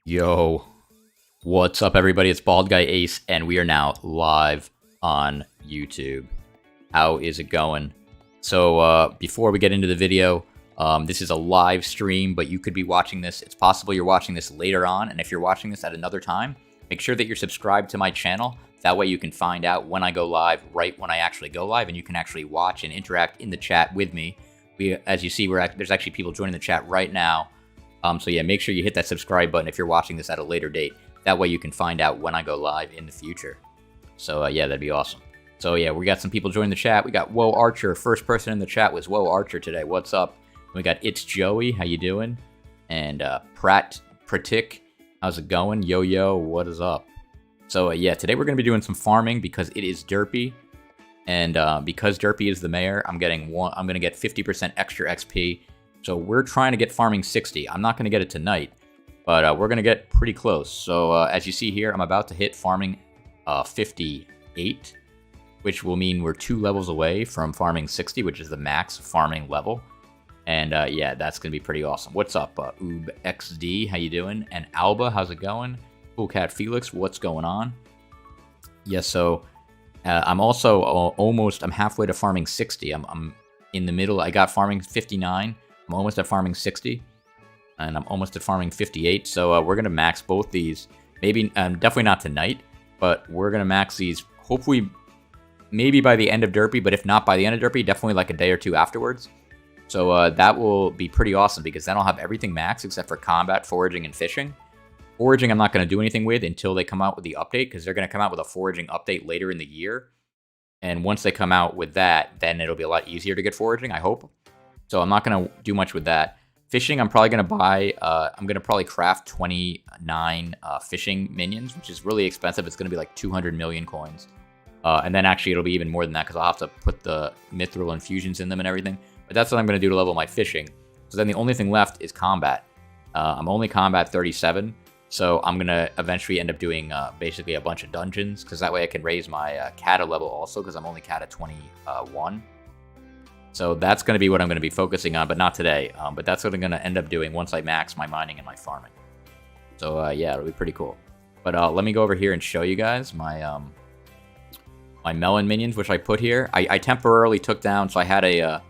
Yo, what's up everybody? It's BaldGuyAce and we are now live on YouTube. How is it going? So before we get into the video, this is a live stream, but you could be watching this. It's possible you're watching this later on, and if you're watching this at another time, make sure that you're subscribed to my channel. That way you can find out when I go live, right when I actually go live, and you can actually watch and interact in the chat with me. As you see, there's actually people joining the chat right now. So yeah, make sure you hit that subscribe button if you're watching this at a later date. That way you can find out when I go live in the future. So yeah, that'd be awesome. So yeah, we got some people joining the chat. We got Whoa Archer. First person in the chat was Whoa Archer today. What's up? We got It's Joey. How you doing? And Pratik. How's it going? Yo yo, what is up? So yeah, today we're gonna be doing some farming because it is derpy, and because derpy is the mayor, I'm gonna get 50% extra XP. So we're trying to get farming 60. I'm not going to get it tonight, but we're going to get pretty close. So as you see here, I'm about to hit farming 58, which will mean we're 2 levels away from farming 60, which is the max farming level. And yeah, that's going to be pretty awesome. What's up, UbXD? How you doing? And Alba, how's it going? Cool Cat Felix, what's going on? Yeah, so I'm also I'm halfway to farming 60. I'm in the middle. I got farming 59. I'm almost at farming 60, and I'm almost at farming 58, so we're going to max both these. Maybe, definitely not tonight, but we're going to max these, hopefully, maybe by the end of Derpy, but if not by the end of Derpy, definitely like a day or two afterwards. So that will be pretty awesome, because then I'll have everything maxed except for combat, foraging, and fishing. Foraging I'm not going to do anything with until they come out with the update, because they're going to come out with a foraging update later in the year. And once they come out with that, then it'll be a lot easier to get foraging, I hope. So I'm not going to do much with that. Fishing, I'm probably going to buy, I'm going to probably craft 29 fishing minions, which is really expensive. It's going to be like 200 million coins. And then actually it'll be even more than that, because I'll have to put the mithril infusions in them and everything. But that's what I'm going to do to level my fishing. So then the only thing left is combat. I'm only combat 37. So I'm going to eventually end up doing basically a bunch of dungeons, because that way I can raise my kata level also, because I'm only kata 21. So that's going to be what I'm going to be focusing on, but not today. But that's what I'm going to end up doing once I max my mining and my farming. So yeah, it'll be pretty cool. But let me go over here and show you guys my my melon minions, which I put here. I temporarily took down, so I had a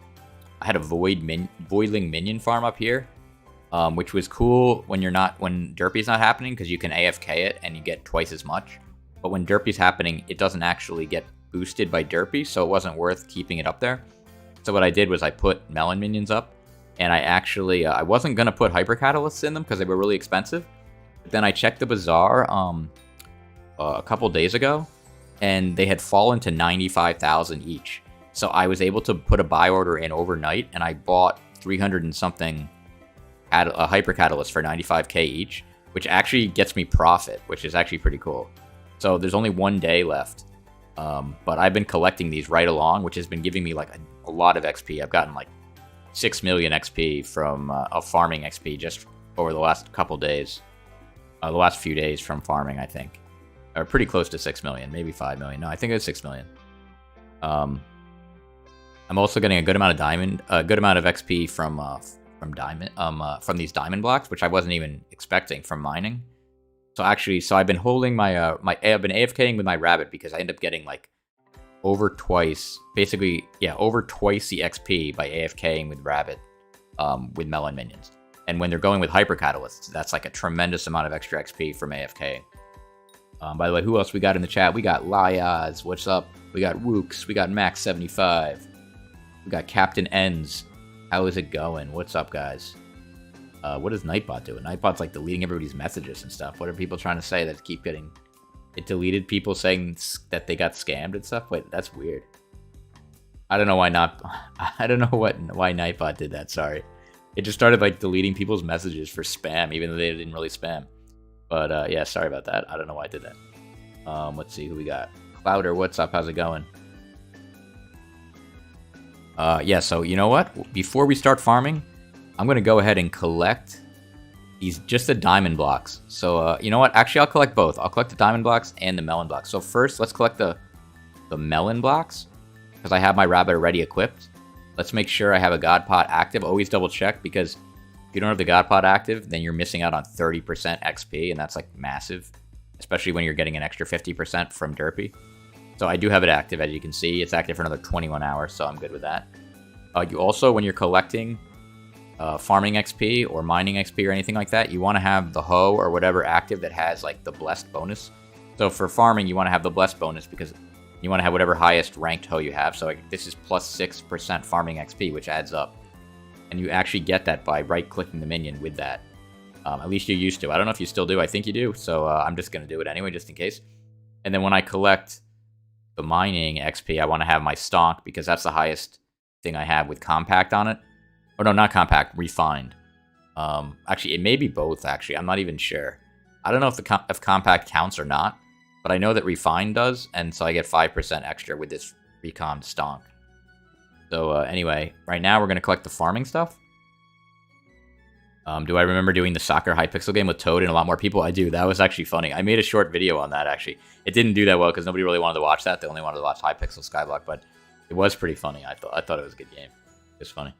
voidling minion farm up here, which was cool when Derpy's not happening, because you can AFK it and you get twice as much. But when Derpy's happening, it doesn't actually get boosted by Derpy, so it wasn't worth keeping it up there. So what I did was I put melon minions up, and I actually, I wasn't going to put hyper catalysts in them because they were really expensive. But then I checked the bazaar a couple days ago, and they had fallen to 95,000 each. So I was able to put a buy order in overnight, and I bought 300 and something hyper catalysts for 95k each, which actually gets me profit, which is actually pretty cool. So there's only 1 day left. But I've been collecting these right along, which has been giving me like a lot of XP. I've gotten like 6 million XP from farming XP just over the last couple days. The last few days from farming, I think. Or pretty close to 6 million, maybe 5 million. No, I think it's 6 million. I'm also getting a good amount of XP from these diamond blocks, which I wasn't even expecting from mining. So I've been holding I've been AFKing with my rabbit, because I end up getting like over twice the XP by AFKing with rabbit, with melon minions. And when they're going with hyper catalysts, that's like a tremendous amount of extra XP from AFKing. By the way, who else we got in the chat? We got Lyaz, what's up? We got Wooks, we got Max75, we got Captain Ends. How is it going? What's up, guys? What is Nightbot doing? Nightbot's like deleting everybody's messages and stuff. What are people trying to say that keep getting... It deleted people saying that they got scammed and stuff? Wait, that's weird. I don't know why I don't know why Nightbot did that, sorry. It just started like deleting people's messages for spam, even though they didn't really spam. But yeah, sorry about that. I don't know why I did that. Let's see who we got. Clouder, what's up? How's it going? Yeah, so you know what? Before we start farming, I'm going to go ahead and collect just the diamond blocks. So, you know what? Actually, I'll collect both. I'll collect the diamond blocks and the melon blocks. So first, let's collect the melon blocks, because I have my rabbit already equipped. Let's make sure I have a god pot active. Always double check, because you don't have the God Pod active, then you're missing out on 30% XP, and that's like massive, especially when you're getting an extra 50% from Derpy. So I do have it active, as you can see. It's active for another 21 hours, so I'm good with that. You also, when you're collecting farming XP or mining XP or anything like that, you want to have the hoe or whatever active that has like the blessed bonus. So for farming, you want to have the blessed bonus because you want to have whatever highest ranked hoe you have. So like, this is plus 6% farming XP, which adds up. And you actually get that by right-clicking the minion with that. At least you used to. I don't know if you still do. I think you do. So I'm just going to do it anyway, just in case. And then when I collect the mining XP, I want to have my stonk because that's the highest thing I have with compact on it. Or no, not compact, refined. Actually, it may be both, actually. I'm not even sure. I don't know if compact counts or not, but I know that refined does, and so I get 5% extra with this recon stonk. So anyway, right now we're going to collect the farming stuff. Do I remember doing the soccer Hypixel game with Toad and a lot more people? I do. That was actually funny. I made a short video on that, actually. It didn't do that well because nobody really wanted to watch that. They only wanted to watch Hypixel Skyblock, but it was pretty funny. I thought it was a good game. It was funny.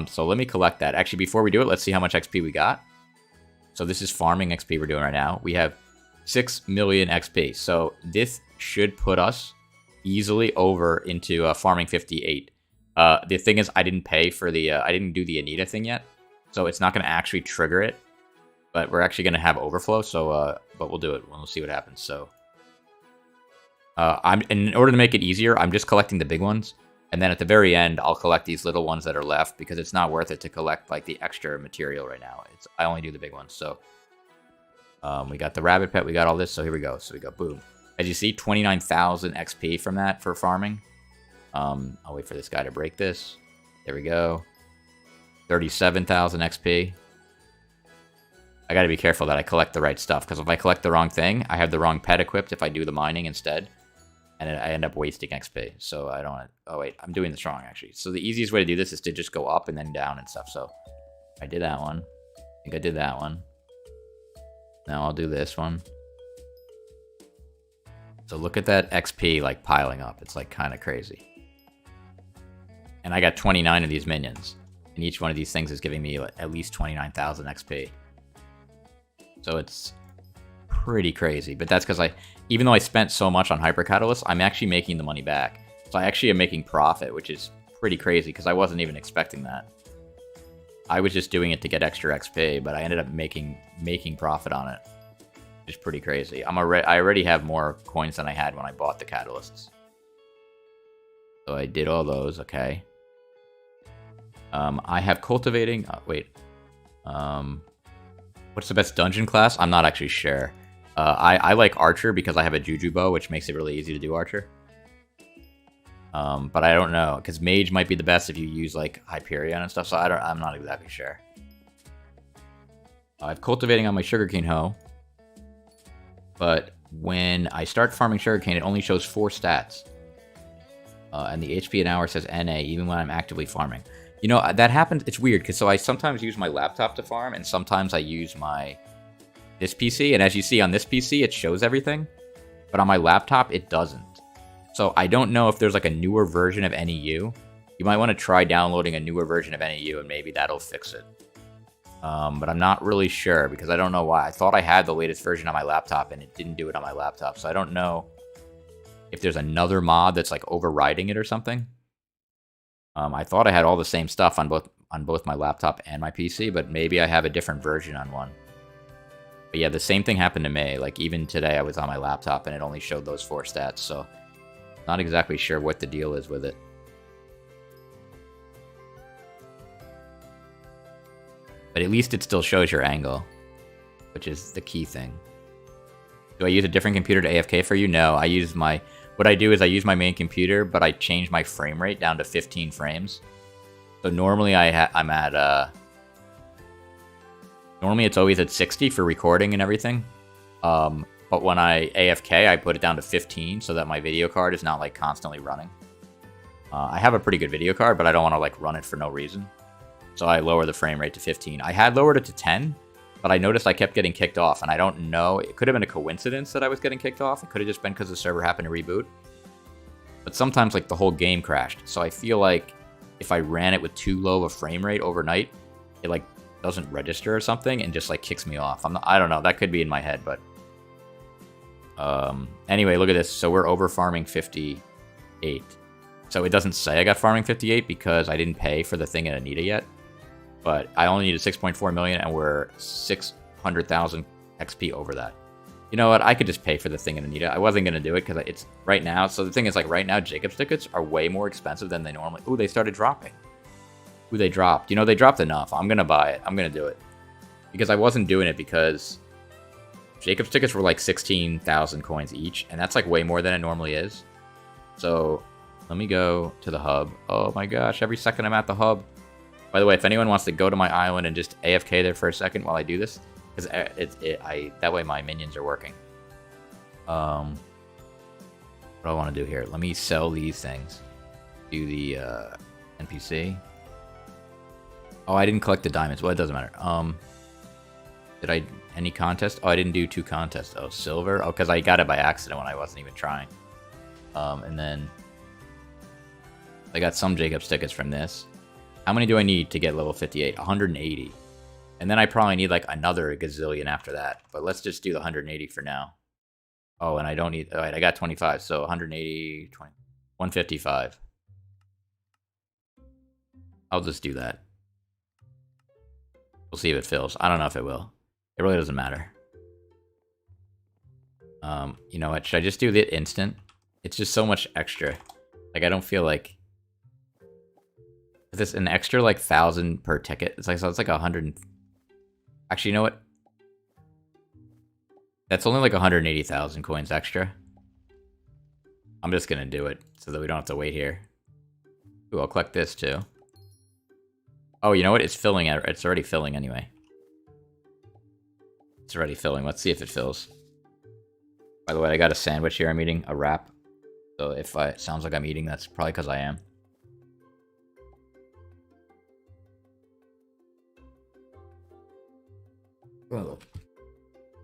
So let me collect that. Actually, before we do it, let's see how much XP we got. So this is farming XP we're doing right now. We have 6 million XP. So this should put us easily over into farming 58. The thing is, I didn't pay for the, I didn't do the Anita thing yet. So it's not going to actually trigger it. But we're actually going to have overflow. So, but we'll do it. We'll see what happens. So, in order to make it easier, I'm just collecting the big ones. And then at the very end, I'll collect these little ones that are left because it's not worth it to collect like the extra material right now. I only do the big ones. So we got the rabbit pet, we got all this. So here we go. So we go boom. As you see, 29,000 XP from that for farming. I'll wait for this guy to break this. There we go. 37,000 XP. I got to be careful that I collect the right stuff because if I collect the wrong thing, I have the wrong pet equipped if I do the mining instead. And I end up wasting XP, so I don't want to... Oh, wait, I'm doing this wrong, actually. So the easiest way to do this is to just go up and then down and stuff. So I did that one. I think I did that one. Now I'll do this one. So look at that XP, like, piling up. It's, like, kind of crazy. And I got 29 of these minions. And each one of these things is giving me like, at least 29,000 XP. So it's pretty crazy. But that's because even though I spent so much on Hyper Catalyst, I'm actually making the money back. So I actually am making profit, which is pretty crazy because I wasn't even expecting that. I was just doing it to get extra XP, but I ended up making profit on it. Which is pretty crazy. I already have more coins than I had when I bought the catalysts. So I did all those, okay. I have cultivating. What's the best dungeon class? I'm not actually sure. I like Archer because I have a Juju bow, which makes it really easy to do Archer. But I don't know, because Mage might be the best if you use like Hyperion and stuff. So I'm not exactly sure. I have cultivating on my sugarcane hoe, but when I start farming sugarcane, it only shows 4 stats, and the HP an hour says NA even when I'm actively farming. You know, that happens. It's weird because I sometimes use my laptop to farm, and sometimes I use this PC. And as you see on this PC, it shows everything, but on my laptop, it doesn't. So I don't know if there's like a newer version of NEU. You might want to try downloading a newer version of NEU, and maybe that'll fix it. But I'm not really sure because I don't know why. I thought I had the latest version on my laptop, and it didn't do it on my laptop. So I don't know if there's another mod that's like overriding it or something. I thought I had all the same stuff on both my laptop and my PC, but maybe I have a different version on one. But yeah, the same thing happened to me. Like even today I was on my laptop and it only showed those 4 stats, so not exactly sure what the deal is with it. But at least it still shows your angle, which is the key thing. Do I use a different computer to AFK for you? No, what I do is I use my main computer, but I change my frame rate down to 15 frames. So normally I'm at normally it's always at 60 for recording and everything. But when I AFK, I put it down to 15 so that my video card is not like constantly running. I have a pretty good video card, but I don't want to like run it for no reason. So I lower the frame rate to 15. I had lowered it to 10, but I noticed I kept getting kicked off, and I don't know. It could have been a coincidence that I was getting kicked off. It could have just been because the server happened to reboot. But sometimes like the whole game crashed. So I feel like if I ran it with too low of a frame rate overnight, it like doesn't register or something and just like kicks me off. I don't know. That could be in my head, but anyway, look at this. So we're over farming 58. So it doesn't say I got farming 58 because I didn't pay for the thing in Anita yet. But I only needed 6.4 million and we're 600,000 XP over that. You know what? I could just pay for the thing in Anita. I wasn't going to do it because it's right now. So the thing is, like, right now, Jacob's tickets are way more expensive than they normally... Ooh, they started dropping. Ooh, they dropped. You know, they dropped enough. I'm going to buy it. I'm going to do it. Because I wasn't doing it because Jacob's tickets were like 16,000 coins each. And that's like way more than it normally is. So let me go to the hub. Oh my gosh, every second I'm at the hub. By the way, if anyone wants to go to my island and just AFK there for a second while I do this, because that way my minions are working. What do I want to do here? Let me sell these things. Do the NPC. Oh, I didn't collect the diamonds. Well, it doesn't matter. Did I any contest? Oh, I didn't do 2 contests. Oh, silver. Oh, because I got it by accident when I wasn't even trying. And then I got some Jacob's tickets from this. How many do I need to get level 58? 180. And then I probably need like another gazillion after that. But let's just do the 180 for now. Oh, and I don't need... Alright, I got 25. So 180, 20, 155. I'll just do that. We'll see if it fills. I don't know if it will. It really doesn't matter. You know what? Should I just do the instant? It's just so much extra. Like, I don't feel like... Is this an extra, like, 1,000 per ticket? It's like, so it's like 100... Actually, you know what? That's only like 180,000 coins extra. I'm just gonna do it so that we don't have to wait here. Ooh, I'll collect this too. Oh, you know what? It's filling. It's already filling anyway. It's already filling. Let's see if it fills. By the way, I got a sandwich here I'm eating, a wrap. So if it sounds like I'm eating, that's probably because I am. Oh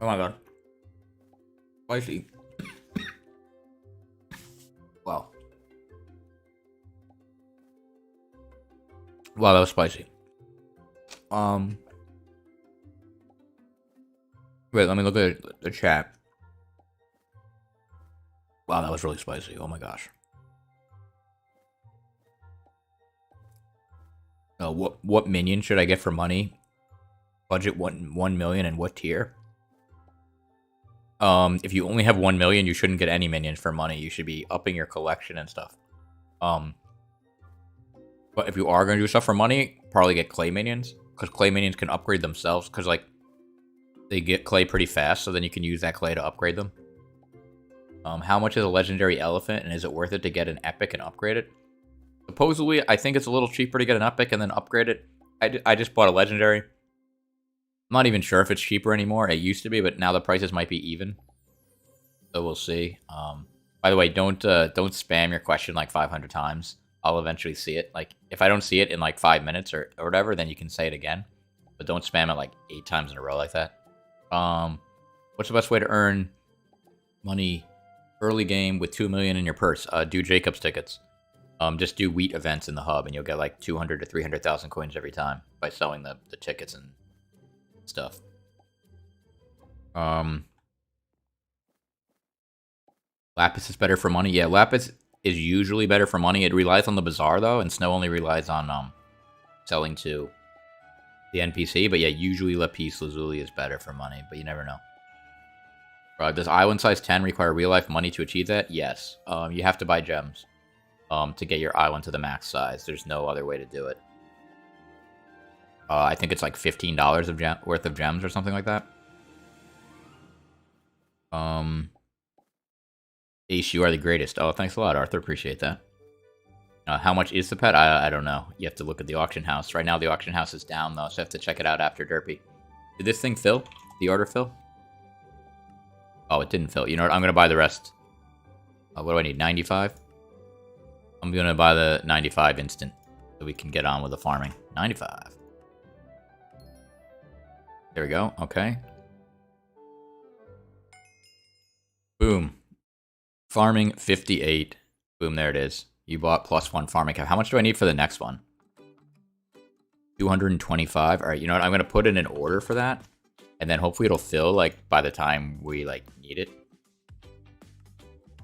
my god. Spicy. Wow. Wow, that was spicy. Wait, let me look at the chat. Wow, that was really spicy. Oh my gosh. What minion should I get for money? Budget 1 million and what tier? If you only have 1 million, you shouldn't get any minions for money. You should be upping your collection and stuff. But if you are going to do stuff for money, probably get clay minions. Because clay minions can upgrade themselves. Because, like, they get clay pretty fast. So then you can use that clay to upgrade them. How much is a legendary elephant? And is it worth it to get an epic and upgrade it? Supposedly, I think it's a little cheaper to get an epic and then upgrade it. I just bought a legendary. I'm not even sure if it's cheaper anymore. It used to be, but now the prices might be even. So we'll see. By the way, don't spam your question like 500 times. I'll eventually see it. Like, if I don't see it in like 5 minutes or whatever, then you can say it again. But don't spam it like 8 times in a row like that. What's the best way to earn money early game with 2 million in your purse? Do Jacob's tickets. Just do wheat events in the hub, and you'll get like 200 to 300,000 coins every time by selling the tickets and stuff. Lapis is better for money. Yeah, Lapis is usually better for money. It relies on the bazaar though, and Snow only relies on selling to the NPC. But yeah, usually Lapis Lazuli is better for money, but you never know. Does island size 10 require real life money to achieve that? Yes. You have to buy gems to get your island to the max size. There's no other way to do it. I think it's like $15 worth of gems or something like that. Ace, you are the greatest. Oh, thanks a lot, Arthur. Appreciate that. How much is the pet? I don't know. You have to look at the auction house. Right now, the auction house is down, though, so I have to check it out after Derpy. Did this thing fill? The order fill? Oh, it didn't fill. You know what? I'm going to buy the rest. What do I need? 95? I'm going to buy the 95 instant so we can get on with the farming. 95. There we go. Okay. Boom. Farming 58. Boom, there it is. You bought +1 farming cap. How much do I need for the next one? 225. All right, you know what? I'm gonna put in an order for that, and then hopefully it'll fill like by the time we like need it.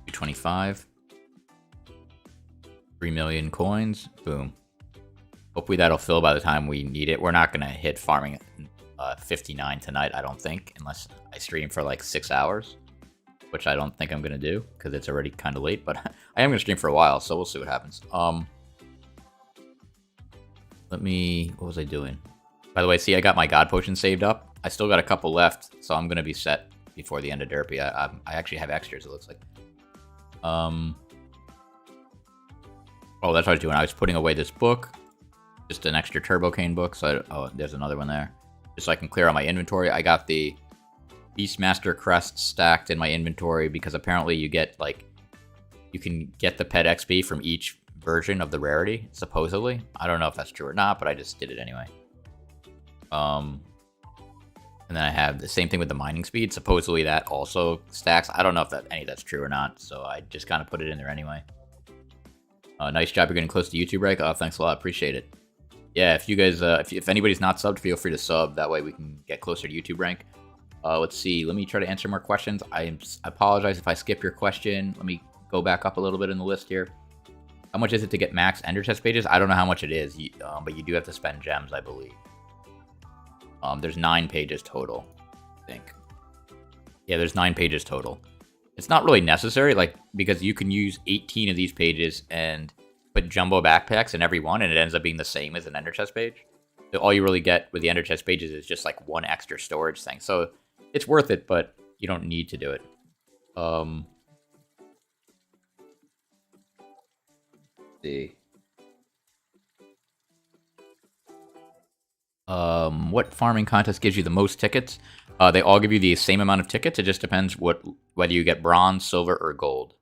225. 3 million coins. Boom. Hopefully that'll fill by the time we need it. We're not gonna hit farming 59 tonight, I don't think, unless I stream for like 6 hours, which I don't think I'm gonna do because it's already kind of late. But I am gonna stream for a while, so we'll see what happens. Let me. What was I doing? By the way, see, I got my God Potion saved up. I still got a couple left, so I'm gonna be set before the end of Derpy. I actually have extras, it looks like. Oh, that's what I was doing. I was putting away this book, just an extra Sugarcane book. So oh, there's another one there, just so I can clear out my inventory. I got the Beastmaster crest stacked in my inventory because apparently you get like you can get the pet XP from each version of the rarity, supposedly. I don't know if that's true or not, but I just did it anyway. And then I have the same thing with the mining speed. Supposedly that also stacks. I don't know if any of that's true or not, so I just kind of put it in there anyway. Nice job. You're getting close to YouTube break. Oh, thanks a lot. Appreciate it. Yeah, if you guys, if anybody's not subbed, feel free to sub. That way we can get closer to YouTube rank. Let's see. Let me try to answer more questions. I apologize if I skip your question. Let me go back up a little bit in the list here. How much is it to get max Ender Chest pages? I don't know how much it is, but you do have to spend gems, I believe. There's 9 pages total, I think. Yeah, there's 9 pages total. It's not really necessary, like, because you can use 18 of these pages and put jumbo backpacks in every one, and it ends up being the same as an Ender Chest page. So all you really get with the Ender Chest pages is just like one extra storage thing. So it's worth it, but you don't need to do it. Let's see. What farming contest gives you the most tickets? They all give you the same amount of tickets. It just depends whether you get bronze, silver, or gold.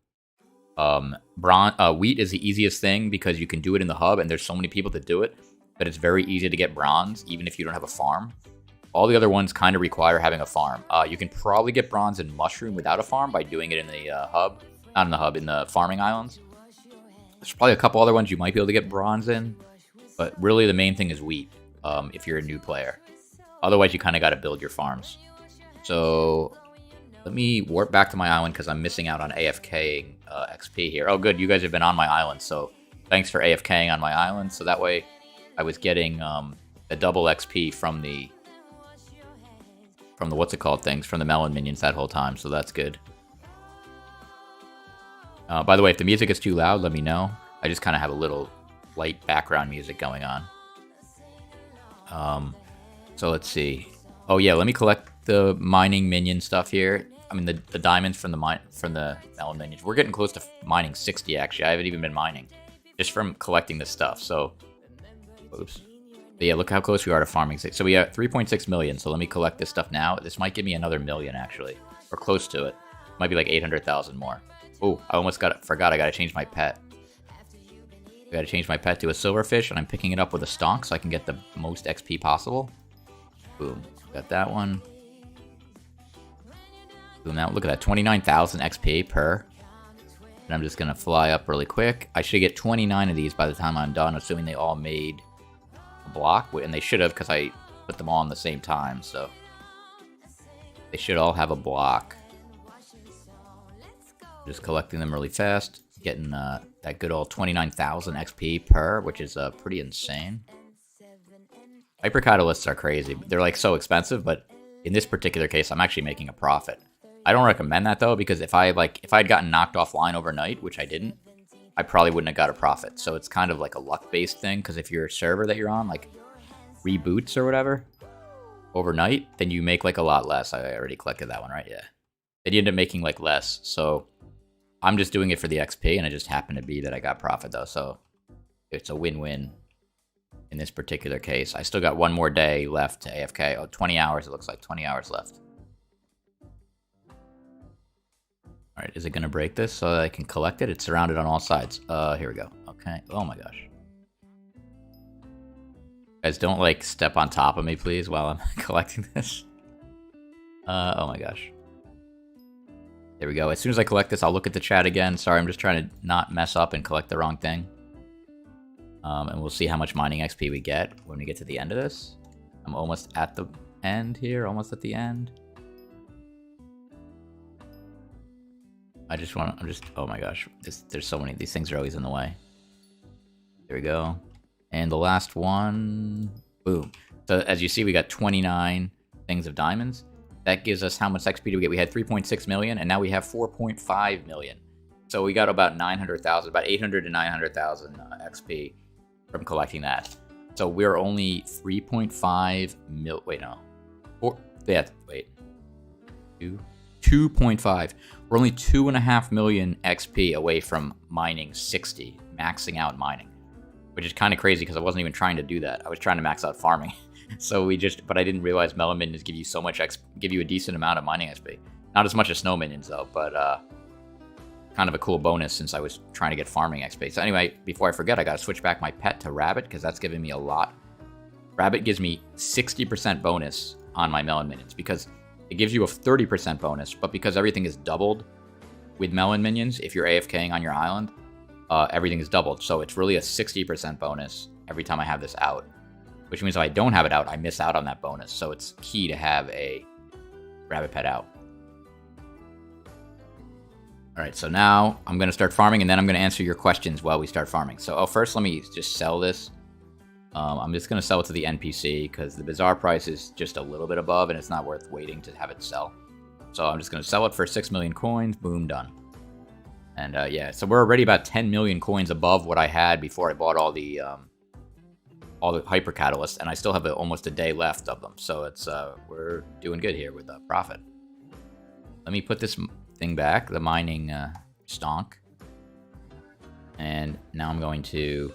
Wheat is the easiest thing because you can do it in the hub, and there's so many people that do it that it's very easy to get bronze, even if you don't have a farm. All the other ones kind of require having a farm. You can probably get bronze in mushroom without a farm by doing it in the hub. Not in the hub, in the farming islands. There's probably a couple other ones you might be able to get bronze in, but really the main thing is wheat, if you're a new player. Otherwise, you kind of got to build your farms. So let me warp back to my island because I'm missing out on AFK XP here. Oh, good. You guys have been on my island, so thanks for AFKing on my island. So that way I was getting a double XP from the what's it called things, from the melon minions that whole time. So that's good. By the way, if the music is too loud, let me know. I just kind of have a little light background music going on. So let's see. Oh yeah, let me collect the mining minion stuff here. I mean the diamonds from the melon minions. We're getting close to mining 60 actually. I haven't even been mining just from collecting this stuff. So, oops. But yeah, look how close we are to farming 6. So we have 3.6 million. So let me collect this stuff now. This might give me another million actually, or close to it. Might be like 800,000 more. Oh, I almost forgot I gotta change my pet. I gotta change my pet to a silverfish, and I'm picking it up with a stonk so I can get the most XP possible. Boom. Got that one. Boom. Now look at that, 29,000 XP per. And I'm just gonna fly up really quick. I should get 29 of these by the time I'm done, assuming they all made a block, and they should have because I put them all on the same time. So they should all have a block. Just collecting them really fast, getting that good old 29,000 XP per, which is pretty insane. Hyper catalysts are crazy. They're like so expensive, but in this particular case, I'm actually making a profit. I don't recommend that though, because if I'd gotten knocked offline overnight, which I didn't, I probably wouldn't have got a profit. So it's kind of like a luck-based thing, because if your server that you're on like reboots or whatever overnight, then you make like a lot less. I already collected that one, right? Yeah. Then you end up making like less. So I'm just doing it for the XP, and it just happened to be that I got profit though, so it's a win-win in this particular case. I still got one more day left to AFK. Oh, 20 hours, it looks like 20 hours left. Alright, is it going to break this so that I can collect it? It's surrounded on all sides. Here we go. Okay, oh my gosh. Guys, don't like step on top of me, please, while I'm collecting this. Oh my gosh. There we go. As soon as I collect this, I'll look at the chat again. Sorry, I'm just trying to not mess up and collect the wrong thing. And we'll see how much mining XP we get when we get to the end of this. I'm almost at the end here, almost at the end. Oh my gosh, there's so many, these things are always in the way. There we go. And the last one, boom. So as you see, we got 29 things of diamonds. That gives us how much XP do we get? We had 3.6 million, and now we have 4.5 million. So we got about 900,000, about 800 to 900,000 XP from collecting that. So we're only 3.5 mil. Wait, no. 2.5. We're only 2.5 million XP away from mining 60, maxing out mining, which is kind of crazy because I wasn't even trying to do that. I was trying to max out farming. So but I didn't realize melon minions give you so much give you a decent amount of mining XP. Not as much as snow minions though, but kind of a cool bonus since I was trying to get farming XP. So anyway, before I forget, I gotta switch back my pet to rabbit because that's giving me a lot. Rabbit gives me 60% bonus on my melon minions because it gives you a 30% bonus, but because everything is doubled with melon minions, if you're AFKing on your island, everything is doubled. So it's really a 60% bonus every time I have this out, which means if I don't have it out, I miss out on that bonus. So it's key to have a rabbit pet out. All right, so now I'm going to start farming, and then I'm going to answer your questions while we start farming. So first, let me just sell this. I'm just going to sell it to the NPC because the bazaar price is just a little bit above, and it's not worth waiting to have it sell. So I'm just going to sell it for 6 million coins. Boom, done. And yeah, so we're already about 10 million coins above what I had before I bought all the hyper catalysts, and I still have almost a day left of them. So it's we're doing good here with profit. Let me put this thing back, the mining stonk, and now I'm going to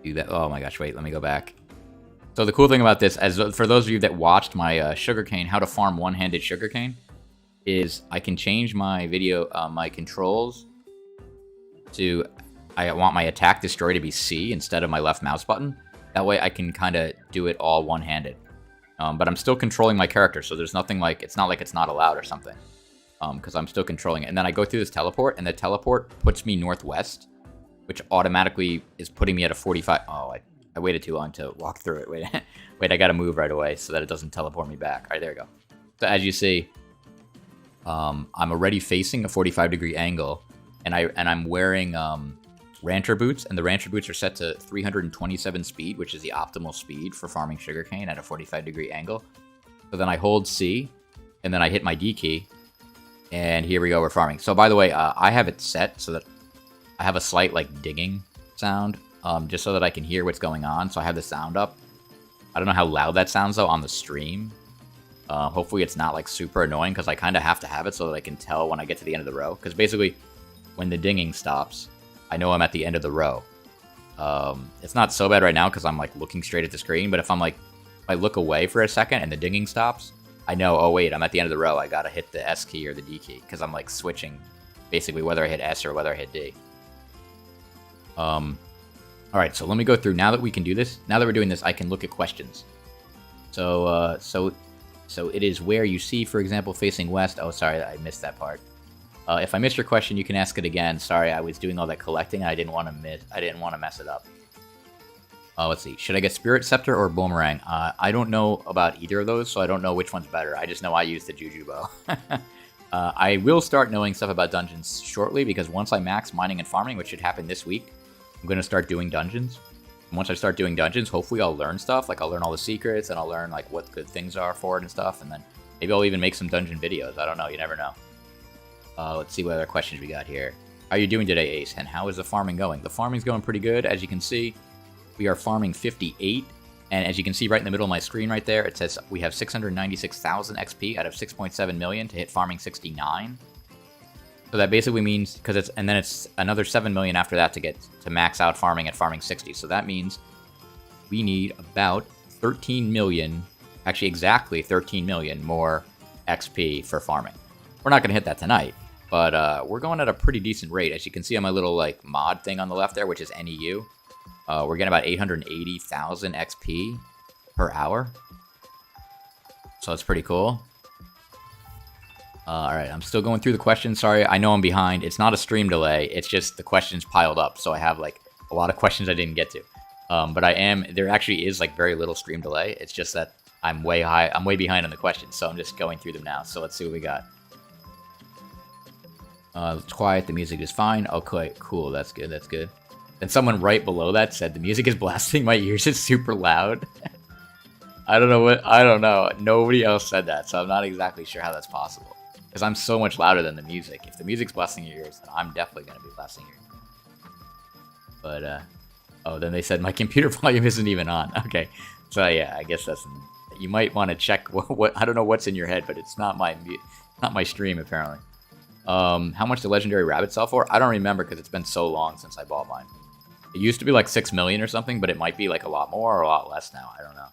do that. Oh my gosh, wait, let me go back. So the cool thing about this, for those of you that watched my sugarcane, how to farm one-handed sugarcane, is I can change my video, my controls to, I want my attack destroy to be C instead of my left mouse button. That way I can kind of do it all one-handed. But I'm still controlling my character, so there's nothing like, it's not like it's not allowed or something. Because I'm still controlling it. And then I go through this teleport, and the teleport puts me northwest, which automatically is putting me at a 45. Oh, I waited too long to walk through it. Wait, wait, I gotta move right away so that it doesn't teleport me back. All right, there we go. So as you see, I'm already facing a 45-degree angle, and I'm wearing rancher boots, and the rancher boots are set to 327 speed, which is the optimal speed for farming sugarcane at a 45-degree angle. So then I hold C, and then I hit my D key, and here we go, we're farming. So by the way, I have it set so that I have a slight like digging sound, just so that I can hear what's going on. So I have the sound up. I don't know how loud that sounds though on the stream. Hopefully it's not like super annoying because I kind of have to have it so that I can tell when I get to the end of the row. Because basically, when the dinging stops, I know I'm at the end of the row. It's not so bad right now because I'm like looking straight at the screen. But if I look away for a second and the dinging stops, I know, oh wait, I'm at the end of the row. I gotta hit the S key or the D key because I'm like switching, basically whether I hit S or whether I hit D. All right, so let me go through. Now that we can do this, now that we're doing this, I can look at questions. So it is where you see, for example, facing west. Oh, sorry, I missed that part. If I missed your question, you can ask it again. Sorry, I was doing all that collecting, and I didn't want to mess it up. Let's see. Should I get Spirit Scepter or Boomerang? I don't know about either of those, so I don't know which one's better. I just know I use the Juju Bow. I will start knowing stuff about dungeons shortly, because once I max mining and farming, which should happen this week, I'm going to start doing dungeons. And once I start doing dungeons, hopefully I'll learn stuff. Like, I'll learn all the secrets, and I'll learn, like, what good things are for it and stuff. And then maybe I'll even make some dungeon videos. I don't know. You never know. Let's see what other questions we got here. How are you doing today, Ace? And how is the farming going? The farming's going pretty good. As you can see, we are farming 58. And as you can see right in the middle of my screen right there, it says we have 696,000 XP out of 6.7 million to hit farming 69. So that basically means, and then it's another 7 million after that to max out farming at farming 60. So that means we need about 13 million, actually exactly 13 million more XP for farming. We're not going to hit that tonight, but we're going at a pretty decent rate. As you can see on my little like mod thing on the left there, which is NEU, we're getting about 880,000 XP per hour. So that's pretty cool. All right, I'm still going through the questions. Sorry, I know I'm behind. It's not a stream delay. It's just the questions piled up. So I have like a lot of questions I didn't get to. But there actually is like very little stream delay. It's just that I'm way behind on the questions, so I'm just going through them now. So let's see what we got. It's quiet, the music is fine. Okay, cool, that's good, that's good. Then someone right below that said, the music is blasting my ears, it's super loud. I don't know. Nobody else said that, so I'm not exactly sure how that's possible. Because I'm so much louder than the music. If the music's blasting your ears, then I'm definitely going to be blasting your ears. But, oh, then they said my computer volume isn't even on. Okay, so yeah, I guess that's... You might want to check what I don't know what's in your head, but it's not my stream, apparently. How much did Legendary Rabbit sell for? I don't remember because it's been so long since I bought mine. It used to be like 6 million or something, but it might be like a lot more or a lot less now. I don't know.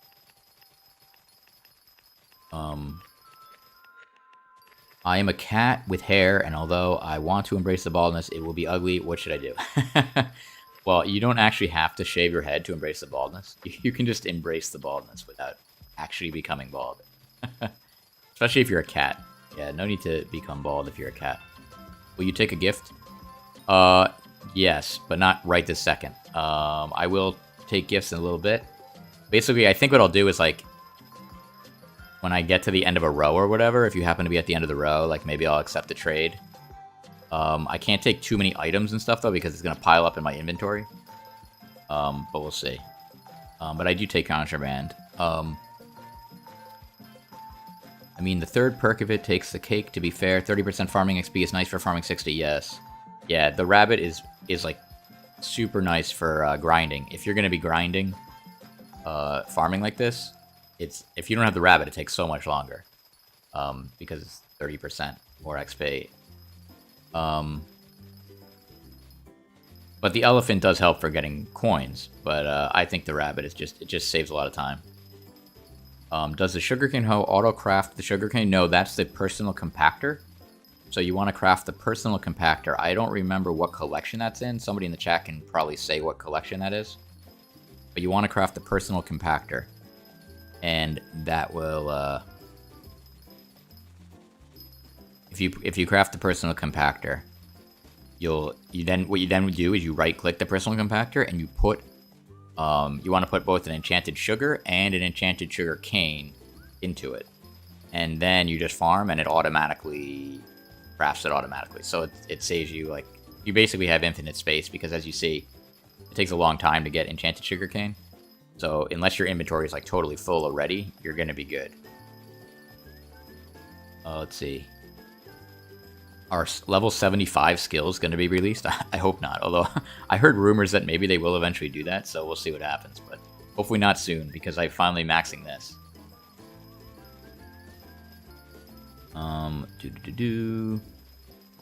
I am a cat with hair, and although I want to embrace the baldness, it will be ugly. What should I do? Well, you don't actually have to shave your head to embrace the baldness. You can just embrace the baldness without actually becoming bald. Especially if you're a cat. Yeah, no need to become bald if you're a cat. Will you take a gift? Yes, but not right this second. I will take gifts in a little bit. Basically, I think what I'll do is, like, when I get to the end of a row or whatever, if you happen to be at the end of the row, like, maybe I'll accept the trade. I can't take too many items and stuff, though, because it's going to pile up in my inventory. But we'll see. But I do take contraband. I mean, the third perk of it takes the cake, to be fair. 30% farming XP is nice for farming 60, yes. Yeah, the rabbit is like, super nice for grinding. If you're going to be grinding, farming like this, if you don't have the rabbit, it takes so much longer. Because it's 30% more XP. But the elephant does help for getting coins. But I think the rabbit is it just saves a lot of time. Does the sugarcane hoe auto-craft the sugarcane? No, that's the personal compactor. So you want to craft the personal compactor. I don't remember what collection that's in. Somebody in the chat can probably say what collection that is. But you want to craft the personal compactor. And that will... If you craft the personal compactor, what you then would do is you right-click the personal compactor and you put... you want to put both an enchanted sugar and an enchanted sugar cane into it. And then you just farm and it automatically crafts it automatically. So it saves you, like, you basically have infinite space because, as you see, it takes a long time to get enchanted sugar cane. So unless your inventory is like totally full already, you're going to be good. Let's see. Are level 75 skills going to be released? I hope not. Although I heard rumors that maybe they will eventually do that, so we'll see what happens. But hopefully not soon, because I'm finally maxing this.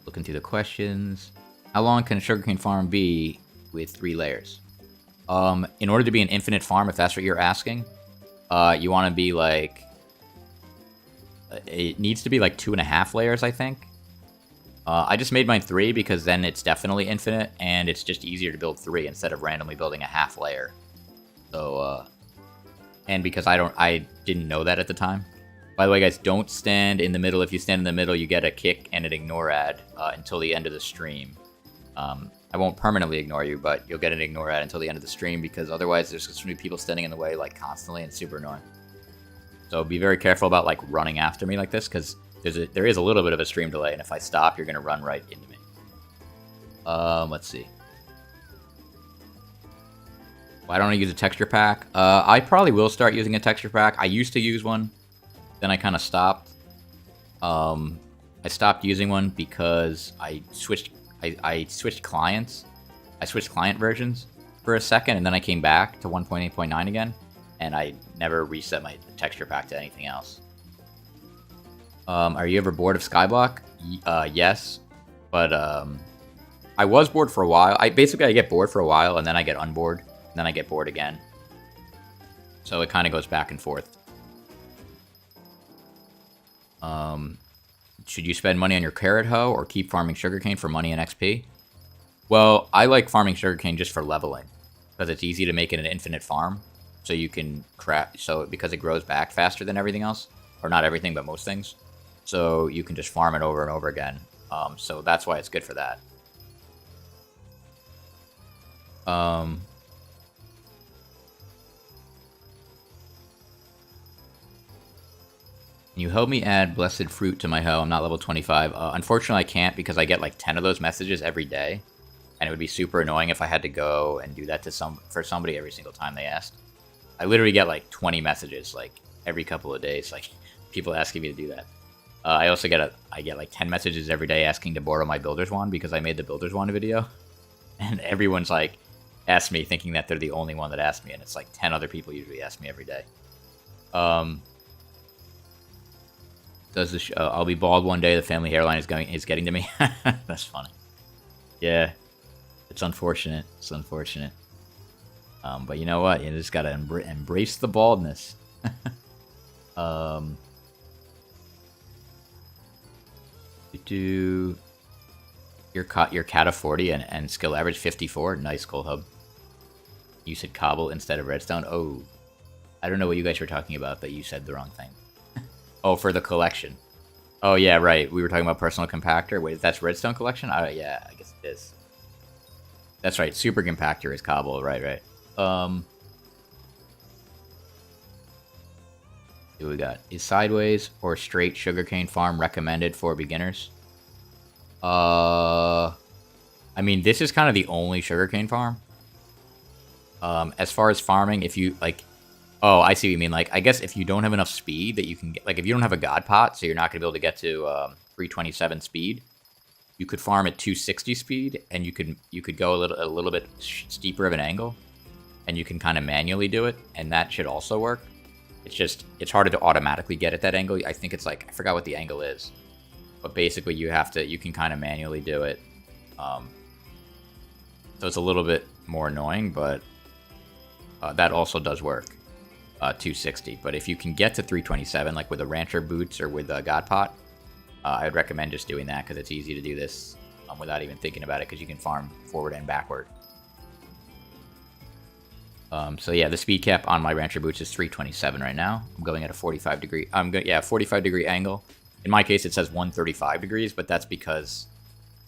Looking through the questions. How long can a sugarcane farm be with 3 layers? In order to be an infinite farm, if that's what you're asking, you want to be like... It needs to be like 2.5 layers, I think. I just made mine 3 because then it's definitely infinite, and it's just easier to build 3 instead of randomly building a half layer. So, and because I didn't know that at the time. By the way, guys, don't stand in the middle. If you stand in the middle, you get a kick and an ignore ad until the end of the stream. I won't permanently ignore you, but you'll get an ignore ad until the end of the stream, because otherwise there's just going to be people standing in the way, like, constantly, and super annoying. So be very careful about, like, running after me like this, because there is a little bit of a stream delay, and if I stop, you're going to run right into me. Let's see. Why don't I use a texture pack? I probably will start using a texture pack. I used to use one, then I kind of stopped. I stopped using one because I switched clients. I switched client versions for a second, and then I came back to 1.8.9 again, and I never reset my texture pack to anything else. Are you ever bored of Skyblock? Yes, but I was bored for a while. I get bored for a while, and then I get unbored, and then I get bored again. So it kind of goes back and forth. Should you spend money on your carrot hoe or keep farming sugarcane for money and XP? Well, I like farming sugarcane just for leveling, because it's easy to make it an infinite farm. So you can because it grows back faster than everything else, or not everything, but most things. So you can just farm it over and over again. So that's why it's good for that. Um, Can you help me add blessed fruit to my hoe? I'm not level 25. Unfortunately, I can't because I get like 10 of those messages every day. And it would be super annoying if I had to go and do that to for somebody every single time they asked. I literally get like 20 messages like every couple of days, like people asking me to do that. I also get like 10 messages every day asking to borrow my builder's wand because I made the builder's wand video. And everyone's like asked me thinking that they're the only one that asked me, and it's like 10 other people usually ask me every day. Does this I'll be bald one day, the family hairline is getting to me. That's funny. Yeah. It's unfortunate. It's unfortunate. But you know what? You just gotta embrace the baldness. Your cat of 40 and skill average 54. Nice, Cold Hub. You said cobble instead of redstone. Oh, I don't know what you guys were talking about, but you said the wrong thing. Oh, for the collection. Oh yeah, right. We were talking about personal compactor. Wait, that's redstone collection? Yeah, I guess it is. That's right. Super compactor is cobble. Right. What do we got? Is sideways or straight sugarcane farm recommended for beginners? I mean, this is kind of the only sugarcane farm. As far as farming, if you like, oh, I see what you mean. Like, I guess if you don't have enough speed that you can get, like, if you don't have a god pot, so you're not gonna be able to get to 327 speed, you could farm at 260 speed, and you could go a little bit steeper of an angle, and you can kind of manually do it, and that should also work. It's just, it's harder to automatically get at that angle. I think it's like, I forgot what the angle is, but basically you can kind of manually do it. So it's a little bit more annoying, but that also does work. 260, but if you can get to 327, like with a rancher boots or with a god pot, I would recommend just doing that because it's easy to do this without even thinking about it, because you can farm forward and backward. So yeah, the speed cap on my rancher boots is 327 right now. I'm going at a 45 degree. 45 degree angle. In my case, it says 135 degrees, but that's because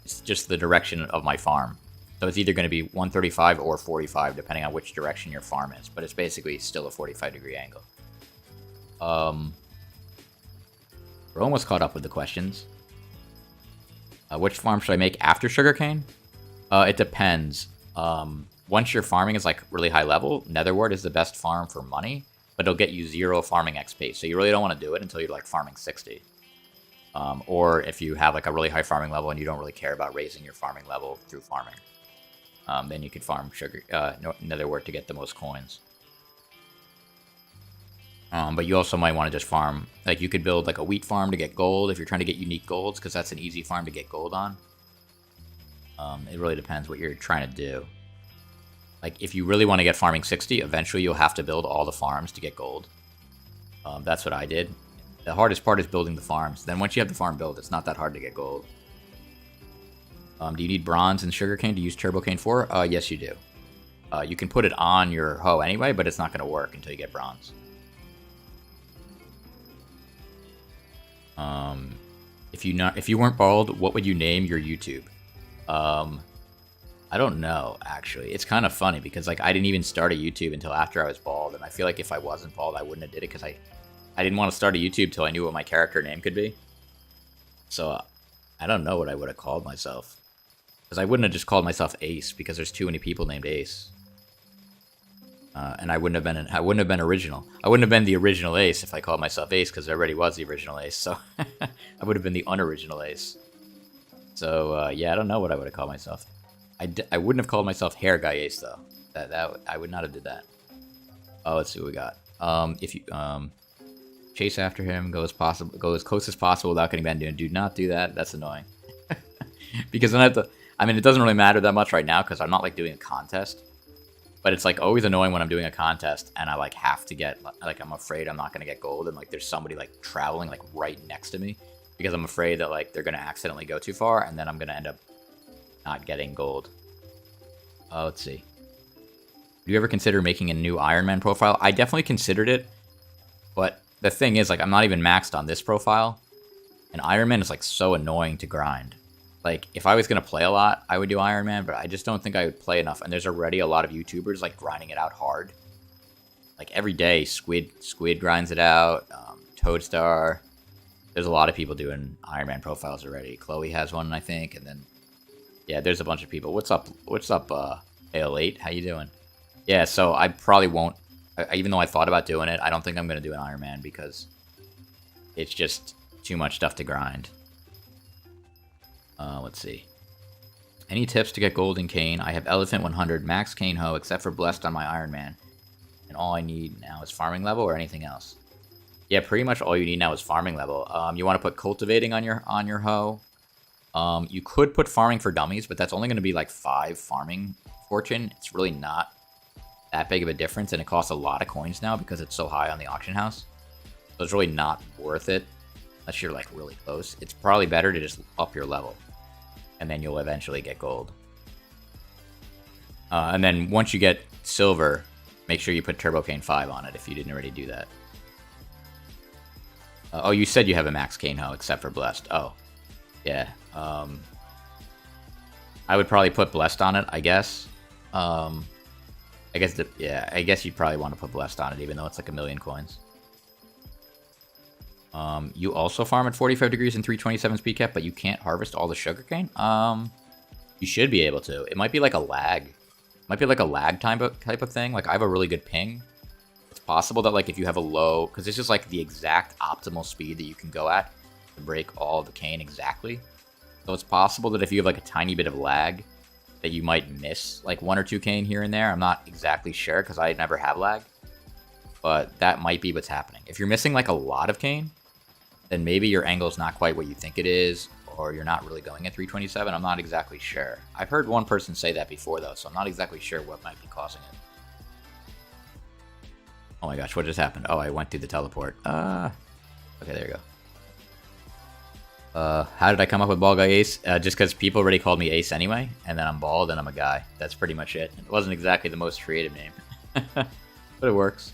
it's just the direction of my farm. So it's either going to be 135 or 45, depending on which direction your farm is. But it's basically still a 45 degree angle. We're almost caught up with the questions. Which farm should I make after sugarcane? It depends. Once your farming is like really high level, Netherward is the best farm for money, but it'll get you 0 farming XP. So you really don't want to do it until you're like farming 60. Or if you have like a really high farming level and you don't really care about raising your farming level through farming. Then you could farm Netherward to get the most coins. But you also might want to just farm, like you could build like a wheat farm to get gold if you're trying to get unique golds, because that's an easy farm to get gold on. It really depends what you're trying to do. Like if you really want to get farming 60, eventually you'll have to build all the farms to get gold. That's what I did. The hardest part is building the farms. Then once you have the farm built, it's not that hard to get gold. Do you need bronze and sugarcane to use turbocane for? Yes, you do. You can put it on your hoe anyway, but it's not going to work until you get bronze. If you weren't bald, what would you name your YouTube? I don't know, actually. It's kind of funny because like I didn't even start a YouTube until after I was bald, and I feel like if I wasn't bald, I wouldn't have did it because I didn't want to start a YouTube till I knew what my character name could be. So I don't know what I would have called myself. Because I wouldn't have just called myself Ace, because there's too many people named Ace. And I wouldn't have been original. I wouldn't have been the original Ace if I called myself Ace, because there already was the original Ace. So I would have been the unoriginal Ace. So yeah, I don't know what I would have called myself. I wouldn't have called myself Hair Guy Ace though. That I would not have did that. Oh, let's see what we got. If you chase after him, go as close as possible without getting banned. Do not do that. That's annoying. Because then I have to. I mean, it doesn't really matter that much right now because I'm not like doing a contest. But it's like always annoying when I'm doing a contest and I like have to get like I'm afraid I'm not gonna get gold and like there's somebody like traveling like right next to me because I'm afraid that like they're gonna accidentally go too far and then I'm gonna end up not getting gold. Let's see. Do you ever consider making a new Iron Man profile? I definitely considered it, but the thing is like I'm not even maxed on this profile, and Iron Man is like so annoying to grind. Like, if I was going to play a lot, I would do Iron Man, but I just don't think I would play enough. And there's already a lot of YouTubers, like, grinding it out hard. Like, every day, Squid grinds it out, Toadstar. There's a lot of people doing Iron Man profiles already. Chloe has one, I think, and then... Yeah, there's a bunch of people. What's up, AL8? How you doing? Yeah, so I probably won't... even though I thought about doing it, I don't think I'm going to do an Iron Man because it's just too much stuff to grind. Let's see. Any tips to get Golden Cane? I have Elephant 100, Max Cane Hoe, except for Blessed on my Iron Man. And all I need now is farming level or anything else. Yeah, pretty much all you need now is farming level. You want to put Cultivating on your hoe. You could put Farming for Dummies, but that's only going to be like 5 farming fortune. It's really not that big of a difference, and it costs a lot of coins now because it's so high on the auction house. So it's really not worth it unless you're like really close. It's probably better to just up your level, and then you'll eventually get gold. And then once you get silver, make sure you put Turbocane 5 on it if you didn't already do that. Oh, you said you have a Max Cane Hoe except for Blessed. Oh, yeah. I would probably put Blessed on it, I guess. I guess you'd probably want to put Blessed on it, even though it's like 1,000,000 coins. You also farm at 45 degrees and 327 speed cap, but you can't harvest all the sugarcane? You should be able to. It might be like a lag. It might be like a lag type of thing. Like, I have a really good ping. It's possible that, like, if you have a low... Because this is, like, the exact optimal speed that you can go at to break all the cane exactly. So it's possible that if you have, like, a tiny bit of lag, that you might miss, like, 1 or 2 cane here and there. I'm not exactly sure, because I never have lag. But that might be what's happening. If you're missing, like, a lot of cane, then maybe your angle's not quite what you think it is, or you're not really going at 327. I'm not exactly sure. I've heard one person say that before, though, so I'm not exactly sure what might be causing it. Oh my gosh, what just happened? Oh, I went through the teleport. Okay, there you go. How did I come up with BaldGuyAce? Just because people already called me Ace anyway, and then I'm bald and I'm a guy. That's pretty much it. It wasn't exactly the most creative name, but it works.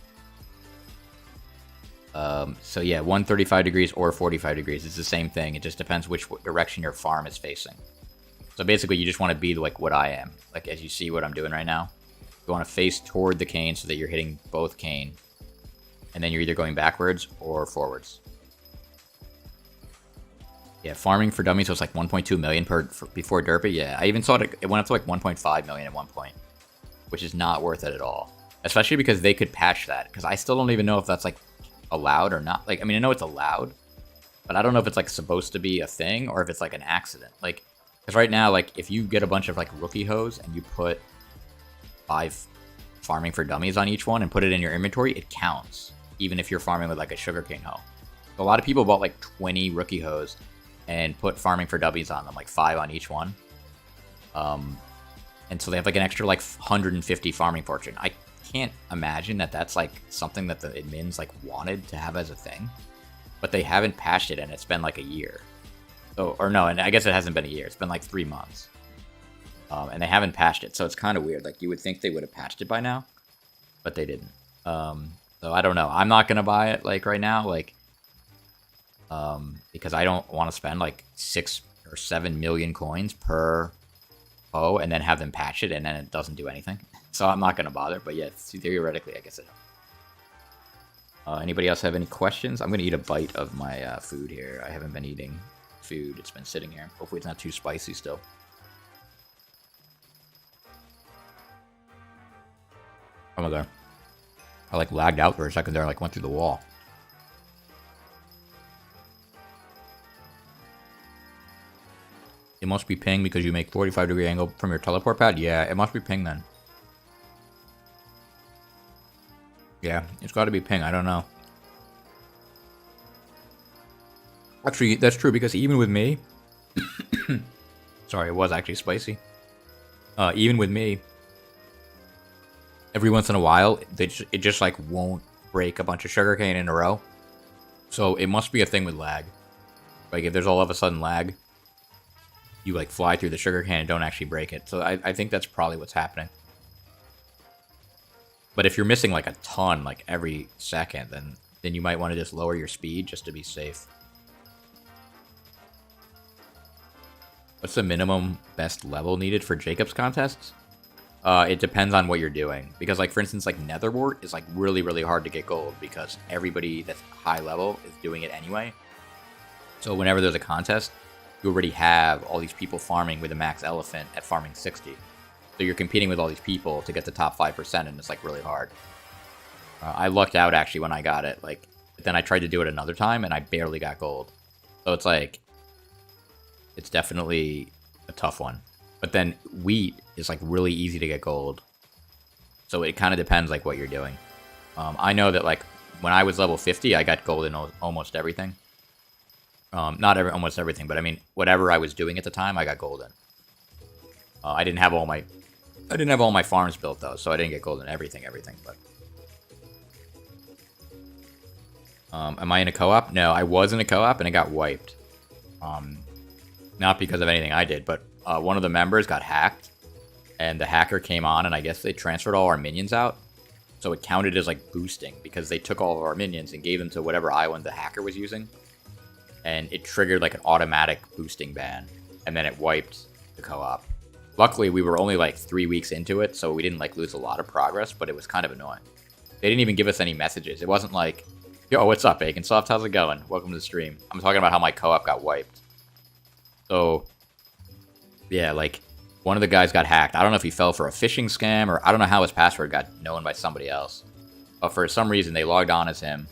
So yeah, 135 degrees or 45 degrees. It's the same thing. It just depends which direction your farm is facing. So basically, you just want to be like what I am. Like, as you see what I'm doing right now. You want to face toward the cane so that you're hitting both cane. And then you're either going backwards or forwards. Yeah, farming for dummies was like 1.2 million before Derpy. Yeah, I even saw it went up to like 1.5 million at one point. Which is not worth it at all. Especially because they could patch that. Because I still don't even know if that's like allowed or not. Like, I mean, I know it's allowed, but I don't know if it's like supposed to be a thing or if it's like an accident. Like, because right now, like, if you get a bunch of like rookie hoes and you put 5 farming for dummies on each one and put it in your inventory, it counts, even if you're farming with like a sugarcane hoe. So a lot of people bought like 20 rookie hoes and put farming for dummies on them, like 5 on each one. And so they have like an extra like 150 farming fortune. I can't imagine that that's like something that the admins like wanted to have as a thing, but they haven't patched it and it's been like a year. So, or no, and I guess it hasn't been a year. It's been like 3 months. And they haven't patched it, so it's kind of weird. Like, you would think they would have patched it by now, but they didn't. So I don't know. I'm not gonna buy it like right now, like, because I don't want to spend like 6 or 7 million coins per hoe and then have them patch it and then it doesn't do anything. So I'm not gonna bother. But yeah, theoretically, I guess it. Anybody else have any questions? I'm gonna eat a bite of my food here. I haven't been eating food. It's been sitting here. Hopefully, it's not too spicy still. Oh my god. I like lagged out for a second there, like went through the wall. It must be ping because you make 45-degree angle from your teleport pad? Yeah, it must be ping then. Yeah, it's got to be ping. I don't know. Actually, that's true because even with me... Sorry, it was actually spicy. Even with me... Every once in a while, it just like won't break a bunch of sugarcane in a row. So it must be a thing with lag. Like if there's all of a sudden lag, you like fly through the sugarcane and don't actually break it. So I think that's probably what's happening. But if you're missing like a ton like every second, then you might want to just lower your speed just to be safe. What's the minimum best level needed for Jacob's contests? It depends on what you're doing. Because, like, for instance, like, Netherwart is, like, really, really hard to get gold because everybody that's high level is doing it anyway. So whenever there's a contest, you already have all these people farming with a max elephant at farming 60. So you're competing with all these people to get the top 5%, and it's, like, really hard. I lucked out, actually, when I got it. Like, then I tried to do it another time, and I barely got gold. So it's, like, it's definitely a tough one. But then wheat is, like, really easy to get gold. So it kind of depends, like, what you're doing. I know that, like, when I was level 50, I got gold in almost everything. Not almost everything, but I mean, whatever I was doing at the time, I got gold in. I didn't have all my farms built, though, so I didn't get gold in everything, but... am I in a co-op? No, I was in a co-op, and it got wiped. Not because of anything I did, but one of the members got hacked, and the hacker came on, and I guess they transferred all our minions out. So it counted as, like, boosting, because they took all of our minions and gave them to whatever island the hacker was using. And it triggered, like, an automatic boosting ban, and then it wiped the co-op. Luckily, we were only, like, 3 weeks into it, so we didn't, like, lose a lot of progress, but it was kind of annoying. They didn't even give us any messages. It wasn't like, yo, what's up, Baconsoft? How's it going? Welcome to the stream. I'm talking about how my co-op got wiped. So, yeah, like, one of the guys got hacked. I don't know if he fell for a phishing scam, or I don't know how his password got known by somebody else. But for some reason, they logged on as him,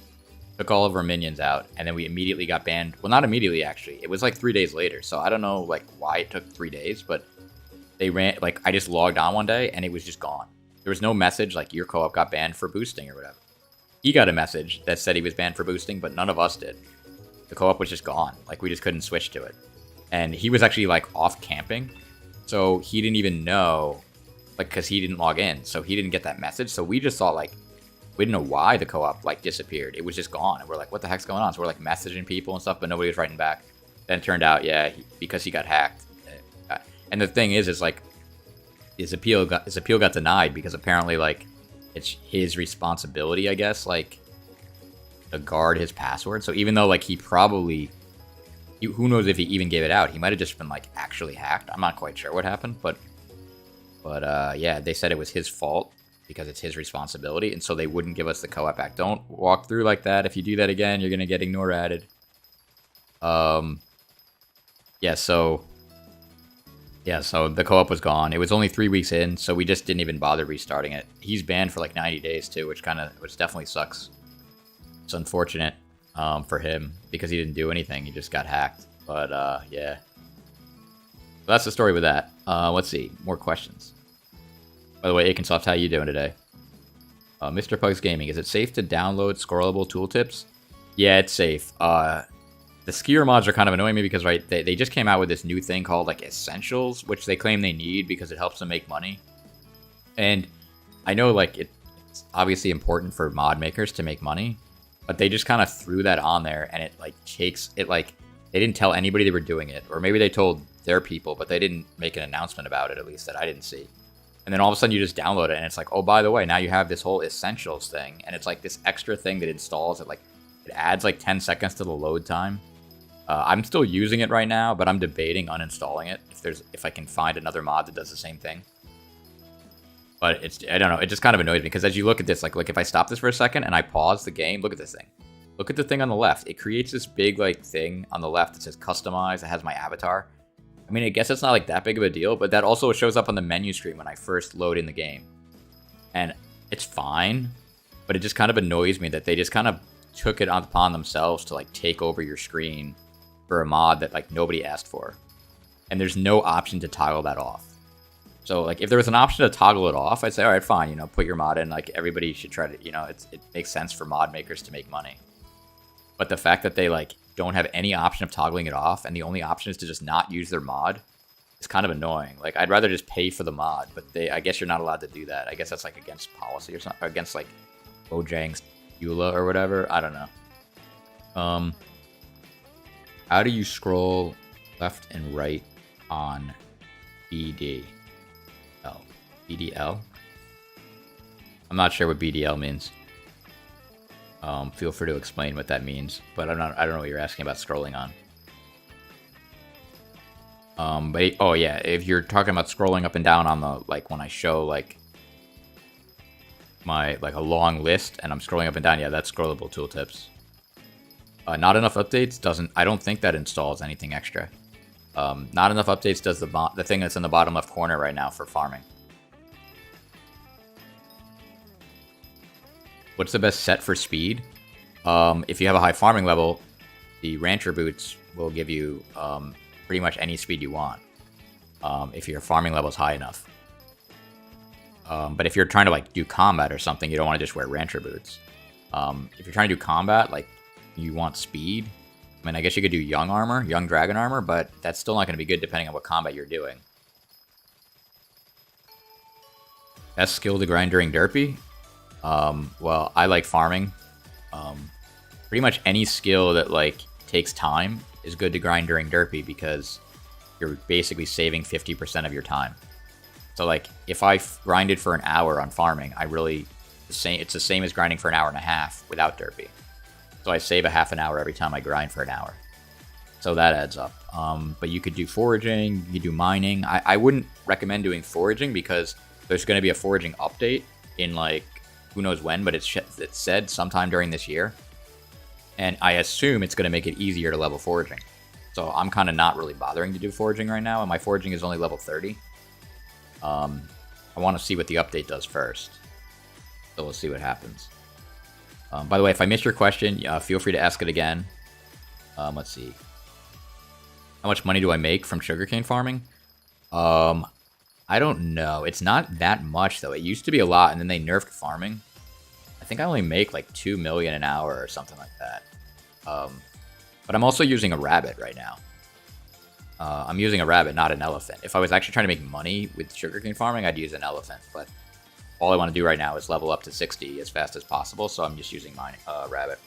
took all of our minions out, and then we immediately got banned. Well, not immediately, actually. It was, like, 3 days later. So I don't know, like, why it took 3 days, but they ran, like, I just logged on one day, and it was just gone. There was no message, like, your co-op got banned for boosting or whatever. He got a message that said he was banned for boosting, but none of us did. The co-op was just gone. Like, we just couldn't switch to it. And he was actually, like, off camping. So he didn't even know, like, because he didn't log in. So he didn't get that message. So we just thought, like, we didn't know why the co-op, like, disappeared. It was just gone. And we're like, what the heck's going on? So we're, like, messaging people and stuff, but nobody was writing back. Then it turned out, yeah, because he got hacked. And the thing is like, his appeal got denied because apparently, like, it's his responsibility, I guess, like, to guard his password. So even though, like, he probably... Who knows if he even gave it out? He might have just been, like, actually hacked. I'm not quite sure what happened, but yeah, they said it was his fault because it's his responsibility, and so they wouldn't give us the co-op back. Don't walk through like that. If you do that again, you're gonna get ignore added. Yeah, so the co-op was gone. It was only 3 weeks in, so we just didn't even bother restarting it. He's banned for, like, 90 days, too, which definitely sucks. It's unfortunate. For him, because he didn't do anything. He just got hacked. But, yeah. So that's the story with that. Let's see. More questions. By the way, Akensoft, how you doing today? Mr. Pugs Gaming, is it safe to download scrollable tooltips? Yeah, it's safe. The skier mods are kind of annoying me because, right, they just came out with this new thing called, like, Essentials, which they claim they need because it helps them make money. And I know, like, it's obviously important for mod makers to make money, but they just kind of threw that on there, and it, like, takes it, like, they didn't tell anybody they were doing it, or maybe they told their people, but they didn't make an announcement about it, at least, that I didn't see. And then all of a sudden you just download it, and it's like, oh, by the way, now you have this whole Essentials thing, and it's like this extra thing that installs it, like, it adds, like, 10 seconds to the load time. I'm still using it right now, but I'm debating uninstalling it, if I can find another mod that does the same thing. But I don't know, it just kind of annoys me, because as you look at this, like if I stop this for a second and I pause the game, look at this thing. Look at the thing on the left. It creates this big, like, thing on the left that says customize. It has my avatar. I mean, I guess it's not, like, that big of a deal, but that also shows up on the menu screen when I first load in the game. And it's fine, but it just kind of annoys me that they just kind of took it upon themselves to, like, take over your screen for a mod that, like, nobody asked for. And there's no option to toggle that off. So, like, if there was an option to toggle it off, I'd say, all right, fine, you know, put your mod in. Like, everybody should try to, you know, it makes sense for mod makers to make money. But the fact that they, like, don't have any option of toggling it off, and the only option is to just not use their mod, is kind of annoying. Like, I'd rather just pay for the mod, but I guess you're not allowed to do that. I guess that's, like, against policy or something, or against, like, Bojang's EULA or whatever. I don't know. How do you scroll left and right on BD? BDL? I'm not sure what BDL means. Feel free to explain what that means, but I don't know what you're asking about scrolling on. Oh yeah, if you're talking about scrolling up and down on the, like, when I show, like, my, like, a long list, and I'm scrolling up and down, yeah, that's scrollable tooltips. Not enough updates doesn't, I don't think that installs anything extra. Not enough updates does the thing that's in the bottom left corner right now for farming. What's the best set for speed? If you have a high farming level, the Rancher Boots will give you pretty much any speed you want, if your farming level is high enough. But if you're trying to, like, do combat or something, you don't want to just wear Rancher Boots. If you're trying to do combat, like, you want speed, I mean, I guess you could do Young Dragon Armor, but that's still not going to be good depending on what combat you're doing. Best skill to grind during Derpy? Well, I like farming. Pretty much any skill that, like, takes time is good to grind during Derpy because you're basically saving 50% of your time. So, like, if I grinded for an hour on farming, it's the same as grinding for an hour and a half without Derpy. So I save a half an hour every time I grind for an hour. So that adds up. But you could do foraging, you could do mining. I wouldn't recommend doing foraging because there's going to be a foraging update in, like, who knows when, but it's said sometime during this year. And I assume it's going to make it easier to level foraging. So I'm kind of not really bothering to do foraging right now, and my foraging is only level 30. I want to see what the update does first. So we'll see what happens. By the way, if I missed your question, feel free to ask it again. Let's see. How much money do I make from sugarcane farming? I don't know. It's not that much, though. It used to be a lot, and then they nerfed farming. I think I only make like 2 million an hour or something like that. But I'm also using a rabbit right now. I'm using a rabbit, not an elephant. If I was actually trying to make money with sugarcane farming, I'd use an elephant. But all I want to do right now is level up to 60 as fast as possible, so I'm just using my rabbit.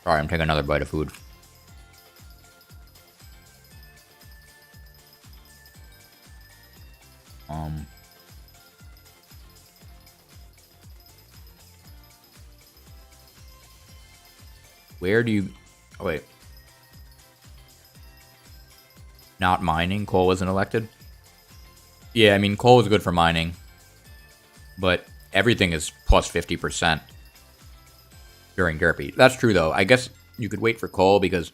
Sorry, I'm taking another bite of food. Where do you... Oh, wait. Not mining? Coal wasn't elected? Yeah, I mean, coal is good for mining. But everything is plus 50% during Derpy. That's true, though. I guess you could wait for coal because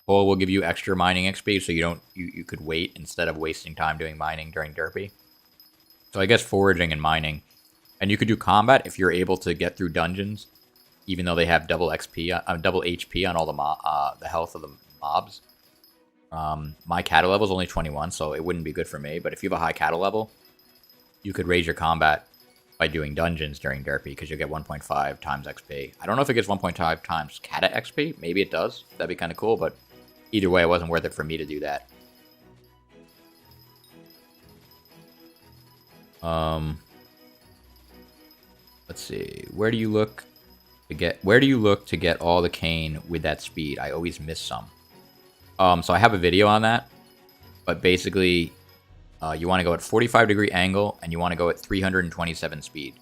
coal will give you extra mining XP, so you could wait instead of wasting time doing mining during Derpy. So I guess foraging and mining. And you could do combat if you're able to get through dungeons, even though they have double XP, double HP on all the health of the mobs. My cattle level is only 21, so it wouldn't be good for me. But if you have a high cattle level, you could raise your combat by doing dungeons during Derpy because you'll get 1.5 times XP. I don't know if it gets 1.5 times Kata XP. Maybe it does. That'd be kind of cool, but either way, it wasn't worth it for me to do that. Let's see. Where do you look to get all the cane with that speed? I always miss some. So I have a video on that, but basically, you want to go at 45-degree angle, and you want to go at 327 speed.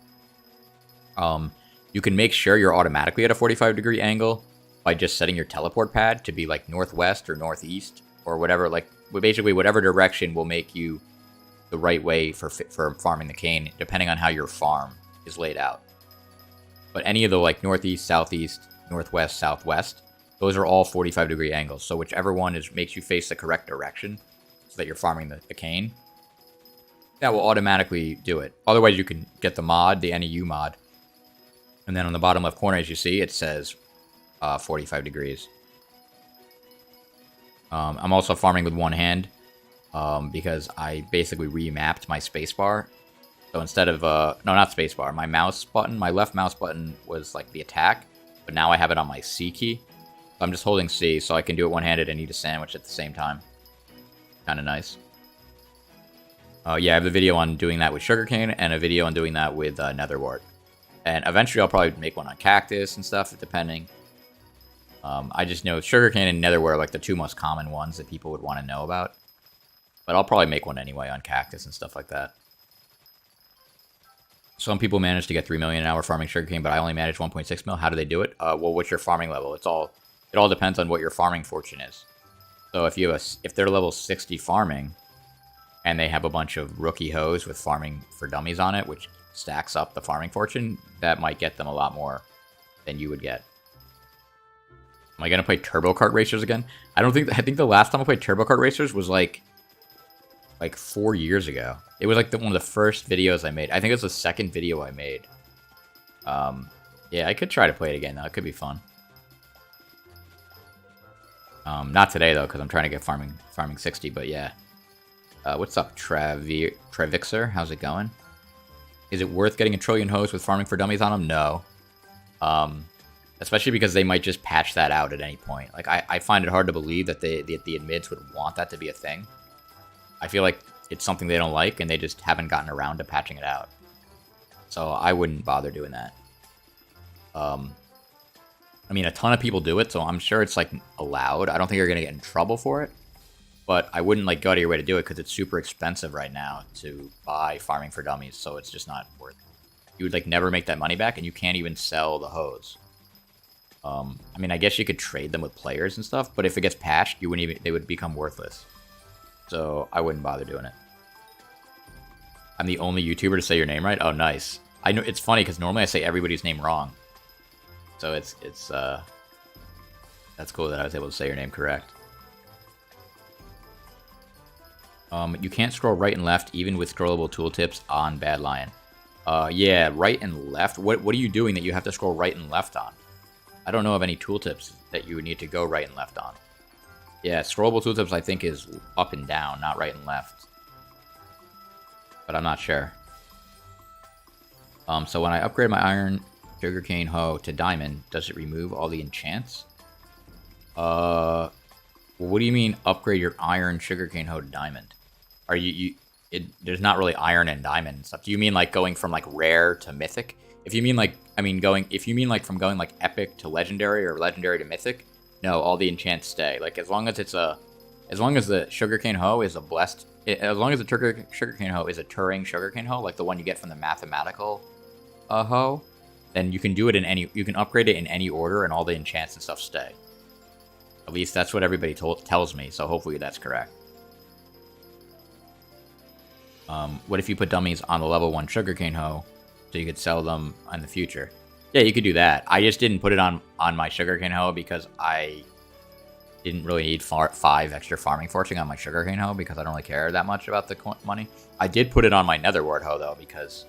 You can make sure you're automatically at a 45-degree angle by just setting your teleport pad to be like northwest or northeast or whatever. Like basically, whatever direction will make you the right way for farming the cane, depending on how your farm is laid out. But any of the like northeast, southeast, northwest, southwest, those are all 45-degree angles. So whichever one makes you face the correct direction so that you're farming the cane, that will automatically do it. Otherwise, you can get the mod, the NEU mod. And then on the bottom left corner, as you see, it says 45 degrees. I'm also farming with one hand because I basically remapped my spacebar. So instead of, no, not spacebar, my mouse button, my left mouse button was like the attack, but now I have it on my C key. So I'm just holding C, so I can do it one-handed and eat a sandwich at the same time. Kind of nice. Yeah, I have a video on doing that with sugarcane and a video on doing that with netherwort. And eventually I'll probably make one on cactus and stuff, depending. I just know sugarcane and netherwort are like the two most common ones that people would want to know about. But I'll probably make one anyway on cactus and stuff like that. Some people manage to get 3 million an hour farming sugarcane, but I only manage 1.6 mil. How do they do it? Well, what's your farming level? It's all It all depends on what your farming fortune is. So if you have if they're level 60 farming, and they have a bunch of rookie hoes with farming for dummies on it, which stacks up the farming fortune, that might get them a lot more than you would get. Am I gonna play Turbo Kart Racers again? I think the last time I played Turbo Kart Racers was like 4 years ago. It was like one of the first videos I made. I think it was the second video I made. Yeah, I could try to play it again though. It could be fun. Not today though, because I'm trying to get farming 60. But yeah. What's up, Trevixer? How's it going? Is it worth getting a trillion hoes with farming for dummies on them? No. Especially because they might just patch that out at any point. Like, I find it hard to believe that the admins would want that to be a thing. I feel like it's something they don't like, and they just haven't gotten around to patching it out. So I wouldn't bother doing that. I mean, a ton of people do it, so I'm sure it's, like, allowed. I don't think you're going to get in trouble for it. But I wouldn't, like, go out of your way to do it, because it's super expensive right now to buy farming for dummies, so it's just not worth it. You would, like, never make that money back, and you can't even sell the hoes. I mean, I guess you could trade them with players and stuff, but if it gets patched, you wouldn't even, they would become worthless. So I wouldn't bother doing it. I'm the only YouTuber to say your name right? Oh, nice. I know it's funny because normally I say everybody's name wrong. So that's cool that I was able to say your name correct. You can't scroll right and left even with scrollable tooltips on Bad Lion. Yeah, right and left. What are you doing that you have to scroll right and left on? I don't know of any tooltips that you would need to go right and left on. Yeah, scrollable tooltips I think is up and down, not right and left. But I'm not sure. So when I upgrade my iron sugarcane hoe to diamond, does it remove all the enchants? What do you mean upgrade your iron sugarcane hoe to diamond? Are there's not really iron and diamond and stuff. Do you mean like going from like rare to mythic? If you mean like, if you mean like from going like epic to legendary or legendary to mythic, no, all the enchants stay. Like as long as the sugarcane hoe is as long as the sugarcane hoe is a Turing sugarcane hoe, like the one you get from the mathematical hoe, then you can do it you can upgrade it in any order and all the enchants and stuff stay. At least that's what everybody tells me, so hopefully that's correct. What if you put dummies on the level 1 sugarcane hoe so you could sell them in the future? Yeah, you could do that. I just didn't put it on my sugarcane hoe because I didn't really need 5 extra farming fortune on my sugarcane hoe because I don't really care that much about the money. I did put it on my netherwort hoe though, because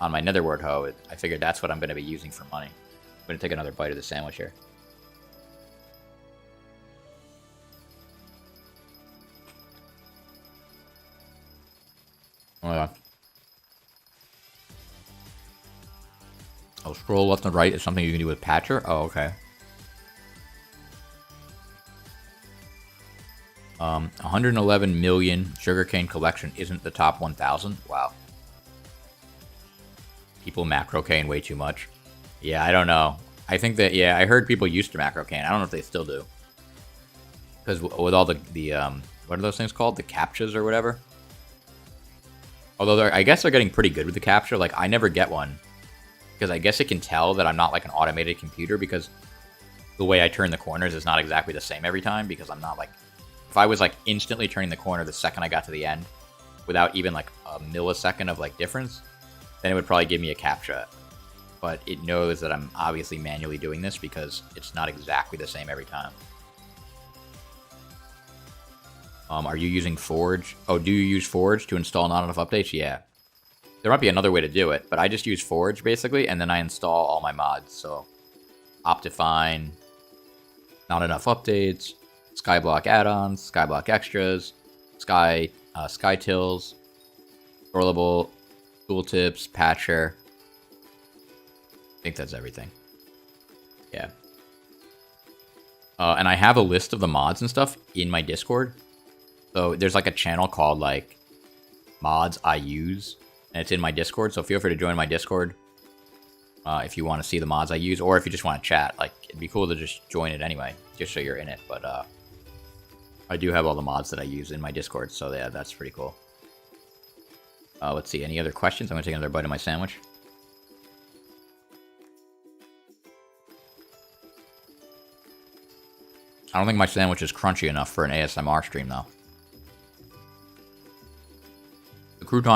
on my netherwort hoe, I figured that's what I'm going to be using for money. I'm going to take another bite of the sandwich here. Oh, yeah. Oh, scroll left and right is something you can do with Patcher? Oh, okay. 111 million sugarcane collection isn't the top 1,000? Wow. People macro cane way too much. Yeah, I don't know. I think that, yeah, I heard people used to macro cane. I don't know if they still do. Because with all the what are those things called? The captchas or whatever? Although I guess they're getting pretty good with the captcha. Like, I never get one. Because I guess it can tell that I'm not like an automated computer because the way I turn the corners is not exactly the same every time because I'm not like... If I was like instantly turning the corner the second I got to the end without even like a millisecond of like difference, then it would probably give me a captcha. But it knows that I'm obviously manually doing this because it's not exactly the same every time. Are you using Forge? Oh, do you use Forge to install not enough updates? Yeah. There might be another way to do it, but I just use Forge, basically, and then I install all my mods. So, Optifine, not enough updates, Skyblock add-ons, Skyblock extras, Skytills, scrollable, tooltips, patcher. I think that's everything. Yeah. And I have a list of the mods and stuff in my Discord. So there's like a channel called like mods I use, and it's in my Discord. So feel free to join my Discord if you want to see the mods I use, or if you just want to chat. Like it'd be cool to just join it anyway, just so you're in it. But I do have all the mods that I use in my Discord, so yeah, that's pretty cool. Let's see, any other questions? I'm gonna take another bite of my sandwich. I don't think my sandwich is crunchy enough for an ASMR stream, though.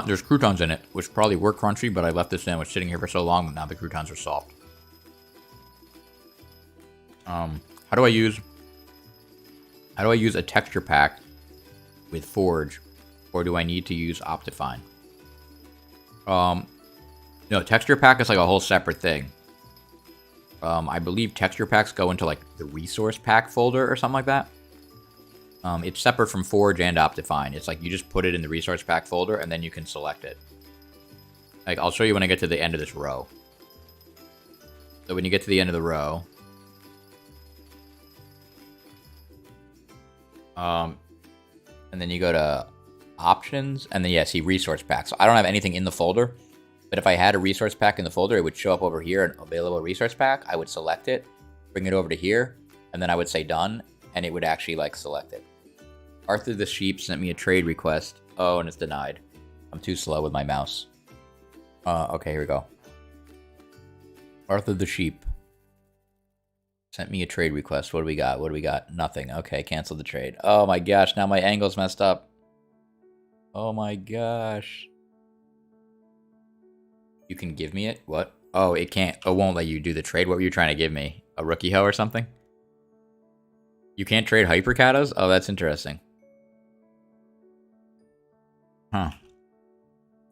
There's croutons in it, which probably were crunchy, but I left this sandwich sitting here for so long that now the croutons are soft. How do I use a texture pack with Forge, or do I need to use Optifine? No, texture pack is like a whole separate thing. I believe texture packs go into like the resource pack folder or something like that. It's separate from Forge and Optifine. It's like you just put it in the resource pack folder and then you can select it. Like I'll show you when I get to the end of this row. So when you get to the end of the row, and then you go to options, and then yeah, see resource pack. So I don't have anything in the folder, but if I had a resource pack in the folder, it would show up over here, an available resource pack. I would select it, bring it over to here, and then I would say done, and it would actually like select it. Arthur the Sheep sent me a trade request. Oh, and it's denied. I'm too slow with my mouse. Okay, here we go. Arthur the Sheep sent me a trade request. What do we got? What do we got? Nothing. Okay, cancel the trade. Oh my gosh, now my angle's messed up. Oh my gosh. You can give me it? What? Oh, it can't. It won't let you do the trade. What were you trying to give me? A rookie hoe or something? You can't trade hypercatas? Oh, that's interesting. Huh.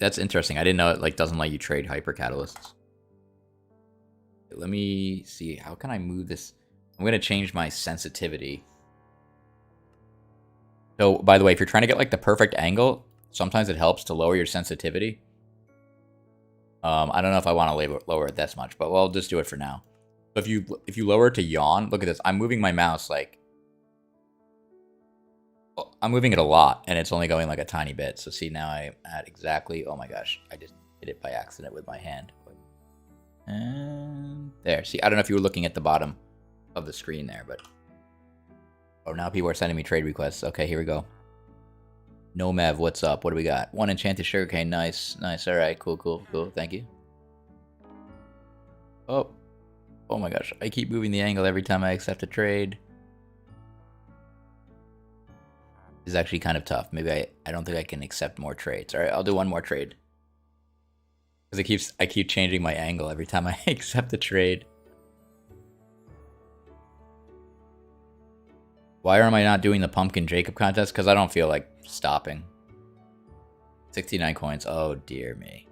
That's interesting. I didn't know it like doesn't let you trade hypercatalysts. Let me see. How can I move this? I'm going to change my sensitivity. So, by the way, if you're trying to get like the perfect angle, sometimes it helps to lower your sensitivity. I don't know if I want to lower it that much, but we'll just do it for now. So if you lower it to yawn, look at this. I'm moving my mouse like... I'm moving it a lot, and it's only going like a tiny bit. So see, now I'm at exactly... Oh my gosh, I just hit it by accident with my hand. And there. See, I don't know if you were looking at the bottom of the screen there, but... Oh, now people are sending me trade requests. Okay, here we go. Nomev, what's up? What do we got? One enchanted sugarcane. Nice. Nice. All right. Cool, cool, cool. Thank you. Oh. Oh my gosh. I keep moving the angle every time I accept a trade. This is actually kind of tough. Maybe I don't think I can accept more trades. All right, I'll do one more trade. Because I keep changing my angle every time I accept a trade. Why am I not doing the Pumpkin Jacob contest? Because I don't feel like stopping. 69 coins. Oh, dear me.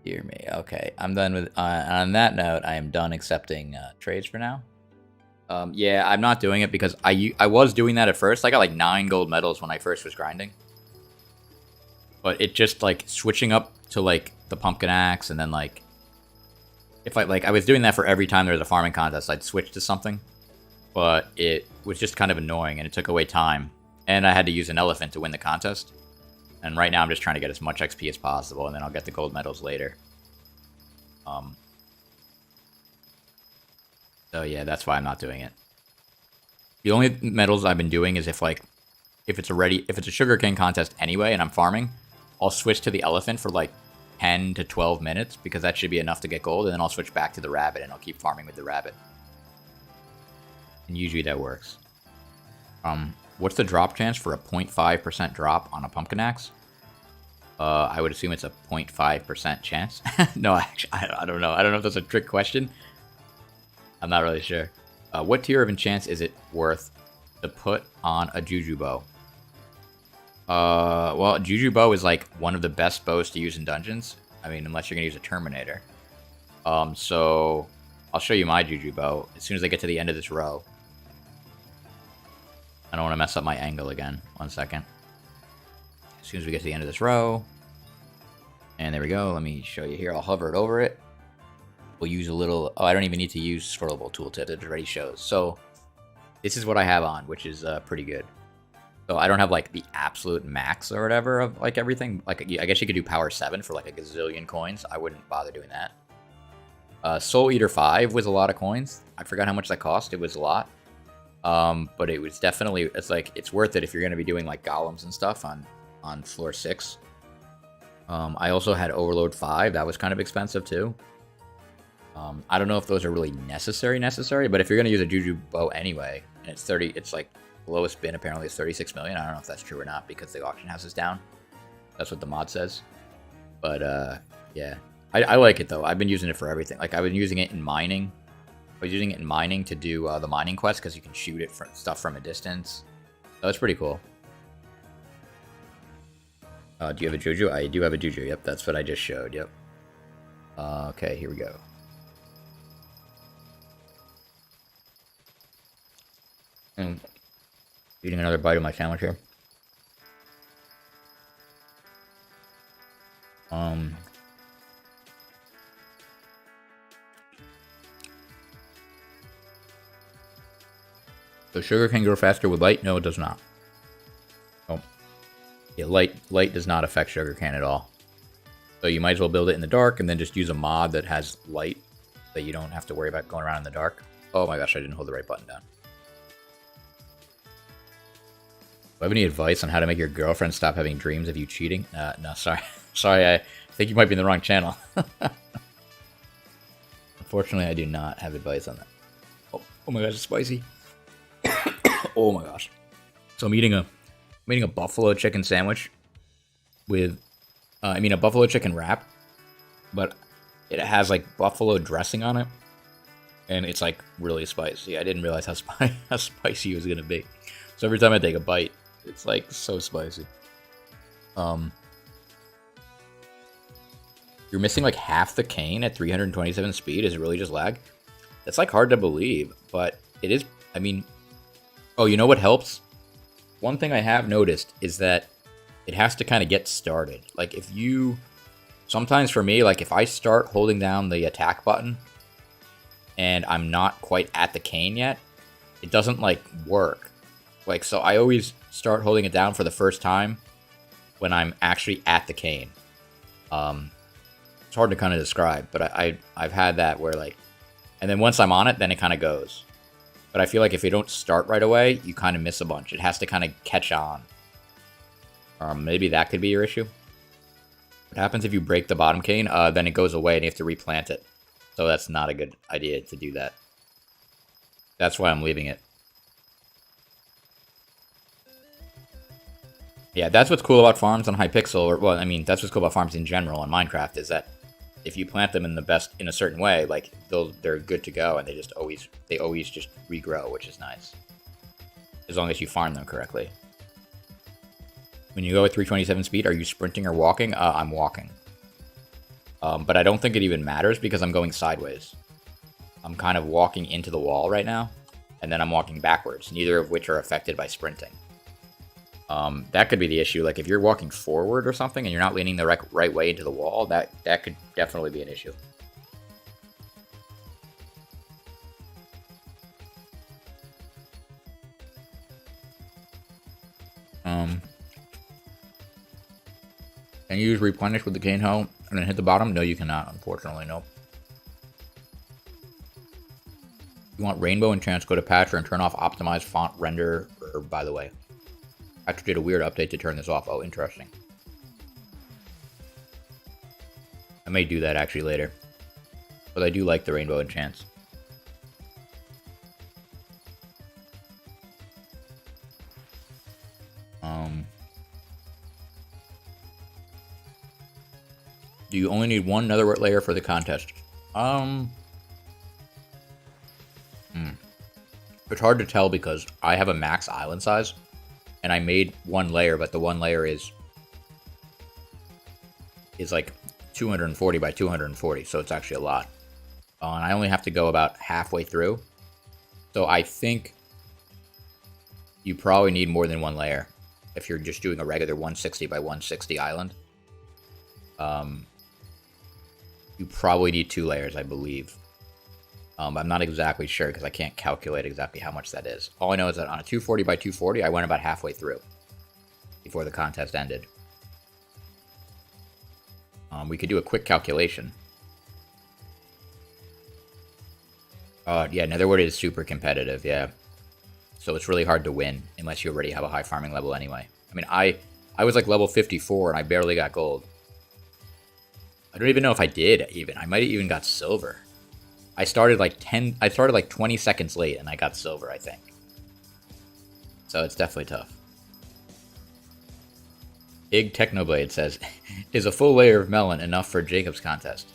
Dear me. Okay, I'm done with... on that note, I am done accepting trades for now. Yeah, I'm not doing it because I was doing that at first. I got like 9 gold medals when I first was grinding. But it just like switching up to like the pumpkin axe and then like... If I was doing that for every time there was a farming contest, I'd switch to something. But it was just kind of annoying and it took away time. And I had to use an elephant to win the contest. And right now I'm just trying to get as much XP as possible and then I'll get the gold medals later. So yeah, that's why I'm not doing it. The only medals I've been doing is if it's a sugarcane contest anyway and I'm farming, I'll switch to the elephant for like 10 to 12 minutes because that should be enough to get gold, and then I'll switch back to the rabbit and I'll keep farming with the rabbit. And usually that works. What's the drop chance for a 0.5% drop on a pumpkin axe? I would assume it's a 0.5% chance. No, actually, I don't know. I don't know if that's a trick question. I'm not really sure. What tier of enchants is it worth to put on a Juju bow? Well, Juju bow is like one of the best bows to use in dungeons. I mean, unless you're gonna use a Terminator. So I'll show you my Juju bow as soon as I get to the end of this row. I don't want to mess up my angle again. 1 second. As soon as we get to the end of this row. And there we go. Let me show you here. I'll hover it over it. We'll use a little... Oh, I don't even need to use scrollable tooltip. It already shows. So this is what I have on, which is pretty good. So I don't have like the absolute max or whatever of like everything. Like I guess you could do power 7 for like a gazillion coins. I wouldn't bother doing that. Soul Eater 5 was a lot of coins. I forgot how much that cost. It was a lot. But it was definitely... It's worth it if you're going to be doing like golems and stuff on floor 6. I also had Overload 5. That was kind of expensive too. I don't know if those are really necessary, but if you're going to use a Juju bow anyway, and it's 30. It's like the lowest bin apparently is 36 million. I don't know if that's true or not because the auction house is down. That's what the mod says. But yeah, I like it though. I've been using it for everything. Like I've been using it in mining. I was using it in mining to do the mining quest because you can shoot it from stuff from a distance. So it's pretty cool. Do you have a Juju? I do have a Juju. Yep, that's what I just showed. Yep. Okay, here we go. Eating another bite of my sandwich here. Does sugarcane grow faster with light? No, it does not. Oh. Yeah, light does not affect sugarcane at all. So you might as well build it in the dark and then just use a mod that has light that you don't have to worry about going around in the dark. Oh my gosh, I didn't hold the right button down. Do I have any advice on how to make your girlfriend stop having dreams of you cheating? No, sorry. Sorry, I think you might be in the wrong channel. Unfortunately, I do not have advice on that. Oh my gosh, it's spicy. Oh my gosh. So I'm eating a buffalo chicken sandwich with, a buffalo chicken wrap, but it has like buffalo dressing on it, and it's like really spicy. I didn't realize how spicy it was gonna be. So every time I take a bite, it's like so spicy. You're missing like half the cane at 327 speed. Is it really just lag? It's like hard to believe, but it is. I mean, oh, you know what helps? One thing I have noticed is that it has to kind of get started. Like if you, sometimes for me, like if I start holding down the attack button and I'm not quite at the cane yet, it doesn't like work. Like, so I always start holding it down for the first time when I'm actually at the cane. It's hard to kind of describe, but I've had that where like, and then once I'm on it, then it kind of goes. But I feel like if you don't start right away, you kind of miss a bunch. It has to kind of catch on. Maybe that could be your issue. What happens if you break the bottom cane? Then it goes away and you have to replant it. So that's not a good idea to do that. That's why I'm leaving it. Yeah, that's what's cool about farms on Hypixel, or well, I mean, that's what's cool about farms in general on Minecraft, is that if you plant them in a certain way, like they're good to go, and they always just regrow, which is nice. As long as you farm them correctly. When you go at 327 speed, are you sprinting or walking? I'm walking. But I don't think it even matters because I'm going sideways. I'm kind of walking into the wall right now, and then I'm walking backwards, neither of which are affected by sprinting. That could be the issue. Like if you're walking forward or something and you're not leaning the right way into the wall, that could definitely be an issue. Can you use replenish with the cane hoe and then hit the bottom? No, you cannot, unfortunately. Nope. You want rainbow enchants, go to patcher and turn off optimize font render. Or, by the way, Patcher did a weird update to turn this off. Oh, interesting. I may do that actually later. But I do like the rainbow enchants. Do you only need one netherite layer for the contest? It's hard to tell because I have a max island size. And I made one layer, but the one layer is like 240 by 240, so it's actually a lot. And I only have to go about halfway through. So I think you probably need more than one layer if you're just doing a regular 160 by 160 island. You probably need 2 layers, I believe. I'm not exactly sure because I can't calculate exactly how much that is. All I know is that on a 240 by 240, I went about halfway through before the contest ended. We could do a quick calculation. Yeah, Netherwood is super competitive, yeah. So it's really hard to win unless you already have a high farming level anyway. I mean, I was like level 54 and I barely got gold. I don't even know if I did even. I might have even got silver. I started like 20 seconds late and I got silver, I think. So it's definitely tough. Big Technoblade says, is a full layer of melon enough for Jacob's contest?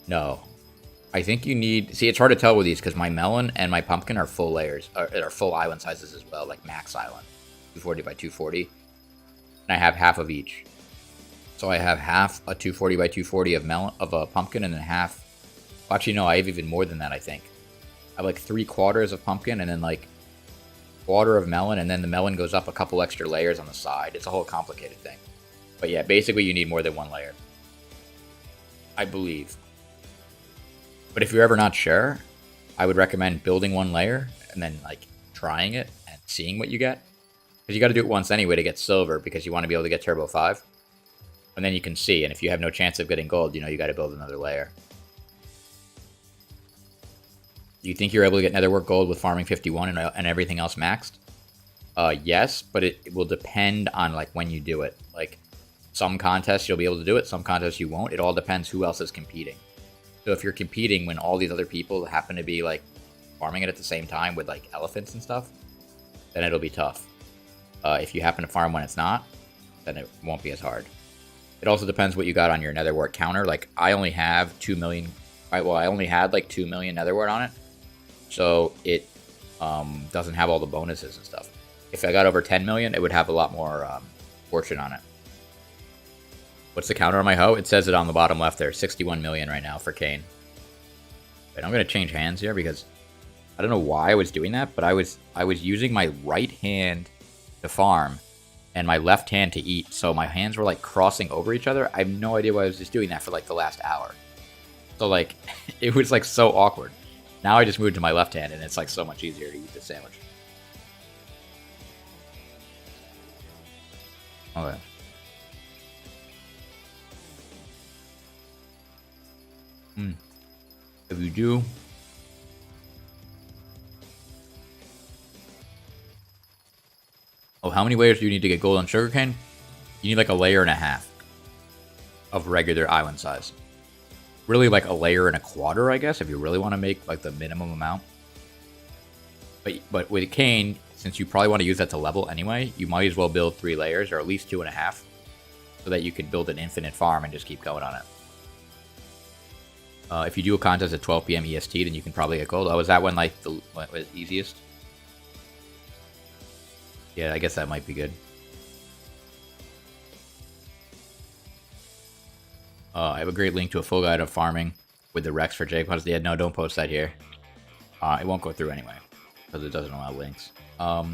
No. I think you need... See, it's hard to tell with these because my melon and my pumpkin are full layers. Are full island sizes as well, like max island. 240 by 240. And I have half of each. So I have half a 240 by 240 of melon of a pumpkin and then half... Well, actually, no, I have even more than that, I think. I have like 3/4 of pumpkin and then like 1/4 of melon, and then the melon goes up a couple extra layers on the side. It's a whole complicated thing. But yeah, basically you need more than one layer. I believe. But if you're ever not sure, I would recommend building one layer and then like trying it and seeing what you get. Because you got to do it once anyway to get silver because you want to be able to get Turbo 5. And then you can see, and if you have no chance of getting gold, you know, you got to build another layer. Do you think you're able to get netherwork gold with farming 51 and everything else maxed? Yes, but it will depend on like when you do it. Like some contests you'll be able to do it, some contests you won't. It all depends who else is competing. So if you're competing when all these other people happen to be like farming it at the same time with like elephants and stuff, then it'll be tough. If you happen to farm when it's not, then it won't be as hard. It also depends what you got on your netherwort counter. Like I only have 2 million. Well, I only had like 2 million netherwort on it. So it doesn't have all the bonuses and stuff. If I got over 10 million, it would have a lot more fortune on it. What's the counter on my hoe? It says it on the bottom left there. 61 million right now for Kane. But I'm going to change hands here because I don't know why I was doing that, but I was using my right hand to farm and my left hand to eat. So my hands were like crossing over each other. I have no idea why I was just doing that for like the last hour. So like it was like so awkward. Now I just moved to my left hand and it's like so much easier to eat the sandwich. Okay. If you do... Oh, how many layers do you need to get gold on sugarcane? You need like a layer and a half of regular island size. Really like a layer and a quarter, I guess, if you really want to make like the minimum amount. But with cane, since you probably want to use that to level anyway, you might as well build 3 layers or at least 2.5 so that you can build an infinite farm and just keep going on it. If you do a contest at 12 PM EST, then you can probably get gold. Oh, is that when like the was easiest? Yeah, I guess that might be good. I have a great link to a full guide of farming with the Rex for jackpots. Yeah, no, don't post that here. It won't go through anyway because it doesn't allow links. A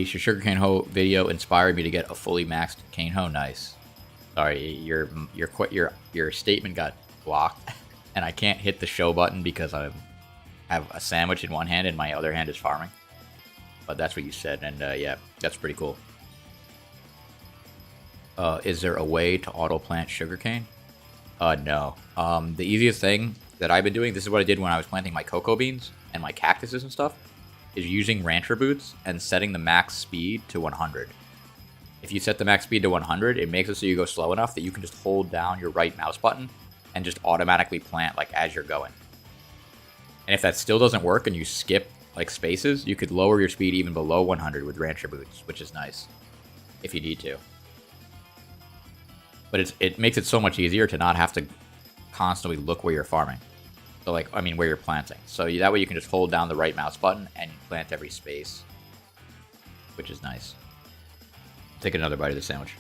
sugarcane hoe video inspired me to get a fully maxed cane hoe. Nice. Sorry, your statement got blocked, and I can't hit the show button because I have a sandwich in one hand and my other hand is farming. But that's what you said, and yeah, that's pretty cool. Is there a way to auto-plant sugarcane? No. The easiest thing that I've been doing, this is what I did when I was planting my cocoa beans and my cactuses and stuff, is using rancher boots and setting the max speed to 100. If you set the max speed to 100, it makes it so you go slow enough that you can just hold down your right mouse button and just automatically plant like as you're going. And if that still doesn't work and you skip like spaces, you could lower your speed even below 100 with rancher boots, which is nice if you need to. But it makes it so much easier to not have to constantly look where you're farming. So like, I mean, where you're planting. So that way you can just hold down the right mouse button and plant every space, which is nice. Take another bite of the sandwich.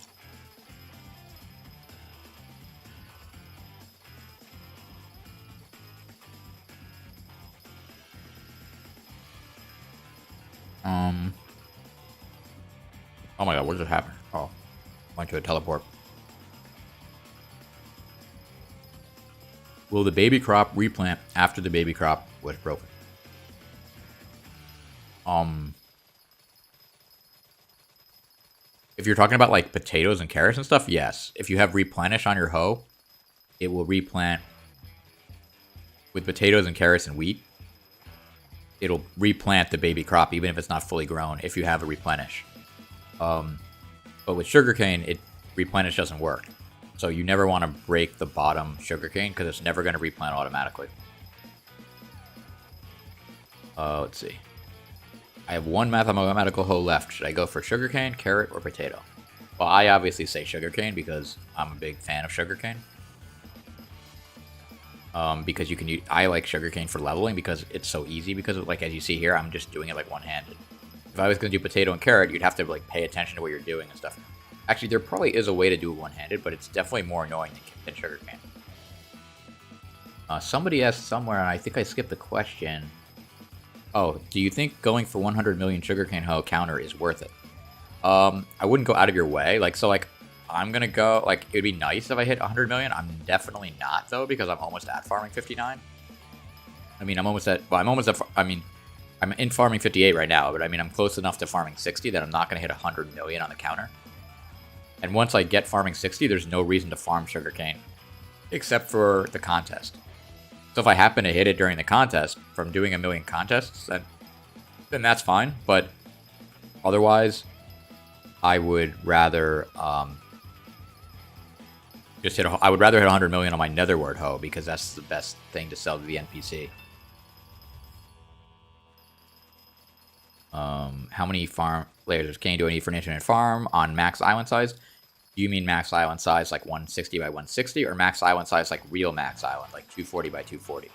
Oh my god, what just happened? Oh, went to a teleport. Will the baby crop replant after the baby crop was broken? If you're talking about like potatoes and carrots and stuff, yes. If you have replenish on your hoe, it will replant with potatoes and carrots and wheat. It'll replant the baby crop even if it's not fully grown if you have a replenish. But with sugarcane, replenish doesn't work. So you never want to break the bottom sugarcane because it's never going to replant automatically. Let's see. I have one mathematical hoe left. Should I go for sugarcane, carrot, or potato? Well, I obviously say sugarcane because I'm a big fan of sugarcane. Because you can use, I like sugarcane for leveling because it's so easy. Because like as you see here, I'm just doing it like one-handed. If I was gonna do potato and carrot, you'd have to like pay attention to what you're doing and stuff. Actually, there probably is a way to do it one-handed, but it's definitely more annoying than sugarcane. Somebody asked somewhere, and I think I skipped the question. Oh, do you think going for 100 million sugarcane hoe counter is worth it? I wouldn't go out of your way. Like, so like, I'm gonna go, like, it'd be nice if I hit 100 million. I'm definitely not, though, because I'm almost at farming 59. I mean, I'm almost at, well, I'm almost at, I mean, I'm in farming 58 right now, but I mean, I'm close enough to farming 60 that I'm not gonna hit 100 million on the counter. And once I get farming 60, there's no reason to farm sugarcane, except for the contest. So if I happen to hit it during the contest, from doing a million contests, then that's fine. But otherwise, I would rather just hit. I would rather hit 100 million on my netherward hoe because that's the best thing to sell to the NPC. How many farm layers can you do any for an infinite farm on max island size? Do you mean max island size like 160 by 160 or max island size like real max island, like 240 by 240?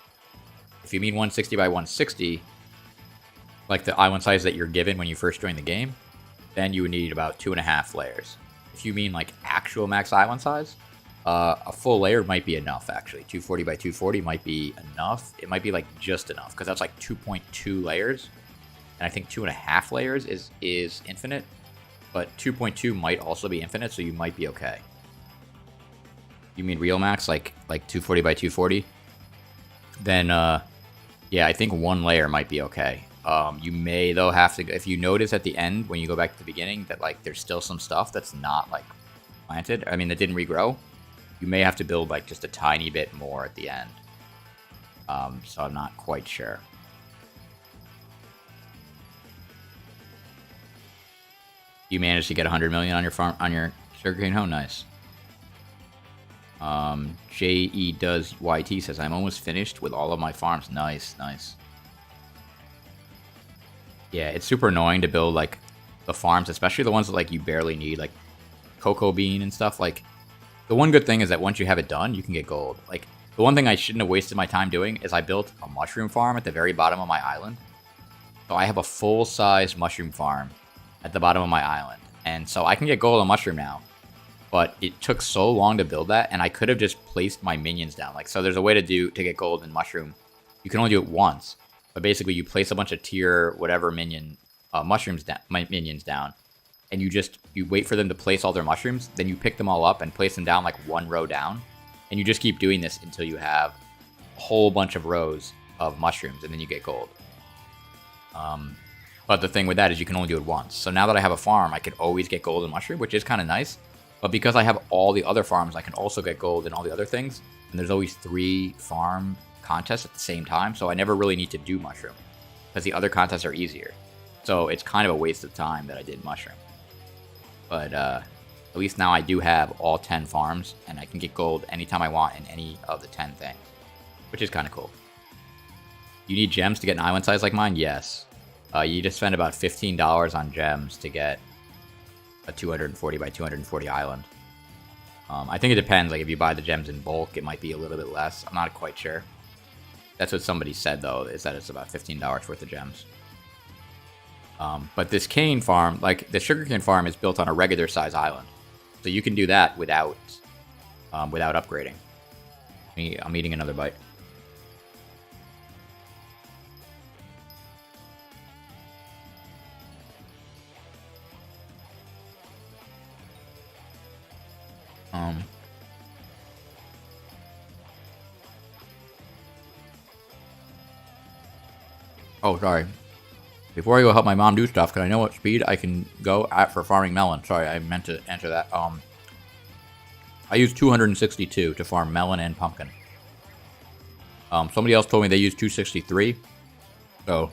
If you mean 160 by 160, like the island size that you're given when you first join the game, then you would need about 2.5 layers. If you mean like actual max island size, a full layer might be enough actually. 240 by 240 might be enough. It might be like just enough because that's like 2.2 layers. And I think 2.5 layers is infinite. But 2.2 might also be infinite, so you might be okay. You mean real max, like 240 by 240? Then, yeah, I think one layer might be okay. You may, though, have to, if you notice at the end, when you go back to the beginning, that, like, there's still some stuff that's not, like, planted. I mean, that didn't regrow. You may have to build, like, just a tiny bit more at the end. So I'm not quite sure. You managed to get 100 million on your farm, on your sugarcane hoe. Nice. JE does YT says I'm almost finished with all of my farms. Nice, nice. Yeah, it's super annoying to build like the farms, especially the ones that like you barely need, like cocoa bean and stuff. Like the one good thing is that once you have it done, you can get gold. Like the one thing I shouldn't have wasted my time doing is I built a mushroom farm at the very bottom of my island. So I have a full-size mushroom farm at the bottom of my island. And so I can get gold on mushroom now. But it took so long to build that, and I could have just placed my minions down. Like, so there's a way to get gold in mushroom. You can only do it once. But basically, you place a bunch of tier whatever minions down. And you wait for them to place all their mushrooms. Then you pick them all up and place them down like one row down. And you just keep doing this until you have a whole bunch of rows of mushrooms, and then you get gold. But the thing with that is you can only do it once. So now that I have a farm, I can always get gold in mushroom, which is kind of nice. But because I have all the other farms, I can also get gold in all the other things. And there's always 3 farm contests at the same time, so I never really need to do mushroom. Because the other contests are easier. So it's kind of a waste of time that I did mushroom. But at least now I do have all 10 farms, and I can get gold anytime I want in any of the 10 things. Which is kind of cool. You need gems to get an island size like mine? Yes. You just spend about $15 on gems to get a 240 by 240 island. I think it depends. Like if you buy the gems in bulk, it might be a little bit less. I'm not quite sure. That's what somebody said though, is that it's about $15 worth of gems. But this cane farm, like the sugarcane farm, is built on a regular size island, so you can do that without upgrading. I'm eating another bite. Oh, sorry. Before I go help my mom do stuff, because I know what speed I can go at for farming melon. Sorry, I meant to answer that. I use 262 to farm melon and pumpkin. Somebody else told me they use 263. So,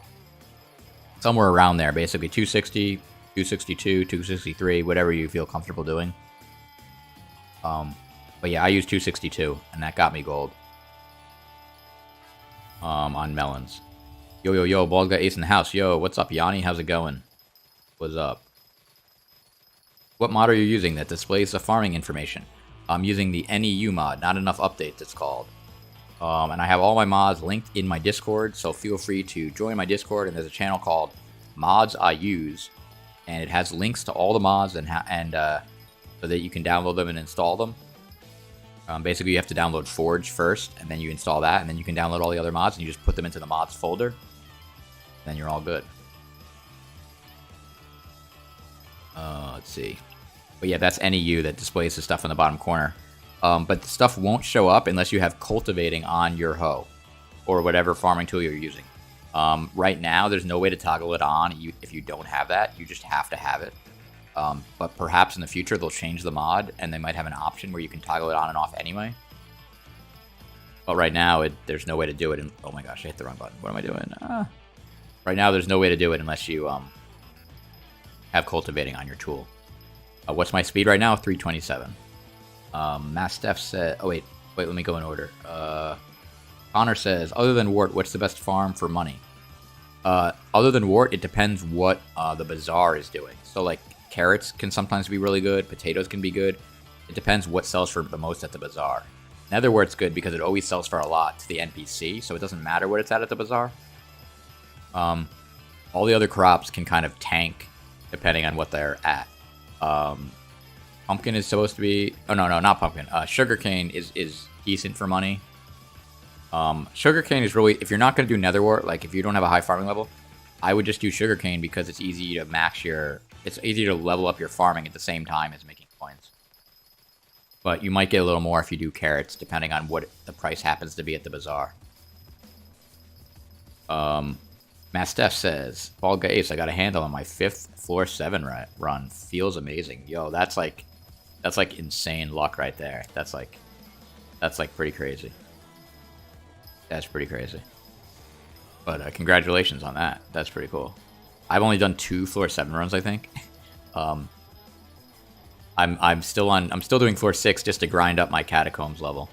somewhere around there, basically 260, 262, 263, whatever you feel comfortable doing. But yeah, I use 262, and that got me gold. On melons. Yo, BaldGuyAce in the house. Yo, what's up, Yanni? How's it going? What's up? What mod are you using that displays the farming information? I'm using the NEU mod, Not Enough Updates it's called. And I have all my mods linked in my Discord, so feel free to join my Discord, and there's a channel called Mods I Use, and it has links to all the mods and so that you can download them and install them. Basically, you have to download Forge first, and then you install that, and then you can download all the other mods, and you just put them into the mods folder. Then you're all good. Let's see. But yeah, that's NEU that displays the stuff in the bottom corner. But the stuff won't show up unless you have cultivating on your hoe, or whatever farming tool you're using. Right now, there's no way to toggle it on if you don't have that. You just have to have it. But perhaps in the future they'll change the mod, and they might have an option where you can toggle it on and off anyway. But right now, there's no way to do it. Oh my gosh, I hit the wrong button. What am I doing? Right now, there's no way to do it unless you have cultivating on your tool. What's my speed right now? 327. Mastef said... Oh, wait, let me go in order. Connor says, other than Wart, what's the best farm for money? Other than Wart, it depends what the bazaar is doing. So, like, carrots can sometimes be really good. Potatoes can be good. It depends what sells for the most at the bazaar. Netherwart's good because it always sells for a lot to the NPC, so it doesn't matter what it's at the bazaar. All the other crops can kind of tank depending on what they're at. Pumpkin is supposed to be... Oh, no, not pumpkin. Sugarcane is decent for money. Sugarcane is really... If you're not going to do netherwort, like if you don't have a high farming level, I would just do sugarcane because it's easy to max your... It's easy to level up your farming at the same time as making coins. But you might get a little more if you do carrots, depending on what the price happens to be at the bazaar. Mastef says, BaldGuyAce, I got a handle on my 5th floor 7 run. Feels amazing. Yo, that's like insane luck right there. That's like pretty crazy. That's pretty crazy. But congratulations on that. That's pretty cool. I've only done 2 floor 7 runs, I think. I'm still doing floor 6 just to grind up my catacombs level.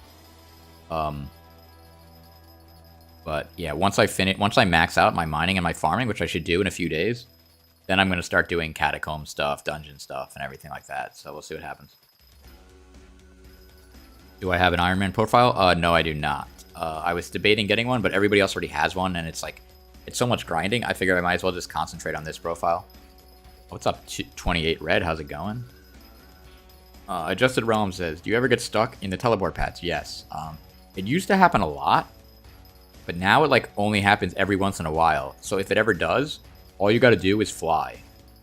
But yeah, once I max out my mining and my farming, which I should do in a few days, then I'm gonna start doing catacomb stuff, dungeon stuff, and everything like that. So we'll see what happens. Do I have an Iron Man profile? No, I do not. I was debating getting one, but everybody else already has one, and it's so much grinding. I figure I might as well just concentrate on this profile. What's up, 28 Red? How's it going? Adjusted Realm says, do you ever get stuck in the teleport pads? Yes. It used to happen a lot, but now it only happens every once in a while. So if it ever does, all you got to do is fly.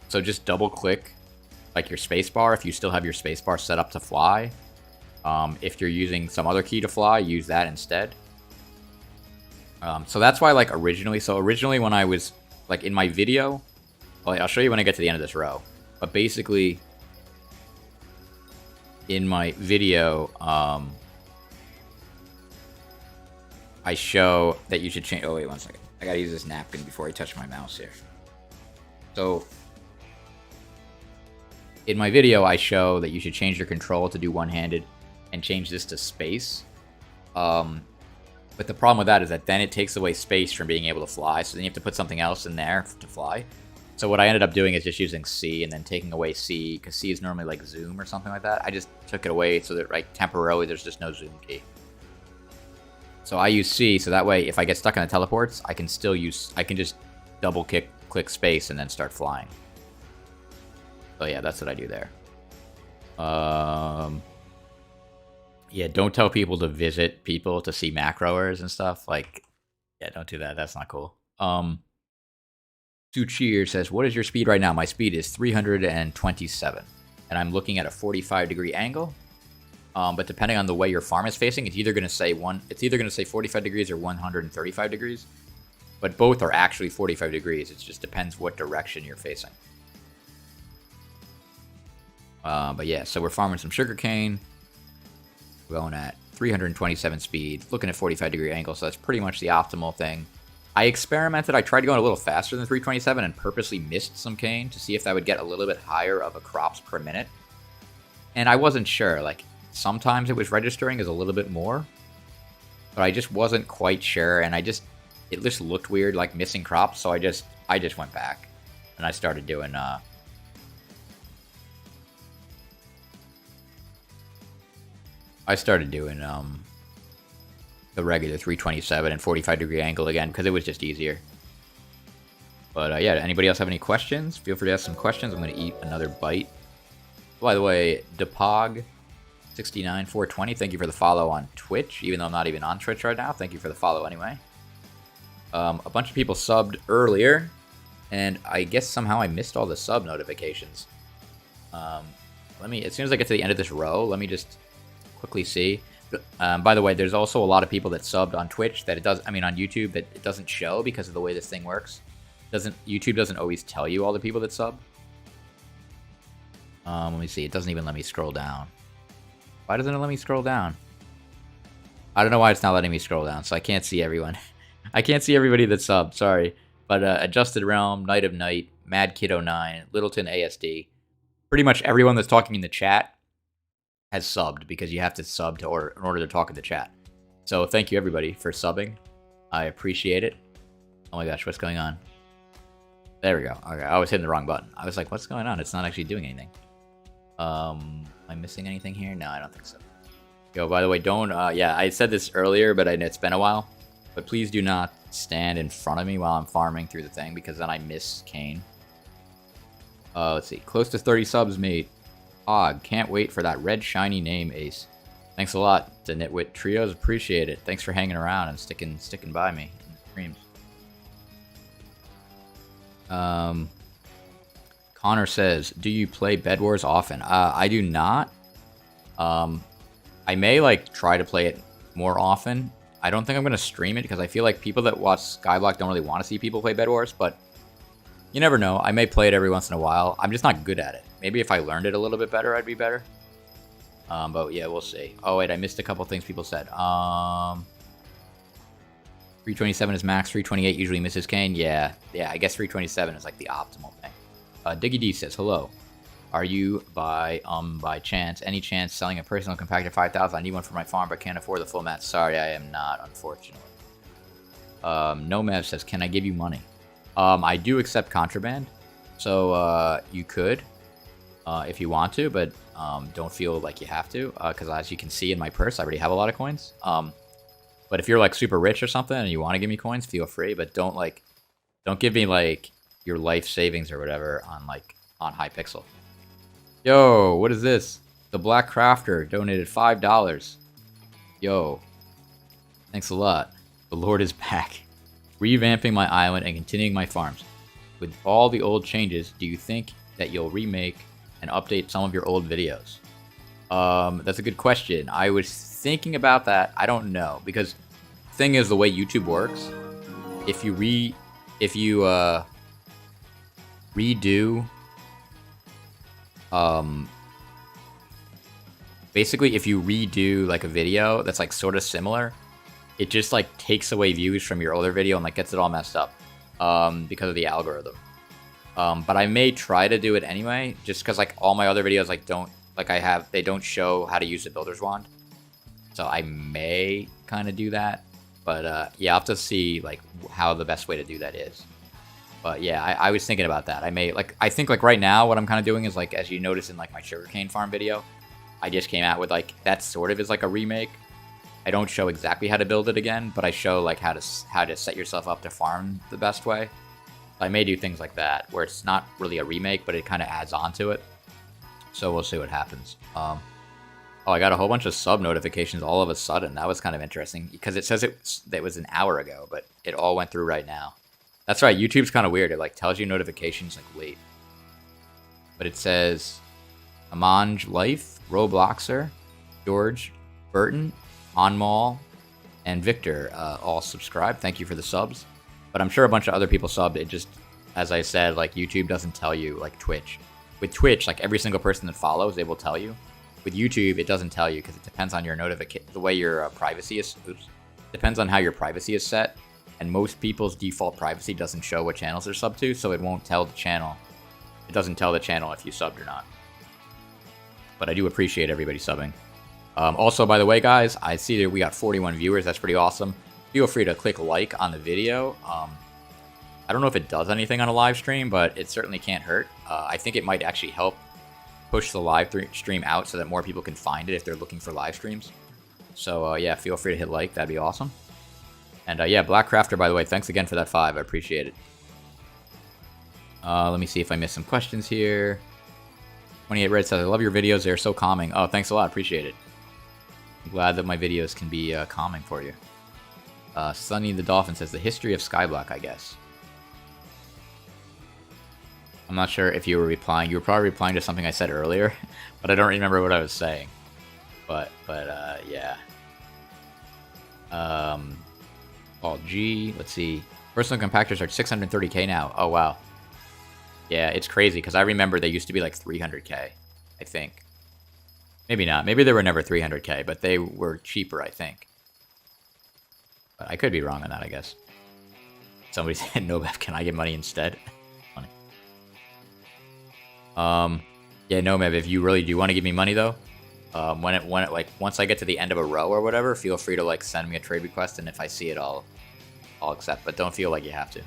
So just double click your spacebar if you still have your spacebar set up to fly. If you're using some other key to fly, use that instead. So that's why originally when I was in my video, well, I'll show you when I get to the end of this row. But basically, in my video, I show that you should change... Oh, wait, one second. I gotta use this napkin before I touch my mouse here. So, in my video, I show that you should change your control to do one-handed and change this to space. But the problem with that is that then it takes away space from being able to fly, so then you have to put something else in there to fly. So what I ended up doing is just using C and then taking away C, because C is normally zoom or something like that. I just took it away so that temporarily there's just no zoom key. So I use C, so that way if I get stuck in the teleports, I can just double click space and then start flying. So yeah, that's what I do there. Yeah, don't tell people to visit people to see macroers and stuff. Yeah, don't do that. That's not cool. Suchir says, what is your speed right now? My speed is 327, and I'm looking at a 45-degree angle. But depending on the way your farm is facing, it's either going to say 45 degrees or 135 degrees. But both are actually 45 degrees. It just depends what direction you're facing. But yeah, so we're farming some sugarcane. We're going at 327 speed, looking at 45-degree angle, so that's pretty much the optimal thing. I experimented. I tried going a little faster than 327 and purposely missed some cane to see if that would get a little bit higher of a crops per minute. And I wasn't sure. Sometimes it was registering as a little bit more, but I just wasn't quite sure. And it just looked weird, like missing crops. So I just went back and I started doing the regular 327 and 45-degree angle again because it was just easier. But yeah, anybody else have any questions? Feel free to ask some questions. I'm going to eat another bite. By the way, Depog69420, thank you for the follow on Twitch, even though I'm not even on Twitch right now. Thank you for the follow anyway. A bunch of people subbed earlier, and I guess somehow I missed all the sub notifications. As soon as I get to the end of this row, let me just quickly see. By the way, there's also a lot of people that subbed on Twitch that on YouTube that it doesn't show because of the way this thing works. YouTube doesn't always tell you all the people that sub. Let me see. It doesn't even let me scroll down. Why doesn't it let me scroll down? I don't know why it's not letting me scroll down, so I can't see everyone. I can't see everybody that subbed, sorry. But Adjusted Realm, Night of Night, Mad Kiddo 9, Littleton ASD. Pretty much everyone that's talking in the chat has subbed because you have to sub in order to talk in the chat. So thank you everybody for subbing. I appreciate it. Oh my gosh, what's going on? There we go. Okay, I was hitting the wrong button. I was like, what's going on? It's not actually doing anything. Am I missing anything here? No, I don't think so. Yo, by the way, don't, yeah, I said this earlier, but it's been a while. But please do not stand in front of me while I'm farming through the thing, because then I miss Kane. Let's see. Close to 30 subs, mate. Og, can't wait for that red shiny name, Ace. Thanks a lot to Nitwit Trios. Appreciate it. Thanks for hanging around and sticking by me in the streams. Connor says, do you play Bed Wars often? I do not. I may try to play it more often. I don't think I'm going to stream it because I feel like people that watch Skyblock don't really want to see people play Bed Wars, but you never know. I may play it every once in a while. I'm just not good at it. Maybe if I learned it a little bit better, I'd be better. But yeah, we'll see. Oh wait, I missed a couple things people said. 327 is max, 328 usually misses Kane. Yeah, I guess 327 is like the optimal thing. Diggy D says, hello. Are you by chance, any chance, selling a personal compactor 5000? I need one for my farm, but can't afford the full mat. Sorry, I am not, unfortunately. Nomev says, can I give you money? I do accept contraband, so you could, if you want to, but don't feel like you have to, because as you can see in my purse, I already have a lot of coins. But if you're super rich or something and you want to give me coins, feel free, but don't give me your life savings or whatever on Hypixel. Yo, what is this? The Black Crafter donated $5. Yo, thanks a lot. The Lord is back. Revamping my island and continuing my farms. With all the old changes, do you think that you'll remake and update some of your old videos? That's a good question. I was thinking about that. I don't know, because the thing is, the way YouTube works, if you redo, basically if you redo a video that's sort of similar, it just takes away views from your older video and gets it all messed up because of the algorithm. But I may try to do it anyway, just because all my other videos they don't show how to use the builder's wand, so I may kind of do that. But yeah, I'll have to see how the best way to do that is. But yeah, I was thinking about that. I may I think right now what I'm kind of doing is as you notice in my sugarcane farm video, I just came out with that sort of is a remake. I don't show exactly how to build it again, but I show how to set yourself up to farm the best way. I may do things like that where it's not really a remake, but it kind of adds on to it. So we'll see what happens. Oh, I got a whole bunch of sub notifications all of a sudden. That was kind of interesting because it says it was an hour ago, but it all went through right now. That's right, YouTube's kind of weird. It tells you notifications late. But it says Amanj Life, Robloxer, George, Burton, Onmall, and Victor all subscribed. Thank you for the subs. But I'm sure a bunch of other people subbed. It just, as I said, YouTube doesn't tell you Twitch. With Twitch, every single person that follows, they will tell you. With YouTube, it doesn't tell you because it depends on your notification, the way your privacy is. Depends on how your privacy is set. And most people's default privacy doesn't show what channels they're subbed to, so it won't tell the channel. It doesn't tell the channel if you subbed or not. But I do appreciate everybody subbing. Also, by the way, guys, I see that we got 41 viewers. That's pretty awesome. feel free to click like on the video. I don't know if it does anything on a live stream, but it certainly can't hurt. I think it might actually help push the live stream out so that more people can find it if they're looking for live streams. So yeah, feel free to hit like. That'd be awesome. And yeah, Black Crafter, by the way, thanks again for that 5. I appreciate it. Let me see if I missed some questions here. 28 Red says, I love your videos. They're so calming. Oh, thanks a lot. Appreciate it. I'm glad that my videos can be calming for you. Sunny the Dolphin says, the history of Skyblock, I guess. I'm not sure if you were replying. You were probably replying to something I said earlier, but I don't remember what I was saying. But yeah. Oh, G. Let's see. Personal compactors are 630k now. Oh, wow. Yeah, it's crazy, because I remember they used to be like 300k, I think. Maybe not. Maybe they were never 300k, but they were cheaper, I think. But I could be wrong on that, I guess. Somebody said, no, Bev, can I get money instead? Funny. Yeah, no, Mev, if you really do want to give me money, though, when it like once I get to the end of a row or whatever, feel free to like send me a trade request, and if I see it, I'll accept. But don't feel like you have to.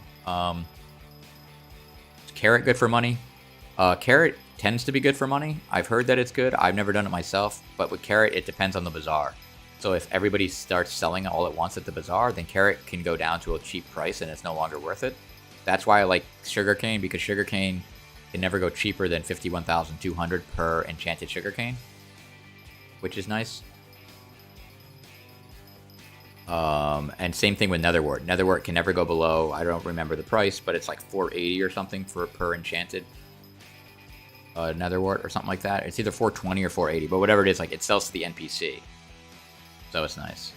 Is Carrot good for money? Carrot tends to be good for money. I've heard that it's good. I've never done it myself, but with Carrot, it depends on the bazaar. So if everybody starts selling all at once at the bazaar, then Carrot can go down to a cheap price, and it's no longer worth it. That's why I like Sugarcane, because Sugarcane can never go cheaper than 51,200 per enchanted Sugarcane, which is nice. And same thing with Netherwort. Netherwort can never go below, I don't remember the price, but it's like 480 or something for per enchanted Netherwort or something like that. It's either 420 or 480, but whatever it is, like it sells to the NPC. So it's nice.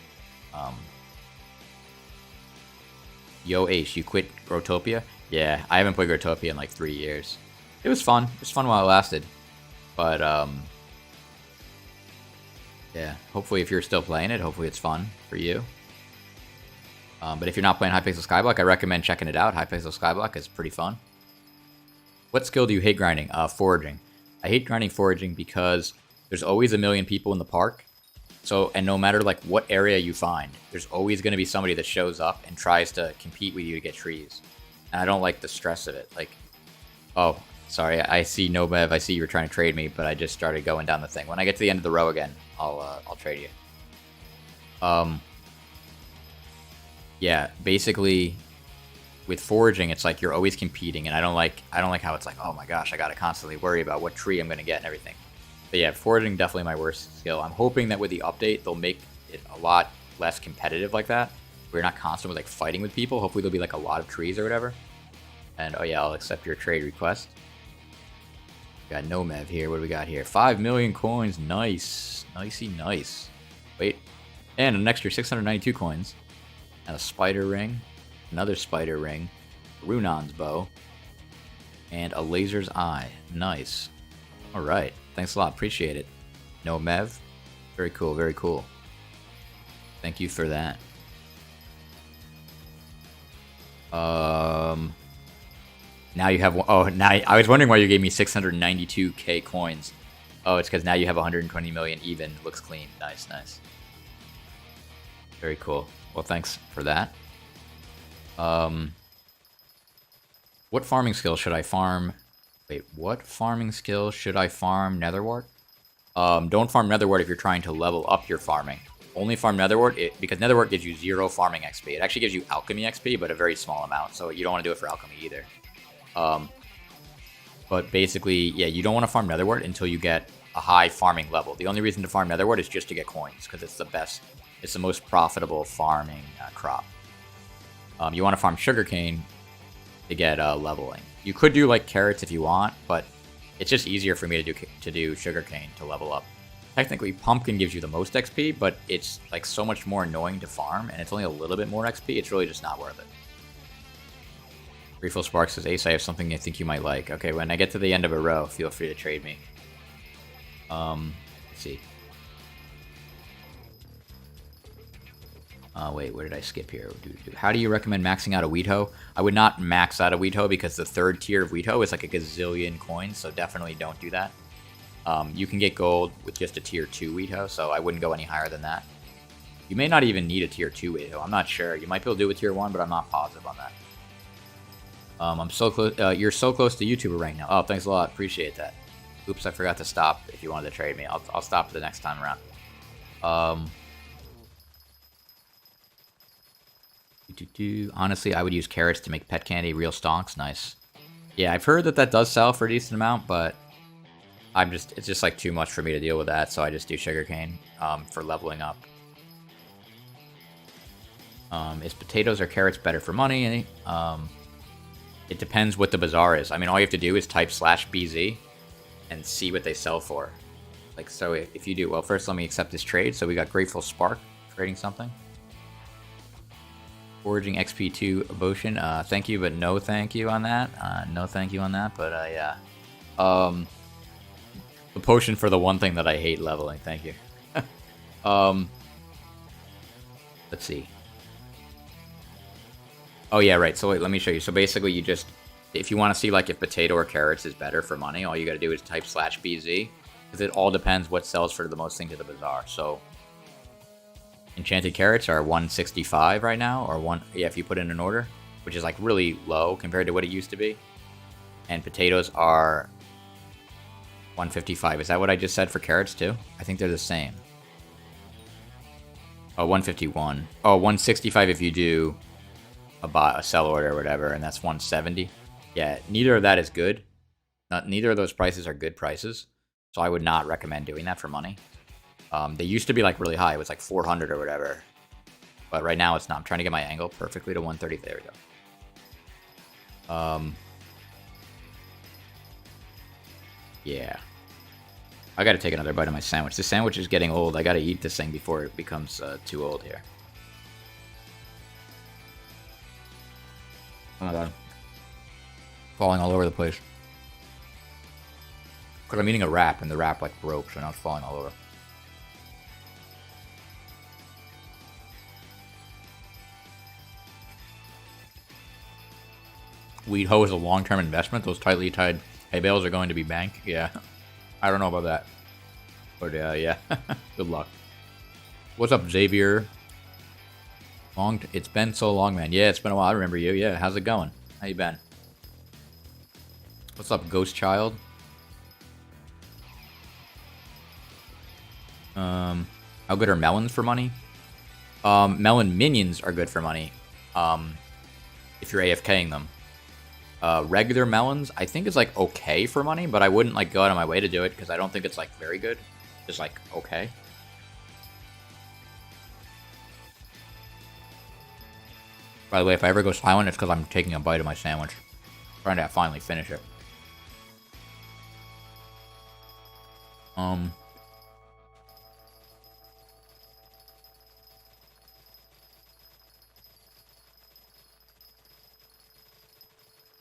Yo, Ace, you quit Growtopia? Yeah, I haven't played Growtopia in like 3 years. It was fun. It was fun while it lasted. But, yeah, hopefully if you're still playing it, hopefully it's fun for you. But if you're not playing Hypixel Skyblock, I recommend checking it out. Hypixel Skyblock is pretty fun. What skill do you hate grinding? Foraging. I hate grinding foraging because there's always a million people in the park. So, and no matter like what area you find, there's always going to be somebody that shows up and tries to compete with you to get trees. And I don't like the stress of it. Like, oh, sorry, I see Nobev. I see you were trying to trade me, but I just started going down the thing. When I get to the end of the row again, I'll trade you. Yeah, basically, with foraging, it's like you're always competing, and I don't like how it's like, oh my gosh, I gotta constantly worry about what tree I'm gonna get and everything. But yeah, foraging definitely my worst skill. I'm hoping that with the update, they'll make it a lot less competitive like that. We're not constantly like fighting with people. Hopefully there'll be like a lot of trees or whatever. And oh yeah, I'll accept your trade request. We got Nomev here. What do we got here? 5 million coins. Nice. Nicey nice. Wait. And an extra 692 coins. And a spider ring. Another spider ring. Runon's bow. And a laser's eye. Nice. Alright. Thanks a lot. Appreciate it. Nomev. Very cool. Very cool. Thank you for that. Now you have... Oh, now I was wondering why you gave me 692k coins. Oh, it's because now you have 120 million even. Looks clean. Nice, nice. Very cool. Well, thanks for that. What farming skill should I farm? Wait, what farming skill should I farm Netherwort? Don't farm Netherwort if you're trying to level up your farming. Only farm Netherwort because Netherwort gives you 0 farming XP. It actually gives you alchemy XP, but a very small amount, so you don't want to do it for alchemy either. But basically, yeah, you don't want to farm Netherwort until you get a high farming level. The only reason to farm Netherwort is just to get coins, because it's the best, it's the most profitable farming crop. You want to farm Sugarcane to get leveling. You could do like carrots if you want, but it's just easier for me to do Sugarcane to level up. Technically, Pumpkin gives you the most XP, but it's like so much more annoying to farm, and it's only a little bit more XP. It's really just not worth it. Refill Spark says, Ace, I have something I think you might like. Okay, when I get to the end of a row, feel free to trade me. Let's see. Wait, where did I skip here? How do you recommend maxing out a Wheat Hoe? I would not max out a Wheat Hoe because the third tier of Wheat Hoe is like a gazillion coins, so definitely don't do that. You can get gold with just a tier 2 Wheat Hoe, so I wouldn't go any higher than that. You may not even need a tier 2 wheat hoe. I'm not sure. You might be able to do it with tier 1, but I'm not positive on that. I'm so close. You're so close to YouTuber right now. Oh, thanks a lot. Appreciate that. Oops, I forgot to stop. If you wanted to trade me, I'll stop the next time around. Honestly, I would use carrots to make pet candy. Real stonks, nice. Yeah, I've heard that does sell for a decent amount, but it's just like too much for me to deal with that, so I just do sugarcane for leveling up. Is potatoes or carrots better for money? It depends what the bazaar is. I mean, all you have to do is type /BZ and see what they sell for. Like, so if you do, well, first let me accept this trade. So we got Grateful Spark trading something. Foraging XP2 Abotion. Thank you, but no thank you on that. No thank you on that, but yeah. The potion for the one thing that I hate leveling. Thank you. Let's see. Oh yeah, right. So wait, let me show you. So basically, you just, if you want to see like if potato or carrots is better for money, all you got to do is type /BZ, because it all depends what sells for the most thing to the bazaar. So enchanted carrots are 165 right now, or yeah, if you put in an order, which is like really low compared to what it used to be. And potatoes are 155. Is that what I just said for carrots too? I think they're the same. Oh, 151. Oh, 165 if you do a sell order or whatever, and that's 170. Yeah, neither of that is good. Neither of those prices are good prices, so I would not recommend doing that for money. They used to be like really high. It was like 400 or whatever, but right now it's not. I'm trying to get my angle perfectly to 130. There we go. Yeah, I gotta take another bite of my sandwich. This sandwich is getting old. I gotta eat this thing before it becomes too old here. Oh my god. Falling all over the place. Because I'm eating a wrap, and the wrap like broke, so now it's falling all over. Wheat hoe is a long-term investment. Those tightly tied hay bales are going to be bank. Yeah. I don't know about that. But yeah. Good luck. What's up, Xavier? It's been so long, man. Yeah, it's been a while. I remember you. Yeah, how's it going? How you been? What's up, Ghost Child? How good are melons for money? Melon minions are good for money. If you're AFKing them. Regular melons, I think is like okay for money, but I wouldn't like go out of my way to do it because I don't think it's like very good. Just like okay. By the way, if I ever go silent, it's because I'm taking a bite of my sandwich. Trying to finally finish it.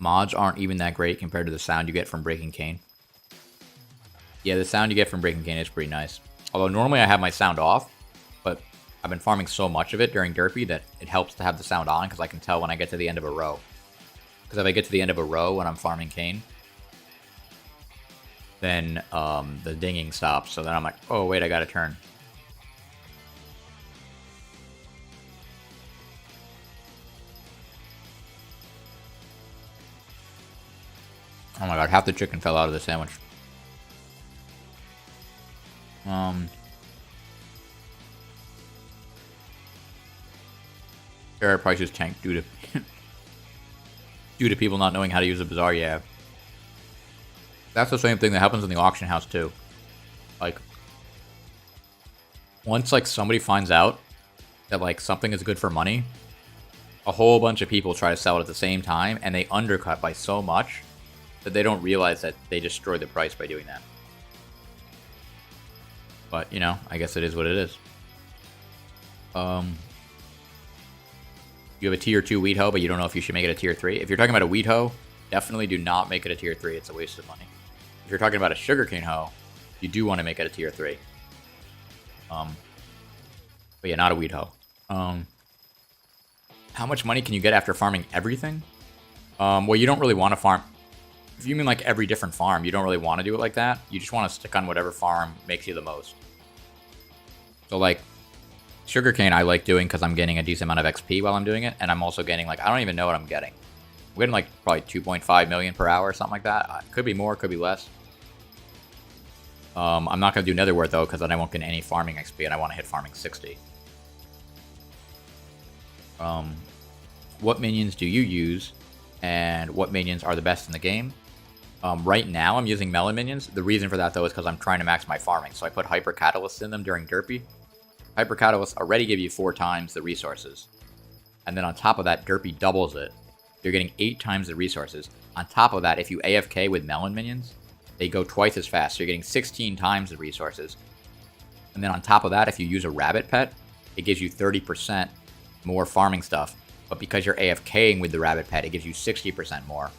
Mods aren't even that great compared to the sound you get from Breaking Cane. Yeah, the sound you get from Breaking Cane is pretty nice. Although normally I have my sound off, but I've been farming so much of it during Derpy that it helps to have the sound on because I can tell when I get to the end of a row. Because if I get to the end of a row when I'm farming cane, then the dinging stops. So then I'm like, oh wait, I gotta turn. Oh my god, half the chicken fell out of the sandwich. Carrot prices tanked due to people not knowing how to use the bazaar. Yeah, that's the same thing that happens in the auction house too. Like, once like somebody finds out that like something is good for money, a whole bunch of people try to sell it at the same time, and they undercut by so much that they don't realize that they destroy the price by doing that. But, you know, I guess it is what it is. You have a tier 2 wheat hoe, but you don't know if you should make it a tier 3. If you're talking about a wheat hoe, definitely do not make it a tier 3. It's a waste of money. If you're talking about a sugarcane hoe, you do want to make it a tier 3. But yeah, not a wheat hoe. How much money can you get after farming everything? Well, you don't really want to farm. If you mean like every different farm, you don't really want to do it like that. You just want to stick on whatever farm makes you the most. So like, Sugarcane I like doing because I'm getting a decent amount of XP while I'm doing it, and I'm also getting, like, I don't even know what I'm getting. I'm getting, like, probably 2.5 million per hour or something like that. Could be more, could be less. I'm not going to do Netherwort, though, because then I won't get any farming XP, and I want to hit farming 60. What minions do you use, and what minions are the best in the game? Right now, I'm using melon minions. The reason for that, though, is because I'm trying to max my farming. So I put Hyper Catalysts in them during Derpy. Hyper Catalysts already give you 4 times the resources. And then on top of that, Derpy doubles it. You're getting 8 times the resources. On top of that, if you AFK with melon minions, they go twice as fast. So you're getting 16 times the resources. And then on top of that, if you use a rabbit pet, it gives you 30% more farming stuff. But because you're AFKing with the rabbit pet, it gives you 60% more.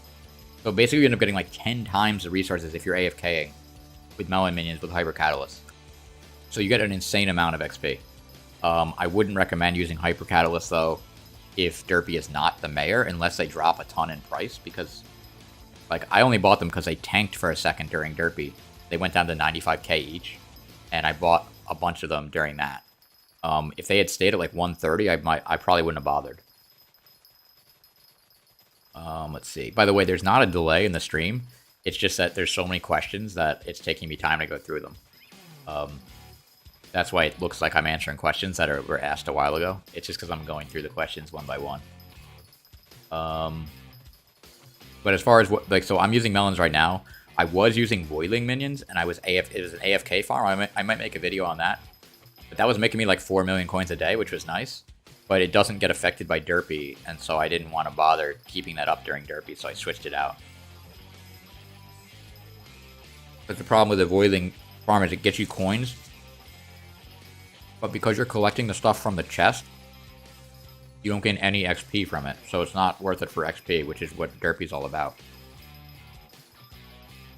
So basically you end up getting like 10 times the resources if you're AFKing with melon minions with Hyper Catalyst. So you get an insane amount of XP. I wouldn't recommend using Hyper Catalyst, though, if Derpy is not the mayor, unless they drop a ton in price, because, like, I only bought them because they tanked for a second during Derpy. They went down to 95k each, and I bought a bunch of them during that. If they had stayed at, like, 130, I probably wouldn't have bothered. Let's see. By the way, there's not a delay in the stream. It's just that there's so many questions that it's taking me time to go through them. That's why it looks like I'm answering questions that were asked a while ago. It's just because I'm going through the questions one by one. But as far as what, like, so I'm using melons right now. I was using Voidling minions, and it was an AFK farm. I might make a video on that. But that was making me like 4 million coins a day, which was nice. But it doesn't get affected by Derpy, and so I didn't want to bother keeping that up during Derpy, so I switched it out. But the problem with the Voidling farm is it gets you coins, but because you're collecting the stuff from the chest, you don't gain any XP from it, so it's not worth it for XP, which is what Derpy's all about.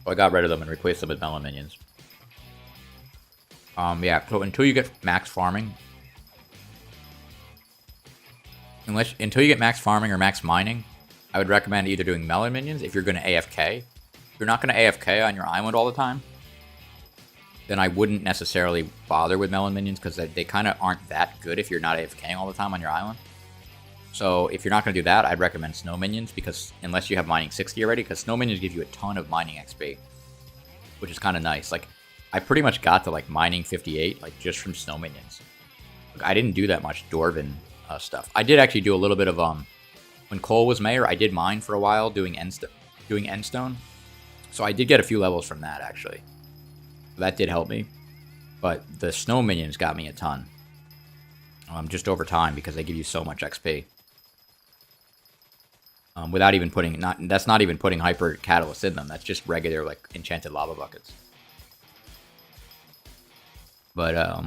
So I got rid of them and replaced them with melon minions. Yeah, so until you get max farming, until you get max farming or max mining, I would recommend either doing melon minions if you're going to AFK. If you're not going to AFK on your island all the time, then I wouldn't necessarily bother with melon minions, because they kind of aren't that good if you're not AFKing all the time on your island. So if you're not going to do that, I'd recommend snow minions, because unless you have mining 60 already, because snow minions give you a ton of mining XP, which is kind of nice. Like, I pretty much got to like mining 58, like, just from snow minions. Like, I didn't do that much Dwarven stuff. I did actually do a little bit of when Cole was mayor, I did mine for a while doing endstone. So I did get a few levels from that, actually. That did help me. But the snow minions got me a ton. Just over time, because they give you so much XP. Without even putting, that's not even putting Hyper Catalyst in them. That's just regular, like, enchanted lava buckets. But,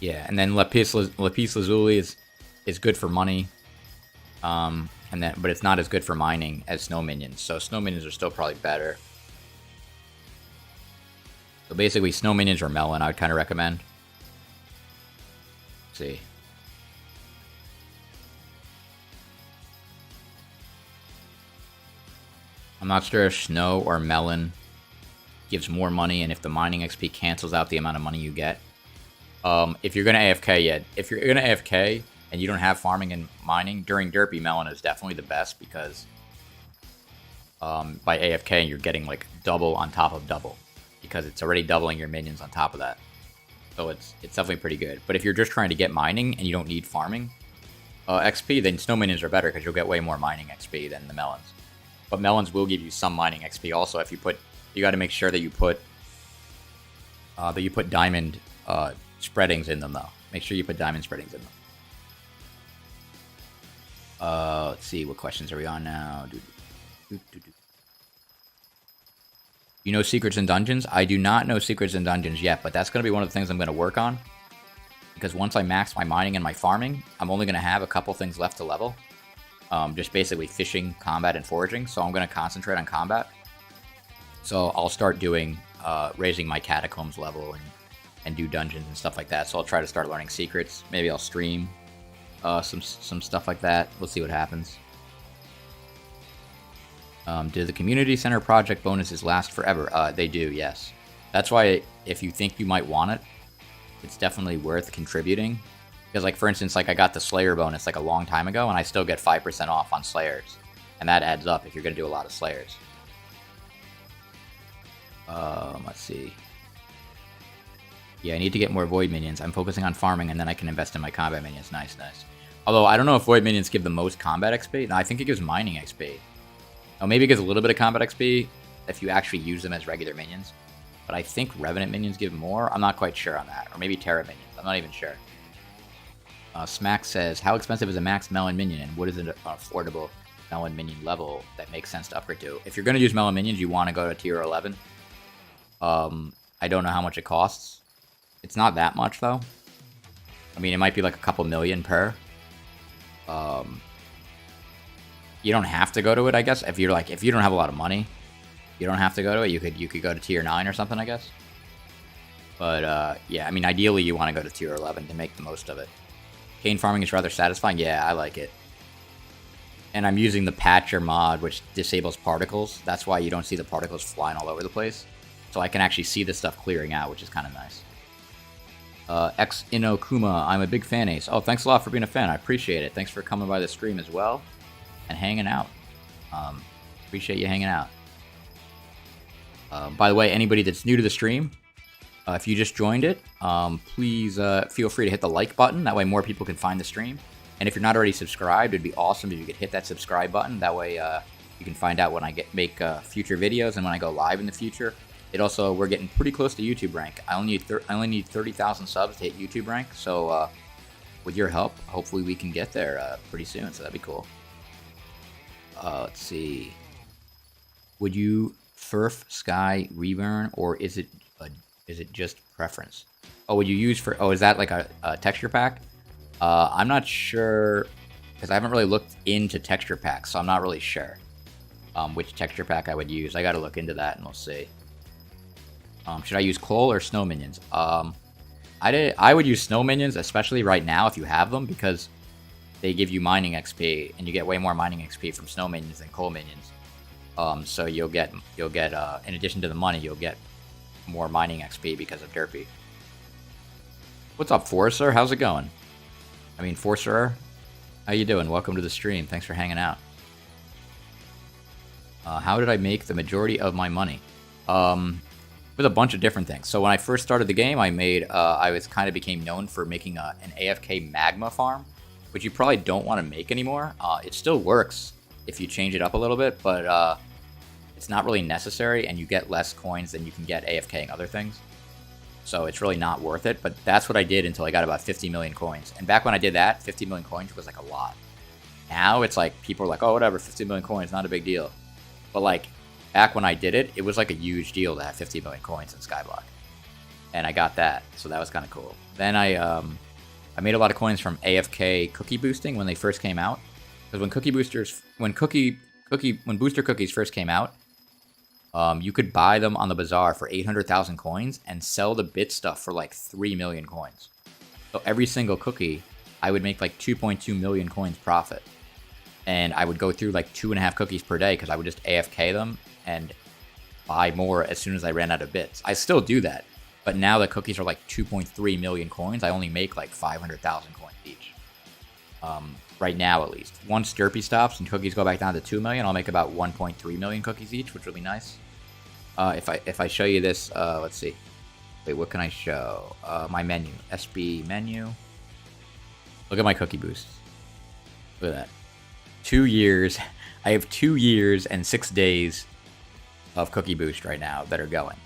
yeah, and then Lapis Lazuli is good for money. But it's not as good for mining as snow minions. So snow minions are still probably better. So basically, snow minions or melon, I would kind of recommend. Let's see. I'm not sure if snow or melon gives more money, and if the mining XP cancels out the amount of money you get. If you're going to AFK, yeah. If you're going to AFK and you don't have farming and mining, during Derpy, melon is definitely the best, because by AFK, you're getting like double on top of double, because it's already doubling your minions on top of that. So it's definitely pretty good. But if you're just trying to get mining and you don't need farming XP, then snow minions are better, because you'll get way more mining XP than the melons. But melons will give you some mining XP also. If you got to make sure that you put diamond spreadings in them, though. Make sure you put diamond spreadings in them. Let's see, what questions are we on now? You know secrets in dungeons? I do not know secrets in dungeons yet, but that's going to be one of the things I'm going to work on. Because once I max my mining and my farming, I'm only going to have a couple things left to level. Just basically fishing, combat, and foraging. So I'm going to concentrate on combat. So I'll start doing, raising my catacombs level and do dungeons and stuff like that. So I'll try to start learning secrets. Maybe I'll stream some stuff like that. We'll see what happens. Do the community center project bonuses last forever? They do, yes. That's why if you think you might want it, it's definitely worth contributing. Because, like, for instance, like, I got the Slayer bonus, like, a long time ago, and I still get 5% off on Slayers. And that adds up if you're going to do a lot of Slayers. Let's see. Yeah, I need to get more Void minions. I'm focusing on farming, and then I can invest in my combat minions. Nice, nice. Although, I don't know if Void minions give the most combat XP. No, I think it gives mining XP. Oh, maybe it gives a little bit of combat XP if you actually use them as regular minions. But I think Revenant minions give more. I'm not quite sure on that. Or maybe Terra minions. I'm not even sure. Smack says, how expensive is a max Melon minion, and what is an affordable Melon minion level that makes sense to upgrade to? If you're going to use Melon minions, you want to go to tier 11. I don't know how much it costs. It's not that much, though. I mean, it might be like a couple million per. You don't have to go to it, I guess. If you don't have a lot of money, you don't have to go to it. You could go to tier 9 or something, I guess. But yeah, I mean, ideally you want to go to tier 11 to make the most of it. Cane farming is rather satisfying. Yeah, I like it. And I'm using the Patcher mod, which disables particles. That's why you don't see the particles flying all over the place. So I can actually see the stuff clearing out, which is kind of nice. X Inokuma, I'm a big fan, Ace. Oh, thanks a lot for being a fan. I appreciate it. Thanks for coming by the stream as well and hanging out. Appreciate you hanging out. By the way, anybody that's new to the stream, if you just joined it, please feel free to hit the like button. That way more people can find the stream. And if you're not already subscribed, it'd be awesome if you could hit that subscribe button. That way you can find out when I make future videos and when I go live in the future. It also, we're getting pretty close to YouTube rank. I only need 30,000 subs to hit YouTube rank. So with your help, hopefully we can get there pretty soon. So that'd be cool. Let's see. Would you Furf Sky Reburn, or is it just preference? Oh, would you use for? Oh, is that like a texture pack? I'm not sure because I haven't really looked into texture packs, so I'm not really sure which texture pack I would use. I got to look into that, and we'll see. Should I use coal or snow minions? I would use snow minions, especially right now if you have them, because they give you mining XP, and you get way more mining XP from snow minions than coal minions. So you'll get in addition to the money, you'll get more mining XP because of Derpy. What's up, Forcer? How's it going? I mean, Forcer, how you doing? Welcome to the stream. Thanks for hanging out. How did I make the majority of my money? With a bunch of different things. So when I first started the game, I became known for making an AFK magma farm, which you probably don't want to make anymore. It still works if you change it up a little bit, but it's not really necessary, and you get less coins than you can get AFKing other things. So it's really not worth it, but that's what I did until I got about 50 million coins. And back when I did that, 50 million coins was like a lot. Now it's like, people are like, oh, whatever, 50 million coins, not a big deal. But like, back when I did it, it was like a huge deal to have 50 million coins in Skyblock. And I got that, so that was kind of cool. Then I made a lot of coins from AFK cookie boosting when they first came out. Because when booster cookies first came out, you could buy them on the bazaar for 800,000 coins and sell the bit stuff for like 3 million coins. So every single cookie, I would make like 2.2 million coins profit. And I would go through like 2.5 cookies per day because I would just AFK them and buy more as soon as I ran out of bits. I still do that, but now the cookies are like 2.3 million coins. I only make like 500,000 coins each. Right now, at least. Once Derpy stops and cookies go back down to 2 million, I'll make about 1.3 million cookies each, which will be nice. If I show you this, let's see. Wait, what can I show? My menu. SB menu. Look at my cookie boost. Look at that. 2 years. I have 2 years and 6 days of cookie boost right now that are going.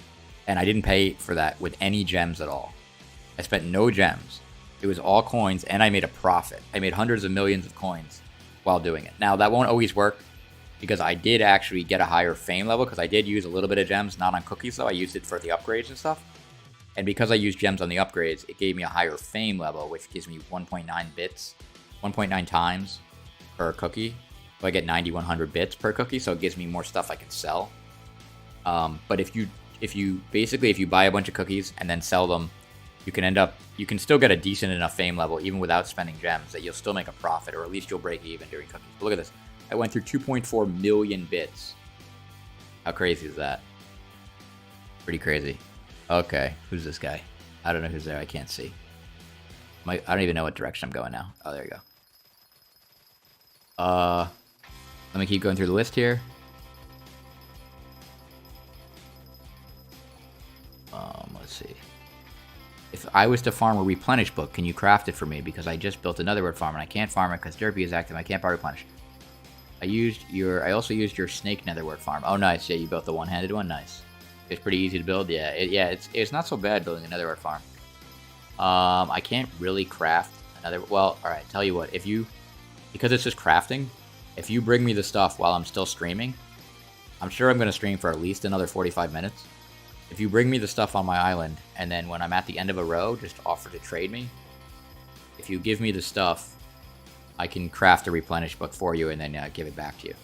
And I didn't pay for that with any gems at all. I spent no gems. It was all coins, and I made a profit. I made hundreds of millions of coins while doing it. Now, that won't always work, because I did actually get a higher fame level, because I did use a little bit of gems, not on cookies though. I used it for the upgrades and stuff. And because I used gems on the upgrades, it gave me a higher fame level, which gives me 1.9 bits, 1.9 times per cookie. So I get 9,100 bits per cookie, so it gives me more stuff I can sell. But if you buy a bunch of cookies and then sell them, you can still get a decent enough fame level even without spending gems, that you'll still make a profit, or at least you'll break even during cookies. But look at this. I went through 2.4 million bits. How crazy is that? Pretty crazy. Okay, who's this guy? I don't know who's there. I can't see. I don't even know what direction I'm going now. Oh, there you go. Let me keep going through the list here. Let's see. If I was to farm a replenish book, can you craft it for me? Because I just built another word farm and I can't farm it because Derpy is active. I can't buy replenish. I also used your snake netherwort farm. Oh, nice. Yeah, you built the one-handed one. Nice. It's pretty easy to build. Yeah, it's not so bad building a netherwort farm. I can't really craft another. Well, all right. Tell you what. Because it's just crafting, if you bring me the stuff while I'm still streaming, I'm sure I'm going to stream for at least another 45 minutes. If you bring me the stuff on my island, and then when I'm at the end of a row, just offer to trade me. If you give me the stuff, I can craft a replenish book for you and then give it back to you.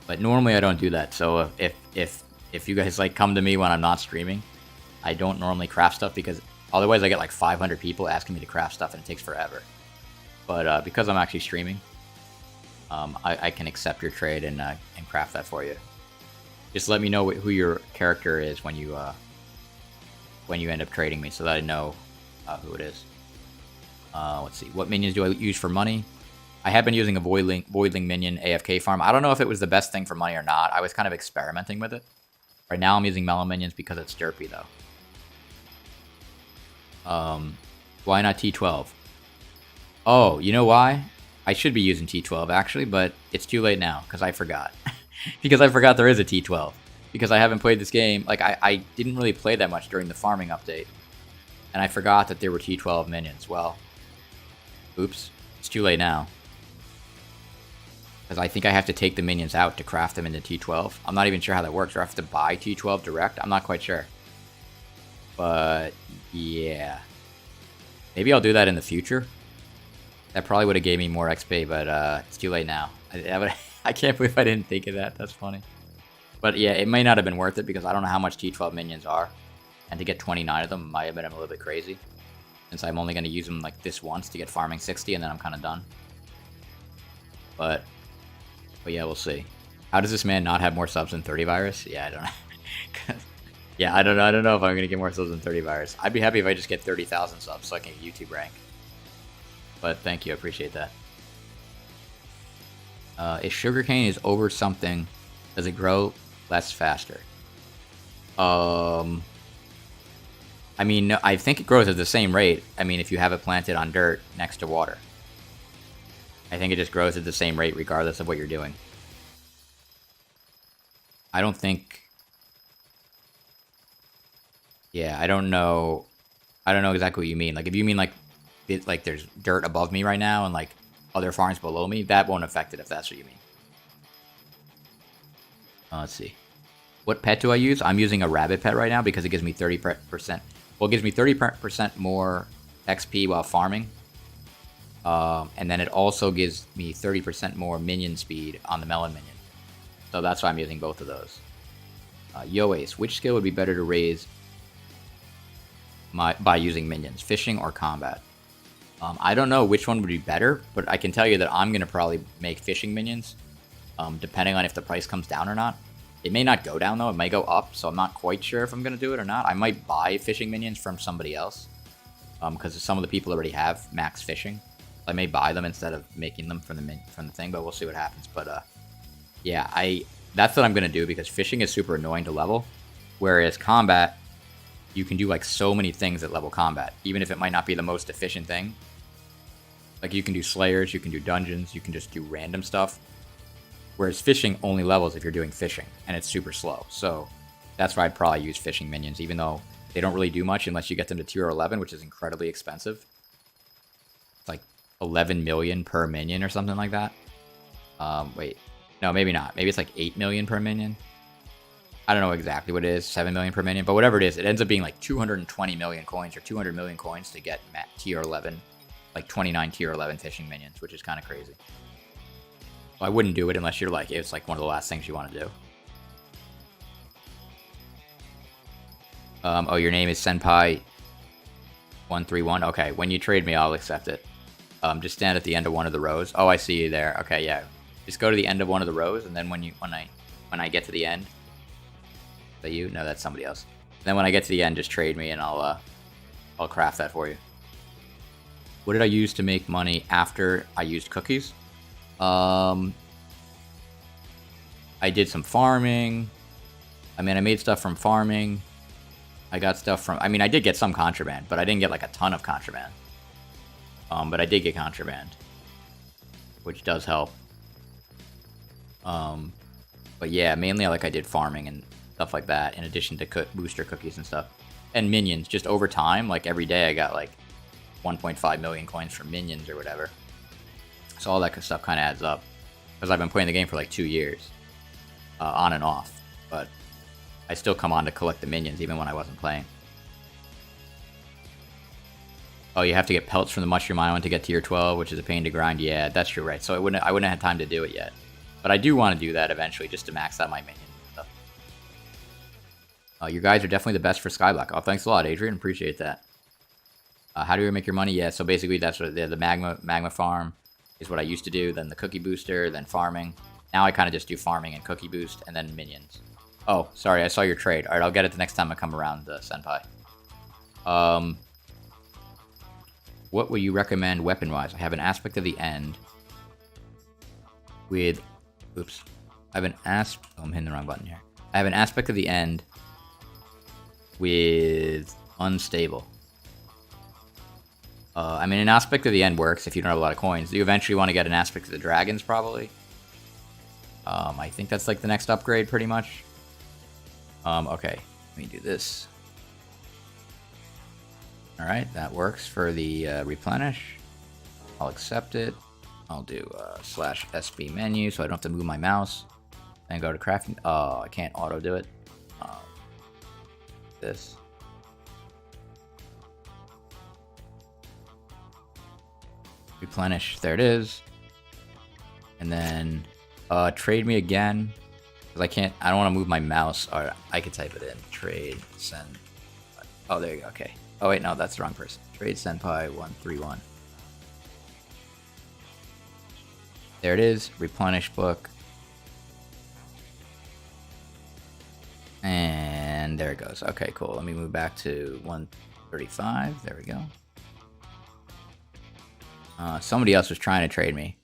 But normally I don't do that. So if you guys like come to me when I'm not streaming, I don't normally craft stuff because otherwise I get like 500 people asking me to craft stuff and it takes forever. But because I'm actually streaming, I can accept your trade and craft that for you. Just let me know who your character is when you end up trading me, so that I know who it is. Let's see. What minions do I use for money? I have been using a Voidling minion AFK farm. I don't know if it was the best thing for money or not. I was kind of experimenting with it. Right now I'm using Mellow minions because it's derpy, though. Why not T12? Oh, you know why? I should be using T12, actually, but it's too late now because I forgot. Because I forgot there is a T12. Because I haven't played this game. Like, I didn't really play that much during the farming update. And I forgot that there were T12 minions. Well, oops. It's too late now. Because I think I have to take the minions out to craft them into T12. I'm not even sure how that works. Or I have to buy T12 direct. I'm not quite sure. But, yeah. Maybe I'll do that in the future. That probably would have gave me more XP, but it's too late now. I can't believe I didn't think of that. That's funny. But yeah, it may not have been worth it because I don't know how much T12 minions are. And to get 29 of them might have been a little bit crazy. Since I'm only going to use them like this once to get farming 60 and then I'm kind of done. But yeah, we'll see. How does this man not have more subs than 30 virus? Yeah, I don't know. Yeah, I don't know if I'm going to get more subs than 30 virus. I'd be happy if I just get 30,000 subs so I can get YouTube rank. But thank you, I appreciate that. If sugarcane is over something, does it grow less faster? I mean, I think it grows at the same rate. I mean, if you have it planted on dirt next to water. I think it just grows at the same rate regardless of what you're doing. I don't think... Yeah, I don't know exactly what you mean. Like, if you mean, like there's dirt above me right now and, like, other farms below me, that won't affect it if that's what you mean. Let's see. What pet do I use? I'm using a rabbit pet right now because it gives me 30%. Well, it gives me 30% more XP while farming. And then it also gives me 30% more minion speed on the melon minion. So that's why I'm using both of those. BaldGuyAce, which skill would be better to raise by using minions? Fishing or combat? I don't know which one would be better, but I can tell you that I'm going to probably make fishing minions, depending on if the price comes down or not. It may not go down, though. It may go up, so I'm not quite sure if I'm going to do it or not. I might buy fishing minions from somebody else, because some of the people already have max fishing. I may buy them instead of making them from the thing, but we'll see what happens. But, yeah, that's what I'm going to do, because fishing is super annoying to level, whereas combat, you can do, like, so many things at level combat, even if it might not be the most efficient thing. Like, you can do slayers, you can do dungeons, you can just do random stuff. Whereas fishing only levels if you're doing fishing, and it's super slow. So that's why I'd probably use fishing minions, even though they don't really do much unless you get them to tier 11, which is incredibly expensive. It's like 11 million per minion or something like that. Wait. No, maybe not. Maybe it's like 8 million per minion. I don't know exactly what it is, 7 million per minion. But whatever it is, it ends up being like 220 million coins or 200 million coins to get tier 11, like 29 tier 11 fishing minions, which is kind of crazy. Well, I wouldn't do it unless you're like, it's like one of the last things you want to do. Oh, your name is Senpai131. Okay, when you trade me, I'll accept it. Just stand at the end of one of the rows. Oh, I see you there. Okay, yeah. Just go to the end of one of the rows, and then when I get to the end, is that you? No, that's somebody else. Then when I get to the end, just trade me, and I'll I'll craft that for you. What did I use to make money after I used cookies? I did some farming. I mean, I made stuff from farming. I got stuff from... I mean, I did get some contraband, but I didn't get, like, a ton of contraband. But I did get contraband, which does help. But yeah, mainly, like, I did farming and stuff like that, in addition to booster cookies and stuff. And minions, just over time, like, every day I got, like, 1.5 million coins from minions or whatever. So all that stuff kind of adds up. Because I've been playing the game for, like, 2 years. On and off. But I still come on to collect the minions, even when I wasn't playing. Oh, you have to get pelts from the Mushroom Island to get tier 12, which is a pain to grind. Yeah, that's true, right? So I wouldn't have had time to do it yet. But I do want to do that eventually, just to max out my minions and stuff. You guys are definitely the best for Skyblock. Oh, thanks a lot, Adrian. Appreciate that. How do you make your money? Yeah, so basically that's what the magma farm is what I used to do. Then the cookie booster, then farming. Now I kind of just do farming and cookie boost, and then minions. Oh, sorry, I saw your trade. Alright, I'll get it the next time I come around, Senpai. What would you recommend weapon-wise? I have an aspect of the end with... Oops. I have an oh, I'm hitting the wrong button here. I have an aspect of the end with unstable. I mean, an aspect of the end works if you don't have a lot of coins. You eventually want to get an aspect of the dragons, probably. I think that's like the next upgrade, pretty much. Okay, let me do this. Alright, that works for the replenish. I'll accept it. I'll do /SB menu so I don't have to move my mouse. And go to crafting. Oh, I can't auto do it. This. Replenish, there it is. And then trade me again. Because I don't want to move my mouse. Or I could type it in. Trade, send. Oh, there you go. Okay. Oh, wait, no, that's the wrong person. Trade Senpai 131. There it is. Replenish book. And there it goes. Okay, cool. Let me move back to 135. There we go. Somebody else was trying to trade me.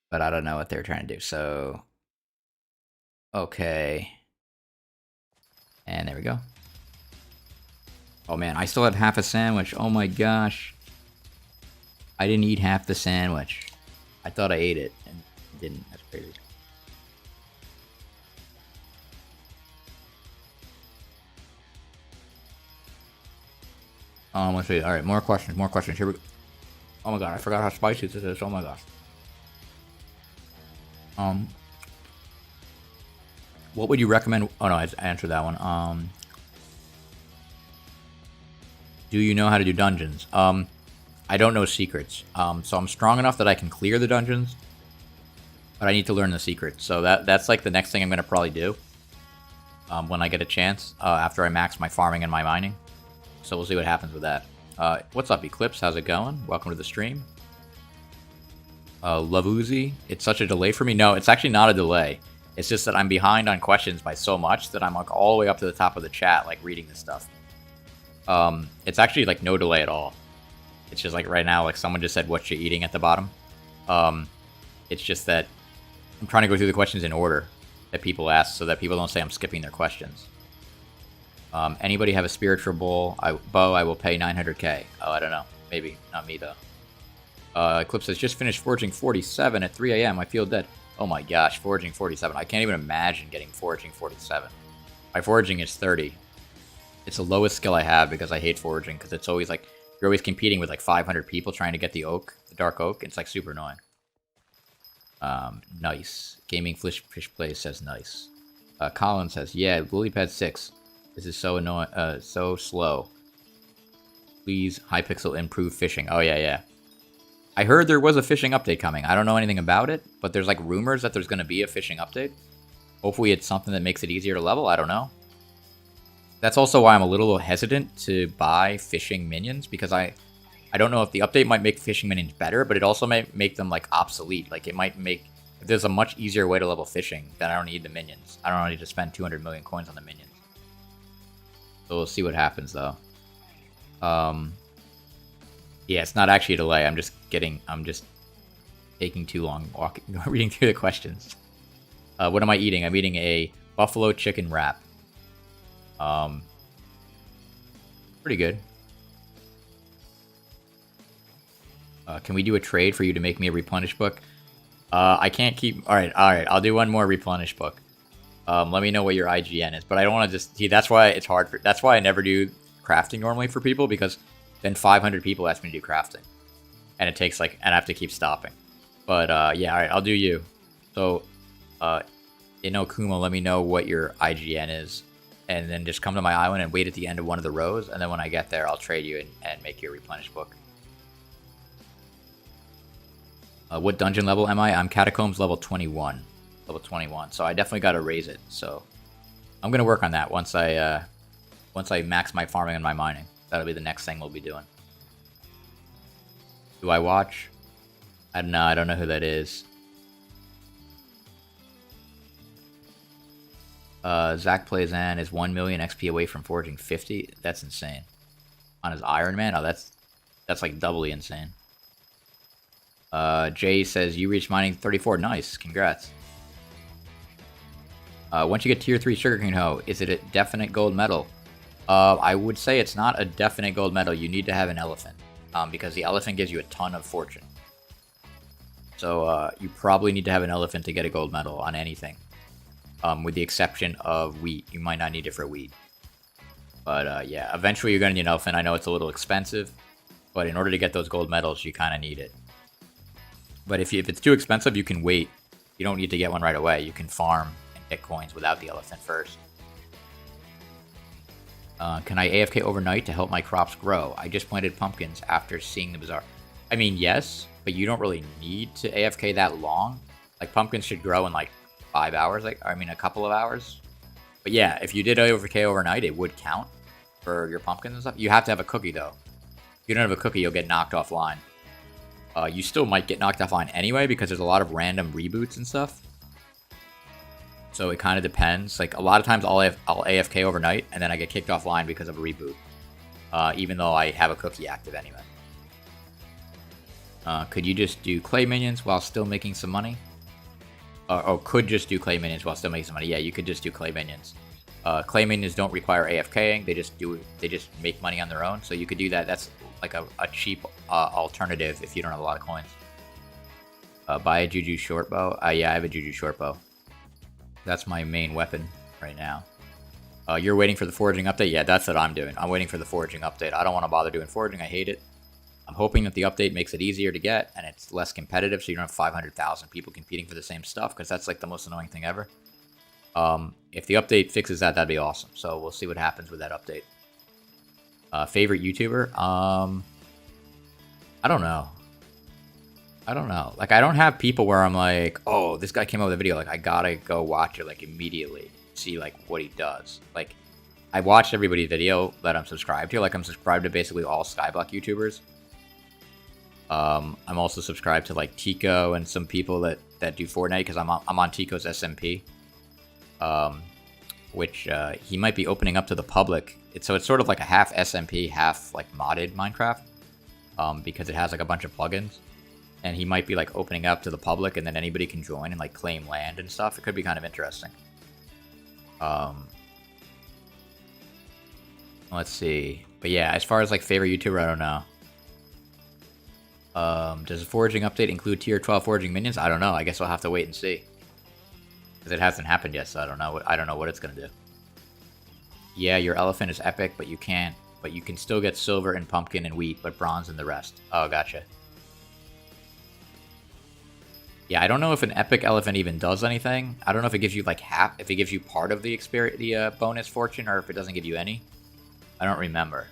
But I don't know what they're trying to do. So, okay. And there we go. Oh man, I still have half a sandwich. Oh my gosh. I didn't eat half the sandwich. I thought I ate it and didn't. That's crazy. Let's see. Alright, more questions, more questions. Here we go. Oh my god, I forgot how spicy this is. Oh my gosh. What would you recommend? Oh no, I answered that one. Do you know how to do dungeons? I don't know secrets. So I'm strong enough that I can clear the dungeons, but I need to learn the secrets. So that's like the next thing I'm gonna probably do. When I get a chance, after I max my farming and my mining. So we'll see what happens with that. What's up, Eclipse? How's it going? Welcome to the stream. Love Uzi. It's such a delay for me. No, it's actually not a delay. It's just that I'm behind on questions by so much that I'm like all the way up to the top of the chat, like reading this stuff. It's actually like no delay at all. It's just like right now, like someone just said, "What you eating?" at the bottom. It's just that I'm trying to go through the questions in order that people ask, so that people don't say I'm skipping their questions. Anybody have a spiritual bow? I will pay 900k. Oh, I don't know. Maybe not me though. Eclipse says just finished foraging 47 at 3 a.m. I feel dead. Oh my gosh, foraging 47. I can't even imagine getting foraging 47. My foraging is 30. It's the lowest skill I have because I hate foraging, because it's always like you're always competing with like 500 people trying to get the oak, the dark oak. It's like super annoying. Nice. Gaming Fish Play says nice. Colin says, yeah, Lilypad 6. This is so annoying, so slow. Please, Hypixel improve fishing. Oh yeah, yeah. I heard there was a fishing update coming. I don't know anything about it, but there's like rumors that there's going to be a fishing update. Hopefully it's something that makes it easier to level. I don't know. That's also why I'm a little hesitant to buy fishing minions, because I don't know if the update might make fishing minions better, but it also might make them like obsolete. Like it might make, if there's a much easier way to level fishing, then I don't need the minions. I don't need to spend 200 million coins on the minions. So we'll see what happens though. Yeah, it's not actually a delay. I'm just taking too long reading through the questions. What am I eating? I'm eating a buffalo chicken wrap. Pretty good. Can we do a trade for you to make me a replenish book? I can't keep... Alright, I'll do one more replenish book. Let me know what your IGN is. But I don't want to just... See, that's why it's hard for... That's why I never do crafting normally for people, because then 500 people ask me to do crafting. And it takes, like... And I have to keep stopping. But, yeah, alright, I'll do you. So, in Okuma, let me know what your IGN is. And then just come to my island and wait at the end of one of the rows. And then when I get there, I'll trade you and make you a replenish book. What dungeon level am I? I'm Catacombs level 21. Level 21. So I definitely got to raise it. So I'm going to work on that once I max my farming and my mining. That'll be the next thing we'll be doing. Do I watch? I don't know who that is. Zach Plays An is 1 million XP away from forging 50. That's insane. On his Iron Man? Oh, that's like doubly insane. Jay says, you reached mining 34. Nice. Congrats. Once you get tier 3 Sugarcane Hoe, is it a definite gold medal? I would say it's not a definite gold medal. You need to have an elephant. Because the elephant gives you a ton of fortune. So, you probably need to have an elephant to get a gold medal on anything. With the exception of wheat. You might not need it for wheat. But, yeah, eventually you're going to need an elephant. I know it's a little expensive. But in order to get those gold medals, you kind of need it. But if it's too expensive, you can wait. You don't need to get one right away. You can farm and get coins without the elephant first. Can I AFK overnight to help my crops grow? I just planted pumpkins after seeing the bazaar. I mean, yes, but you don't really need to AFK that long. Like, pumpkins should grow in, like, 5 hours. A couple of hours. But yeah, if you did AFK overnight, it would count for your pumpkins and stuff. You have to have a cookie, though. If you don't have a cookie, you'll get knocked offline. You still might get knocked offline anyway, because there's a lot of random reboots and stuff. So it kind of depends. Like, a lot of times I'll AFK overnight, and then I get kicked offline because of a reboot. Even though I have a cookie active anyway. Could you just do clay minions while still making some money? Or could just do clay minions while still making some money. Yeah, you could just do clay minions. Clay minions don't require AFKing. They just make money on their own. So you could do that. That's like a cheap alternative if you don't have a lot of coins. Buy a Juju short bow. Yeah, I have a Juju short bow. That's my main weapon right now. You're waiting for the foraging update? Yeah, that's what I'm doing. I'm waiting for the foraging update. I don't want to bother doing foraging. I hate it. I'm hoping that the update makes it easier to get and it's less competitive, so you don't have 500,000 people competing for the same stuff, because that's like the most annoying thing ever. If the update fixes that, that'd be awesome. So we'll see what happens with that update. Favorite YouTuber? I don't know. Like, I don't have people where I'm like, oh, this guy came out with a video. Like, I gotta go watch it, like, immediately. See, like, what he does. Like, I watched everybody's video that I'm subscribed to. Like, I'm subscribed to basically all Skyblock YouTubers. I'm also subscribed to, like, Tico and some people that do Fortnite, because I'm on Tico's SMP. Which he might be opening up to the public. So it's sort of like a half SMP, half like modded Minecraft, because it has like a bunch of plugins, and he might be like opening up to the public, and then anybody can join and like claim land and stuff. It could be kind of interesting. Let's see, but yeah, as far as like favorite YouTuber, I don't know. Does the foraging update include tier 12 foraging minions? I don't know. I guess we'll have to wait and see. Because it hasn't happened yet, so I don't know what it's gonna do. Yeah, your elephant is epic, but you can still get silver and pumpkin and wheat, but bronze and the rest. Oh, gotcha. Yeah, I don't know if an epic elephant even does anything. I don't know if it gives you like half, if it gives you part of the experience, the bonus fortune, or if it doesn't give you any. I don't remember.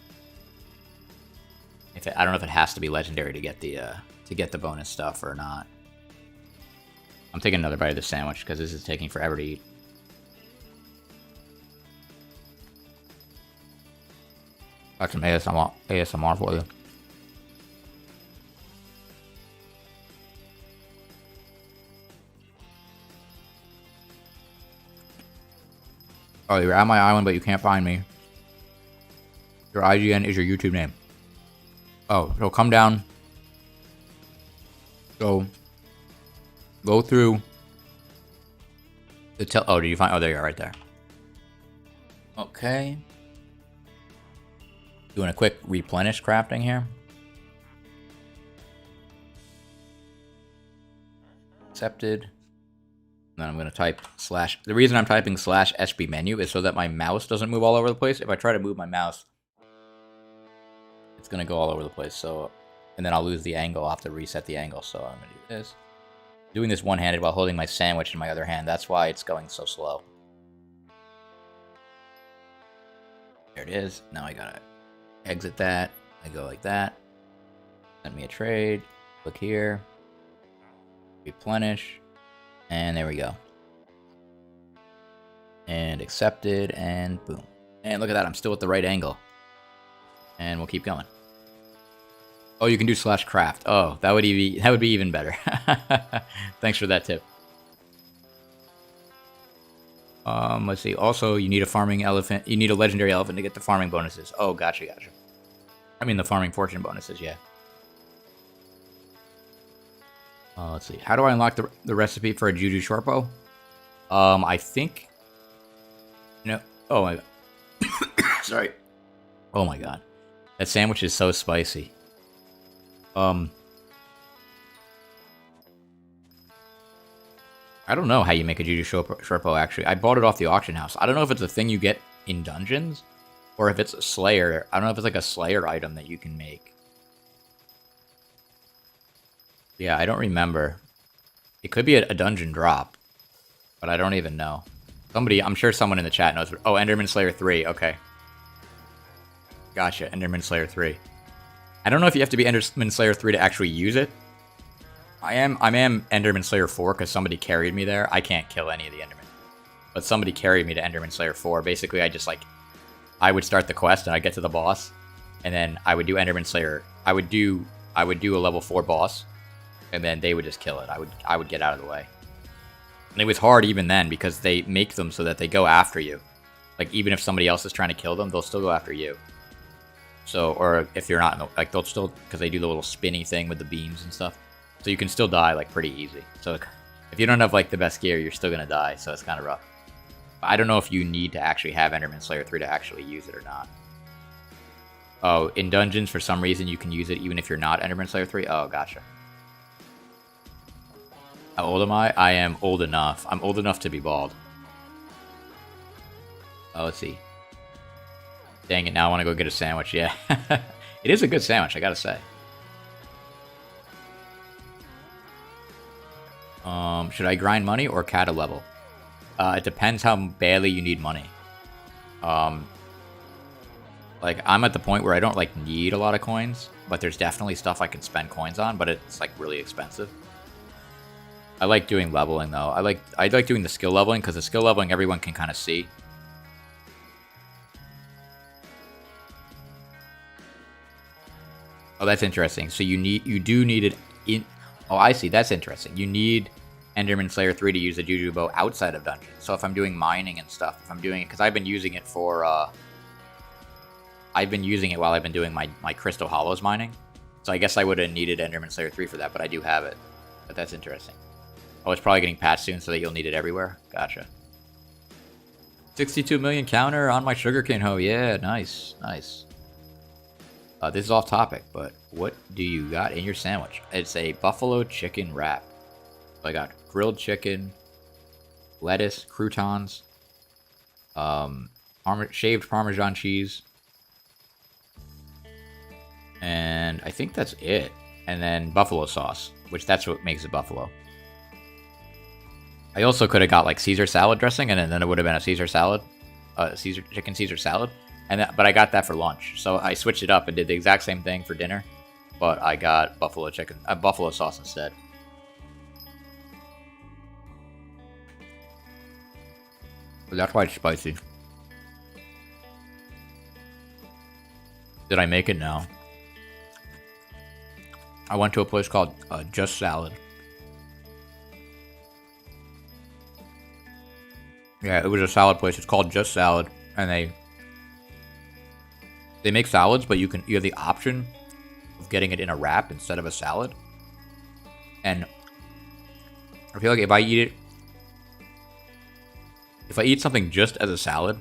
I don't know if it has to be legendary to get the bonus stuff or not. I'm taking another bite of this sandwich because this is taking forever to eat. Got some ASMR for you. Oh, you're at my island, but you can't find me. Your IGN is your YouTube name. Oh, so come down. Go through the oh, did you find? Oh, there you are, right there. Okay. Doing a quick replenish crafting here. Accepted. Then I'm going to type slash. The reason I'm typing slash SB menu is so that my mouse doesn't move all over the place. If I try to move my mouse, it's going to go all over the place. So, and then I'll lose the angle. I'll have to reset the angle. So I'm going to do this. Doing this one-handed while holding my sandwich in my other hand. That's why it's going so slow. There it is. Now I got to exit that. I go like that. Send me a trade. Click here. Replenish. And there we go. And accepted, and boom. And look at that, I'm still at the right angle. And we'll keep going. Oh, you can do slash craft. Oh, that would be even better. Thanks for that tip. Let's see. Also, you need a farming elephant. You need a legendary elephant to get the farming bonuses. Oh, gotcha. I mean the farming fortune bonuses, yeah. Let's see. How do I unlock the recipe for a Juju Shortbow? I think... Oh my god. Sorry. Oh my god. That sandwich is so spicy. I don't know how you make a Juju Shortbow, actually. I bought it off the auction house. I don't know if it's a thing you get in dungeons, or if it's a Slayer. I don't know if it's like a Slayer item that you can make. Yeah, I don't remember. It could be a dungeon drop, but I don't even know. I'm sure someone in the chat knows. Oh, Enderman Slayer 3, okay. Gotcha, Enderman Slayer 3. I don't know if you have to be Enderman Slayer 3 to actually use it. I am Enderman Slayer 4 because somebody carried me there. I can't kill any of the Endermen. But somebody carried me to Enderman Slayer 4. Basically, I would start the quest and I'd get to the boss. And then I would do Enderman Slayer. I would do a level 4 boss. And then they would just kill it. I would get out of the way. And it was hard even then because they make them so that they go after you. Like, even if somebody else is trying to kill them, they'll still go after you. So, or if you're not, like, they'll still, because they do the little spinny thing with the beams and stuff. So you can still die, like, pretty easy. So if you don't have, like, the best gear, you're still going to die. So it's kind of rough. But I don't know if you need to actually have Enderman Slayer 3 to actually use it or not. Oh, in dungeons, for some reason, you can use it even if you're not Enderman Slayer 3? Oh, gotcha. How old am I? I am old enough. I'm old enough to be bald. Oh, let's see. Dang it, now I want to go get a sandwich. Yeah. It is a good sandwich, I gotta say. Should I grind money or cat a level? It depends how badly you need money. Like, I'm at the point where I don't, like, need a lot of coins, but there's definitely stuff I can spend coins on, but it's, like, really expensive. I like doing leveling, though. I like doing the skill leveling, because the skill leveling everyone can kind of see. Oh, that's interesting. So you do need it in... Oh, I see. That's interesting. You need Enderman Slayer 3 to use the Juju bow outside of dungeons. So if I'm doing mining and stuff, if I'm doing it... Because I've been using it for... I've been using it while I've been doing my Crystal Hollows mining. So I guess I would have needed Enderman Slayer 3 for that, but I do have it. But that's interesting. Oh, it's probably getting patched soon so that you'll need it everywhere? Gotcha. 62 million counter on my Sugarcane hoe. Yeah, nice. Nice. This is off topic, but what do you got in your sandwich? It's a buffalo chicken wrap. So I got grilled chicken, lettuce, croutons, shaved Parmesan cheese, and I think that's it. And then buffalo sauce, which that's what makes it buffalo. I also could have got like Caesar salad dressing, and then it would have been a Caesar salad, chicken Caesar salad. But I got that for lunch, so I switched it up and did the exact same thing for dinner, but I got buffalo sauce instead. But that's why it's spicy. Did I make it? No. I went to a place called Just Salad. Yeah, it was a salad place. It's called Just Salad, and They make salads, but you have the option of getting it in a wrap instead of a salad. And I feel like if I eat something just as a salad,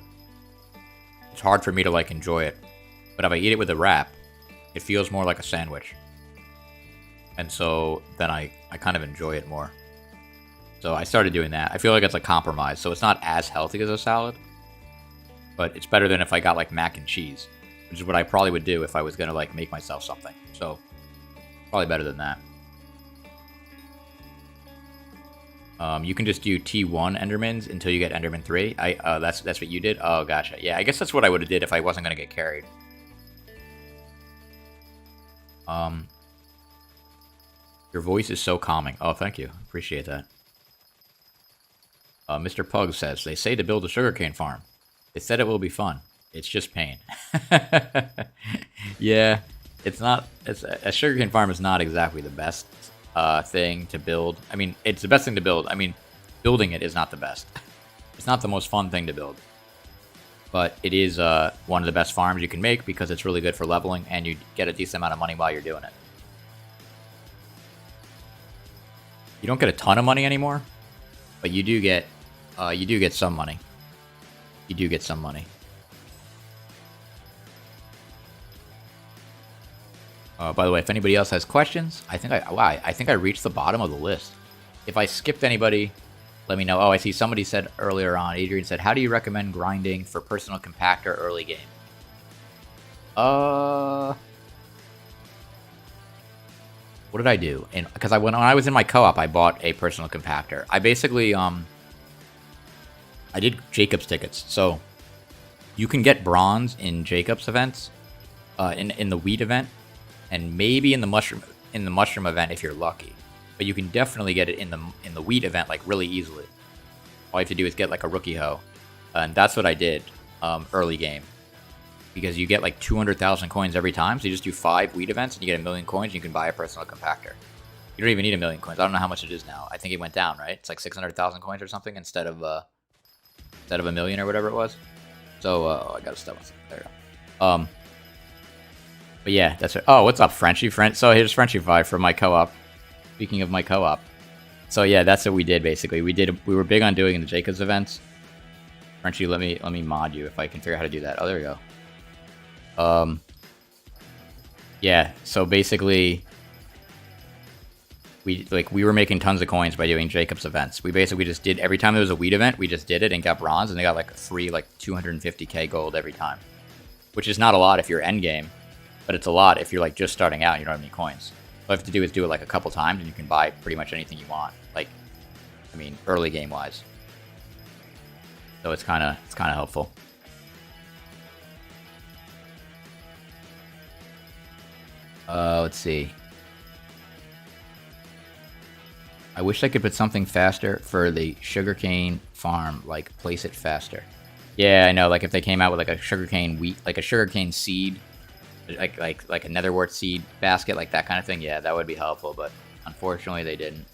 it's hard for me to like enjoy it. But if I eat it with a wrap, it feels more like a sandwich. And so then I kind of enjoy it more. So I started doing that. I feel like it's a compromise. So it's not as healthy as a salad, but it's better than if I got like mac and cheese, which is what I probably would do if I was going to like make myself something. So probably better than that. You can just do T1 Endermans until you get Enderman 3. That's what you did? Oh, gotcha. Yeah, I guess that's what I would have did if I wasn't going to get carried. Your voice is so calming. Oh, thank you. Appreciate that. Mr. Pug says, they say to build a sugarcane farm. They said it will be fun. It's just pain. Yeah, it's not. A sugarcane farm is not exactly the best thing to build. I mean, it's the best thing to build. I mean, building it is not the best. It's not the most fun thing to build. But it is one of the best farms you can make because it's really good for leveling and you get a decent amount of money while you're doing it. You don't get a ton of money anymore, but you do get some money. You do get some money. By the way, if anybody else has questions, I think I reached the bottom of the list. If I skipped anybody, let me know. Oh, I see somebody said earlier on, Adrian said, how do you recommend grinding for personal compactor early game? What did I do? Because when I was in my co-op, I bought a personal compactor. I basically, I did Jacob's tickets. So you can get bronze in Jacob's events, in the wheat event, and maybe in the mushroom event if you're lucky. But you can definitely get it in the wheat event like really easily. All you have to do is get like a rookie hoe, and that's what I did early game. Because you get like 200,000 coins every time, so you just do 5 wheat events and you get 1,000,000 coins and you can buy a personal compactor. You don't even need 1,000,000 coins. I don't know how much it is now. I think it went down, right? It's like 600,000 coins or something instead of 1 million or whatever it was. So I gotta step on something. There you go. But yeah, that's it. Oh, what's up, Frenchie? So here's Frenchie 5 from my co-op. Speaking of my co-op. So yeah, that's what we did basically. We were big on doing the Jacobs events. Frenchie, let me mod you if I can figure out how to do that. Oh, there we go. Yeah, so basically we were making tons of coins by doing Jacob's events. We basically just did, every time there was a wheat event, we just did it and got bronze, and they got like free 250k gold every time. Which is not a lot if you're endgame, but it's a lot if you're like just starting out and you don't have any coins. All you have to do is do it like a couple times and you can buy pretty much anything you want. Early game wise. So it's kinda helpful. Let's see. I wish I could put something faster for the sugarcane farm, like place it faster. Yeah, I know, like if they came out with like a sugarcane wheat, like a sugarcane seed, like a netherwort seed basket, like that kind of thing, yeah, that would be helpful, but unfortunately they didn't.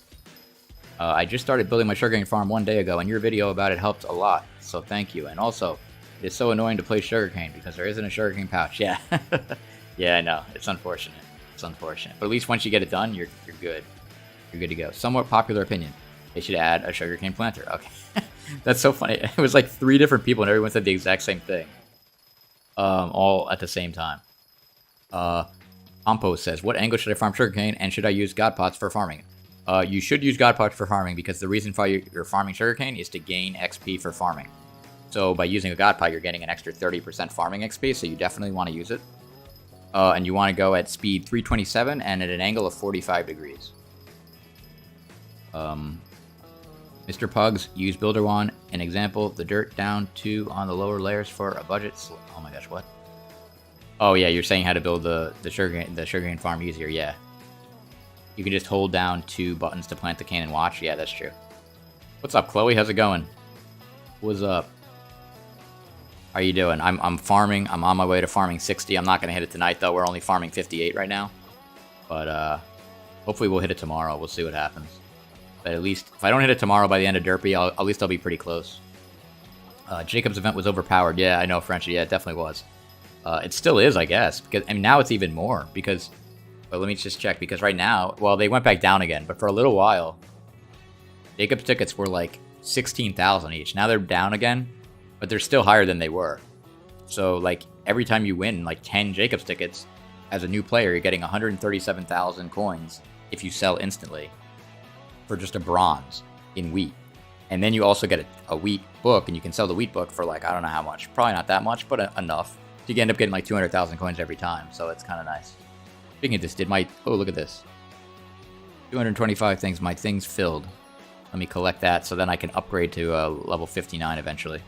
I just started building my sugarcane farm 1 day ago, and your video about it helped a lot, so thank you. And also, it is so annoying to play sugarcane because there isn't a sugarcane pouch. Yeah. Yeah, I know. It's unfortunate. It's unfortunate. But at least once you get it done, you're good. You're good to go. Somewhat popular opinion. They should add a sugarcane planter. Okay. That's so funny. It was like 3 different people and everyone said the exact same thing. All at the same time. Compost says, what angle should I farm sugarcane and should I use god pots for farming? You should use god pots for farming because the reason for you're farming sugarcane is to gain XP for farming. So by using a god pot, you're getting an extra 30% farming XP, so you definitely want to use it. And you want to go at speed 327 and at an angle of 45 degrees. Mr. Pugs, use Builder One. An example, the dirt down 2 on the lower layers for a budget. Oh my gosh, what? Oh yeah, you're saying how to build the sugarcane farm easier, yeah. You can just hold down 2 buttons to plant the cane and watch. Yeah, that's true. What's up, Chloe? How's it going? What's up? How you doing? I'm farming. I'm on my way to farming 60. I'm not going to hit it tonight, though. We're only farming 58 right now. But hopefully we'll hit it tomorrow. We'll see what happens. But at least, if I don't hit it tomorrow by the end of Derpy, at least I'll be pretty close. Jacob's event was overpowered. Yeah, I know, Frenchie. Yeah, it definitely was. It still is, I guess, because I mean now it's even more because. But let me just check because right now, well, they went back down again, but for a little while, Jacob's tickets were like 16,000 each. Now they're down again, but they're still higher than they were. So like every time you win like 10 Jacob's tickets as a new player, you're getting 137,000 coins if you sell instantly for just a bronze in wheat. And then you also get a wheat book, and you can sell the wheat book for like, I don't know how much. Probably not that much, but enough. So you end up getting like 200,000 coins every time. So it's kind of nice. Speaking of this, oh, look at this. 225 things. My thing's filled. Let me collect that so then I can upgrade to level 59 eventually.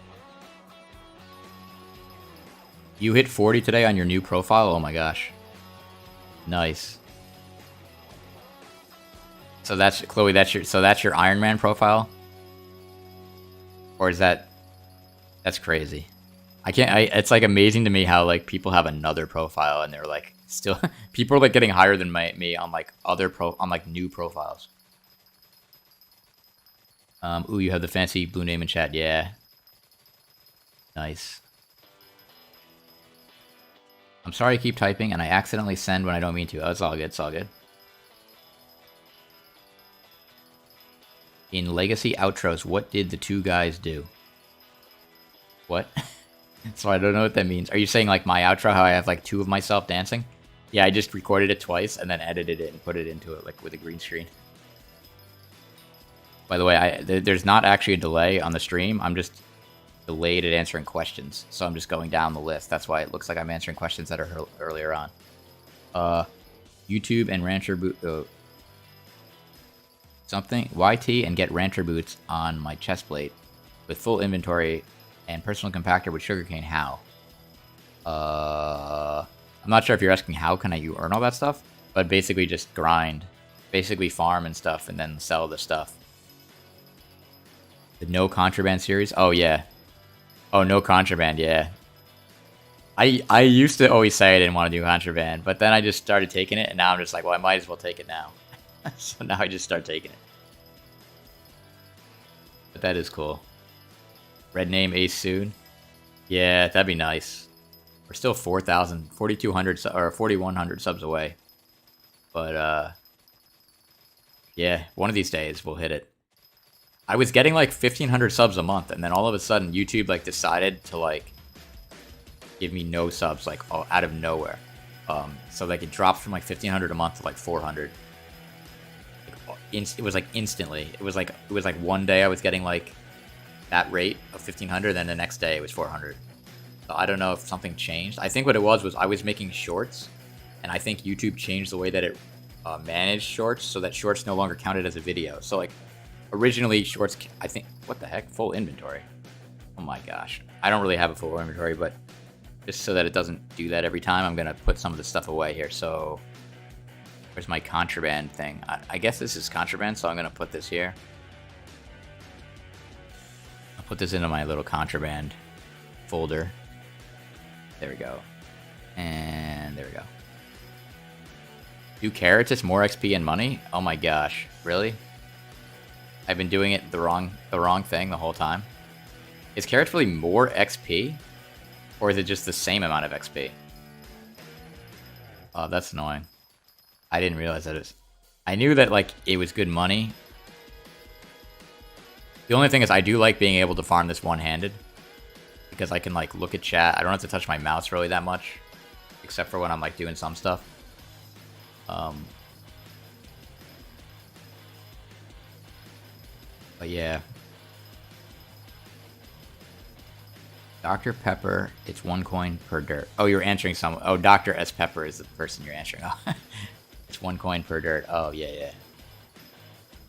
You hit 40 today on your new profile? Oh my gosh. Nice. So that's, Chloe, that's your Iron Man profile? Or is that's crazy. It's like amazing to me how like people have another profile and they're like still, people are like getting higher than me on like on like new profiles. Ooh, you have the fancy blue name in chat. Yeah. Nice. I'm sorry I keep typing and I accidentally send when I don't mean to. Oh, it's all good. It's all good. In Legacy Outros, what did the two guys do? What? So I don't know what that means. Are you saying like my outro, how I have like two of myself dancing? Yeah, I just recorded it twice and then edited it and put it into it like with a green screen. By the way, there's not actually a delay on the stream. I'm just delayed at answering questions. So I'm just going down the list. That's why it looks like I'm answering questions that are earlier on. YouTube and Rancher Boot... something YT and get Rancher boots on my chest plate with full inventory and personal compactor with Sugarcane. How? I'm not sure if you're asking how can you earn all that stuff, but basically just grind, basically farm and stuff, and then sell the stuff. The no contraband series. Oh yeah. Oh, no contraband. Yeah. I used to always say I didn't want to do contraband, but then I just started taking it, and now I'm just like, well, I might as well take it now. So now I just start taking it. But that is cool. Red name Ace soon. Yeah, that'd be nice. We're still 4,000, 4,200 or 4,100 subs away. But yeah, one of these days we'll hit it. I was getting like 1,500 subs a month, and then all of a sudden YouTube like decided to like give me no subs like out of nowhere. So like it dropped from like 1,500 a month to like 400. It was like instantly. It was like one day I was getting like that rate of 1,500, then the next day it was 400. So I don't know if something changed. I think what it was I was making shorts, and I think YouTube changed the way that it managed shorts so that shorts no longer counted as a video. So like originally shorts, I think, what the heck, full inventory. Oh my gosh, I don't really have a full inventory, but just so that it doesn't do that every time, I'm gonna put some of the stuff away here. So where's my contraband thing? I guess this is contraband, so I'm gonna put this here. I'll put this into my little contraband folder. There we go. And there we go. 2 carrots is more XP and money? Oh my gosh, really? I've been doing it the wrong thing the whole time. Is carrots really more XP? Or is it just the same amount of XP? Oh, that's annoying. I didn't realize that it's... I knew that, like, it was good money. The only thing is I do like being able to farm this one-handed. Because I can, like, look at chat. I don't have to touch my mouse really that much. Except for when I'm, like, doing some stuff. But yeah. Dr. Pepper, it's 1 coin per dirt. Oh, you're answering someone. Oh, Dr. S. Pepper is the person you're answering. Oh, it's 1 coin per dirt. Oh, yeah, yeah.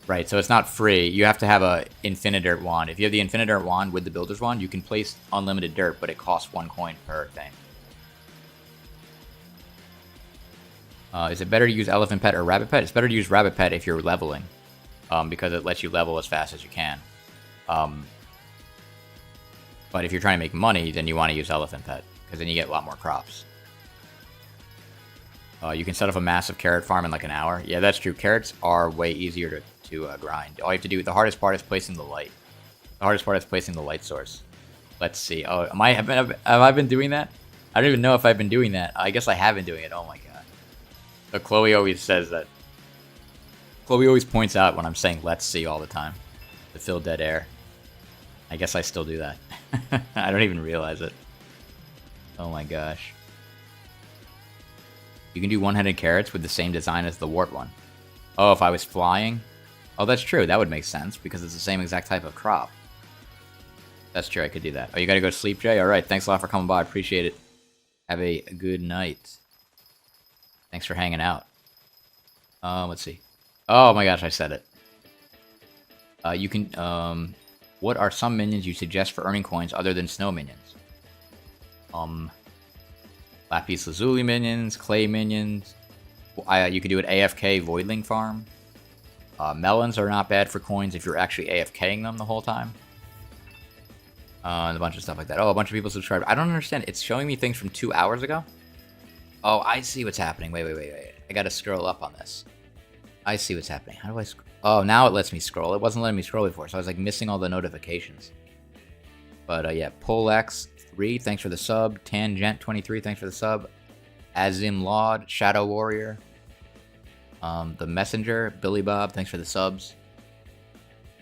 Right, so it's not free. You have to have a Infinidirt wand. If you have the Infinidirt wand with the Builder's wand, you can place unlimited dirt, but it costs 1 coin per thing. Is it better to use Elephant Pet or Rabbit Pet? It's better to use Rabbit Pet if you're leveling, because it lets you level as fast as you can. But if you're trying to make money, then you want to use Elephant Pet, because then you get a lot more crops. You can set up a massive carrot farm in like an hour. Yeah, that's true. Carrots are way easier to grind. All you have to do, the hardest part is placing the light. The hardest part is placing the light source. Let's see. Oh, have I been doing that? I don't even know if I've been doing that. I guess I have been doing it. Oh my god. But Chloe always says that. Chloe always points out when I'm saying let's see all the time. To fill dead air. I guess I still do that. I don't even realize it. Oh my gosh. You can do one-handed carrots with the same design as the wart one. Oh, if I was flying? Oh, that's true. That would make sense because it's the same exact type of crop. That's true. I could do that. Oh, you gotta go to sleep, Jay? Alright, thanks a lot for coming by. Appreciate it. Have a good night. Thanks for hanging out. Let's see. Oh my gosh, I said it. You can, what are some minions you suggest for earning coins other than snow minions? Lapis Lazuli minions, clay minions. You could do an AFK Voidling farm. Melons are not bad for coins if you're actually AFKing them the whole time. And a bunch of stuff like that. Oh, a bunch of people subscribed. I don't understand. It's showing me things from 2 hours ago? Oh, I see what's happening. Wait. I gotta scroll up on this. I see what's happening. How do I Oh, now it lets me scroll. It wasn't letting me scroll before, so I was like missing all the notifications. But yeah, Polex3, thanks for the sub. Tangent23, thanks for the sub. Azim Laud, Shadow Warrior. The Messenger, Billy Bob, thanks for the subs.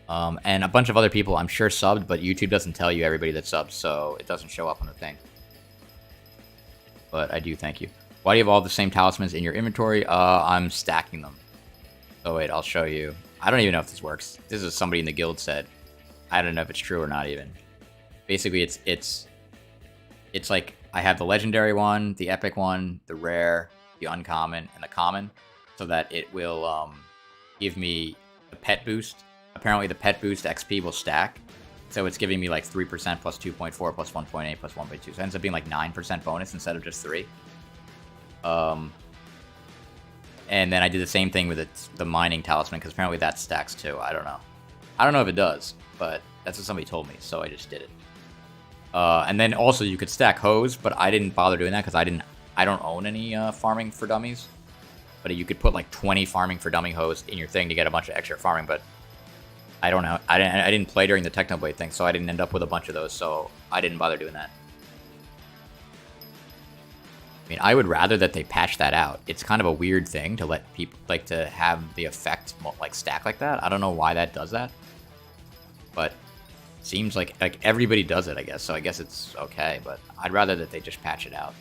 And a bunch of other people, I'm sure, subbed, but YouTube doesn't tell you everybody that subs, so it doesn't show up on the thing. But I do thank you. Why do you have all the same talismans in your inventory? I'm stacking them. Oh wait, I'll show you. I don't even know if this works. This is somebody in the guild said. I don't know if it's true or not even. Basically, it's like I have the legendary one, the epic one, the rare, the uncommon, and the common, so that it will give me a pet boost. Apparently, the pet boost XP will stack, so it's giving me like 3% plus 2.4 plus 1.8 plus 1.2. So it ends up being like 9% bonus instead of just 3. And then I did the same thing with the mining talisman, because apparently that stacks too. I don't know. I don't know if it does, but that's what somebody told me, so I just did it. And then also you could stack hose, but I didn't bother doing that because I don't own any farming for dummies. But you could put like 20 farming for dummy hose in your thing to get a bunch of extra farming, but I don't know. I didn't play during the Technoblade thing, so I didn't end up with a bunch of those, so I didn't bother doing that. I mean, I would rather that they patch that out. It's kind of a weird thing to let people, like, to have the effect, like, stack like that. I don't know why that does that. But it seems like everybody does it, I guess. So I guess it's okay, but I'd rather that they just patch it out.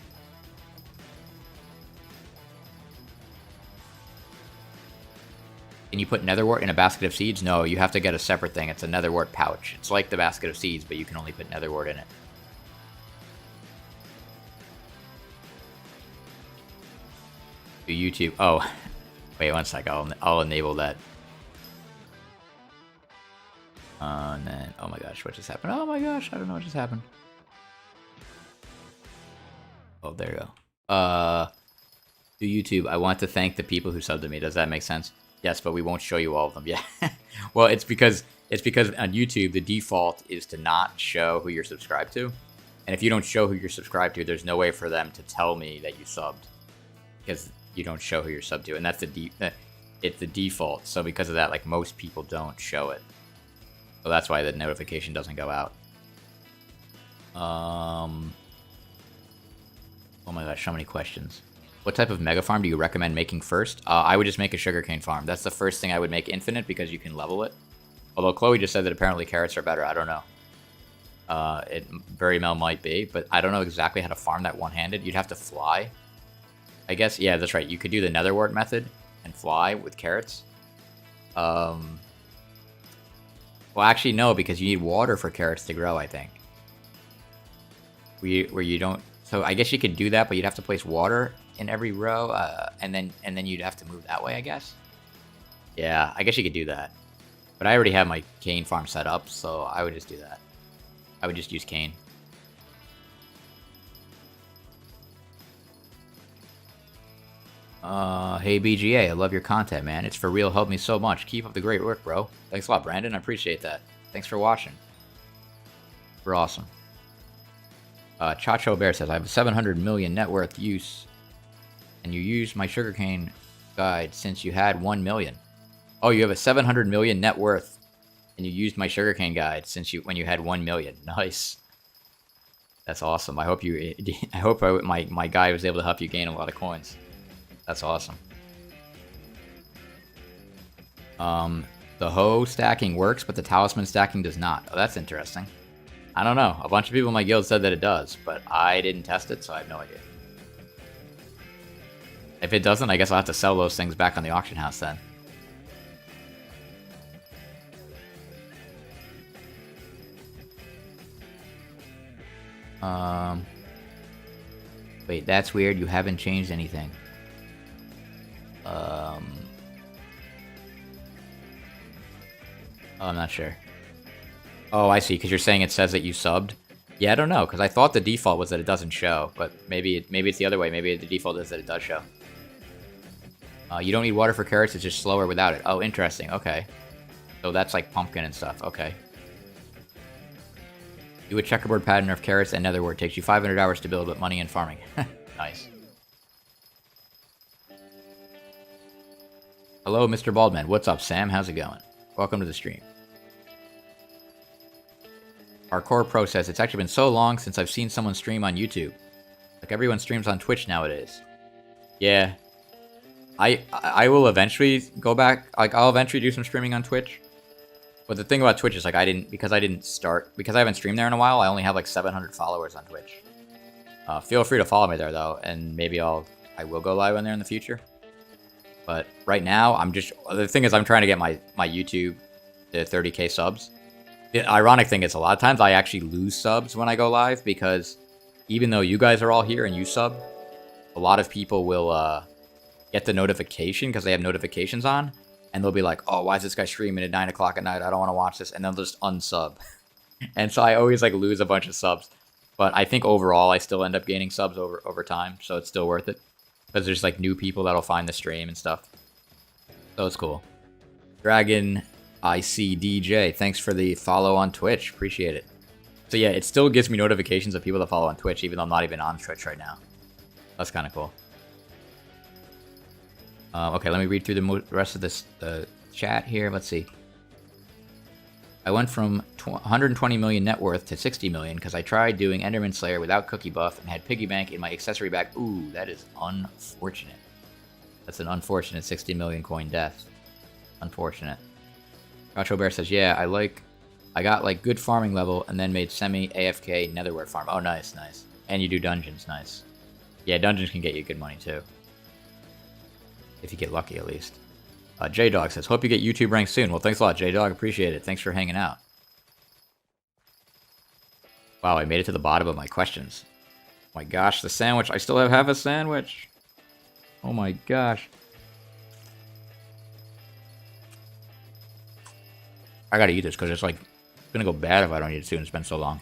Can you put netherwort in a basket of seeds? No, you have to get a separate thing. It's a netherwort pouch. It's like the basket of seeds, but you can only put netherwort in it. YouTube. Oh, wait 1 sec. I'll enable that. And then, oh my gosh, what just happened? Oh my gosh, I don't know what just happened. Oh, there you go. To YouTube, I want to thank the people who subbed to me. Does that make sense? Yes, but we won't show you all of them. Yeah. Well, it's because on YouTube the default is to not show who you're subscribed to, and if you don't show who you're subscribed to, there's no way for them to tell me that you subbed, because you don't show who you're subbed to, and that's it's the default. So because of that, like, most people don't show it. So that's why the notification doesn't go out. Oh my gosh, so many questions. What type of mega farm do you recommend making first? I would just make a sugarcane farm. That's the first thing I would make infinite, because you can level it. Although Chloe just said that apparently carrots are better. I don't know. It very well might be, but I don't know exactly how to farm that one-handed. You'd have to fly. I guess, yeah, that's right. You could do the netherwort method and fly with carrots. Well, actually, no, because you need water for carrots to grow, I think. Where you don't... So I guess you could do that, but you'd have to place water in every row, and then you'd have to move that way, I guess. Yeah, I guess you could do that. But I already have my cane farm set up, so I would just do that. I would just use cane. Hey BGA, I love your content, man. It's for real, helped me so much. Keep up the great work, bro. Thanks a lot, Brandon. I appreciate that. Thanks for watching. You're awesome. Chacho Bear says, I have a 700 million net worth use, and you used my sugarcane guide since you had 1 million. Oh, you have a 700 million net worth, and you used my sugarcane guide since when you had 1 million. Nice. That's awesome. I hope you. I hope my guy was able to help you gain a lot of coins. That's awesome. The hoe stacking works, but the talisman stacking does not. Oh, that's interesting. I don't know. A bunch of people in my guild said that it does, but I didn't test it, so I have no idea. If it doesn't, I guess I'll have to sell those things back on the auction house then. Wait, that's weird. You haven't changed anything. Oh, I'm not sure. Oh, I see, because you're saying it says that you subbed? Yeah, I don't know, because I thought the default was that it doesn't show, but maybe it's the other way. Maybe the default is that it does show. You don't need water for carrots, it's just slower without it. Oh, interesting, okay. So that's like pumpkin and stuff, okay. Do a checkerboard pattern of carrots and netherwort. Takes you 500 hours to build, but money and farming. Nice. Hello, Mr. Baldman. What's up, Sam? How's it going? Welcome to the stream. Our core pro says, it's actually been so long since I've seen someone stream on YouTube. Like, everyone streams on Twitch nowadays. Yeah. I will eventually go back. Like, I'll eventually do some streaming on Twitch. But the thing about Twitch is, like, because I haven't streamed there in a while, I only have, like, 700 followers on Twitch. Feel free to follow me there, though, and maybe I will go live on there in the future. But right now, the thing is, I'm trying to get my YouTube to 30k subs. The ironic thing is, a lot of times I actually lose subs when I go live, because even though you guys are all here and you sub, a lot of people will get the notification because they have notifications on, and they'll be like, oh, why is this guy streaming at 9 o'clock at night? I don't want to watch this. And they'll just unsub. And so I always like lose a bunch of subs. But I think overall I still end up gaining subs over time, so it's still worth it. Because there's like new people that'll find the stream and stuff. So it's cool. Dragon ICDJ, thanks for the follow on Twitch. Appreciate it. So yeah, it still gives me notifications of people that follow on Twitch, even though I'm not even on Twitch right now. That's kind of cool. Okay, let me read through the rest of this chat here. Let's see. I went from 120 million net worth to 60 million because I tried doing Enderman Slayer without cookie buff and had piggy bank in my accessory bag. Ooh, that is unfortunate. That's an unfortunate 60 million coin death. Unfortunate. Groucho Bear says, yeah, I got like good farming level and then made semi-AFK netherware farm. Oh, nice, nice. And you do dungeons, nice. Yeah, dungeons can get you good money too. If you get lucky, at least. J-Dog says, hope you get YouTube ranked soon. Well, thanks a lot, J-Dog. Appreciate it. Thanks for hanging out. Wow, I made it to the bottom of my questions. Oh my gosh, the sandwich. I still have half a sandwich. Oh my gosh. I gotta eat this because it's like gonna go bad if I don't eat it soon. It's been so long.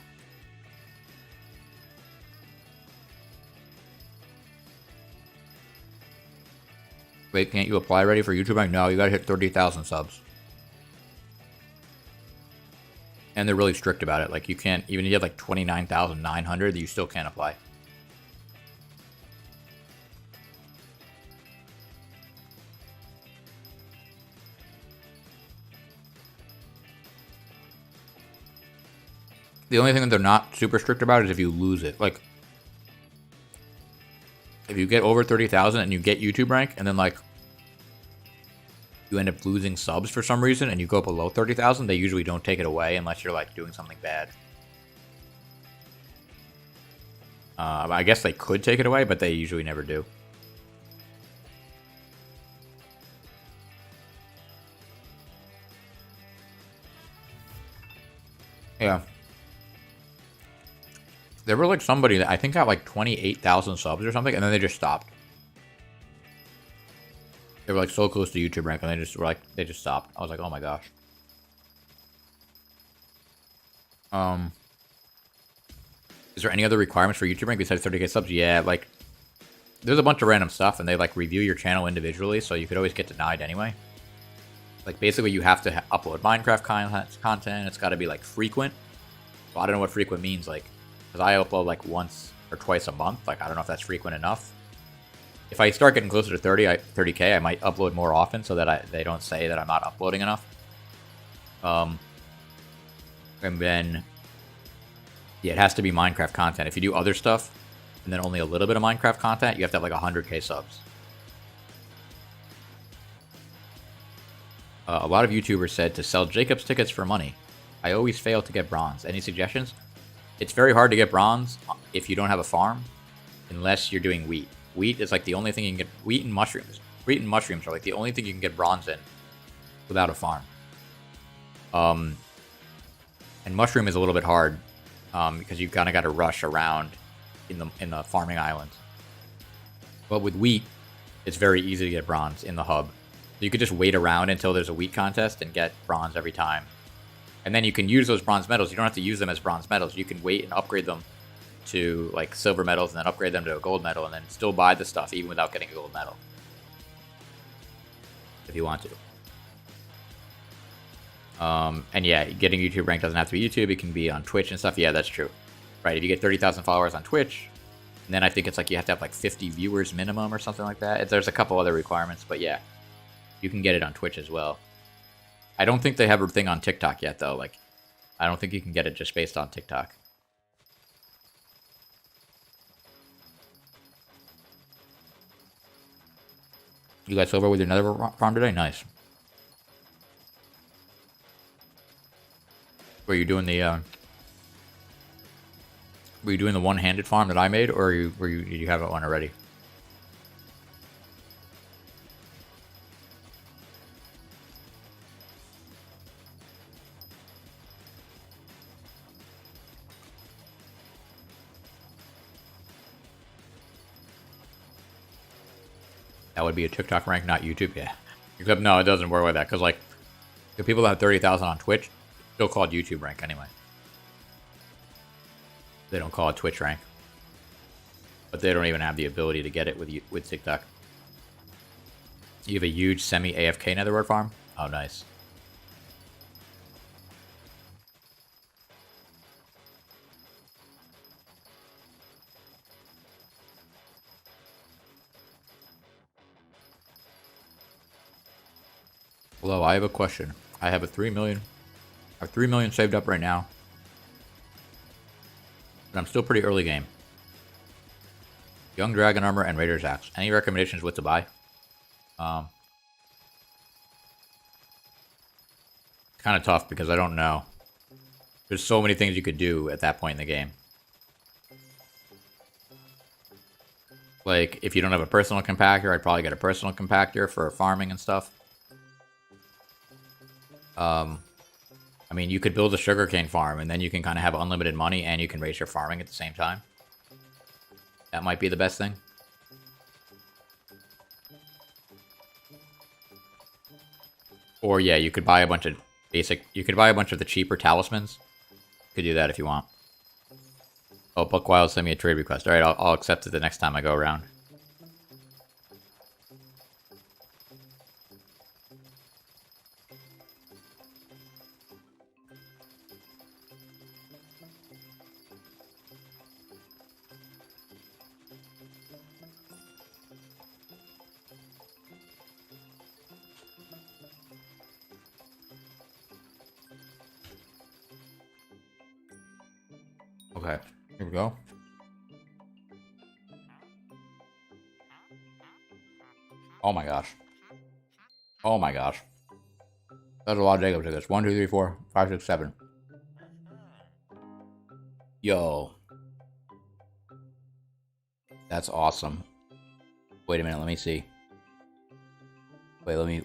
Wait, can't you apply already for YouTube rank? No, you gotta hit 30,000 subs. And they're really strict about it. Like, you can't, even if you have like 29,900, you still can't apply. The only thing that they're not super strict about is if you lose it. Like, if you get over 30,000 and you get YouTube rank, and then like you end up losing subs for some reason, and you go below 30,000, they usually don't take it away unless you're like doing something bad. I guess they could take it away, but they usually never do. Yeah. There were like somebody that I think got like 28,000 subs or something, and then they just stopped. They were like so close to YouTube rank, and they just stopped. I was like, oh my gosh. Is there any other requirements for YouTube rank besides 30k subs? Yeah, like there's a bunch of random stuff, and they like review your channel individually, so you could always get denied anyway. Like basically, you have to upload Minecraft content. It's got to be like frequent. So I don't know what frequent means, like. Because I upload like once or twice a month. Like, I don't know if that's frequent enough. If I start getting closer to 30k, I might upload more often so that they don't say that I'm not uploading enough. And then Yeah, it has to be Minecraft content. If you do other stuff, and then only a little bit of Minecraft content, you have to have like 100k subs. A lot of YouTubers said to sell Jacob's tickets for money. I always fail to get bronze. Any suggestions? It's very hard to get bronze if you don't have a farm, unless you're doing wheat. Wheat is like the only thing you can get. Wheat and mushrooms. Wheat and mushrooms are like the only thing you can get bronze in without a farm. And mushroom is a little bit hard because you kind of got to rush around in the farming islands. But with wheat, it's very easy to get bronze in the hub. So you could just wait around until there's a wheat contest and get bronze every time. And then you can use those bronze medals. You don't have to use them as bronze medals. You can wait and upgrade them to like silver medals and then upgrade them to a gold medal and then still buy the stuff even without getting a gold medal. If you want to. And yeah, getting YouTube rank doesn't have to be YouTube. It can be on Twitch and stuff. Yeah, that's true. Right, if you get 30,000 followers on Twitch, and then I think it's like you have to have like 50 viewers minimum or something like that. There's a couple other requirements, but yeah, you can get it on Twitch as well. I don't think they have a thing on TikTok yet, though. Like, I don't think you can get it just based on TikTok. You got silver with your nether farm today? Nice. Were you doing the one-handed farm that I made, or did you have one already? That would be a TikTok rank, not YouTube. Yeah. Except no, it doesn't work like that because like the people that have 30,000 on Twitch, it's still called YouTube rank anyway. They don't call it Twitch rank, but they don't even have the ability to get it with TikTok. You have a huge semi-AFK netherworld farm? Oh, nice. Hello, I have a question. I have a 3 million. I have 3 million saved up right now. But I'm still pretty early game. Young Dragon Armor and Raider's Axe. Any recommendations what to buy? Kind of tough because I don't know. There's so many things you could do at that point in the game. Like, if you don't have a personal compactor, I'd probably get a personal compactor for farming and stuff. I mean, you could build a sugarcane farm, and then you can kind of have unlimited money, and you can raise your farming at the same time. That might be the best thing. Or, yeah, you could buy a bunch of you could buy a bunch of the cheaper talismans. You could do that if you want. Oh, BaldGuyAce sent me a trade request. Alright, I'll accept it the next time I go around. Okay, here we go. Oh my gosh. Oh my gosh. That's a lot of Jacob tickets. 1, 2, 3, 4, 5, 6, 7. Yo. That's awesome. Wait a minute, let me see. Wait, let me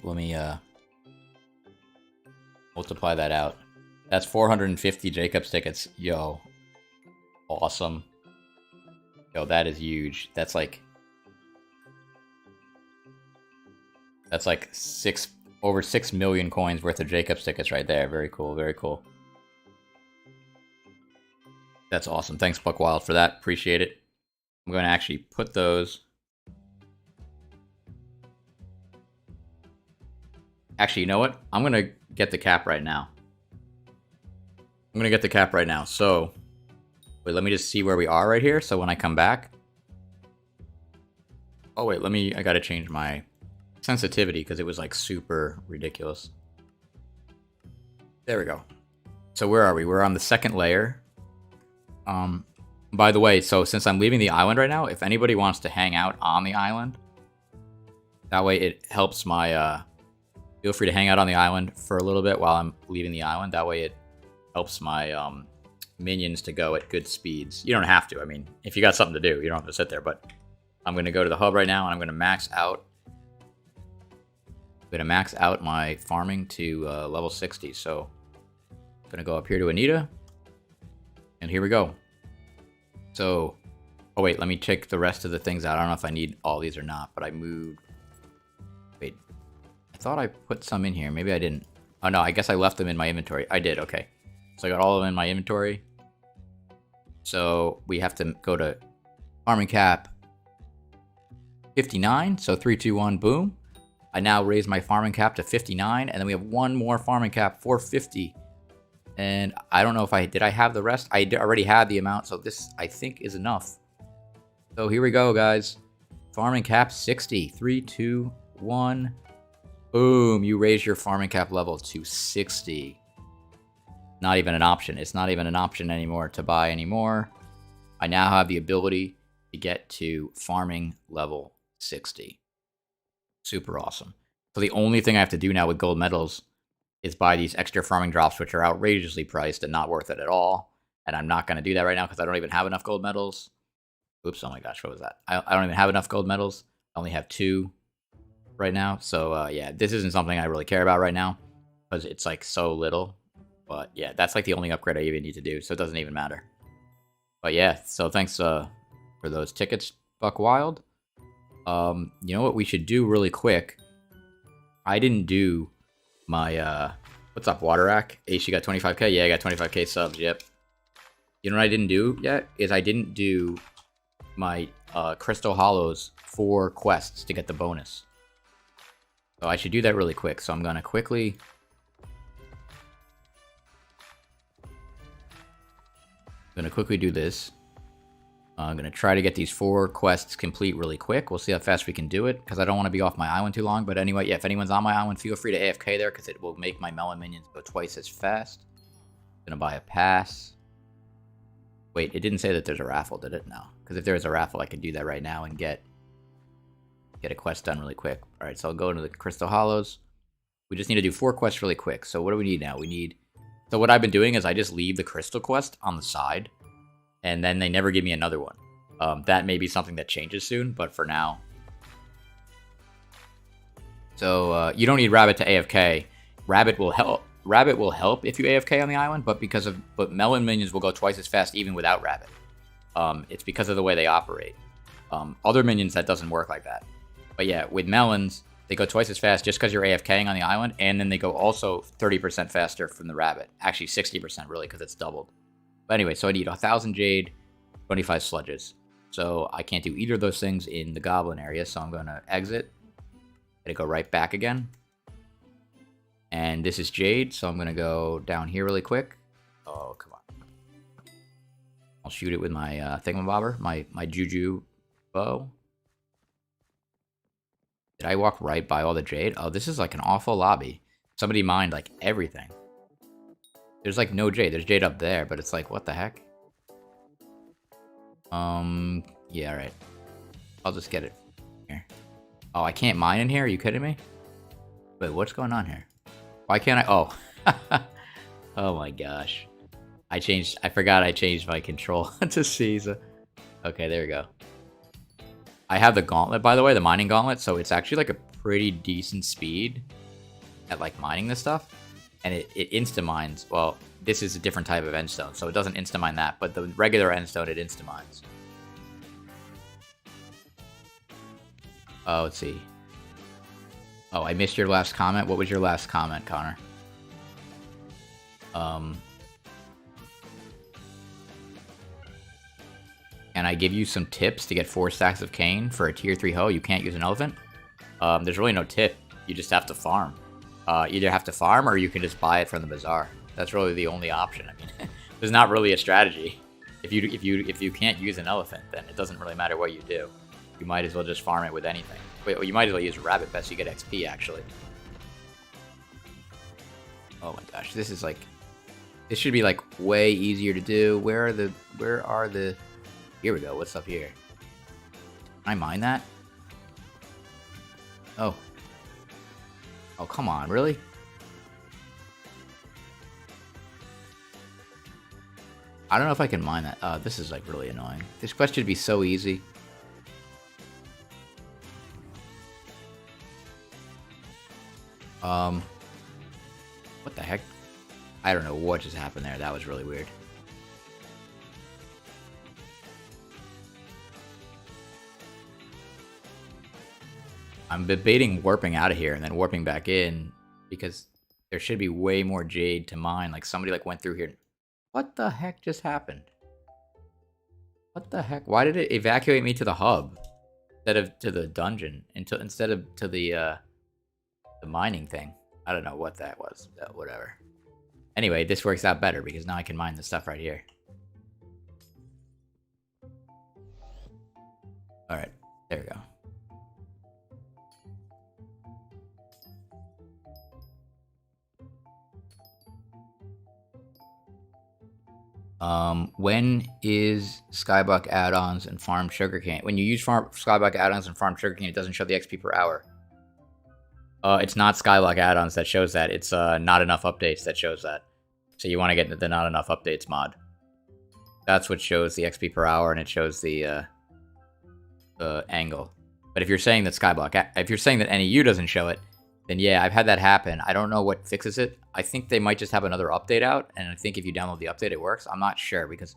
multiply that out. That's 450 Jacob's tickets. Yo. Awesome. Yo, that is huge. That's like over 6 million coins worth of Jacob's tickets right there. Very cool, very cool. That's awesome. Thanks, Buckwild, for that. Appreciate it. I'm going to actually put those. Actually, you know what? I'm going to get the cap right now. So, wait, let me just see where we are right here. So when I come back. Oh, wait, I got to change my sensitivity because it was like super ridiculous. There we go. So where are we? We're on the second layer. By the way, so since I'm leaving the island right now, if anybody wants to hang out on the island, that way it helps my, feel free to hang out on the island for a little bit while I'm leaving the island. That way it helps my, minions to go at good speeds. You don't have to. I mean, if you got something to do, you don't have to sit there, but I'm going to go to the hub right now and I'm going to max out. I'm going to max out my farming to level 60. So I'm going to go up here to Anita. And here we go. So, oh wait, let me check the rest of the things out. I don't know if I need all these or not, but I moved. Wait, I thought I put some in here. Maybe I didn't. Oh no, I guess I left them in my inventory. I did, okay. So I got all of them in my inventory. So we have to go to farming cap 59. So 3, 2, 1, boom. I now raise my farming cap to 59, and then we have one more farming cap, 450. And I don't know if did I have the rest? I already had the amount, so this, I think, is enough. So here we go, guys. Farming cap 60. 3, 2, 1. Boom. You raise your farming cap level to 60. Not even an option. It's not even an option anymore to buy anymore. I now have the ability to get to farming level 60. Super awesome. So the only thing I have to do now with gold medals is buy these extra farming drops, which are outrageously priced and not worth it at all. And I'm not going to do that right now because I don't even have enough gold medals. Oops, oh my gosh, what was that? I don't even have enough gold medals. I only have 2 right now. So yeah, this isn't something I really care about right now because it's like so little. But yeah, that's like the only upgrade I even need to do, so it doesn't even matter. But yeah, so thanks for those tickets, Buck Wild. You know what we should do really quick? I didn't do my, what's up, Waterack? Ace, you got 25k? Yeah, I got 25k subs, yep. You know what I didn't do yet? Is I didn't do my, Crystal Hollows 4 quests to get the bonus. So I should do that really quick. So I'm gonna quickly... do this. I'm going to try to get these 4 quests complete really quick. We'll see how fast we can do it, because I don't want to be off my island too long. But anyway, yeah, if anyone's on my island, feel free to AFK there, because it will make my melon minions go twice as fast. I'm going to buy a pass. Wait, it didn't say that there's a raffle, did it? No. Because if there's a raffle, I could do that right now and get a quest done really quick. Alright, so I'll go into the Crystal Hollows. We just need to do 4 quests really quick. So what do we need now? We need... So what I've been doing is I just leave the Crystal quest on the side, and then they never give me another one. That may be something that changes soon, but for now. So you don't need Rabbit to AFK. Rabbit will help. Rabbit will help if you AFK on the island, but melon minions will go twice as fast even without Rabbit. It's because of the way they operate. Other minions, that doesn't work like that. But yeah, with melons, they go twice as fast just because you're AFKing on the island, and then they go also 30% faster from the Rabbit. Actually, 60% really, because it's doubled. But anyway, so I need 1,000 Jade, 25 Sludges. So I can't do either of those things in the Goblin area, so I'm going to exit. Gonna go right back again. And this is Jade, so I'm going to go down here really quick. Oh, come on. I'll shoot it with my thingamabobber, my Juju bow. Did I walk right by all the Jade? Oh, this is like an awful lobby. Somebody mined like everything. There's like no Jade. There's Jade up there, but it's like, what the heck? Yeah, alright. I'll just get it here. Oh, I can't mine in here? Are you kidding me? Wait, what's going on here? Why can't I? Oh. Oh my gosh. I forgot I changed my control to Caesar. Okay, there we go. I have the gauntlet, by the way, the mining gauntlet, so it's actually like a pretty decent speed at like mining this stuff. And it insta-mines. Well, this is a different type of endstone, so it doesn't insta-mine that, but the regular endstone, it insta-mines. Oh, let's see. Oh, I missed your last comment. What was your last comment, Connor? Can I give you some tips to get 4 stacks of cane for a tier 3 hoe? You can't use an elephant? There's really no tip. You just have to farm. Either have to farm or you can just buy it from the bazaar. That's really the only option. I mean, there's not really a strategy. If you can't use an elephant, then it doesn't really matter what you do. You might as well just farm it with anything. Wait, well, you might as well use a rabbit pest. You get XP actually. Oh my gosh, this This should be like way easier to do. Where are the here we go. What's up here? Can I mine that? Oh. Oh, come on, really? I don't know if I can mine that. This is like really annoying. This quest should be so easy. What the heck? I don't know what just happened there. That was really weird. I'm debating warping out of here and then warping back in because there should be way more jade to mine. Like somebody like went through here. What the heck just happened? What the heck? Why did it evacuate me to the hub instead of to the dungeon instead of to the mining thing? I don't know what that was. Whatever. Anyway, this works out better because now I can mine the stuff right here. All right, there we go. When is Skyblock add-ons and farm sugarcane? When you use Skyblock add-ons and farm sugarcane, it doesn't show the XP per hour. It's not Skyblock add-ons that shows that. It's not enough updates that shows that. So you want to get the not enough updates mod. That's what shows the XP per hour, and it shows the angle. But if you're saying that if you're saying that NEU doesn't show it, then yeah, I've had that happen. I don't know what fixes it. I think they might just have another update out, and I think if you download the update, it works. I'm not sure, because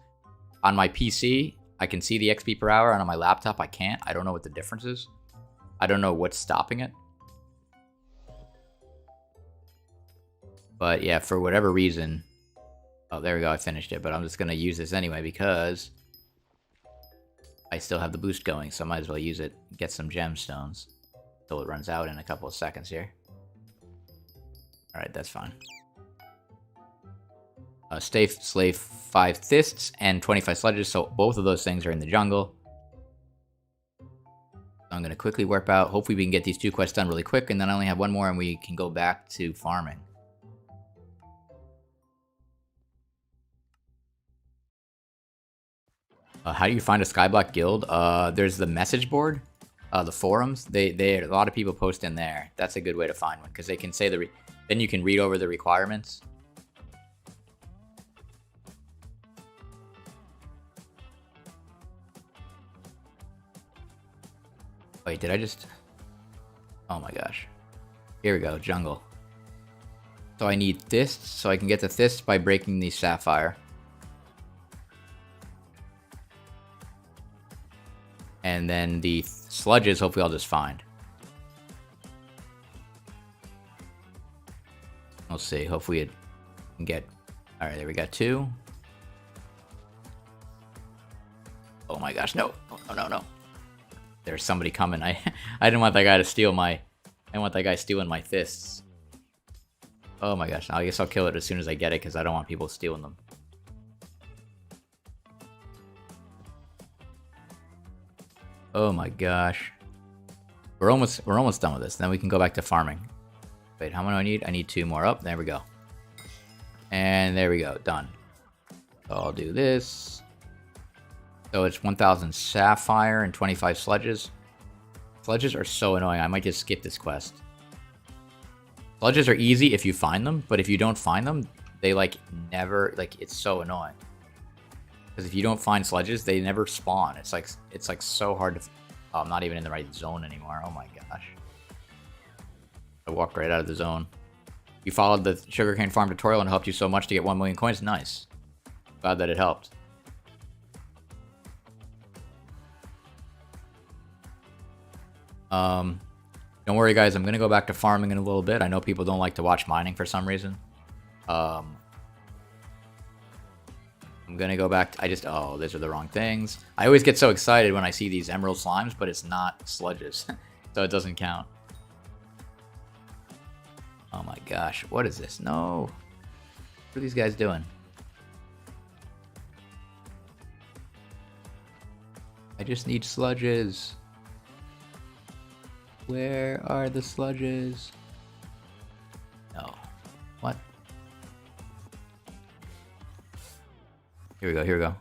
on my PC, I can see the XP per hour, and on my laptop, I can't. I don't know what the difference is. I don't know what's stopping it. But yeah, for whatever reason... Oh, there we go, I finished it, but I'm just going to use this anyway, because I still have the boost going, so I might as well use it, get some gemstones. Until it runs out in a couple of seconds here. Alright, that's fine. Slave 5 Thists and 25 Sledges, so both of those things are in the jungle. I'm going to quickly warp out. Hopefully we can get these 2 quests done really quick, and then I only have 1 more and we can go back to farming. How do you find a Skyblock guild? There's the message board. The forums, a lot of people post in there. That's a good way to find one, because they can say then you can read over the requirements. Wait, did I just... Oh my gosh. Here we go, jungle. So I need Thists, so I can get the Thists by breaking the sapphire. And then the sludges, hopefully I'll just find. We'll see. Hopefully it can get... Alright, there we got 2. Oh my gosh, no. Oh, no. There's somebody coming. I didn't want that guy to steal my... I didn't want that guy stealing my Thists. Oh my gosh, I guess I'll kill it as soon as I get it, because I don't want people stealing them. Oh my gosh. We're almost done with this. Then we can go back to farming. Wait, how many do I need? I need 2 more. Up. There we go. And there we go. Done. So I'll do this. So it's 1,000 sapphire and 25 sledges. Sledges are so annoying. I might just skip this quest. Sledges are easy if you find them, but if you don't find them, they like never, like, it's so annoying. Because if you don't find sledges, they never spawn. It's like so hard to... Oh, I'm not even in the right zone anymore. Oh my gosh. I walked right out of the zone. You followed the sugarcane farm tutorial and it helped you so much to get 1 million coins. Nice. Glad that it helped. Don't worry guys, I'm going to go back to farming in a little bit. I know people don't like to watch mining for some reason. I'm gonna go back to, oh, these are the wrong things. I always get so excited when I see these emerald slimes, but it's not sludges, so it doesn't count. Oh my gosh, what is this? No. What are these guys doing? I just need sludges. Where are the sludges? No. What? Here we go, here we go.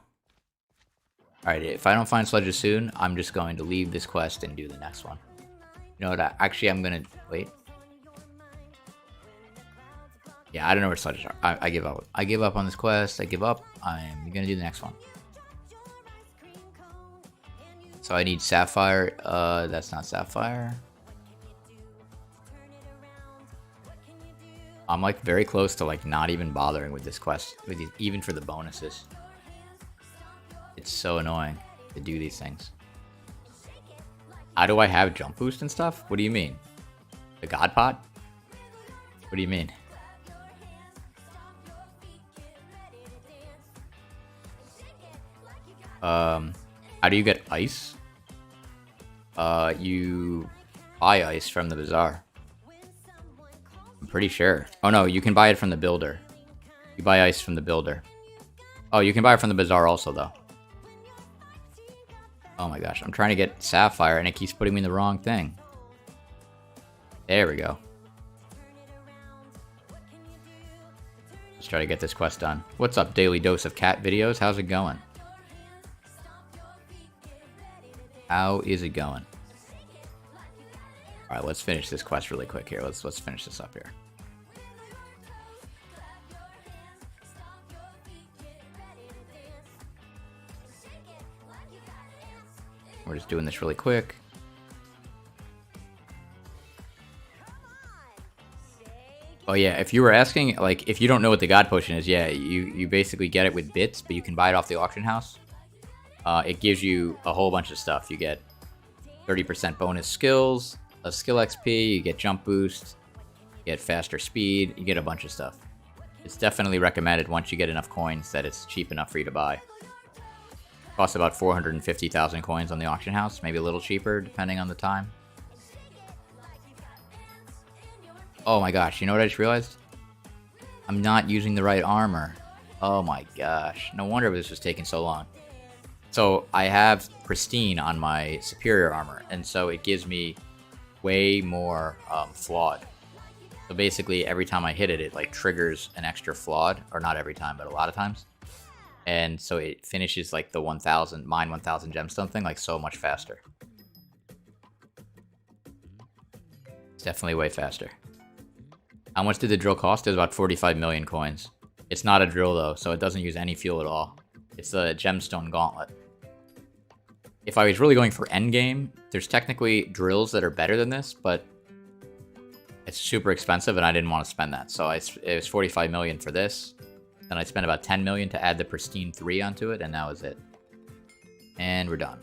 Alright, if I don't find sledges soon, I'm just going to leave this quest and do the next one. You know what, actually I'm gonna... Wait. Yeah, I don't know where sledges are. I give up. I give up on this quest. I give up. I'm gonna do the next one. So I need sapphire. That's not sapphire. I'm like very close to like not even bothering with this quest, even for the bonuses. It's so annoying to do these things. How do I have jump boost and stuff? What do you mean? The god pot? What do you mean? How do you get ice? You buy ice from the bazaar. I'm pretty sure. Oh no, you can buy it from the builder. You buy ice from the builder. Oh, you can buy it from the bazaar also, though. Oh my gosh, I'm trying to get sapphire and it keeps putting me in the wrong thing. There we go. Let's try to get this quest done. What's up, Daily Dose of Cat videos? How's it going? How is it going? Alright, let's finish this quest really quick here. Let's finish this up here. We're just doing this really quick. Oh yeah, if you were asking, like, if you don't know what the God Potion is, yeah, you basically get it with bits, but you can buy it off the auction house. It gives you a whole bunch of stuff. You get 30% bonus skills, a skill XP, you get jump boost, you get faster speed, you get a bunch of stuff. It's definitely recommended once you get enough coins that it's cheap enough for you to buy. Costs about 450,000 coins on the auction house, maybe a little cheaper depending on the time. Oh my gosh, you know what I just realized? I'm not using the right armor. Oh my gosh, no wonder this was taking so long. So I have pristine on my superior armor, and so it gives me way more flawed. So basically every time I hit it, it like triggers an extra flawed, or not every time, but a lot of times. And so it finishes like the 1000, mine 1000 gemstone thing like so much faster. It's definitely way faster. How much did the drill cost? It was about 45 million coins. It's not a drill though, so it doesn't use any fuel at all. It's a gemstone gauntlet. If I was really going for endgame, there's technically drills that are better than this, but it's super expensive and I didn't want to spend that. So it was 45 million for this. Then I spent about 10 million to add the pristine 3 onto it, and that was it. And we're done.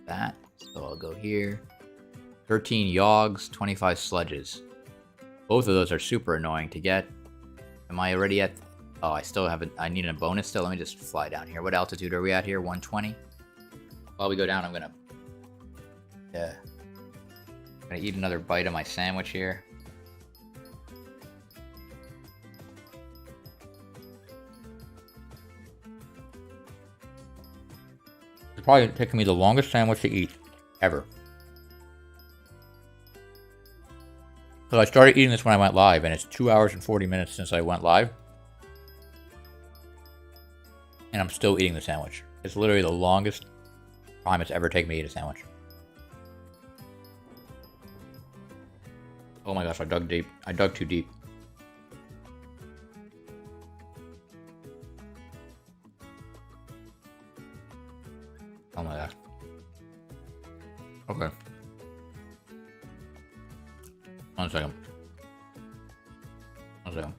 That. So I'll go here. 13 yogs, 25 sledges. Both of those are super annoying to get. Am I already at... Oh, I still haven't... I need a bonus still. Let me just fly down here. What altitude are we at here? 120? While we go down, I'm gonna... Yeah. I'm gonna eat another bite of my sandwich here. It's probably taking me the longest sandwich to eat ever. So I started eating this when I went live, and it's 2 hours and 40 minutes since I went live. And I'm still eating the sandwich. It's literally the longest time it's ever taken me to eat a sandwich. Oh my gosh, I dug deep. I dug too deep. Oh my gosh. Okay. 1 second. 1 second.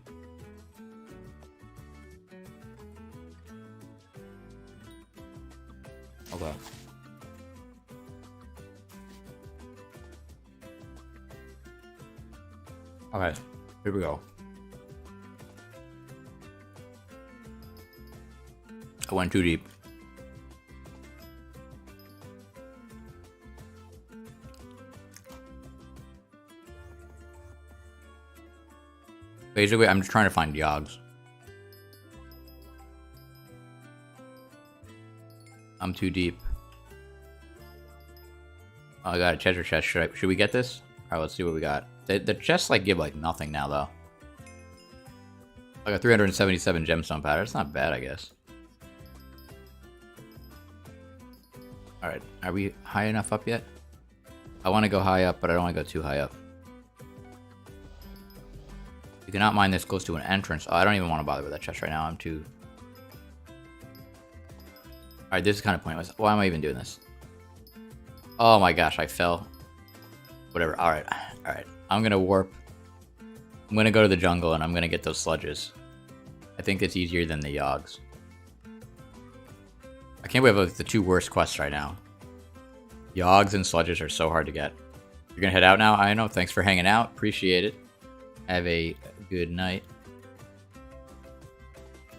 Okay. Okay, here we go. I went too deep. Basically, I'm just trying to find yogs. I'm too deep. Oh, I got a treasure chest. Should we get this? Alright, let's see what we got. The chests like give like nothing now though. I got 377 gemstone powder. It's not bad, I guess. Alright, are we high enough up yet? I want to go high up, but I don't want to go too high up. You cannot mine this close to an entrance. Oh, I don't even want to bother with that chest right now. I'm too... Alright, this is kind of pointless. Why am I even doing this? Oh my gosh, I fell. Whatever. Alright. Alright. I'm going to warp. I'm going to go to the jungle and I'm going to get those sludges. I think it's easier than the yogs. I can't believe like, the two worst quests right now. Yogs and sludges are so hard to get. You're going to head out now? I know. Thanks for hanging out. Appreciate it. Have a good night.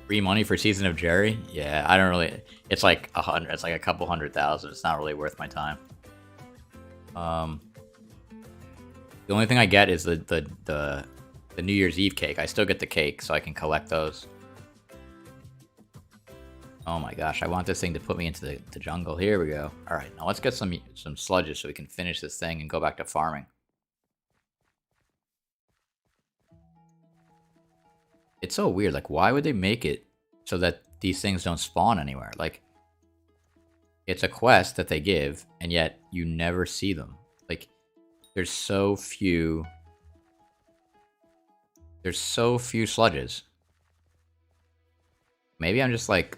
Free money for Season of Jerry? Yeah, I don't really... It's like 100. It's like a couple 100,000. It's not really worth my time. The only thing I get is the New Year's Eve cake. I still get the cake, so I can collect those. Oh my gosh, I want this thing to put me into the jungle. Here we go. Alright, now let's get some sludges so we can finish this thing and go back to farming. It's so weird. Like, why would they make it so that these things don't spawn anywhere? Like, it's a quest that they give, and yet you never see them. Like, there's so few... There's so few sludges. Maybe I'm just like...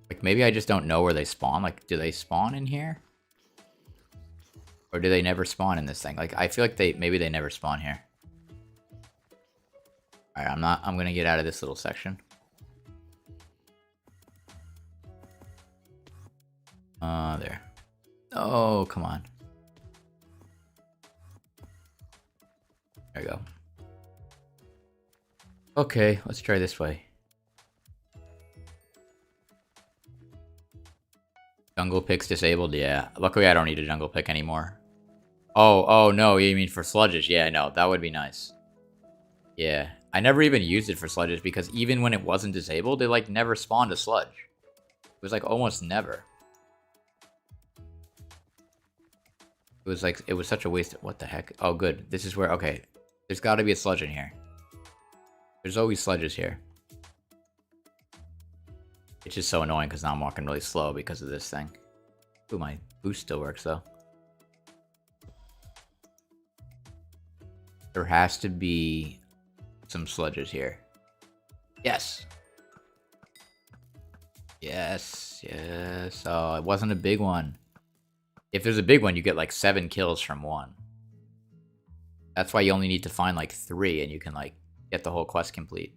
Like, maybe I just don't know where they spawn. Like, do they spawn in here? Or do they never spawn in this thing? Like, I feel like maybe they never spawn here. Alright, I'm gonna get out of this little section. There. Oh, come on. There we go. Okay, let's try this way. Jungle pick's disabled? Yeah. Luckily, I don't need a jungle pick anymore. Oh, no, you mean for sludges? Yeah, no, that would be nice. Yeah. I never even used it for sludges because even when it wasn't disabled, it, like, never spawned a sludge. It was, like, almost never. It was, like, it was such a waste of... What the heck? Oh, good. This is where... Okay. There's gotta be a sludge in here. There's always sludges here. It's just so annoying because now I'm walking really slow because of this thing. Ooh, my boost still works, though. There has to be some sludges here. Yes! Yes, yes. Oh, it wasn't a big one. If there's a big one, you get like 7 kills from one. That's why you only need to find like 3 and you can like get the whole quest complete.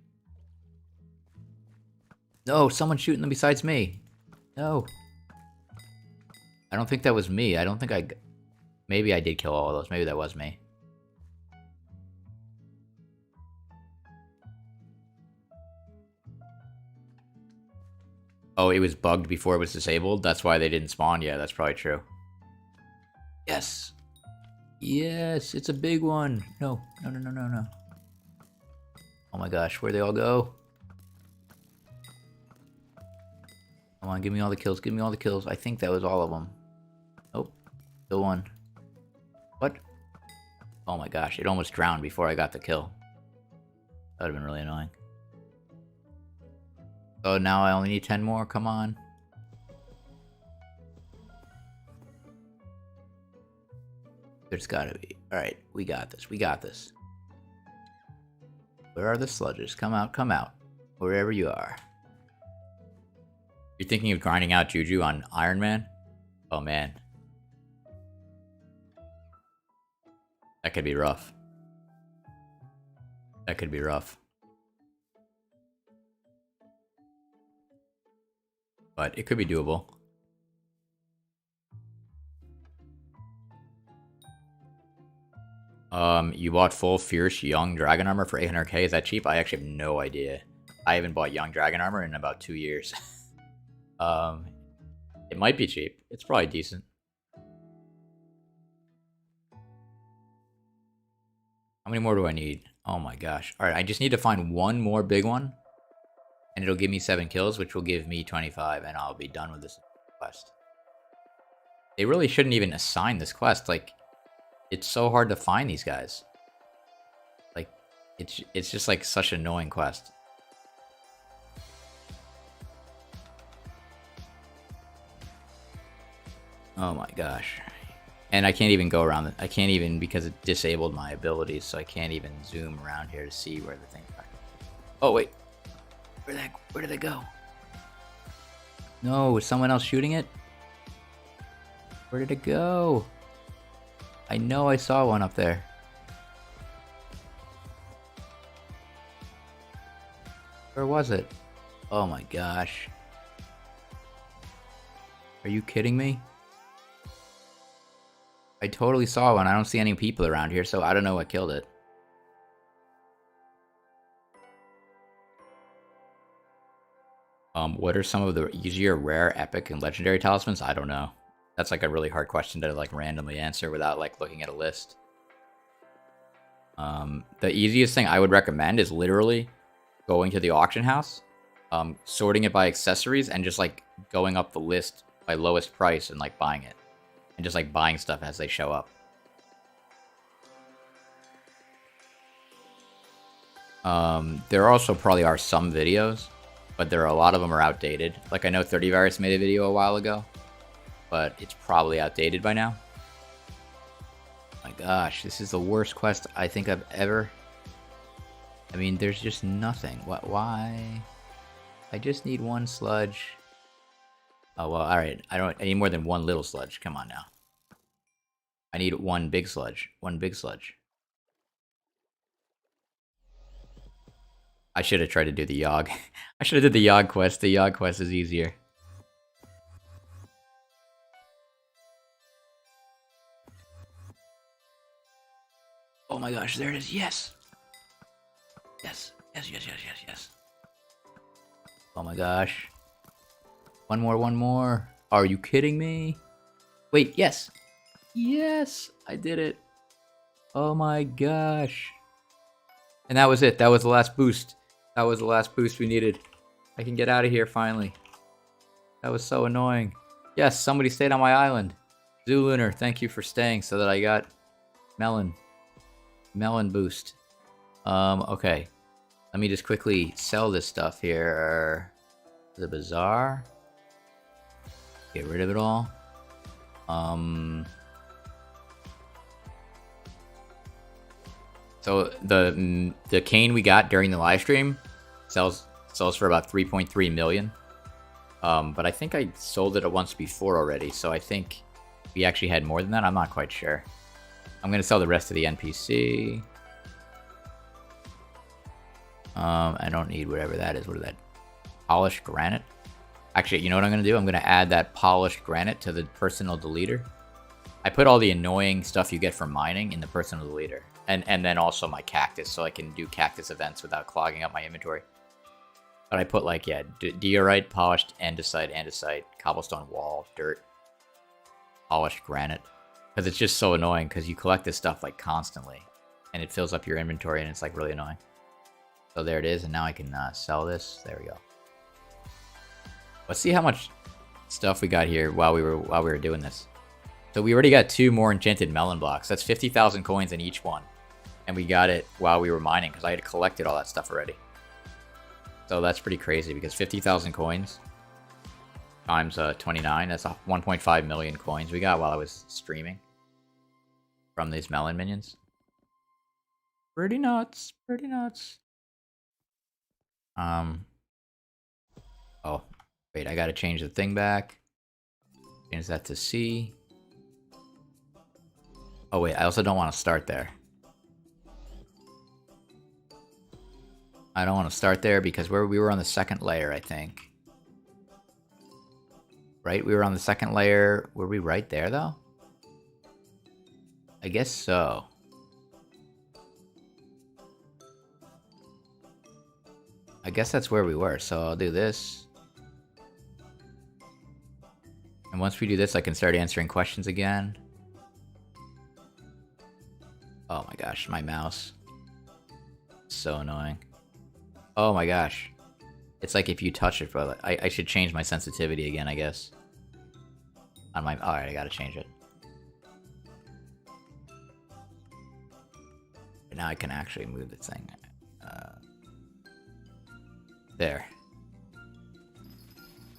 No, someone's shooting them besides me. No. I don't think that was me. I don't think I... Maybe I did kill all of those. Maybe that was me. Oh, it was bugged before it was disabled? That's why they didn't spawn? Yeah, that's probably true. Yes. Yes, it's a big one. No, no, no, no, no, no. Oh my gosh, where'd they all go? Come on, give me all the kills, give me all the kills. I think that was all of them. Nope, still one. What? Oh my gosh, it almost drowned before I got the kill. That would have been really annoying. Oh, now I only need 10 more, come on. There's gotta be. Alright, we got this, we got this. Where are the sludges? Come out, wherever you are. You're thinking of grinding out Juju on Iron Man? Oh man. That could be rough. That could be rough. But it could be doable. You bought full Fierce Young Dragon Armor for 800k. Is that cheap? I actually have no idea. I haven't bought Young Dragon Armor in about 2 years. It might be cheap. It's probably decent. How many more do I need? Oh my gosh. Alright, I just need to find one more big one. And it'll give me 7 kills, which will give me 25, and I'll be done with this quest. They really shouldn't even assign this quest. Like, it's so hard to find these guys. Like, it's just like such an annoying quest. Oh my gosh. And I can't even go around it. I can't even, because it disabled my abilities, so I can't even zoom around here to see where the things are. Oh wait. Where did they go? No, was someone else shooting it? Where did it go? I know I saw one up there. Where was it? Oh my gosh. Are you kidding me? I totally saw one. I don't see any people around here, so I don't know what killed it. What are some of the easier, rare, epic, and legendary talismans? I don't know. That's like a really hard question to like randomly answer without like looking at a list. The easiest thing I would recommend is literally going to the auction house, sorting it by accessories, and just like going up the list by lowest price and like buying it. And just like buying stuff as they show up. There also probably are some videos, but a lot of them are outdated. Like I know 30 Virus made a video a while ago, but it's probably outdated by now. My gosh, this is the worst quest I think I've ever... I mean, there's just nothing. What? Why? I just need one sludge. Oh, well, alright. I need more than one little sludge. Come on now. I need one big sludge. One big sludge. I should have tried to do the Yogg. I should have did the Yogg quest. The Yogg quest is easier. Oh my gosh, there it is. Yes! Yes. Yes, yes, yes, yes, yes. Oh my gosh. One more, one more. Are you kidding me? Wait, yes. Yes, I did it. Oh my gosh. And that was it. That was the last boost. That was the last boost we needed. I can get out of here finally. That was so annoying. Yes, somebody stayed on my island. Zulunar, thank you for staying so that I got melon. Melon boost. Okay. Let me just quickly sell this stuff here. The bazaar. Get rid of it all. So the cane we got during the live stream sells for about 3.3 million. But I think I sold it once before already, so I think we actually had more than that. I'm not quite sure. I'm gonna sell the rest of the NPC. I don't need whatever that is. What is that? Polished granite? Actually, you know what I'm gonna do? I'm gonna add that polished granite to the personal deleter. I put all the annoying stuff you get from mining in the personal deleter. And then also my cactus, so I can do cactus events without clogging up my inventory. But I put like, yeah, diorite, polished andesite, cobblestone wall, dirt, polished granite. Because it's just so annoying, because you collect this stuff like constantly. And it fills up your inventory, and it's like really annoying. So there it is, and now I can sell this. There we go. Let's see how much stuff we got here while we were doing this. So we already got 2 more enchanted melon blocks. That's 50,000 coins in each one. And we got it while we were mining, because I had collected all that stuff already. So that's pretty crazy, because 50,000 coins times 29, that's 1.5 million coins we got while I was streaming from these melon minions. Pretty nuts, pretty nuts. Oh, wait, I gotta change the thing back. Change that to C. Oh wait, I also don't want to start there. I don't want to start there because we were on the second layer, I think. Right? We were on the second layer. Were we right there, though? I guess so. I guess that's where we were, so I'll do this. And once we do this, I can start answering questions again. Oh my gosh, my mouse. So annoying. Oh my gosh. It's like if you touch it, but I should change my sensitivity again, I guess. On my... Alright, I gotta change it. But now I can actually move the thing. There.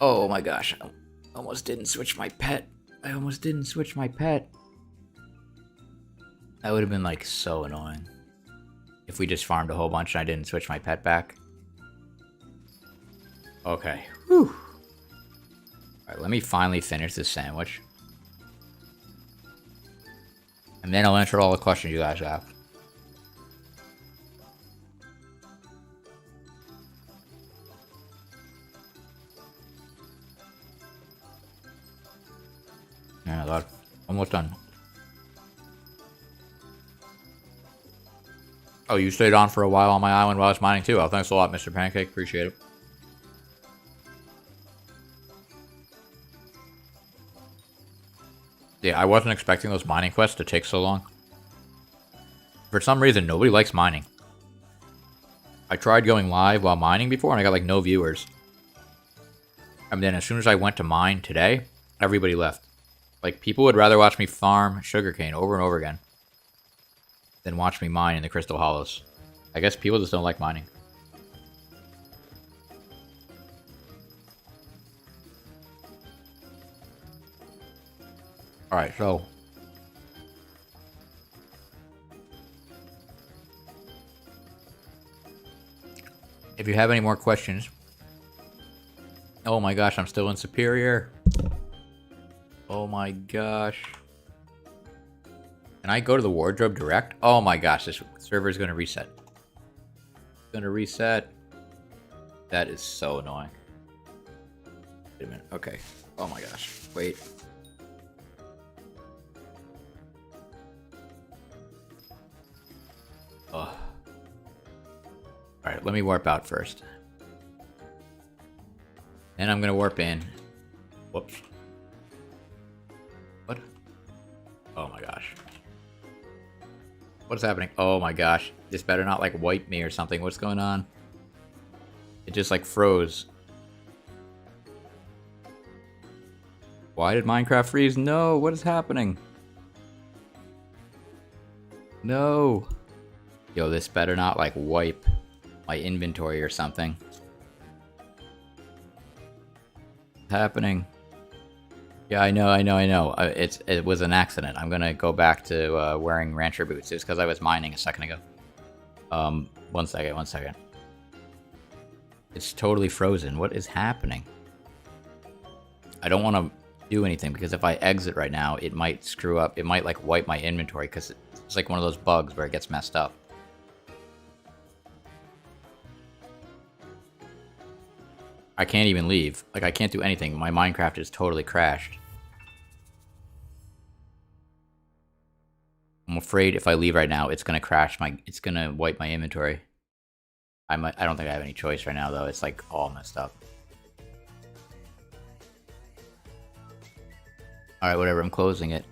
Oh my gosh. I almost didn't switch my pet. I almost didn't switch my pet. That would have been like so annoying. If we just farmed a whole bunch and I didn't switch my pet back. Okay. Whew. Alright, let me finally finish this sandwich. And then I'll answer all the questions you guys have. Yeah, that's almost done. Oh, you stayed on for a while on my island while I was mining too. Oh, thanks a lot, Mr. Pancake. Appreciate it. Yeah, I wasn't expecting those mining quests to take so long. For some reason, nobody likes mining. I tried going live while mining before, and I got like no viewers. And then as soon as I went to mine today, everybody left. Like, people would rather watch me farm sugarcane over and over again than watch me mine in the Crystal Hollows. I guess people just don't like mining. Alright, so... if you have any more questions... Oh my gosh, I'm still in Superior. Oh my gosh. Can I go to the wardrobe direct? Oh my gosh, this server is going to reset. It's going to reset. That is so annoying. Wait a minute. Okay. Oh my gosh. Wait. Oh. Alright, let me warp out first. Then I'm going to warp in. Whoops. What? Oh my gosh. What's happening? Oh my gosh. This better not like wipe me or something. What's going on? It just like froze. Why did Minecraft freeze? No, what is happening? No. Yo, this better not like wipe my inventory or something. What's happening? Yeah, I know. It was an accident. I'm gonna go back to wearing rancher boots. It's because I was mining a second ago. One second. It's totally frozen. What is happening? I don't want to do anything because if I exit right now, it might screw up. It might like wipe my inventory because it's like one of those bugs where it gets messed up. I can't even leave. Like, I can't do anything. My Minecraft is totally crashed. I'm afraid if I leave right now, it's gonna crash my... it's gonna wipe my inventory. I don't think I have any choice right now, though. It's, like, all messed up. Alright, whatever. I'm closing it.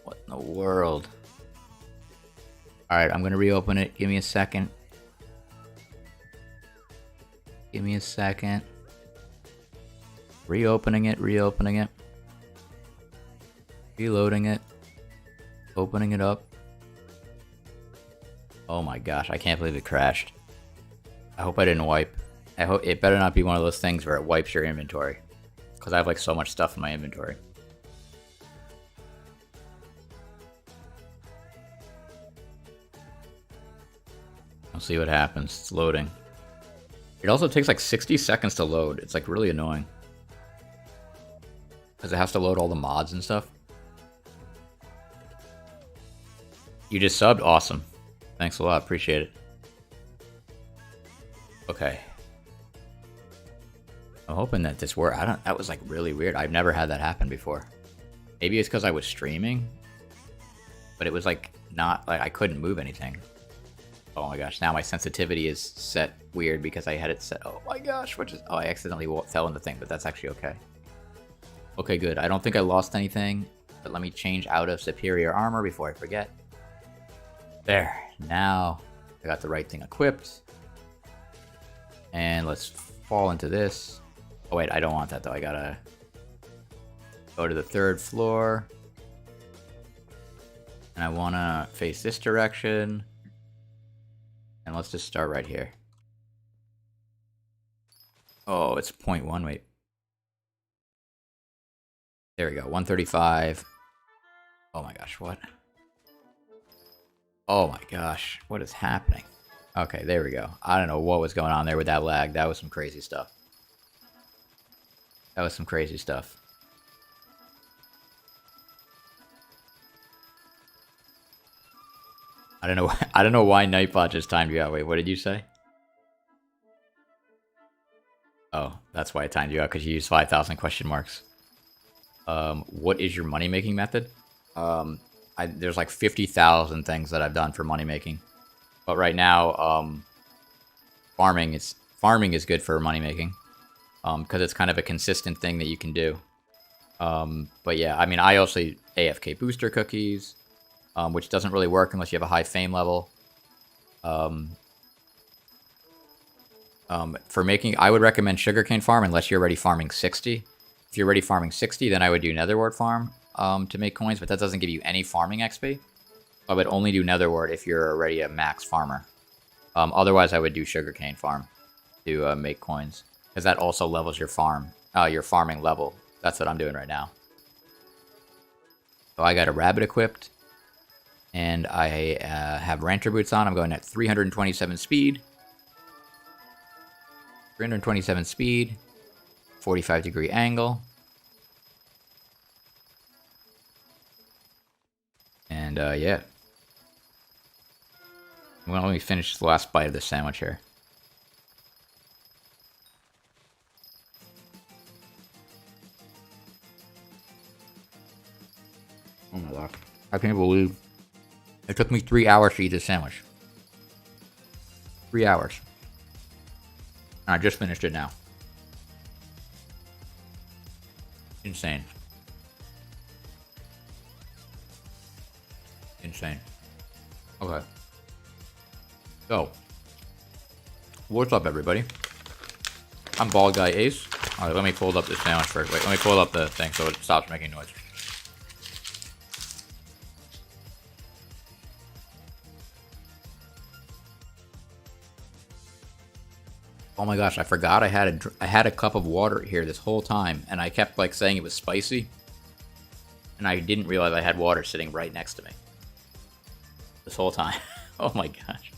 What in the world? Alright, I'm gonna reopen it. Give me a second. Give me a second. Reopening it. Reloading it. Opening it up. Oh my gosh, I can't believe it crashed. I hope I didn't wipe. I hope it better not be one of those things where it wipes your inventory. Because I have like so much stuff in my inventory. I'll see what happens. It's loading. It also takes like 60 seconds to load. It's like really annoying. Because it has to load all the mods and stuff. You just subbed? Awesome. Thanks a lot. Appreciate it. Okay. I'm hoping that this worked. That was like really weird. I've never had that happen before. Maybe it's because I was streaming. But it was like not like I couldn't move anything. Oh my gosh, now my sensitivity is set weird because I had it set. Oh my gosh, oh, I accidentally fell in the thing, but that's actually okay. Okay, good. I don't think I lost anything, but let me change out of superior armor before I forget. There, now I got the right thing equipped. And let's fall into this. Oh wait, I don't want that though. I gotta go to the 3rd floor. And I wanna face this direction. And let's just start right here. Oh, it's 0.1, wait. There we go, 135. Oh my gosh, what? Oh my gosh, what is happening? Okay, there we go. I don't know what was going on there with that lag. That was some crazy stuff. That was some crazy stuff. I don't know. I don't know why Nightbot just timed you out. Wait, what did you say? Oh, that's why I timed you out, because you used 5,000 question marks. What is your money making method? There's like 50,000 things that I've done for money making, but right now, farming is good for money making, because it's kind of a consistent thing that you can do. But yeah, I mean, I also AFK booster cookies, which doesn't really work unless you have a high fame level. For making, I would recommend Sugarcane farm unless you're already farming 60. If you're already farming 60, then I would do Netherwart farm to make coins, but that doesn't give you any farming XP. I would only do Netherwart if you're already a max farmer. Otherwise, I would do Sugarcane farm to make coins, because that also levels your farm, your farming level. That's what I'm doing right now. So I got a rabbit equipped, and I have rancher boots on. I'm going at 327 speed. 327 speed, 45-degree angle. And, yeah. I'm going to only finish the last bite of this sandwich here. Oh my god. I can't believe it took me 3 hours to eat this sandwich. 3 hours. I just finished it now. Insane. Insane. Okay. So, what's up, everybody? I'm BaldGuyAce. Alright, let me fold up this sandwich first. Wait, let me fold up the thing so it stops making noise. Oh my gosh, I forgot I had a cup of water here this whole time, and I kept like saying it was spicy, and I didn't realize I had water sitting right next to me this whole time. Oh my gosh.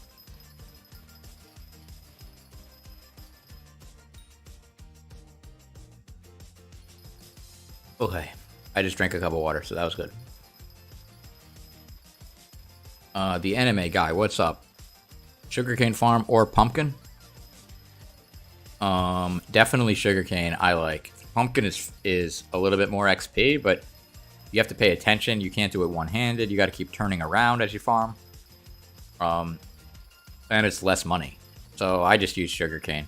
Okay, I just drank a cup of water, so that was good. The anime guy, what's up? Sugarcane farm or pumpkin? Definitely sugarcane. I like. Pumpkin is a little bit more XP, but you have to pay attention. You can't do it one-handed. You got to keep turning around as you farm. And it's less money. So I just use sugarcane,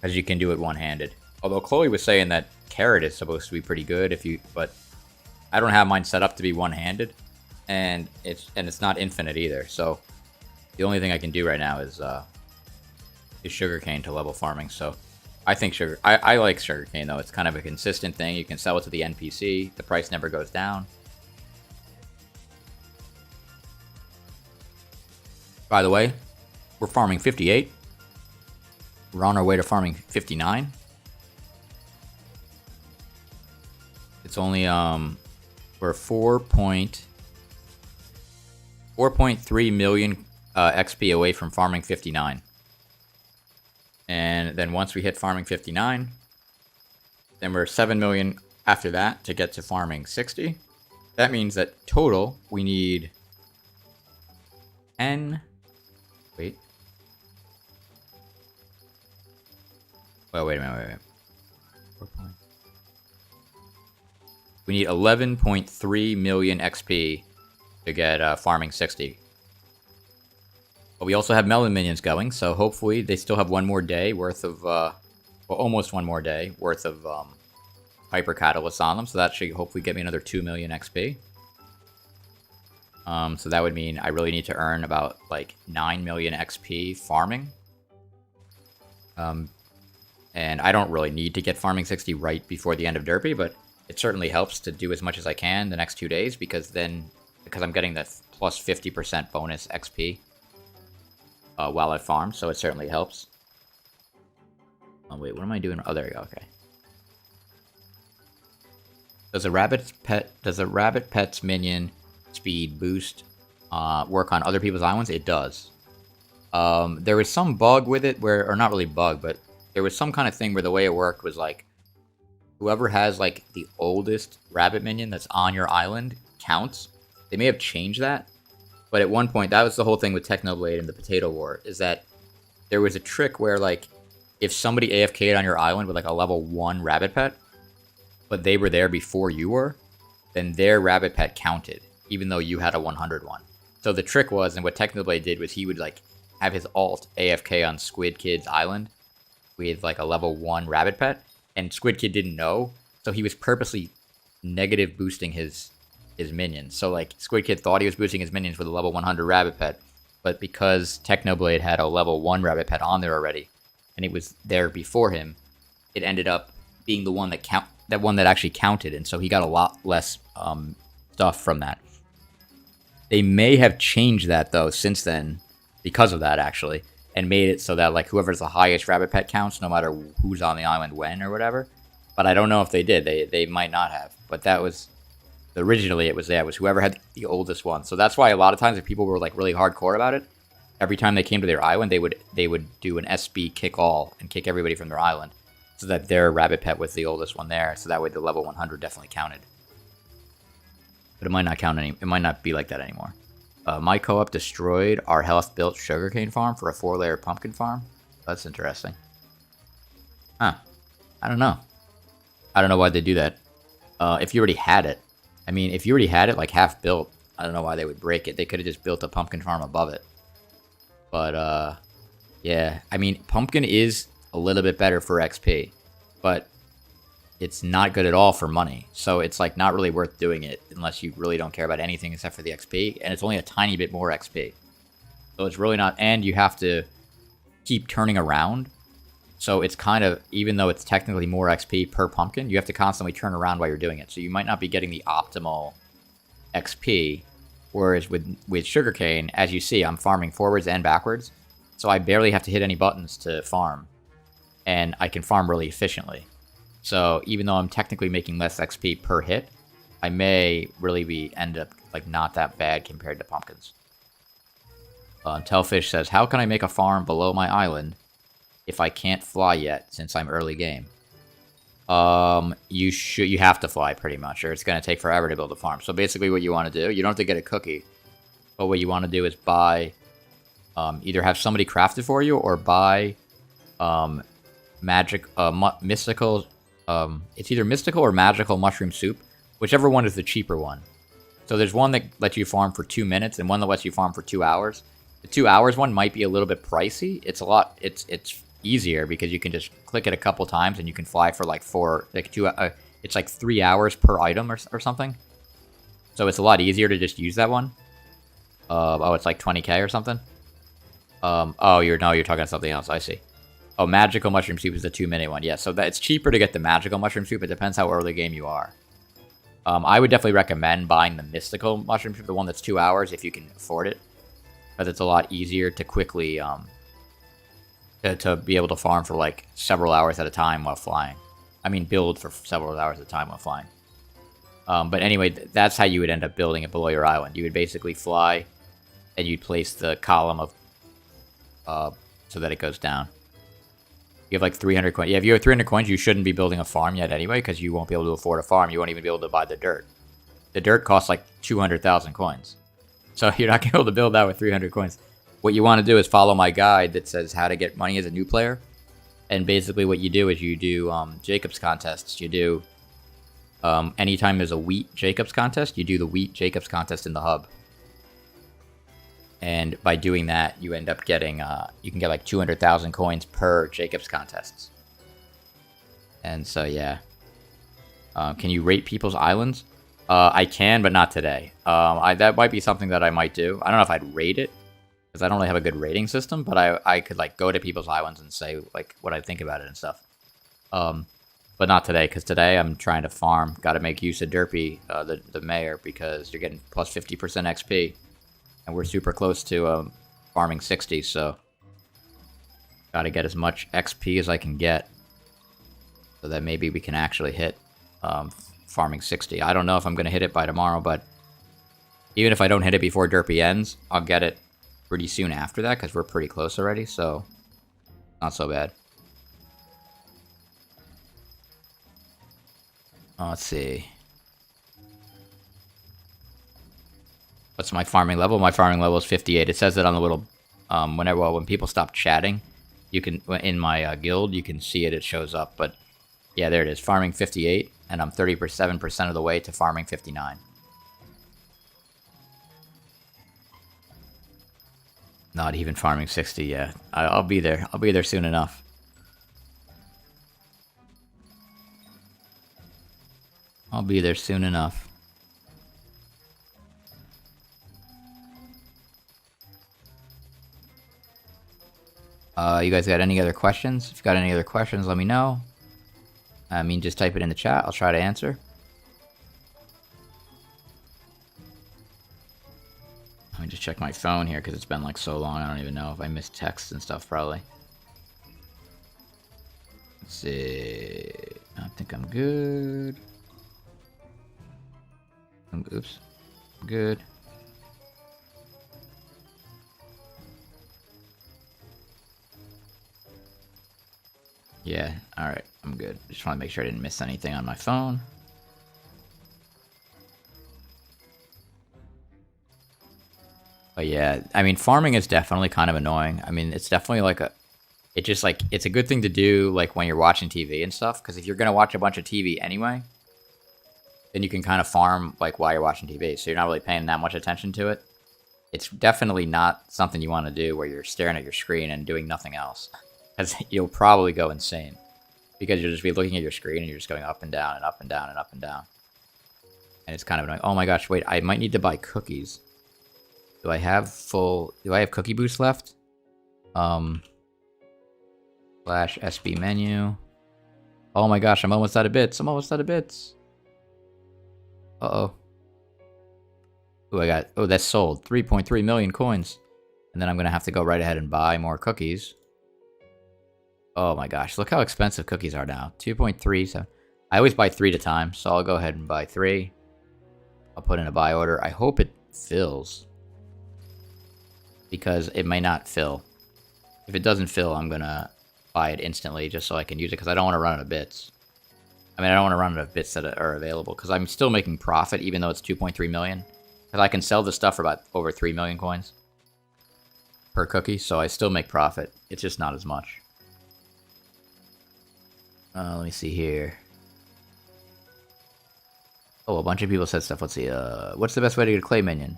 as you can do it one-handed. Although Chloe was saying that carrot is supposed to be pretty good but I don't have mine set up to be one-handed, and it's not infinite either. So the only thing I can do right now is sugarcane to level farming. So I think I like sugarcane though. It's kind of a consistent thing. You can sell it to the NPC. The price never goes down. By the way, we're farming 58. We're on our way to farming 59. It's only we're 4.3 million XP away from farming 59. And then once we hit farming 59, then we're 7 million after that to get to farming 60. That means that total we need 10. Wait. Well, wait a minute. We need 11.3 million XP to get farming 60. But we also have melon minions going, so hopefully they still have one more day worth of, well, almost one more day worth of hyper catalysts on them. So that should hopefully get me another 2 million XP. So that would mean I really need to earn about like 9 million XP farming. And I don't really need to get farming 60 right before the end of Derpy, but it certainly helps to do as much as I can the next 2 days, because I'm getting the plus 50% bonus XP while I farm, so it certainly helps. Oh wait, what am I doing? Oh, there we go. Okay. Does a rabbit pet's minion speed boost work on other people's islands? It does. There was some bug with it where, or not really bug, but there was some kind of thing where the way it worked was like, whoever has like the oldest rabbit minion that's on your island counts. They may have changed that, but at one point, that was the whole thing with Technoblade and the Potato War, is that there was a trick where like, if somebody AFK'd on your island with like a level 1 rabbit pet, but they were there before you were, then their rabbit pet counted, even though you had a 100 one. So the trick was, and what Technoblade did was he would like have his alt AFK on Squid Kid's island with like a level 1 rabbit pet, and Squid Kid didn't know, so he was purposely negative boosting his minions. So like Squid Kid thought he was boosting his minions with a level 100 rabbit pet, but because Technoblade had a level 1 rabbit pet on there already, and it was there before him, it ended up being the one that actually counted, and so he got a lot less stuff from that. They may have changed that though since then, because of that actually, and made it so that like whoever's the highest rabbit pet counts, no matter who's on the island when or whatever. But I don't know if they did. They might not have. But that was originally it was whoever had the oldest one. So that's why a lot of times if people were like really hardcore about it, every time they came to their island, they would do an SB kick all and kick everybody from their island, so that their rabbit pet was the oldest one there. So that way the level 100 definitely counted. But it might not count it might not be like that anymore. My co-op destroyed our health-built sugarcane farm for a 4-layer pumpkin farm. That's interesting. Huh. I don't know. I don't know why they do that. If you already had it. I mean, if you already had it, like, half-built, I don't know why they would break it. They could have just built a pumpkin farm above it. But, yeah. I mean, pumpkin is a little bit better for XP. But it's not good at all for money. So it's like not really worth doing it unless you really don't care about anything except for the XP. And it's only a tiny bit more XP. So it's really not, and you have to keep turning around. So it's kind of, even though it's technically more XP per pumpkin, you have to constantly turn around while you're doing it. So you might not be getting the optimal XP. Whereas with sugarcane, as you see, I'm farming forwards and backwards. So I barely have to hit any buttons to farm. And I can farm really efficiently. So even though I'm technically making less XP per hit, I may really end up like not that bad compared to pumpkins. Tellfish says, how can I make a farm below my island if I can't fly yet since I'm early game? You have to fly pretty much, or it's going to take forever to build a farm. So basically what you want to do, you don't have to get a cookie, but what you want to do is buy, either have somebody craft it for you or buy mystical. It's either mystical or magical mushroom soup, whichever one is the cheaper one. So there's one that lets you farm for 2 minutes and one that lets you farm for 2 hours. The 2 hours one might be a little bit pricey. It's easier because you can just click it a couple times and you can fly for like it's like 3 hours per item or something. So it's a lot easier to just use that one. Oh, it's like 20k or something. You're talking about something else. I see. Oh, magical mushroom soup is the 2-minute one. Yeah, so it's cheaper to get the magical mushroom soup. It depends how early game you are. I would definitely recommend buying the mystical mushroom soup, the one that's 2 hours, if you can afford it. Because it's a lot easier to quickly, to be able to farm for like several hours at a time while flying. I mean, build for several hours at a time while flying. But anyway, that's how you would end up building it below your island. You would basically fly, and you'd place the column of, so that it goes down. You have like 300 coins. Yeah, if you have 300 coins, you shouldn't be building a farm yet anyway, because you won't be able to afford a farm. You won't even be able to buy the dirt. The dirt costs like 200,000 coins. So you're not going to be able to build that with 300 coins. What you want to do is follow my guide that says how to get money as a new player. And basically what you do is you do Jacobs contests. You do, anytime there's a wheat Jacobs contest, you do the wheat Jacobs contest in the hub. And by doing that, you end up getting, you can get like 200,000 coins per Jacobs contests. And so, yeah. Can you rate people's islands? I can, but not today. That might be something that I might do. I don't know if I'd rate it, because I don't really have a good rating system, but I could like go to people's islands and say like what I think about it and stuff. But not today, because today I'm trying to farm. Got to make use of Derpy, the mayor, because you're getting plus 50% XP. And we're super close to farming 60, so gotta get as much XP as I can get, so that maybe we can actually hit farming 60. I don't know if I'm going to hit it by tomorrow, but even if I don't hit it before Derpy ends, I'll get it pretty soon after that, because we're pretty close already, so not so bad. Let's see. What's my farming level? My farming level is 58. It says it on the little, when people stop chatting, you can, in my guild, you can see it, it shows up, but yeah, there it is, farming 58, and I'm 37% of the way to farming 59. Not even farming 60 yet. I'll be there. I'll be there soon enough. I'll be there soon enough. You guys got any other questions? If you got any other questions, let me know. I mean, just type it in the chat. I'll try to answer. Let me just check my phone here because it's been like so long. I don't even know if I missed texts and stuff probably. Let's see. I think I'm good. Oops. Good. Yeah, alright. I'm good. Just want to make sure I didn't miss anything on my phone. But yeah, I mean, farming is definitely kind of annoying. I mean, it's definitely like a... It just like... It's a good thing to do like when you're watching TV and stuff. Because if you're going to watch a bunch of TV anyway, then you can kind of farm like while you're watching TV. So you're not really paying that much attention to it. It's definitely not something you want to do where you're staring at your screen and doing nothing else. Because you'll probably go insane. Because you'll just be looking at your screen and you're just going up and down and up and down and up and down. And it's kind of annoying. Oh my gosh, wait, I might need to buy cookies. Do I have cookie boost left? Slash SB menu. Oh my gosh, I'm almost out of bits. I'm almost out of bits. Uh-oh. Oh, that's sold. 3.3 million coins. And then I'm going to have to go right ahead and buy more cookies. Oh my gosh, look how expensive cookies are now. 2.3, so I always buy 3 at a time, so I'll go ahead and buy 3. I'll put in a buy order. I hope it fills. Because it may not fill. If it doesn't fill, I'm going to buy it instantly just so I can use it, because I don't want to run out of bits. I mean, I don't want to run out of bits that are available, because I'm still making profit, even though it's 2.3 million. Because I can sell the stuff for about over 3 million coins per cookie, so I still make profit. It's just not as much. Let me see here. Oh, a bunch of people said stuff. Let's see. What's the best way to get a clay minion?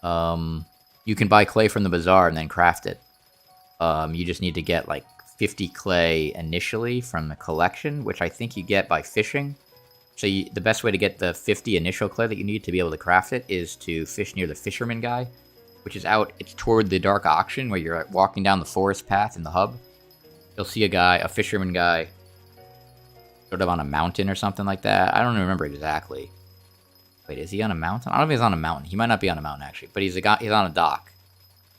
You can buy clay from the bazaar and then craft it. You just need to get like 50 clay initially from the collection, which I think you get by fishing. So the best way to get the 50 initial clay that you need to be able to craft it is to fish near the fisherman guy, which is out. It's toward the dark auction where you're walking down the forest path in the hub. You'll see a fisherman guy, sort of on a mountain or something like that. I don't remember exactly. Wait, is he on a mountain? I don't know if he's on a mountain. He might not be on a mountain, actually. But he's on a dock.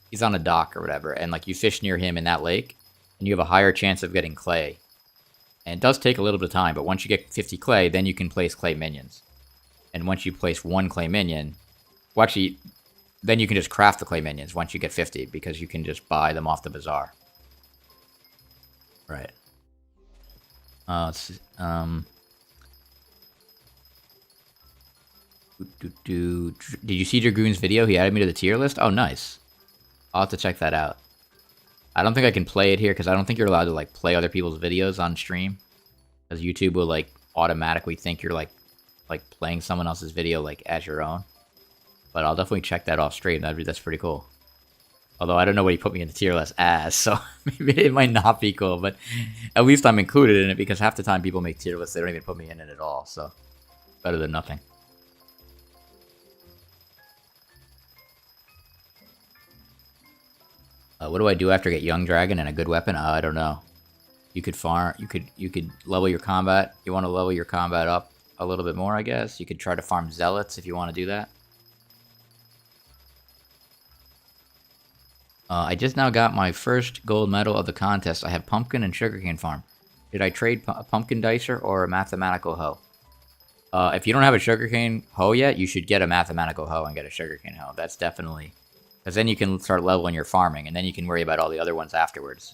He's on a dock or whatever. And, like, you fish near him in that lake, and you have a higher chance of getting clay. And it does take a little bit of time, but once you get 50 clay, then you can place clay minions. And once you place 1 clay minion... Well, actually, then you can just craft the clay minions once you get 50, because you can just buy them off the bazaar. Right. Did you see Dragoon's video? He added me to the tier list? Oh, nice. I'll have to check that out. I don't think I can play it here, because I don't think you're allowed to, like, play other people's videos on stream. Because YouTube will, like, automatically think you're, like playing someone else's video, like, as your own. But I'll definitely check that off stream. That's pretty cool. Although I don't know what he put me in the tier list as, so maybe it might not be cool, but at least I'm included in it, because half the time people make tier lists, they don't even put me in it at all, so better than nothing. What do I do after I get Young Dragon and a good weapon? I don't know. You could farm, you could level your combat. You want to level your combat up a little bit more, I guess. You could try to farm Zealots if you want to do that. I just now got my first gold medal of the contest. I have Pumpkin and Sugarcane farm. Did I trade a Pumpkin Dicer or a Mathematical Hoe? If you don't have a sugarcane hoe yet, you should get a mathematical hoe and get a sugarcane hoe. That's definitely... Because then you can start leveling your farming, and then you can worry about all the other ones afterwards.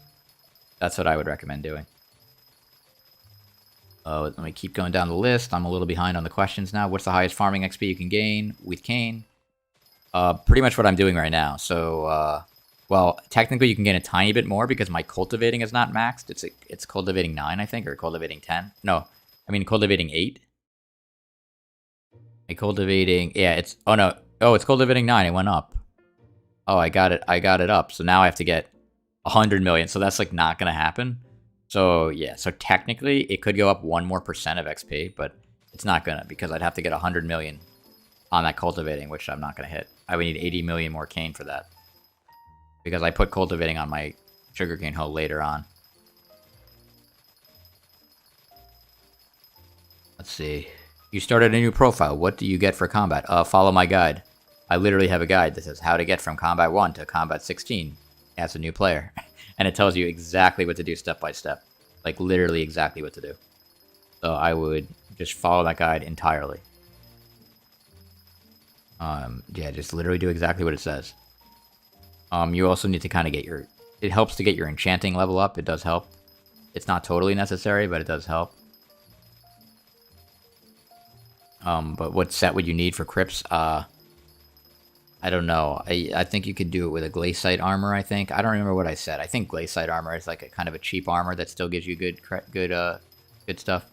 That's what I would recommend doing. Let me keep going down the list. I'm a little behind on the questions now. What's the highest farming XP you can gain with cane? Pretty much what I'm doing right now. So, well, technically you can gain a tiny bit more because my cultivating is not maxed. It's cultivating 9, I think, or cultivating 10. No, I mean cultivating 8. Cultivating, yeah, it's, oh no, oh, it's cultivating 9, it went up. Oh, I got it up, so now I have to get 100 million, so that's, like, not gonna happen. So, yeah, so technically, it could go up 1% more of XP, but it's not gonna, because I'd have to get 100 million on that cultivating, which I'm not gonna hit. I would need 80 million more cane for that. Because I put cultivating on my sugarcane hoe later on. Let's see. You started a new profile. What do you get for combat? Follow my guide. I literally have a guide that says how to get from combat 1 to combat 16 as a new player. And it tells you exactly what to do step by step. Like, literally exactly what to do. So I would just follow that guide entirely. Yeah, just literally do exactly what it says. You also need to kind of get your... It helps to get your enchanting level up. It does help. It's not totally necessary, but it does help. But what set would you need for crypts? I don't know. I think you could do it with a glaciite armor, I think. I don't remember what I said. I think glaciite armor is like a kind of a cheap armor that still gives you good stuff.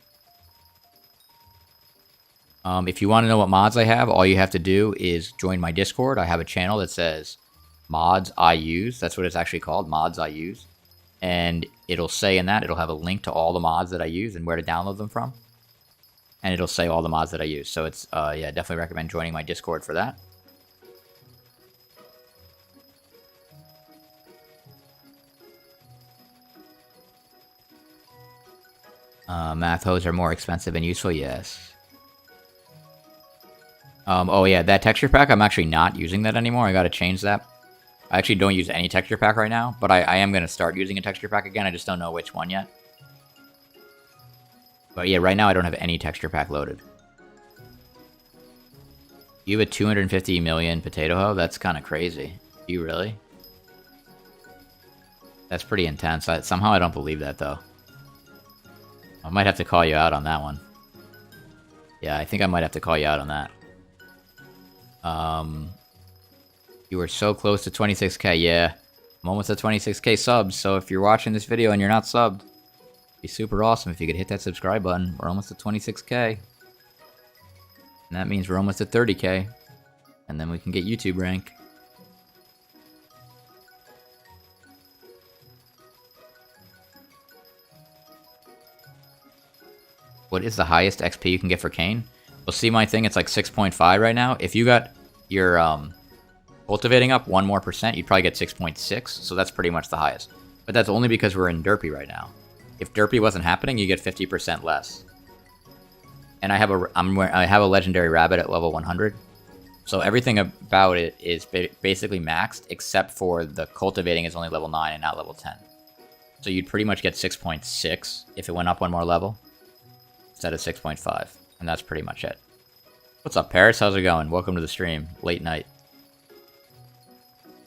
If you want to know what mods I have, all you have to do is join my Discord. I have a channel that says mods I use. That's what it's actually called, mods I use. And it'll say in that, it'll have a link to all the mods that I use and where to download them from. And it'll say all the mods that I use. So it's, yeah, definitely recommend joining my Discord for that. Math hoes are more expensive and useful, yes. Oh yeah, that texture pack, I'm actually not using that anymore. I gotta change that. I actually don't use any texture pack right now, but I am gonna start using a texture pack again. I just don't know which one yet. But yeah, right now I don't have any texture pack loaded. You have a 250 million potato hoe? That's kind of crazy. Do you really? That's pretty intense. Somehow I don't believe that, though. I might have to call you out on that one. Yeah, I think I might have to call you out on that. You were so close to 26k. Yeah, I'm almost at 26k subs, so if you're watching this video and you're not subbed, it'd be super awesome if you could hit that subscribe button. We're almost at 26k. And that means we're almost at 30k. And then we can get YouTube rank. What is the highest XP you can get for cane? Well, see my thing, it's like 6.5 right now. If you got your cultivating up 1% more, you'd probably get 6.6, so that's pretty much the highest. But that's only because we're in Derpy right now. If Derpy wasn't happening, you get 50% less. And I have a legendary rabbit at level 100. So everything about it is basically maxed, except for the cultivating is only level 9 and not level 10. So you'd pretty much get 6.6 if it went up one more level, instead of 6.5. And that's pretty much it. What's up, Paris? How's it going? Welcome to the stream. Late night.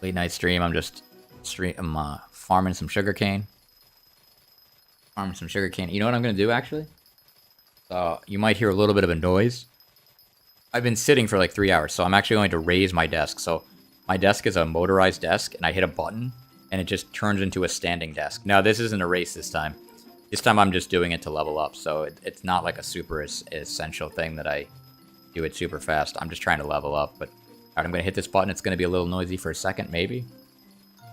Late night stream. I'm farming some sugarcane. Farming some sugarcane. You know what I'm going to do, actually? You might hear a little bit of a noise. I've been sitting for like 3 hours, so I'm actually going to raise my desk. So my desk is a motorized desk, and I hit a button, and it just turns into a standing desk. Now, this isn't a race this time. This time I'm just doing it to level up, so it's not like a super essential thing that I do it super fast. I'm just trying to level up, but alright, I'm going to hit this button. It's going to be a little noisy for a second, maybe.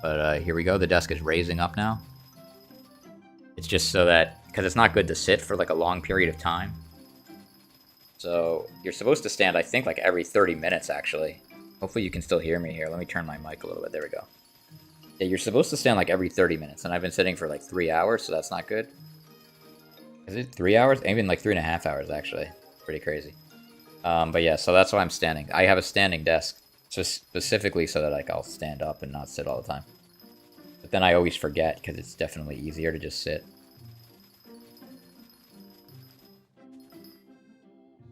But here we go. The desk is raising up now. It's just so that, because it's not good to sit for like a long period of time. So you're supposed to stand, I think, like every 30 minutes, actually. Hopefully you can still hear me here. Let me turn my mic a little bit. There we go. Yeah, you're supposed to stand like every 30 minutes, and I've been sitting for like 3 hours, so that's not good. Is it 3 hours? Even like 3.5 hours, actually. Pretty crazy. But yeah, so that's why I'm standing. I have a standing desk, just specifically so that like I'll stand up and not sit all the time. But then I always forget, because it's definitely easier to just sit.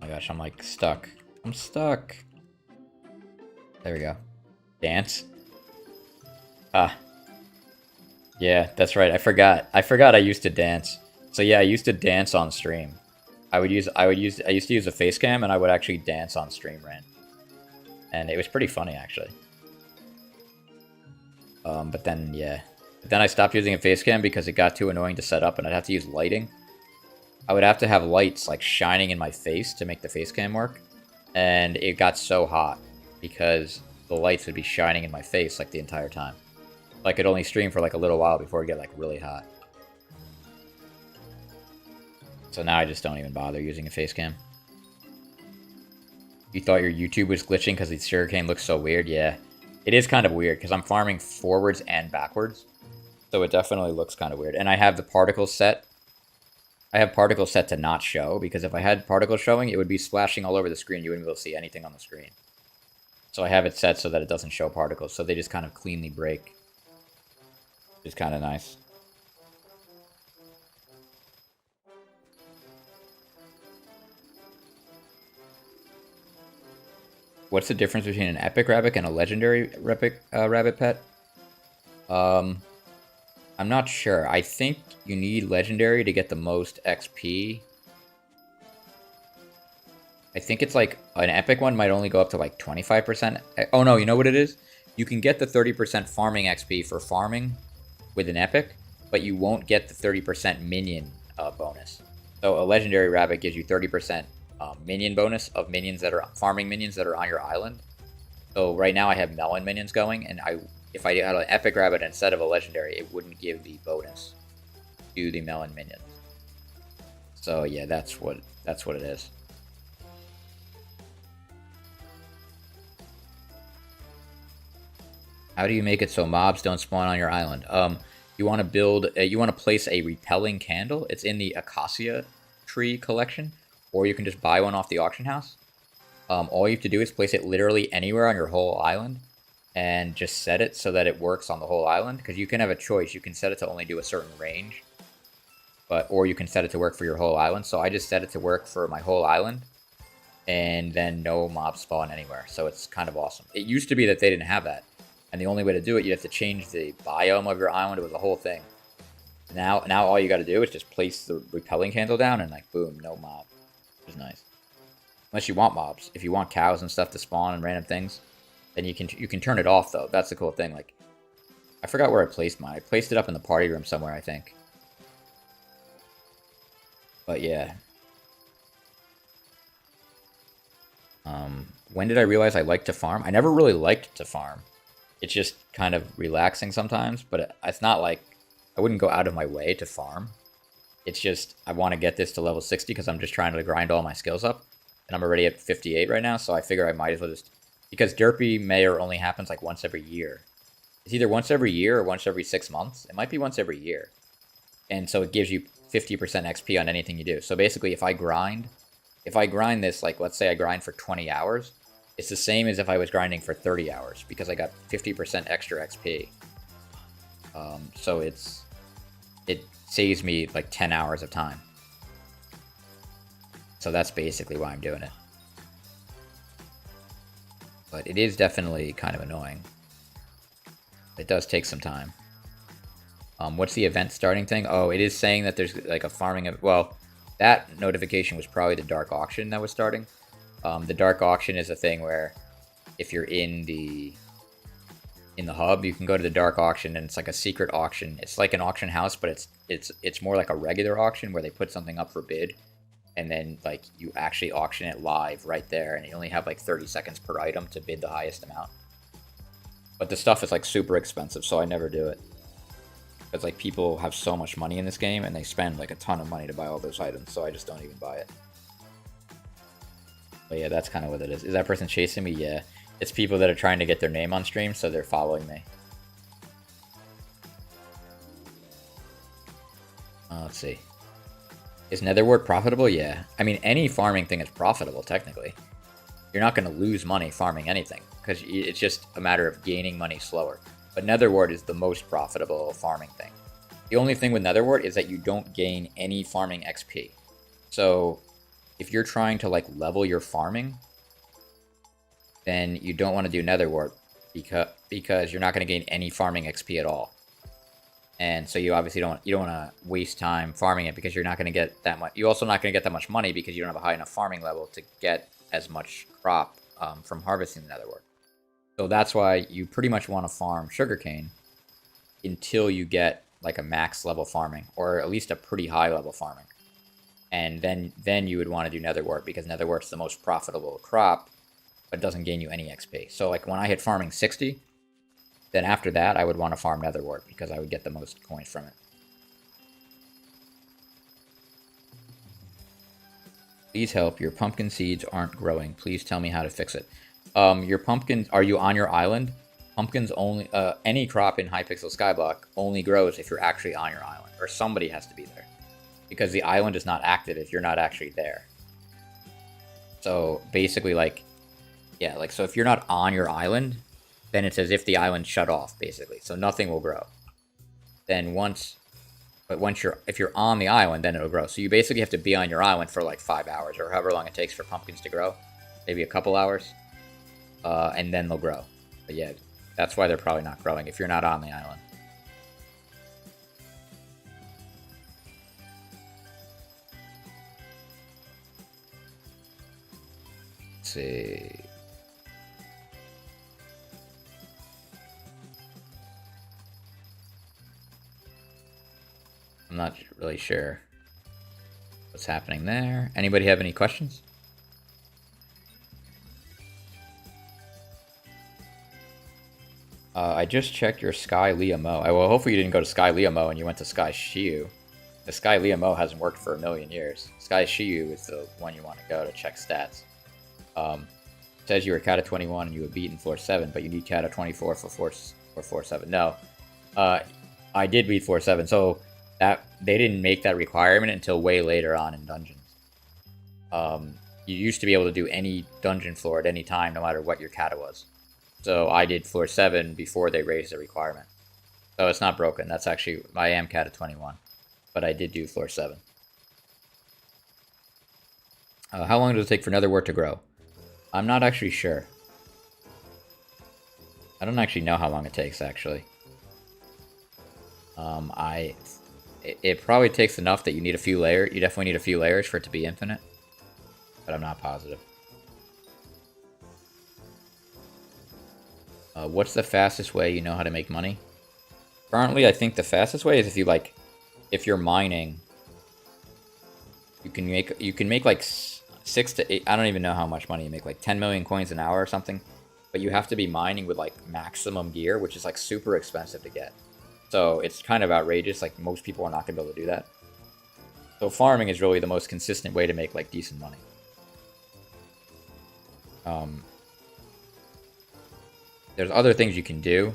Oh gosh, I'm like stuck. I'm stuck. There we go. Dance. Ah. Yeah, that's right. I forgot I used to dance. So yeah, I used to dance on stream. I used to use a face cam and I would actually dance on stream, Rand. And it was pretty funny actually. But then yeah. But then I stopped using a face cam because it got too annoying to set up and I'd have to use lighting. I would have to have lights like shining in my face to make the face cam work. And it got so hot because the lights would be shining in my face like the entire time. I could only stream for like a little while before it get like really hot. So now I just don't even bother using a face cam. You thought your YouTube was glitching because the sugarcane looks so weird? Yeah. It is kind of weird because I'm farming forwards and backwards. So it definitely looks kind of weird. And I have the particles set. I have particles set to not show because if I had particles showing, it would be splashing all over the screen. You wouldn't be able to see anything on the screen. So I have it set so that it doesn't show particles. So they just kind of cleanly break. Which is kind of nice. What's the difference between an epic rabbit and a legendary rabbit pet? I'm not sure. I think you need legendary to get the most XP. I think it's like an epic one might only go up to like 25%. Oh no, you know what it is? You can get the 30% farming XP for farming with an epic, but you won't get the 30% minion bonus. So a legendary rabbit gives you 30% minion bonus of minions that are farming minions that are on your island. So right now I have melon minions going, and if I had an epic rabbit instead of a legendary, it wouldn't give the bonus to the melon minions. So yeah, that's what it is. How do you make it so mobs don't spawn on your island? You want to place a repelling candle. It's in the acacia tree collection, or you can just buy one off the auction house. All you have to do is place it literally anywhere on your whole island, and just set it so that it works on the whole island. Because you can have a choice. You can set it to only do a certain range, or you can set it to work for your whole island. So I just set it to work for my whole island, and then no mobs spawn anywhere. So it's kind of awesome. It used to be that they didn't have that. And the only way to do it, you have to change the biome of your island with the whole thing. Now all you got to do is just place the repelling candle down and like boom, no mob. Which is nice. Unless you want mobs. If you want cows and stuff to spawn and random things, then you can turn it off though. That's the cool thing. Like, I forgot where I placed mine. I placed it up in the party room somewhere, I think. But yeah. When did I realize I liked to farm? I never really liked to farm. It's just kind of relaxing sometimes, but it's not like I wouldn't go out of my way to farm. It's just I want to get this to level 60 because I'm just trying to grind all my skills up. And I'm already at 58 right now, so I figure I might as well just... Because Derpy Mayor only happens like once every year. It's either once every year or once every 6 months. It might be once every year. And so it gives you 50% XP on anything you do. So basically if I grind this, like let's say I grind for 20 hours... It's the same as if I was grinding for 30 hours because I got 50% extra XP. So it saves me like 10 hours of time. So that's basically why I'm doing it. But it is definitely kind of annoying. It does take some time. What's the event starting thing? Oh, it is saying that there's like a farming... Well, that notification was probably the dark auction that was starting. The dark auction is a thing where if you're in the hub, you can go to the dark auction and it's like a secret auction. It's like an auction house, but it's more like a regular auction where they put something up for bid and then like you actually auction it live right there and you only have like 30 seconds per item to bid the highest amount. But the stuff is like super expensive, so I never do it. Because like people have so much money in this game and they spend like a ton of money to buy all those items, so I just don't even buy it. But yeah, that's kind of what it is. Is that person chasing me? Yeah. It's people that are trying to get their name on stream, so they're following me. Let's see. Is Netherwort profitable? Yeah. I mean, any farming thing is profitable, technically. You're not going to lose money farming anything, because it's just a matter of gaining money slower. But Netherwort is the most profitable farming thing. The only thing with Netherwort is that you don't gain any farming XP. So... if you're trying to like level your farming, then you don't want to do nether wart because you're not going to gain any farming XP at all. And so you obviously don't want to waste time farming it because you're not going to get that much. You're also not going to get that much money because you don't have a high enough farming level to get as much crop from harvesting the nether wart. So that's why you pretty much want to farm sugarcane until you get like a max level farming, or at least a pretty high level farming. And then you would want to do nether wart because nether wart's the most profitable crop, but doesn't gain you any XP. So like when I hit farming 60, then after that I would want to farm nether wart because I would get the most coins from it. Please help. Your pumpkin seeds aren't growing. Please tell me how to fix it. Your pumpkins, are you on your island? Pumpkins only, any crop in Hypixel Skyblock only grows if you're actually on your island, or somebody has to be there. Because the island is not active if you're not actually there. So basically like, yeah, like, so if you're not on your island, then it's as if the island shut off, basically. So nothing will grow. Then if you're on the island, then it'll grow. So you basically have to be on your island for like 5 hours, or however long it takes for pumpkins to grow. Maybe a couple hours. And then they'll grow. But yeah, that's why they're probably not growing if you're not on the island. Let's see. I'm not really sure what's happening there. Anybody have any questions? I just checked your Sky Liamo. Well, hopefully you didn't go to Sky Liamo and you went to Sky Shiu. The Sky Liamo hasn't worked for a million years. Sky Shiu is the one you want to go to check stats. It says you were Kata 21 and you were beaten floor 7, but you need Kata 24 for floor 7. No, I did beat floor 7, so that they didn't make that requirement until way later on in dungeons. You used to be able to do any dungeon floor at any time, no matter what your Kata was. So I did floor 7 before they raised the requirement. So it's not broken. That's actually, I am Kata 21. But I did do floor 7. How long does it take for nether wart to grow? I'm not actually sure. I don't actually know how long it takes, actually. It probably takes enough that you need a few layers. You definitely need a few layers for it to be infinite. But I'm not positive. What's the fastest way you know how to make money? Currently, I think the fastest way is if you're mining, you can make like 6 to 8. I don't even know how much money you make, like 10 million coins an hour or something. But you have to be mining with like maximum gear, which is like super expensive to get. So it's kind of outrageous. Like most people are not gonna be able to do that. So farming is really the most consistent way to make like decent money. There's other things you can do,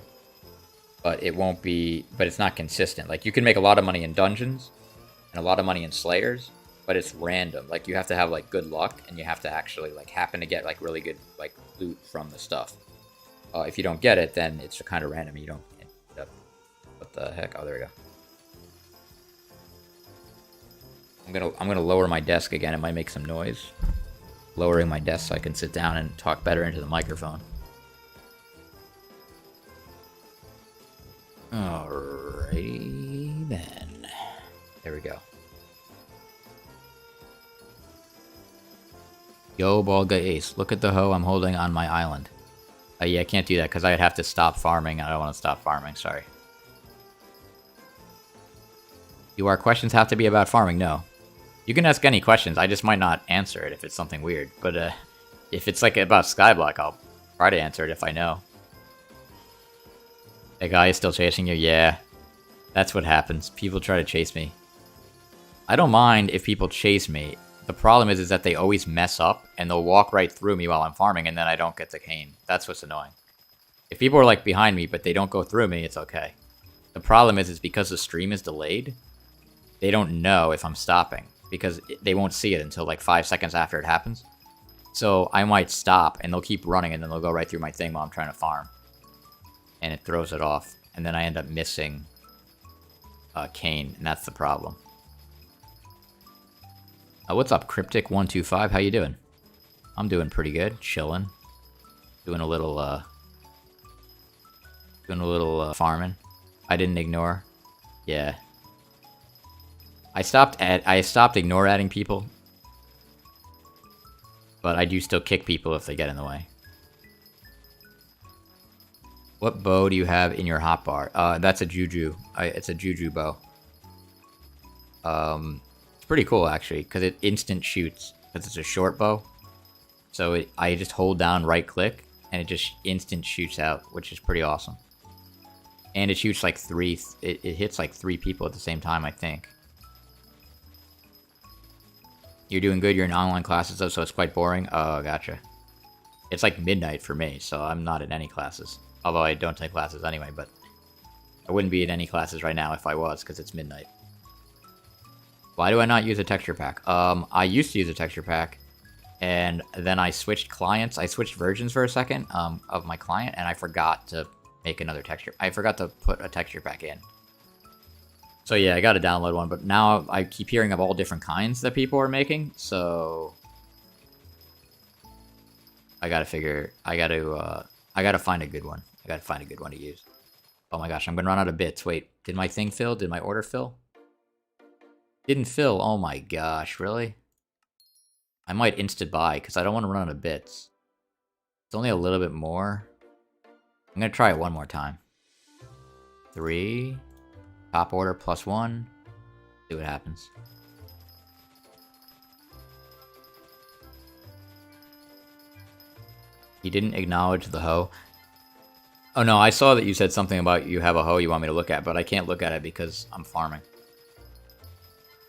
but it's not consistent. Like you can make a lot of money in dungeons and a lot of money in slayers, but it's random. Like you have to have like good luck and you have to actually like happen to get like really good like loot from the stuff. If you don't get it, then it's kind of random. You don't end up, what the heck? Oh, there we go. I'm gonna lower my desk again. It might make some noise. Lowering my desk so I can sit down and talk better into the microphone. Alrighty then. There we go. Yo, BaldGuyAce, look at the hoe I'm holding on my island. Yeah, I can't do that because I'd have to stop farming. I don't want to stop farming, sorry. Do our questions have to be about farming? No. You can ask any questions, I just might not answer it if it's something weird. But if it's like about Skyblock, I'll try to answer it if I know. A guy is still chasing you? Yeah. That's what happens. People try to chase me. I don't mind if people chase me. The problem is that they always mess up, and they'll walk right through me while I'm farming, and then I don't get the cane. That's what's annoying. If people are, like, behind me, but they don't go through me, it's okay. The problem is because the stream is delayed, they don't know if I'm stopping, because they won't see it until, like, 5 seconds after it happens. So I might stop, and they'll keep running, and then they'll go right through my thing while I'm trying to farm. And it throws it off, and then I end up missing cane, and that's the problem. What's up, Cryptic125? How you doing? I'm doing pretty good. Chilling. Doing a little, farming. I didn't ignore. Yeah. I stopped ignore adding people. But I do still kick people if they get in the way. What bow do you have in your hotbar? That's a Juju. It's a Juju bow. It's pretty cool, actually, because it instant shoots. Because it's a short bow. So I just hold down right-click, and it just instant shoots out, which is pretty awesome. And it shoots like it hits like 3 people at the same time, I think. You're doing good, you're in online classes, though, so it's quite boring. Oh, gotcha. It's like midnight for me, so I'm not in any classes. Although I don't take classes anyway, but I wouldn't be in any classes right now if I was, because it's midnight. Why do I not use a texture pack? I used to use a texture pack, and then I switched clients. I switched versions for a second of my client, and I forgot to make another texture. I forgot to put a texture pack in. So yeah, I got to download one, but now I keep hearing of all different kinds that people are making, so I gotta find a good one. I gotta find a good one to use. Oh my gosh, I'm gonna run out of bits. Wait, did my thing fill? Did my order fill? Didn't fill. Oh my gosh, really? I might instant buy, because I don't want to run out of bits. It's only a little bit more. I'm gonna try it one more time. 3... Top order +1. See what happens. You didn't acknowledge the hoe. Oh no, I saw that you said something about you have a hoe you want me to look at, but I can't look at it because I'm farming.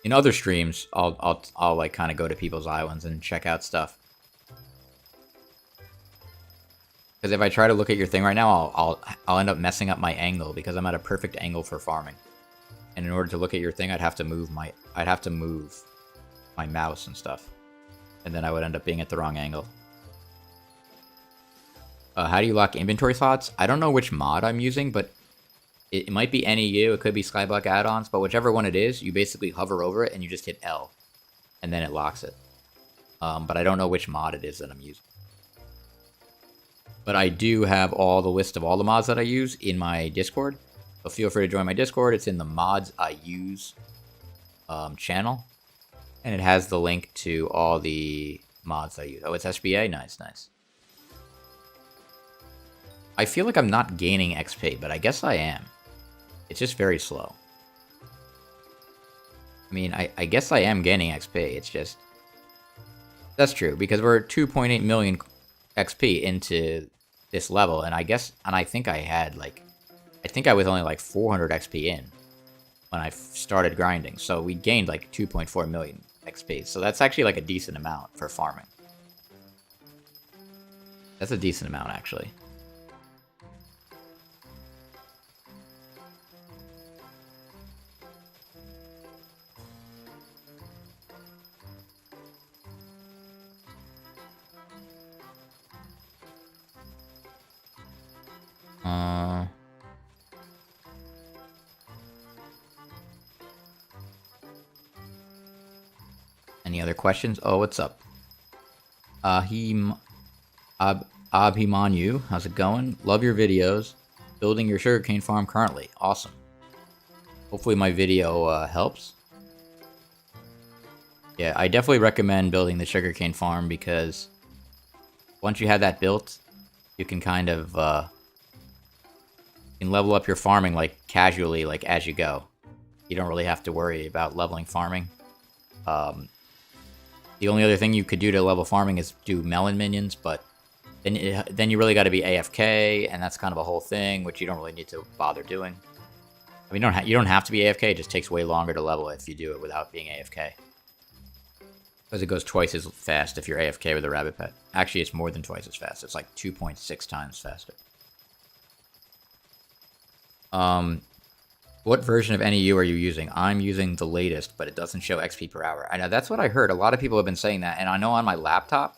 In other streams, I'll like kind of go to people's islands and check out stuff. Because if I try to look at your thing right now, I'll end up messing up my angle because I'm at a perfect angle for farming. And in order to look at your thing, I'd have to move my mouse and stuff. And then I would end up being at the wrong angle. How do you lock inventory slots? I don't know which mod I'm using, but it might be NEU, it could be Skyblock add-ons, but whichever one it is, you basically hover over it and you just hit L. And then it locks it. But I don't know which mod it is that I'm using. But I do have all the list of all the mods that I use in my Discord. So feel free to join my Discord. It's in the mods I use channel. And it has the link to all the mods I use. Oh, it's SBA? Nice, nice. I feel like I'm not gaining XP, but I guess I am. It's just very slow. I mean, I guess I am gaining XP. It's just... That's true, because we're 2.8 million XP into this level, and I think I had, like... I think I was only, like, 400 XP in when I started grinding, so we gained, like, 2.4 million XP. So that's actually, like, a decent amount for farming. That's a decent amount, actually. Any other questions? Oh, what's up? Abhimanyu, how's it going? Love your videos. Building your sugarcane farm currently. Awesome. Hopefully my video helps. Yeah, I definitely recommend building the sugarcane farm because once you have that built, you can kind of you can level up your farming like casually, like as you go. You don't really have to worry about leveling farming. The only other thing you could do to level farming is do melon minions, but then you really got to be AFK, and that's kind of a whole thing, which you don't really need to bother doing. I mean, you don't have to be AFK, it just takes way longer to level if you do it without being AFK. Because it goes twice as fast if you're AFK with a rabbit pet. Actually, it's more than twice as fast. It's like 2.6 times faster. What version of NEU are you using? I'm using the latest, but it doesn't show XP per hour. I know, that's what I heard. A lot of people have been saying that, and I know on my laptop,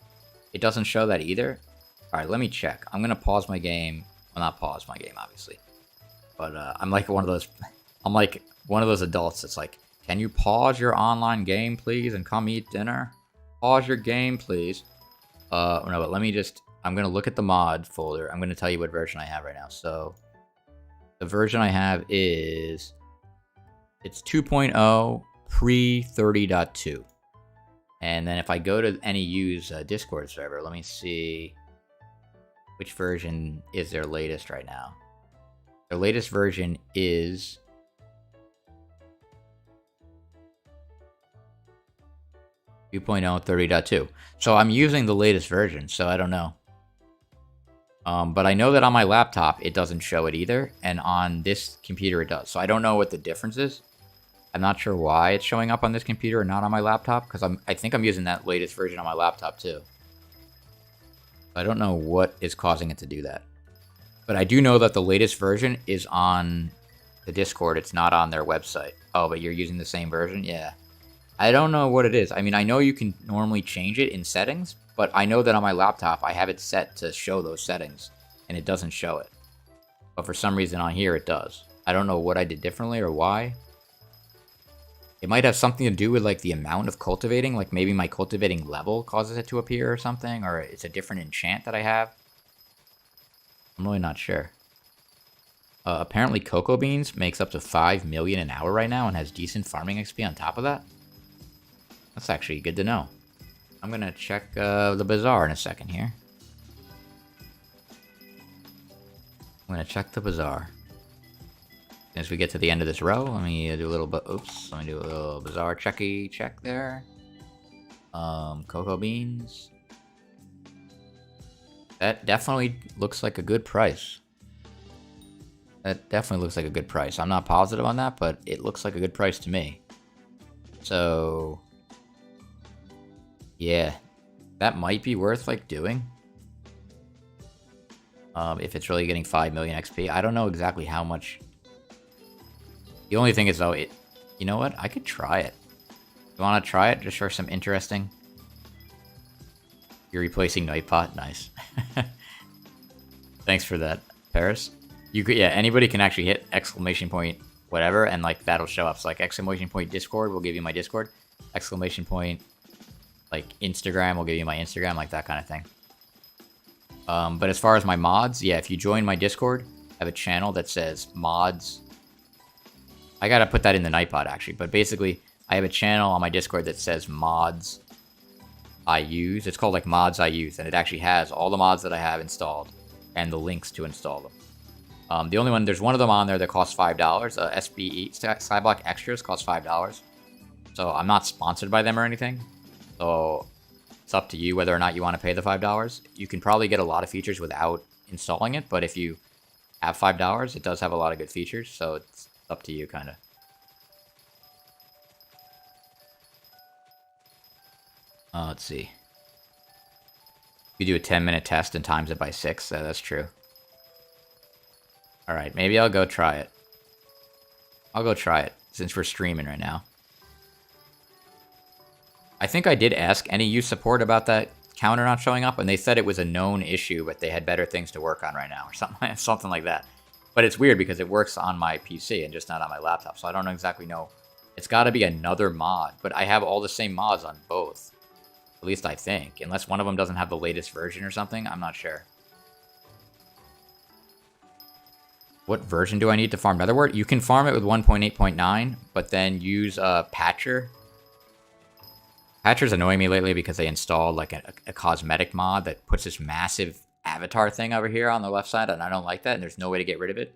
it doesn't show that either. Alright, let me check. I'm gonna pause my game. Well, not pause my game, obviously. But, I'm like one of those adults that's like, Can you pause your online game, please, and come eat dinner? Pause your game, please. No, but let me just... I'm going to look at the mod folder. I'm going to tell you what version I have right now. So, the version I have is... It's 2.0 pre-30.2. And then if I go to any use Discord server, let me see which version is their latest right now. Their latest version is 2.0 30.2. So I'm using the latest version, so I don't know. But I know that on my laptop it doesn't show it either, and on this computer it does. So I don't know what the difference is. I'm not sure why it's showing up on this computer and not on my laptop, because I think I'm using that latest version on my laptop too. I don't know what is causing it to do that. But I do know that the latest version is on the Discord. It's not on their website. Oh, but you're using the same version? Yeah. I don't know what it is. I mean, I know you can normally change it in settings, but I know that on my laptop I have it set to show those settings, and it doesn't show it. But for some reason on here it does. I don't know what I did differently or why. It might have something to do with, like, the amount of cultivating. Like, maybe my cultivating level causes it to appear or something. Or it's a different enchant that I have. I'm really not sure. Apparently, cocoa beans makes up to 5 million an hour right now and has decent farming XP on top of that. That's actually good to know. I'm going to check the bazaar in a second here. I'm going to check the bazaar. As we get to the end of this row, let me do a little bit. Oops, let me do a little bazaar check there. Cocoa beans. That definitely looks like a good price. That definitely looks like a good price. I'm not positive on that, but it looks like a good price to me. So, yeah, that might be worth, like, doing. If it's really getting 5 million XP. I don't know exactly how much. The only thing is, though, you know what? I could try it. You want to try it just for some interesting? You're replacing Nightbot? Nice. Thanks for that, Paris. You could, yeah, anybody can actually hit exclamation point whatever, and, like, that'll show up. So, like, exclamation point Discord will give you my Discord. Exclamation point, like, Instagram will give you my Instagram, like that kind of thing. But as far as my mods, yeah, if you join my Discord, I have a channel that says mods. I gotta put that in the Nightbot, actually. But basically, I have a channel on my Discord that says mods I use. It's called, like, mods I use. And it actually has all the mods that I have installed and the links to install them. The only one, there's one of them on there that costs $5. SBE, Skyblock Extras, costs $5. So I'm not sponsored by them or anything. So it's up to you whether or not you want to pay the $5. You can probably get a lot of features without installing it. But if you have $5, it does have a lot of good features. So it's up to you, kind of. Let's see. You do a 10-minute test and times it by 6. That's true. Alright, maybe I'll go try it. I'll go try it, since we're streaming right now. I think I did ask any use support about that counter not showing up, and they said it was a known issue, but they had better things to work on right now, or something like that. But it's weird because it works on my PC and just not on my laptop, so I don't exactly know. It's got to be another mod, but I have all the same mods on both. At least I think. Unless one of them doesn't have the latest version or something, I'm not sure. What version do I need to farm Netherwort? You can farm it with 1.8.9, but then use Patcher. Patcher's annoying me lately because they installed, like, a cosmetic mod that puts this massive avatar thing over here on the left side, and I don't like that, and there's no way to get rid of it.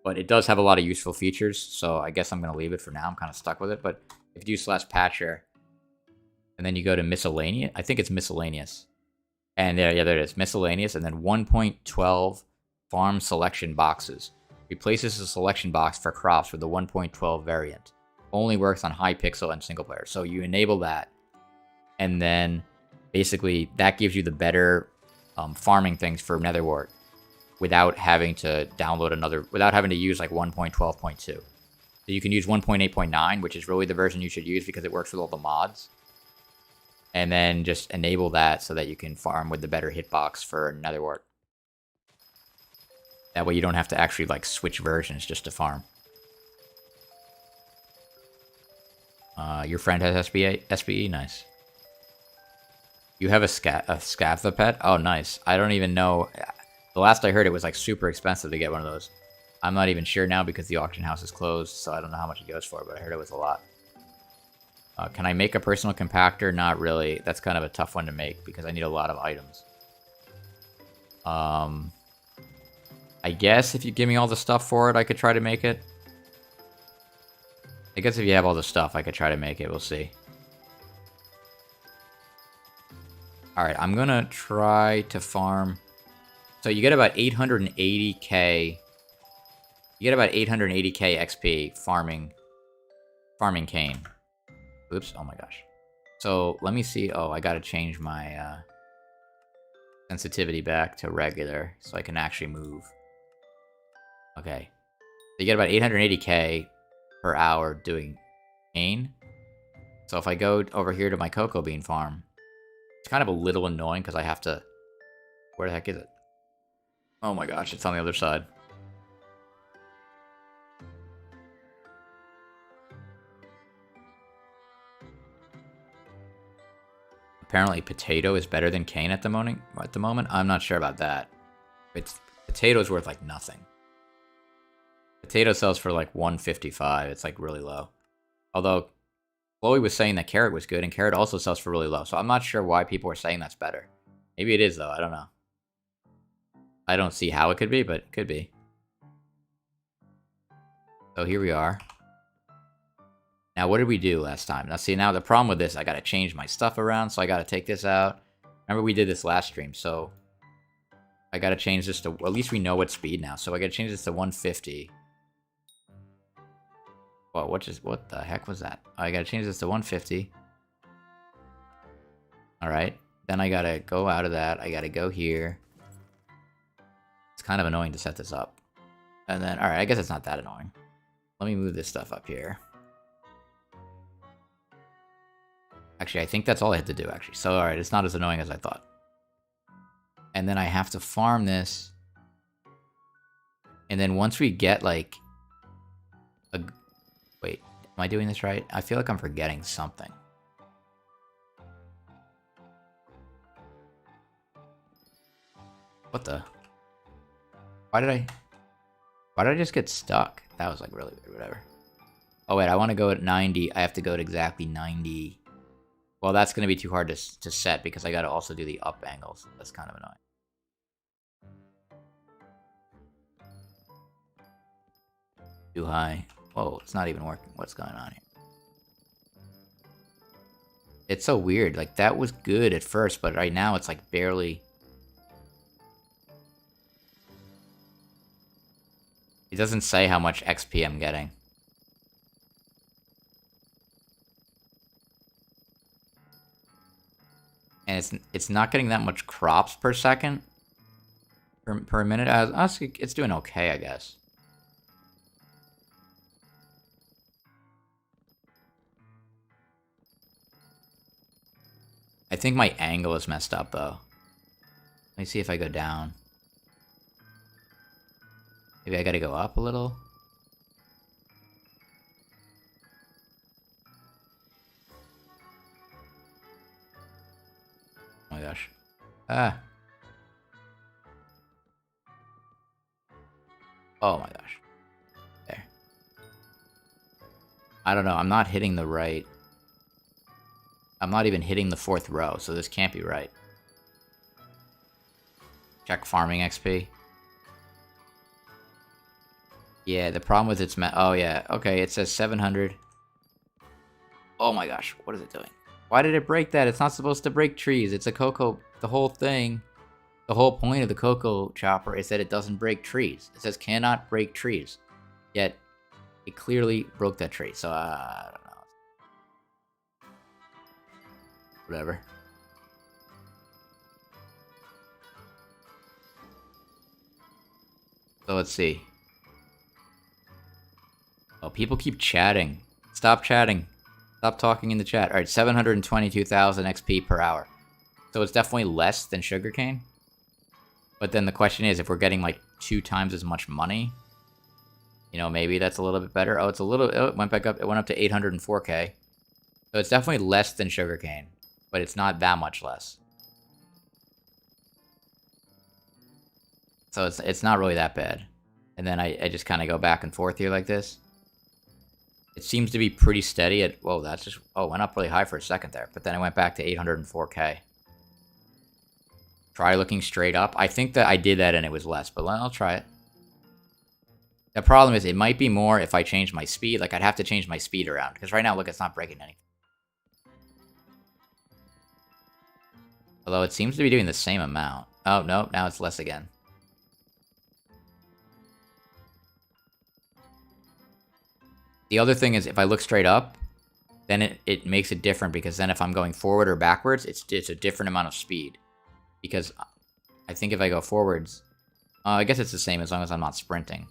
But it does have a lot of useful features, so I guess I'm going to leave it for now. I'm kind of stuck with it, but if you do /Patcher, and then you go to miscellaneous, I think it's miscellaneous. And there it is, miscellaneous, and then 1.12 farm selection boxes. Replaces the selection box for crops with the 1.12 variant. Only works on Hypixel and single player. So you enable that, and then basically that gives you the better farming things for Netherwort without having to download another, without having to use like 1.12.2. So you can use 1.8.9, which is really the version you should use because it works with all the mods. And then just enable that so that you can farm with the better hitbox for Netherwort. That way you don't have to actually, like, switch versions just to farm. Your friend has SBE? Nice. You have a Scatha pet? Oh, nice. I don't even know. The last I heard, it was like super expensive to get one of those. I'm not even sure now because the auction house is closed, so I don't know how much it goes for, but I heard it was a lot. Can I make a personal compactor? Not really. That's kind of a tough one to make because I need a lot of items. I guess if you give me all the stuff for it, I could try to make it. I guess if you have all the stuff, I could try to make it. We'll see. Alright, I'm gonna try to farm. So you get about 880k. You get about 880k XP farming cane. Oops, oh my gosh. So let me see. Oh, I gotta change my sensitivity back to regular so I can actually move. Okay. So you get about 880k per hour doing cane. So if I go over here to my cocoa bean farm, it's kind of a little annoying because I have to... Where the heck is it? Oh my gosh, it's on the other side. Apparently potato is better than cane at the moment. I'm not sure about that. Potato's worth like nothing. Potato sells for like 155. It's like really low. Although Chloe was saying that carrot was good, and carrot also sells for really low. So I'm not sure why people are saying that's better. Maybe it is though. I don't know. I don't see how it could be, but it could be. So here we are. Now, what did we do last time? Now, see, now the problem with this, I got to change my stuff around, so I got to take this out. Remember, we did this last stream, so I got to change this to... At least we know what speed now, so I got to change this to 150. Well, what the heck was that? I got to change this to 150. Alright. Then I got to go out of that. I got to go here. It's kind of annoying to set this up. And then, alright, I guess it's not that annoying. Let me move this stuff up here. Actually, I think that's all I had to do, actually. So, alright, it's not as annoying as I thought. And then I have to farm this. And then once we get, like... Wait, am I doing this right? I feel like I'm forgetting something. What the? Why did I just get stuck? That was, like, really weird, whatever. Oh, wait, I want to go at 90. I have to go at exactly 90... Well, that's going to be too hard to set because I got to also do the up angles. That's kind of annoying. Too high. Whoa, it's not even working. What's going on here? It's so weird. Like, that was good at first, but right now it's like barely... It doesn't say how much XP I'm getting. And it's not getting that much crops per second. Per minute. It's doing okay, I guess. I think my angle is messed up, though. Let me see if I go down. Maybe I gotta go up a little. Oh my gosh. Ah. Oh my gosh. There. I don't know. I'm not hitting the right. I'm not even hitting the 4th row, so this can't be right. Check farming XP. Yeah, the problem with it's... Oh, yeah. Okay, it says 700. Oh my gosh. What is it doing? Why did it break that? It's not supposed to break trees. It's a cocoa... The whole thing... The whole point of the cocoa chopper is that it doesn't break trees. It says cannot break trees. Yet, it clearly broke that tree. So, I don't know. Whatever. So, let's see. Oh, people keep chatting. Stop chatting. Stop talking in the chat. Alright, 722,000 XP per hour. So it's definitely less than Sugarcane. But then the question is, if we're getting like 2 times as much money, you know, maybe that's a little bit better. Oh, it's a little... Oh, it went back up. It went up to 804k. So it's definitely less than Sugarcane, but it's not that much less. So it's not really that bad. And then I just kind of go back and forth here like this. It seems to be pretty steady at... Whoa, that's just... Oh, went up really high for a second there. But then I went back to 804k. Try looking straight up. I think that I did that and it was less, but I'll try it. The problem is it might be more if I change my speed. Like, I'd have to change my speed around. Because right now, look, it's not breaking anything. Although it seems to be doing the same amount. Oh, no, now it's less again. The other thing is, if I look straight up, then it makes it different, because then if I'm going forward or backwards, it's a different amount of speed. Because I think if I go forwards, I guess it's the same as long as I'm not sprinting.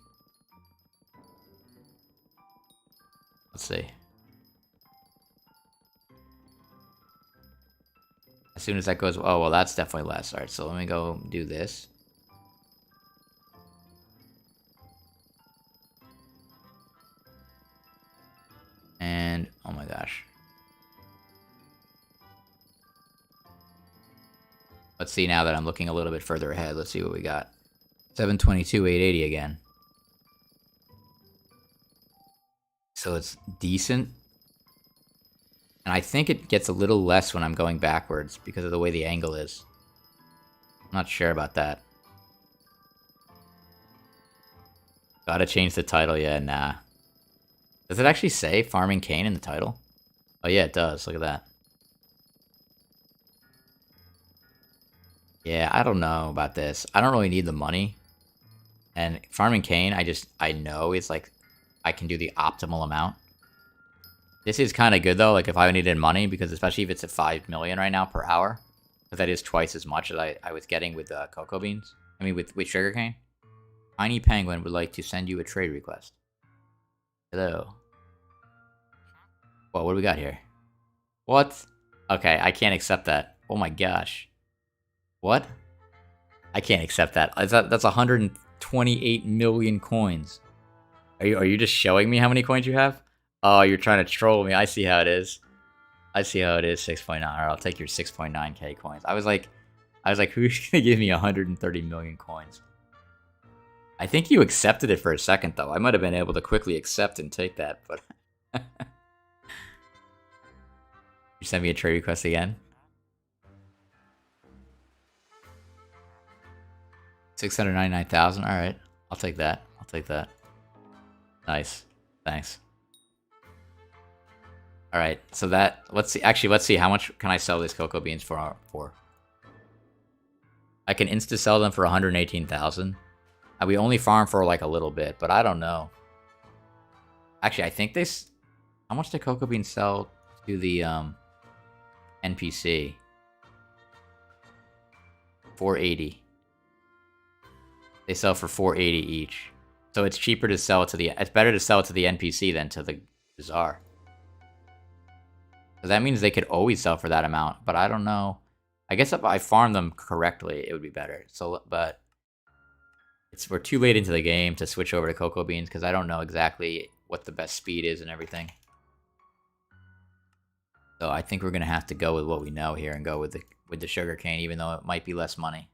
Let's see. As soon as that goes, oh, well, that's definitely less. All right, so let me go do this. And, oh my gosh. Let's see now that I'm looking a little bit further ahead. Let's see what we got. 722, 880 again. So it's decent. And I think it gets a little less when I'm going backwards because of the way the angle is. I'm not sure about that. Gotta change the title. Yeah, nah. Does it actually say Farming Cane in the title? Oh yeah, it does. Look at that. Yeah, I don't know about this. I don't really need the money. And Farming Cane, I know it's like, I can do the optimal amount. This is kind of good though, like if I needed money, because especially if it's at 5 million right now per hour. Because that is twice as much as I was getting with cocoa beans. I mean, with sugarcane. Tiny Penguin would like to send you a trade request. Hello. Well, what do we got here? What? Okay, I can't accept that. Oh my gosh. What? I can't accept that. That's 128 million coins. Are you just showing me how many coins you have? Oh, you're trying to troll me. I see how it is. I see how it is. 6.9. Alright, I'll take your 6.9k coins. I was like, who's gonna give me 130 million coins? I think you accepted it for a second, though. I might have been able to quickly accept and take that, but... You send me a trade request again? 699,000? Alright. I'll take that. I'll take that. Nice. Thanks. Alright, so that... Let's see. Actually, let's see. How much can I sell these cocoa beans for? I can insta-sell them for 118,000. We only farm for like a little bit, but I don't know. Actually, I think this... How much do cocoa beans sell to the NPC? 480. They sell for 480 each. So it's cheaper to sell it to the... It's better to sell it to the NPC than to the Bazaar. So that means they could always sell for that amount, but I don't know. I guess if I farm them correctly, it would be better. So, but... We're too late into the game to switch over to cocoa beans because I don't know exactly what the best speed is and everything. So I think we're gonna have to go with what we know here and go with the sugarcane, even though it might be less money.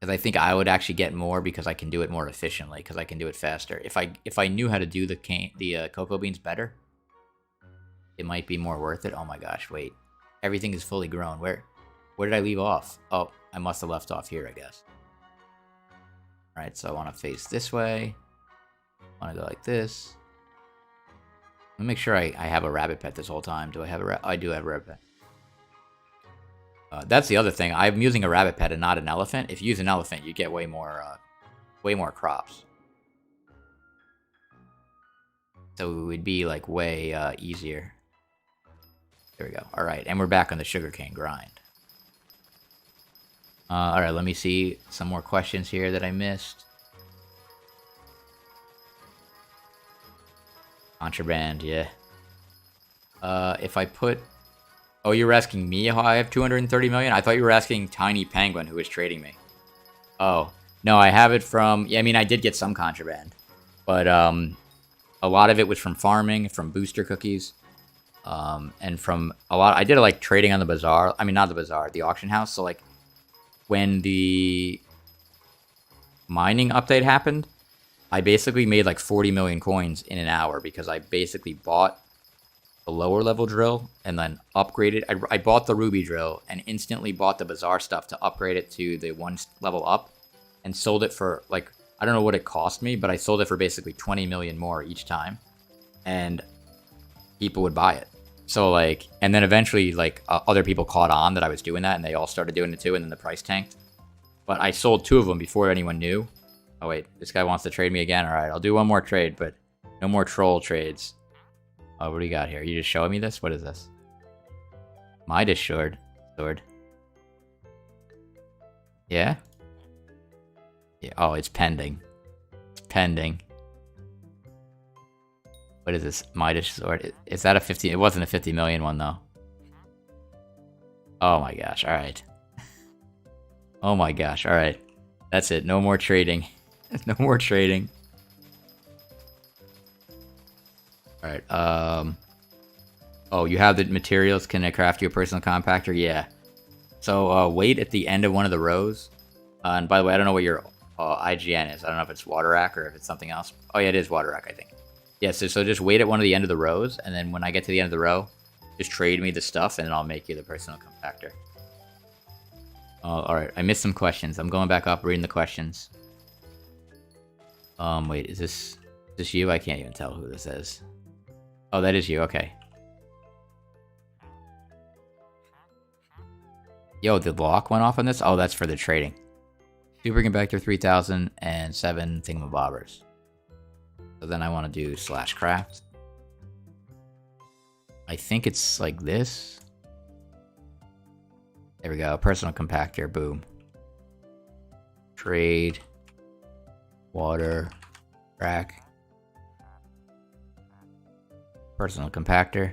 Because I think I would actually get more because I can do it more efficiently because I can do it faster. If I knew how to do the cocoa beans better, it might be more worth it. Oh my gosh! Wait, everything is fully grown. Where did I leave off? Oh. I must have left off here, I guess. Alright, so I want to face this way. I want to go like this. Let me make sure I have a rabbit pet this whole time. Do I have a rabbit? I do have a rabbit pet. That's the other thing. I'm using a rabbit pet and not an elephant. If you use an elephant, you get way more crops. So it would be like way easier. There we go. Alright, and we're back on the sugarcane grind. Alright, let me see some more questions here that I missed. Contraband, yeah. If I put... Oh, you were asking me how I have 230 million? I thought you were asking Tiny Penguin, who was trading me. Oh. No, I have it from... Yeah, I mean, I did get some contraband. But, a lot of it was from farming, from booster cookies, and from a lot. I did like trading on the bazaar. I mean, not the bazaar, the auction house. So like when the mining update happened, I basically made like 40 million coins in an hour because I basically bought the lower level drill and then upgraded. I bought the ruby drill and instantly bought the bazaar stuff to upgrade it to the one level up and sold it for like, I don't know what it cost me, but I sold it for basically 20 million more each time and people would buy it. So like, and then eventually like other people caught on that I was doing that and they all started doing it too, and then the price tanked. But I sold 2 of them before anyone knew. Oh wait, this guy wants to trade me again. All right, I'll do one more trade, but no more troll trades. Oh, what do you got here? You just showing me this? What is this? Midas sword. Yeah? Yeah. Oh, it's pending. It's pending. What is this? Midas sword. Is that a 50? It wasn't a 50 million one though. Oh my gosh. All right. Oh my gosh. All right. That's it. No more trading. No more trading. All right. Oh, you have the materials. Can I craft you a personal compactor? Yeah. So wait at the end of one of the rows. And by the way, I don't know what your IGN is. I don't know if it's water rack or if it's something else. Oh yeah, it is water rack, I think. Yeah. So just wait at one of the end of the rows, and then when I get to the end of the row, just trade me the stuff, and then I'll make you the personal compactor. All right. I missed some questions. I'm going back up, reading the questions. Wait, is this you? I can't even tell who this is. Oh, that is you. Okay. Yo, the lock went off on this? Oh, that's for the trading. Super Compactor 3007 thingamabobbers. So then I want to do /craft. I think it's like this. There we go. Personal compactor. Boom. Trade. Water. Rack. Personal compactor.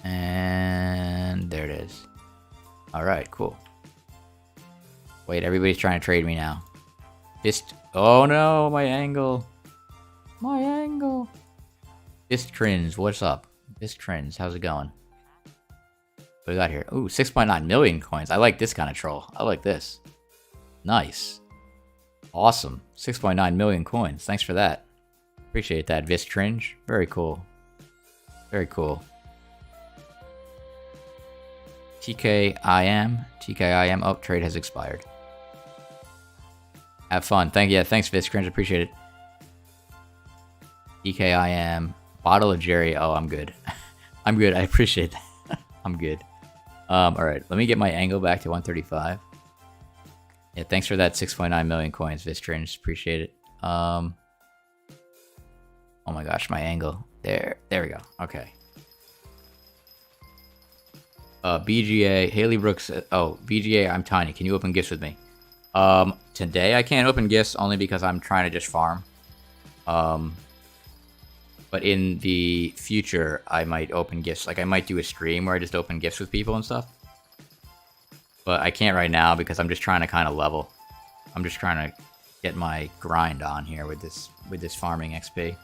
And there it is. Alright, cool. Wait, everybody's trying to trade me now. Oh no, my angle. My angle. Trins, what's up? Trins, how's it going? What do we got here? Ooh, 6.9 million coins. I like this kind of troll. I like this. Nice. Awesome. 6.9 million coins. Thanks for that. Appreciate that, Tringe. Very cool. Very cool. TKIM. Oh, trade has expired. Have fun. Thanks, Tringe. Appreciate it. TKIM. Bottle of Jerry. Oh, I'm good. I'm good. I appreciate that. I'm good. Alright, let me get my angle back to 135. Yeah, thanks for that 6.9 million coins, Vistrange. Appreciate it. Oh my gosh, my angle. There we go. Okay. BGA, Haley Brooks. Oh, BGA, I'm tiny. Can you open gifts with me? Today I can't open gifts only because I'm trying to just farm. But in the future, I might open gifts. Like, I might do a stream where I just open gifts with people and stuff. But I can't right now because I'm just trying to kind of level. I'm just trying to get my grind on here with this farming XP.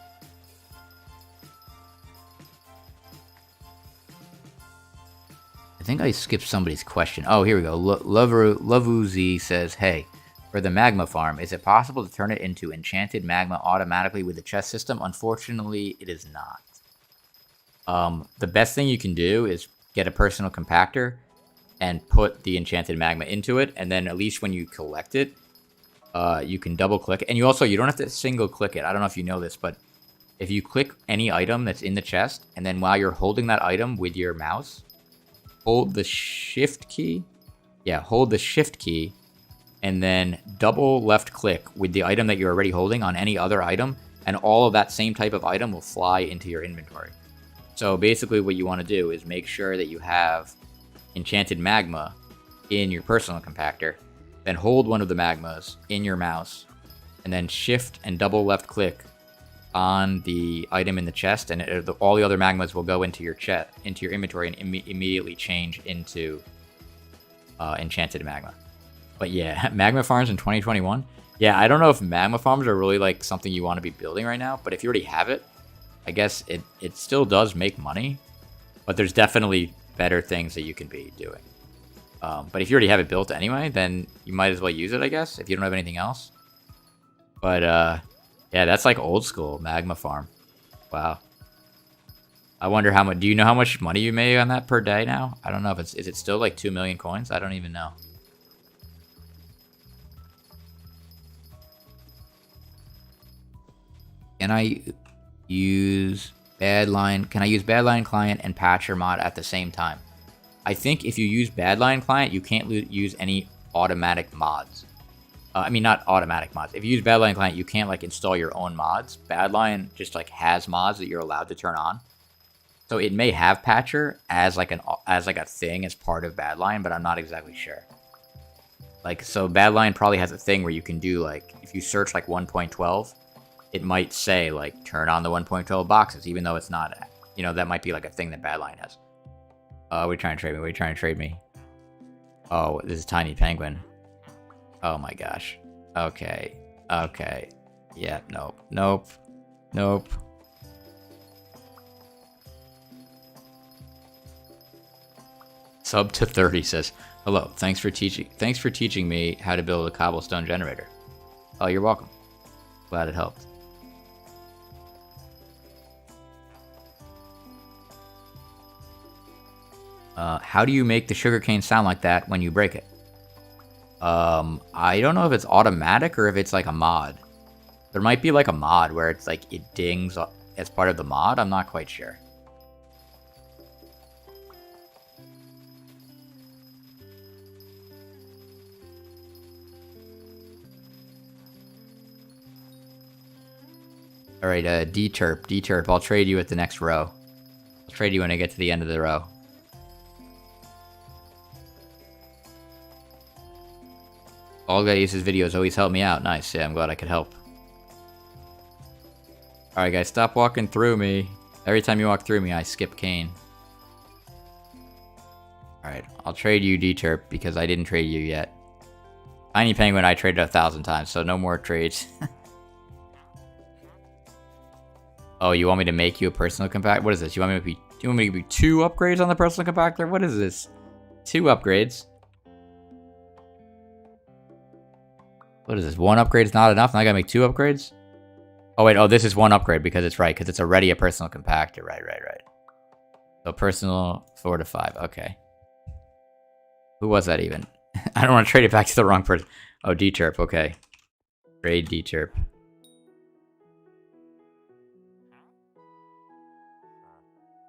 I think I skipped somebody's question. Oh, here we go. Lovuzi says, hey, for the magma farm, is it possible to turn it into enchanted magma automatically with the chest system? Unfortunately, it is not. The best thing you can do is get a personal compactor and put the enchanted magma into it, and then at least when you collect it, you can double click. And you don't have to single click it. I don't know if you know this, but if you click any item that's in the chest, and then while you're holding that item with your mouse, hold the shift key. Yeah, hold the shift key, and then double left click with the item that you're already holding on any other item, and all of that same type of item will fly into your inventory. So basically what you want to do is make sure that you have enchanted magma in your personal compactor, then hold one of the magmas in your mouse, and then shift and double left click on the item in the chest, and all the other magmas will go into your inventory and immediately change into enchanted magma. But yeah, magma farms in 2021. Yeah, I don't know if magma farms are really like something you want to be building right now, but if you already have it, I guess it still does make money, but there's definitely better things that you can be doing. But if you already have it built anyway, then you might as well use it, I guess, if you don't have anything else. But yeah, that's like old school magma farm. Wow. I wonder how much. Do you know how much money you make on that per day now? I don't know if it's. Is it still like 2 million coins? I don't even know. Can I use Badline? Can I use Badline client and Patcher mod at the same time? I think if you use Badline client, you can't use any automatic mods. I mean, not automatic mods. If you use Badline client, you can't like install your own mods. Badline just like has mods that you're allowed to turn on. So it may have Patcher as like a thing as part of Badline, but I'm not exactly sure. Like, so Badline probably has a thing where you can do like, if you search like 1.12, it might say like turn on the 1.12 boxes, even though it's not. You know, that might be like a thing that Badline has. What are you trying to trade me? What are you trying to trade me? Oh, this is Tiny Penguin. Oh my gosh. Okay. Okay. Yeah, nope. Nope. Nope. Sub to 30 says, hello, thanks for teaching me how to build a cobblestone generator. Oh, you're welcome. Glad it helped. How do you make the sugarcane sound like that when you break it? I don't know if it's automatic or if it's like a mod. There might be like a mod where it's like it dings as part of the mod. I'm not quite sure. Alright, D-Terp, I'll trade you at the next row. I'll trade you when I get to the end of the row. BaldGuyAce's videos always help me out. Nice, yeah, I'm glad I could help. Alright guys, stop walking through me. Every time you walk through me, I skip Kane. Alright, I'll trade you D-Terp because I didn't trade you yet. Tiny Penguin I traded 1,000 times, so no more trades. Oh, you want me to make you a personal compactor? What is this? You want me to give me 2 upgrades on the personal compactor? What is this? 2 upgrades? What is this? 1 upgrade is not enough? Now I gotta make 2 upgrades? Oh wait, oh this is 1 upgrade because it's right, because it's already a personal compactor. Right. So personal 4 to 5, okay. Who was that even? I don't want to trade it back to the wrong person. Oh, D-Terp, okay. Trade D-Terp.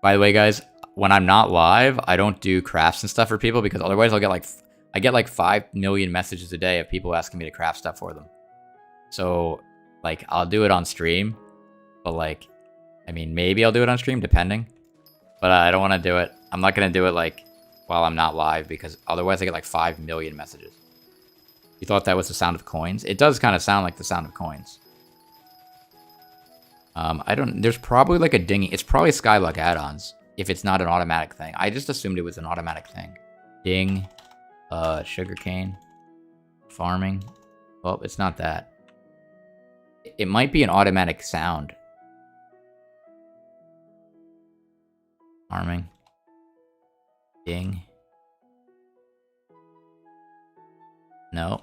By the way, guys, when I'm not live, I don't do crafts and stuff for people because otherwise I'll get like, I get like 5 million messages a day of people asking me to craft stuff for them. So, like, I'll do it on stream, but like, I mean, maybe I'll do it on stream, depending. But I don't want to do it. I'm not going to do it like while I'm not live because otherwise I get like 5 million messages. You thought that was the sound of coins? It does kind of sound like the sound of coins. There's probably like a dinging. It's probably Skyblock add-ons if it's not an automatic thing. I just assumed it was an automatic thing. Ding, sugarcane, farming. Well, it's not that. It might be an automatic sound. Farming. Ding. No.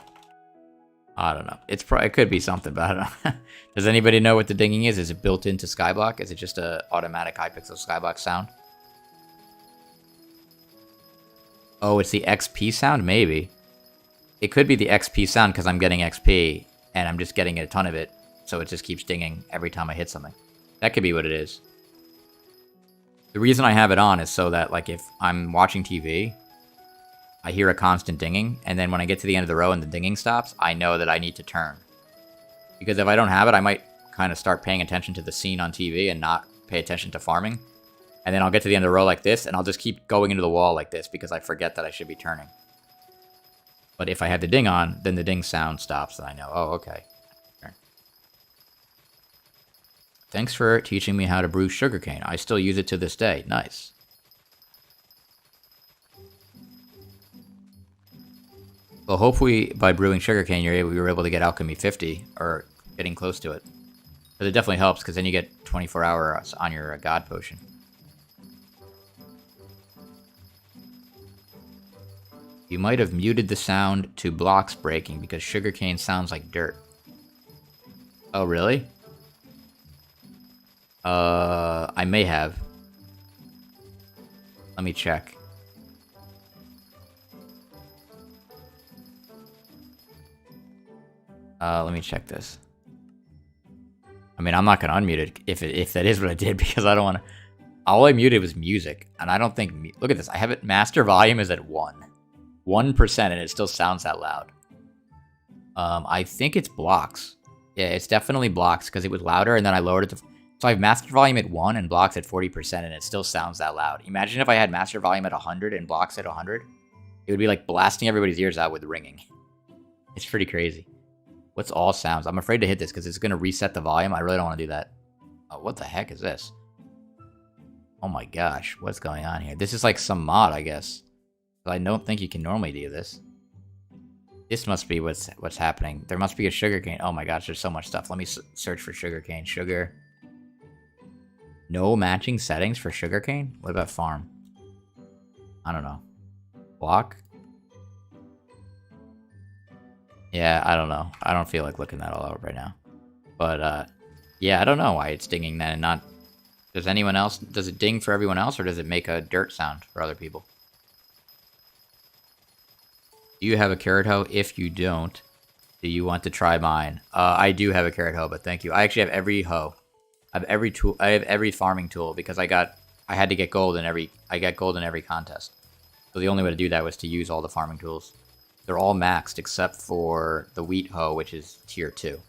I don't know. It could be something, but I don't know. Does anybody know what the dinging is? Is it built into Skyblock? Is it just a automatic Hypixel Skyblock sound? Oh, it's the XP sound? Maybe. It could be the XP sound because I'm getting XP and I'm just getting a ton of it, so it just keeps dinging every time I hit something. That could be what it is. The reason I have it on is so that, like, if I'm watching TV, I hear a constant dinging, and then when I get to the end of the row and the dinging stops, I know that I need to turn. Because if I don't have it, I might kind of start paying attention to the scene on TV and not pay attention to farming. And then I'll get to the end of the row like this, and I'll just keep going into the wall like this because I forget that I should be turning. But if I have the ding on, then the ding sound stops, and I know, oh, okay. Thanks for teaching me how to brew sugarcane. I still use it to this day. Nice. Well, hopefully by brewing sugarcane, we were able to get alchemy 50 or getting close to it. But it definitely helps because then you get 24 hours on your god potion. You might have muted the sound to blocks breaking because sugarcane sounds like dirt. Oh, really? I may have. Let me check. Let me check this. I mean, I'm not gonna unmute it if that is what I did because I don't want to. All I muted was music, and I don't think. Look at this. I have it. Master volume is at 1%, and it still sounds that loud. I think it's blocks. Yeah, it's definitely blocks because it was louder, and then I lowered it to. So I have master volume at 1 and blocks at 40%, and it still sounds that loud. Imagine if I had master volume at 100 and blocks at 100. It would be like blasting everybody's ears out with ringing. It's pretty crazy. What's all sounds? I'm afraid to hit this because it's going to reset the volume. I really don't want to do that. Oh, what the heck is this? Oh my gosh, what's going on here? This is like some mod, I guess. But I don't think you can normally do this. This must be what's happening. There must be a sugarcane. Oh my gosh, there's so much stuff. Let me search for sugarcane. Sugar. No matching settings for sugarcane? What about farm? I don't know. Block? Yeah, I don't know. I don't feel like looking that all up right now. But, yeah, I don't know why it's dinging that and not... Does anyone else... Does it ding for everyone else, or does it make a dirt sound for other people? Do you have a carrot hoe? If you don't, do you want to try mine? I do have a carrot hoe, but thank you. I actually have every hoe. I have every tool. I have every farming tool because I had to get gold in every... I got gold in every contest. So the only way to do that was to use all the farming tools. They're all maxed except for the wheat hoe, which is tier 2.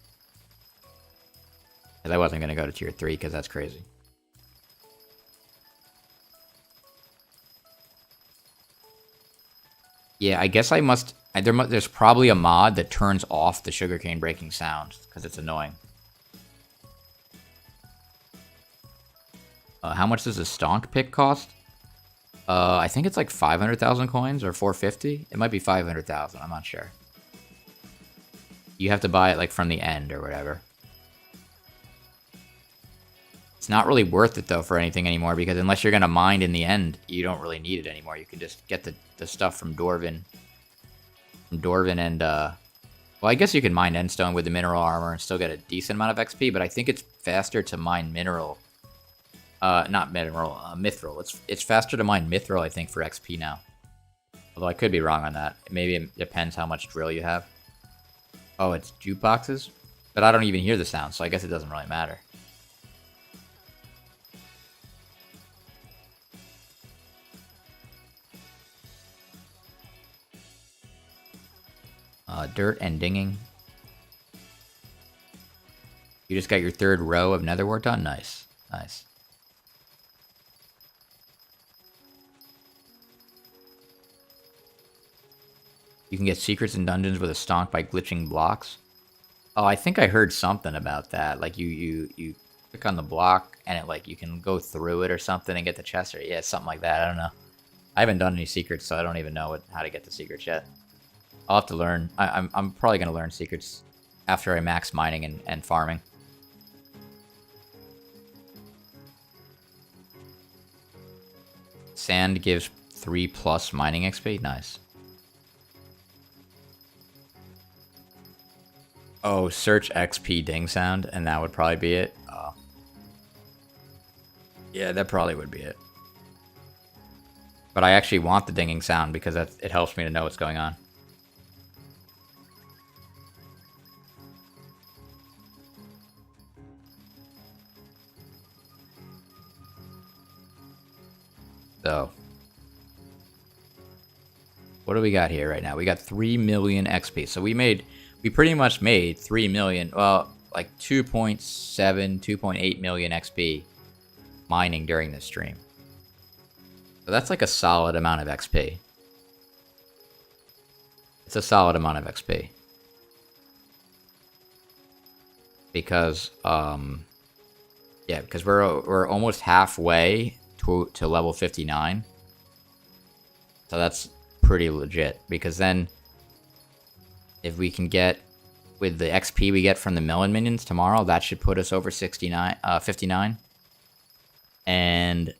Because I wasn't going to go to tier 3 because that's crazy. Yeah, I guess I must... There's probably a mod that turns off the sugarcane breaking sound because it's annoying. How much does a stonk pick cost? I think it's like 500,000 coins or 450. It might be 500,000. I'm not sure. You have to buy it like from the end or whatever. It's not really worth it though for anything anymore because unless you're gonna mine in the end, you don't really need it anymore. You can just get the stuff from Dwarven. And well, I guess you can mine endstone with the mineral armor and still get a decent amount of XP. But I think it's faster to mine mineral. Not mineral, mithril. It's faster to mine mithril, I think, for XP now. Although I could be wrong on that. Maybe it depends how much drill you have. Oh, it's jukeboxes? But I don't even hear the sound, so I guess it doesn't really matter. Dirt and dinging. You just got your 3rd row of netherwort done? Nice. Nice. You can get secrets in dungeons with a stonk by glitching blocks. Oh, I think I heard something about that. Like you click on the block and it like you can go through it or something and get the chest or yeah, something like that. I don't know. I haven't done any secrets, so I don't even know how to get the secrets yet. I'll have to learn. I'm probably gonna learn secrets after I max mining and farming. Sand gives 3+ mining XP. Nice. Oh, search XP ding sound, and that would probably be it. Oh. Yeah, that probably would be it. But I actually want the dinging sound because it helps me to know what's going on. So, what do we got here right now? We got 3 million XP. So we pretty much made 3 million, well, like 2.7, 2.8 million XP mining during this stream. So that's like a solid amount of XP. It's a solid amount of XP. Because, yeah, because we're almost halfway to level 59. So that's pretty legit, because then if we can get, with the XP we get from the melon minions tomorrow, that should put us over 59. And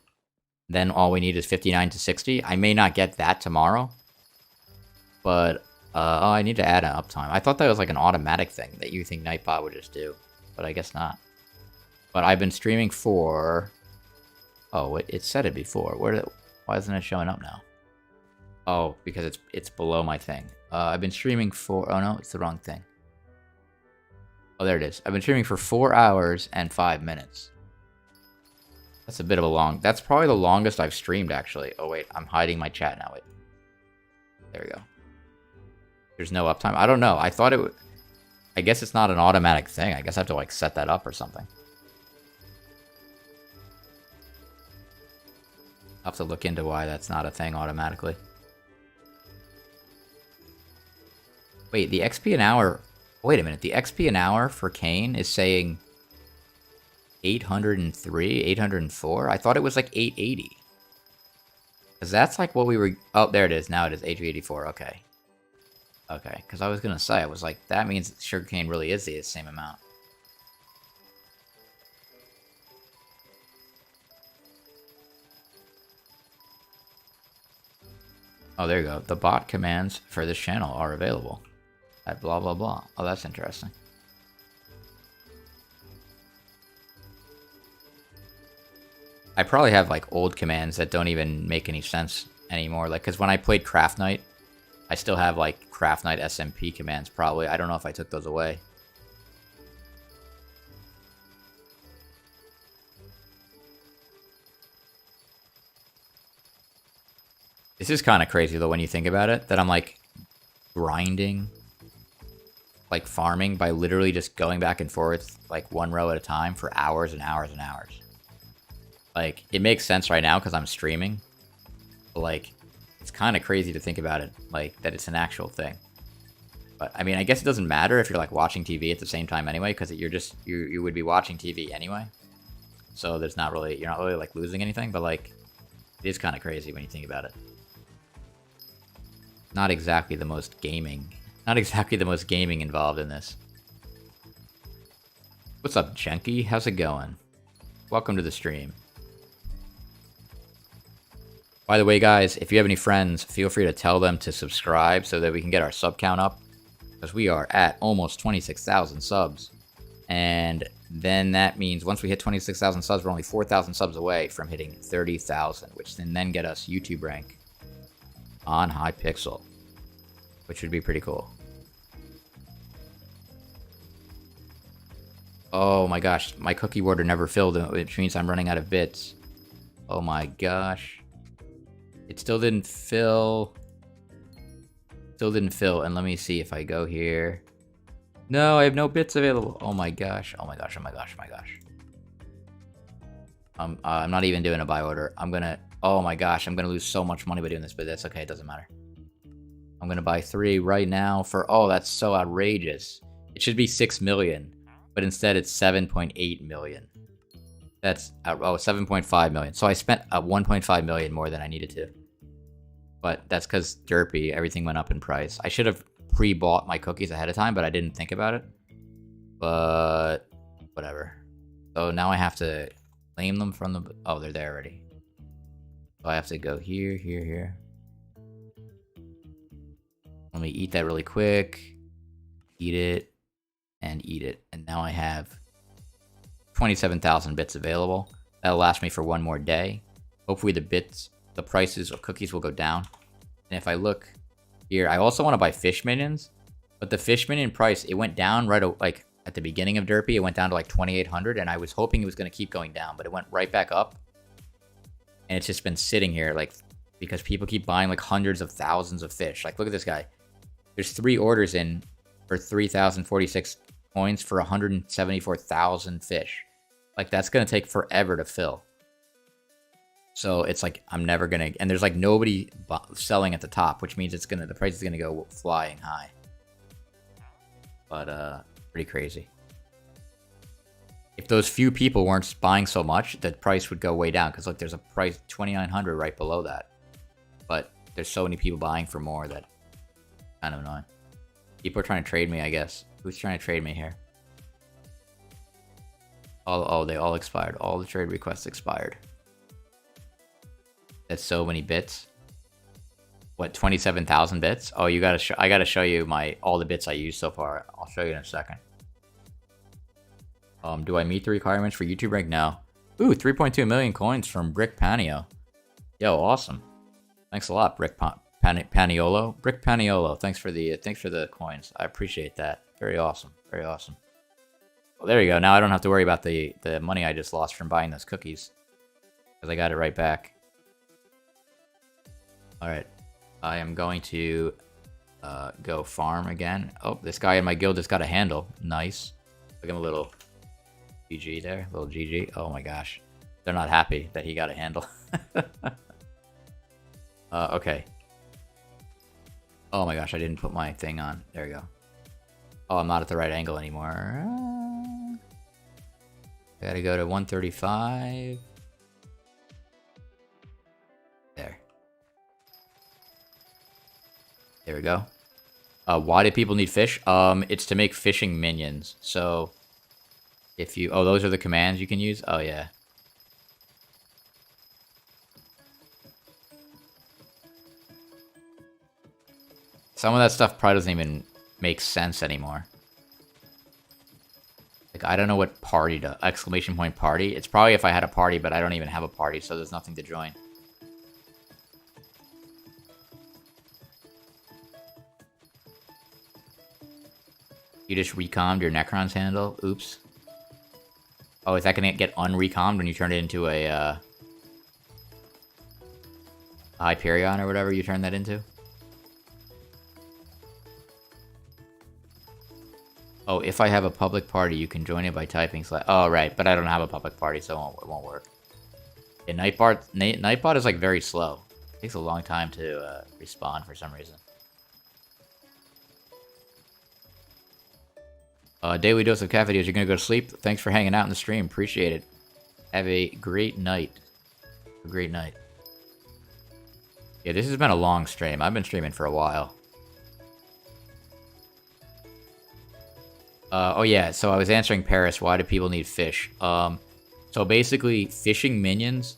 then all we need is 59 to 60. I may not get that tomorrow, but oh, I need to add an uptime. I thought that was like an automatic thing that you think Nightbot would just do, but I guess not. But I've been streaming for... Oh, it said it before. Why isn't it showing up now? Oh, because it's below my thing. I've been streaming for... Oh no, it's the wrong thing. Oh, there it is. I've been streaming for 4 hours and 5 minutes. That's a bit of a long... That's probably the longest I've streamed, actually. Oh, wait. I'm hiding my chat now. Wait. There we go. There's no uptime. I don't know. I thought it would... I guess it's not an automatic thing. I guess I have to, like, set that up or something. I'll have to look into why that's not a thing automatically. Wait, the XP an hour... Wait a minute. The XP an hour for Kane is saying 803, 804? I thought it was like 880. Because that's like what we were... Oh, there it is. Now it is 884. Okay. Okay. Because I was going to say, I was like, that means Sugarcane really is the same amount. Oh, there you go. The bot commands for this channel are available at blah, blah, blah. Oh, that's interesting. I probably have, like, old commands that don't even make any sense anymore. Like, because when I played Craft Knight, I still have, like, Craft Knight SMP commands, probably. I don't know if I took those away. This is kind of crazy, though, when you think about it, that I'm, like, grinding, like, farming by literally just going back and forth, like, one row at a time for hours and hours and hours. Like, it makes sense right now because I'm streaming, but, like, it's kind of crazy to think about it, like, that it's an actual thing. But, I mean, I guess it doesn't matter if you're, like, watching TV at the same time anyway, because you're just, you would be watching TV anyway. So there's not really, you're not really, like, losing anything, but, like, it is kind of crazy when you think about it. Not exactly the most gaming involved in this. What's up, Jenky? How's it going? Welcome to the stream. By the way, guys, if you have any friends, feel free to tell them to subscribe so that we can get our sub count up. Because we are at almost 26,000 subs. And then that means once we hit 26,000 subs, we're only 4,000 subs away from hitting 30,000, which can then get us YouTube rank on Hypixel, which would be pretty cool. Oh my gosh, my cookie order never filled, which means I'm running out of bits. Oh my gosh. It still didn't fill. Still didn't fill, and let me see if I go here. No, I have no bits available. Oh my gosh, oh my gosh, oh my gosh, oh my gosh. I'm not even doing a buy order. I'm gonna, oh my gosh, I'm gonna lose so much money by doing this, but that's okay, it doesn't matter. I'm gonna buy 3 right now for, oh, that's so outrageous. It should be 6 million, but instead it's 7.8 million. That's, oh, 7.5 million. So I spent 1.5 million more than I needed to. But that's because Derpy, everything went up in price. I should have pre-bought my cookies ahead of time, but I didn't think about it. But whatever. So now I have to claim them from the... Oh, they're there already. So I have to go here, here, here. Let me eat that really quick. Eat it. And eat it. And now I have 27,000 bits available. That'll last me for one more day. Hopefully the prices of cookies will go down. And if I look here, I also want to buy fish minions. But the fish minion price, it went down right like at the beginning of Derpy. It went down to like 2,800, and I was hoping it was going to keep going down, but it went right back up. And it's just been sitting here, like, because people keep buying like hundreds of thousands of fish. Like, look at this guy. There's 3 orders in for 3,046 coins for 174,000 fish. Like, that's going to take forever to fill. So it's like, I'm never going to... And there's like nobody selling at the top, which means the price is going to go flying high. But, pretty crazy. If those few people weren't buying so much, the price would go way down. Because look, there's a price 2,900 right below that. But there's so many people buying for more that kind of annoying. People are trying to trade me, I guess. Who's trying to trade me here? Oh, they all expired. All the trade requests expired. That's so many bits. What, 27,000 bits? Oh, you gotta I gotta show you all the bits I used so far. I'll show you in a second. Do I meet the requirements for YouTube rank? No. Ooh, 3.2 million coins from Brick Panio. Yo, awesome. Thanks a lot, Brick Paniolo. Brick Paniolo, thanks for the coins. I appreciate that. Very awesome. Very awesome. Well, there you go. Now I don't have to worry about the money I just lost from buying those cookies. Because I got it right back. Alright. I am going to go farm again. Oh, this guy in my guild just got a handle. Nice. Look at him a little GG there. Little GG. Oh my gosh. They're not happy that he got a handle. Okay. Oh my gosh, I didn't put my thing on. There we go. Oh, I'm not at the right angle anymore. I gotta go to 135. There. There we go. Why do people need fish? It's to make fishing minions. So, if you... Oh, those are the commands you can use? Oh, yeah. Some of that stuff probably doesn't even make sense anymore. Like, I don't know what party to... Exclamation point party. It's probably if I had a party, but I don't even have a party, so there's nothing to join. You just recommed your Necron's handle? Oops. Oh, is that gonna get unrecommed when you turn it into a, Hyperion or whatever you turn that into? Oh, if I have a public party, you can join it by typing / Oh, right, but I don't have a public party, so it won't work. Yeah, Nightbot is, like, very slow. It takes a long time to, respawn for some reason. Daily dose of cat videos. You're gonna go to sleep? Thanks for hanging out in the stream. Appreciate it. Have a great night. A great night. Yeah, this has been a long stream. I've been streaming for a while. Oh yeah, so I was answering Paris, why do people need fish? So basically, fishing minions,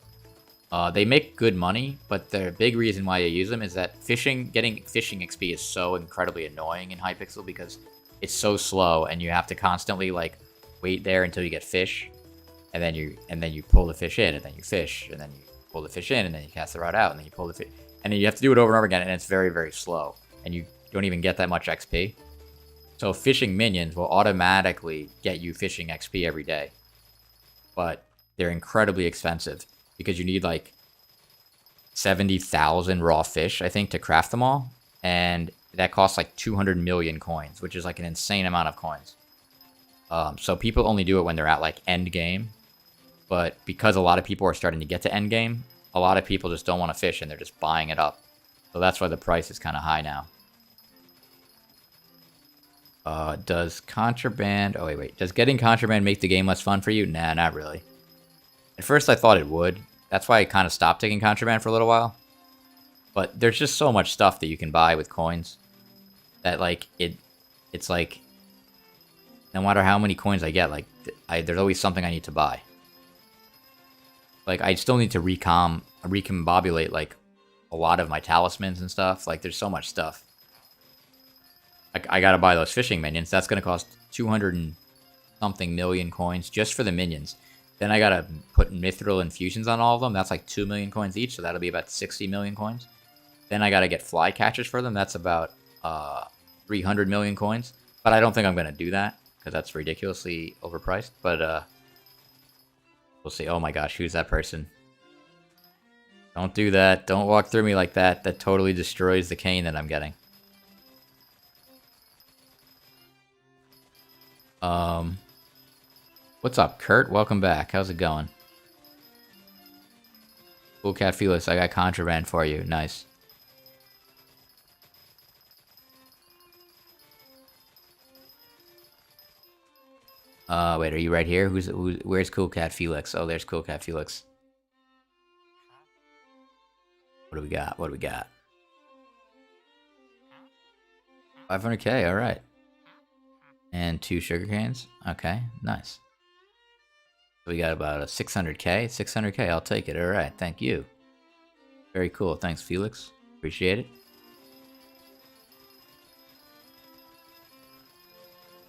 they make good money, but the big reason why you use them is that getting fishing XP is so incredibly annoying in Hypixel because it's so slow, and you have to constantly, like, wait there until you get fish, and then you pull the fish in, and then you fish, and then you pull the fish in, and then you cast the rod out, and then you pull the fish, and then you have to do it over and over again, and it's very, very slow, and you don't even get that much XP. So fishing minions will automatically get you fishing XP every day, but they're incredibly expensive, because you need, like, 70,000 raw fish, I think, to craft them all, and that costs like 200 million coins, which is like an insane amount of coins. So people only do it when they're at like end game. But because a lot of people are starting to get to end game, a lot of people just don't want to fish and they're just buying it up. So that's why the price is kind of high now. Does contraband... Oh, wait. Does getting contraband make the game less fun for you? Nah, not really. At first I thought it would. That's why I kind of stopped taking contraband for a little while. But there's just so much stuff that you can buy with coins that, like, it's like, no matter how many coins I get, like, there's always something I need to buy. Like, I still need to recombobulate, like, a lot of my talismans and stuff. Like, there's so much stuff. I gotta buy those fishing minions. That's gonna cost 200 and something million coins just for the minions. Then I gotta put mithril infusions on all of them. That's like 2 million coins each, so that'll be about 60 million coins. Then I gotta get fly catchers for them. That's about 300 million coins. But I don't think I'm gonna do that, because that's ridiculously overpriced. But we'll see. Oh my gosh, who's that person? Don't do that. Don't walk through me like that. That totally destroys the cane that I'm getting. What's up, Kurt? Welcome back. How's it going? Cool Cat Felix, I got contraband for you. Nice. Wait, are you right here? Where's Cool Cat Felix? Oh, there's Cool Cat Felix. What do we got? What do we got? 500k, alright. And 2 sugarcanes. Okay, nice. We got about a 600k. 600k, I'll take it. Alright, thank you. Very cool. Thanks, Felix. Appreciate it.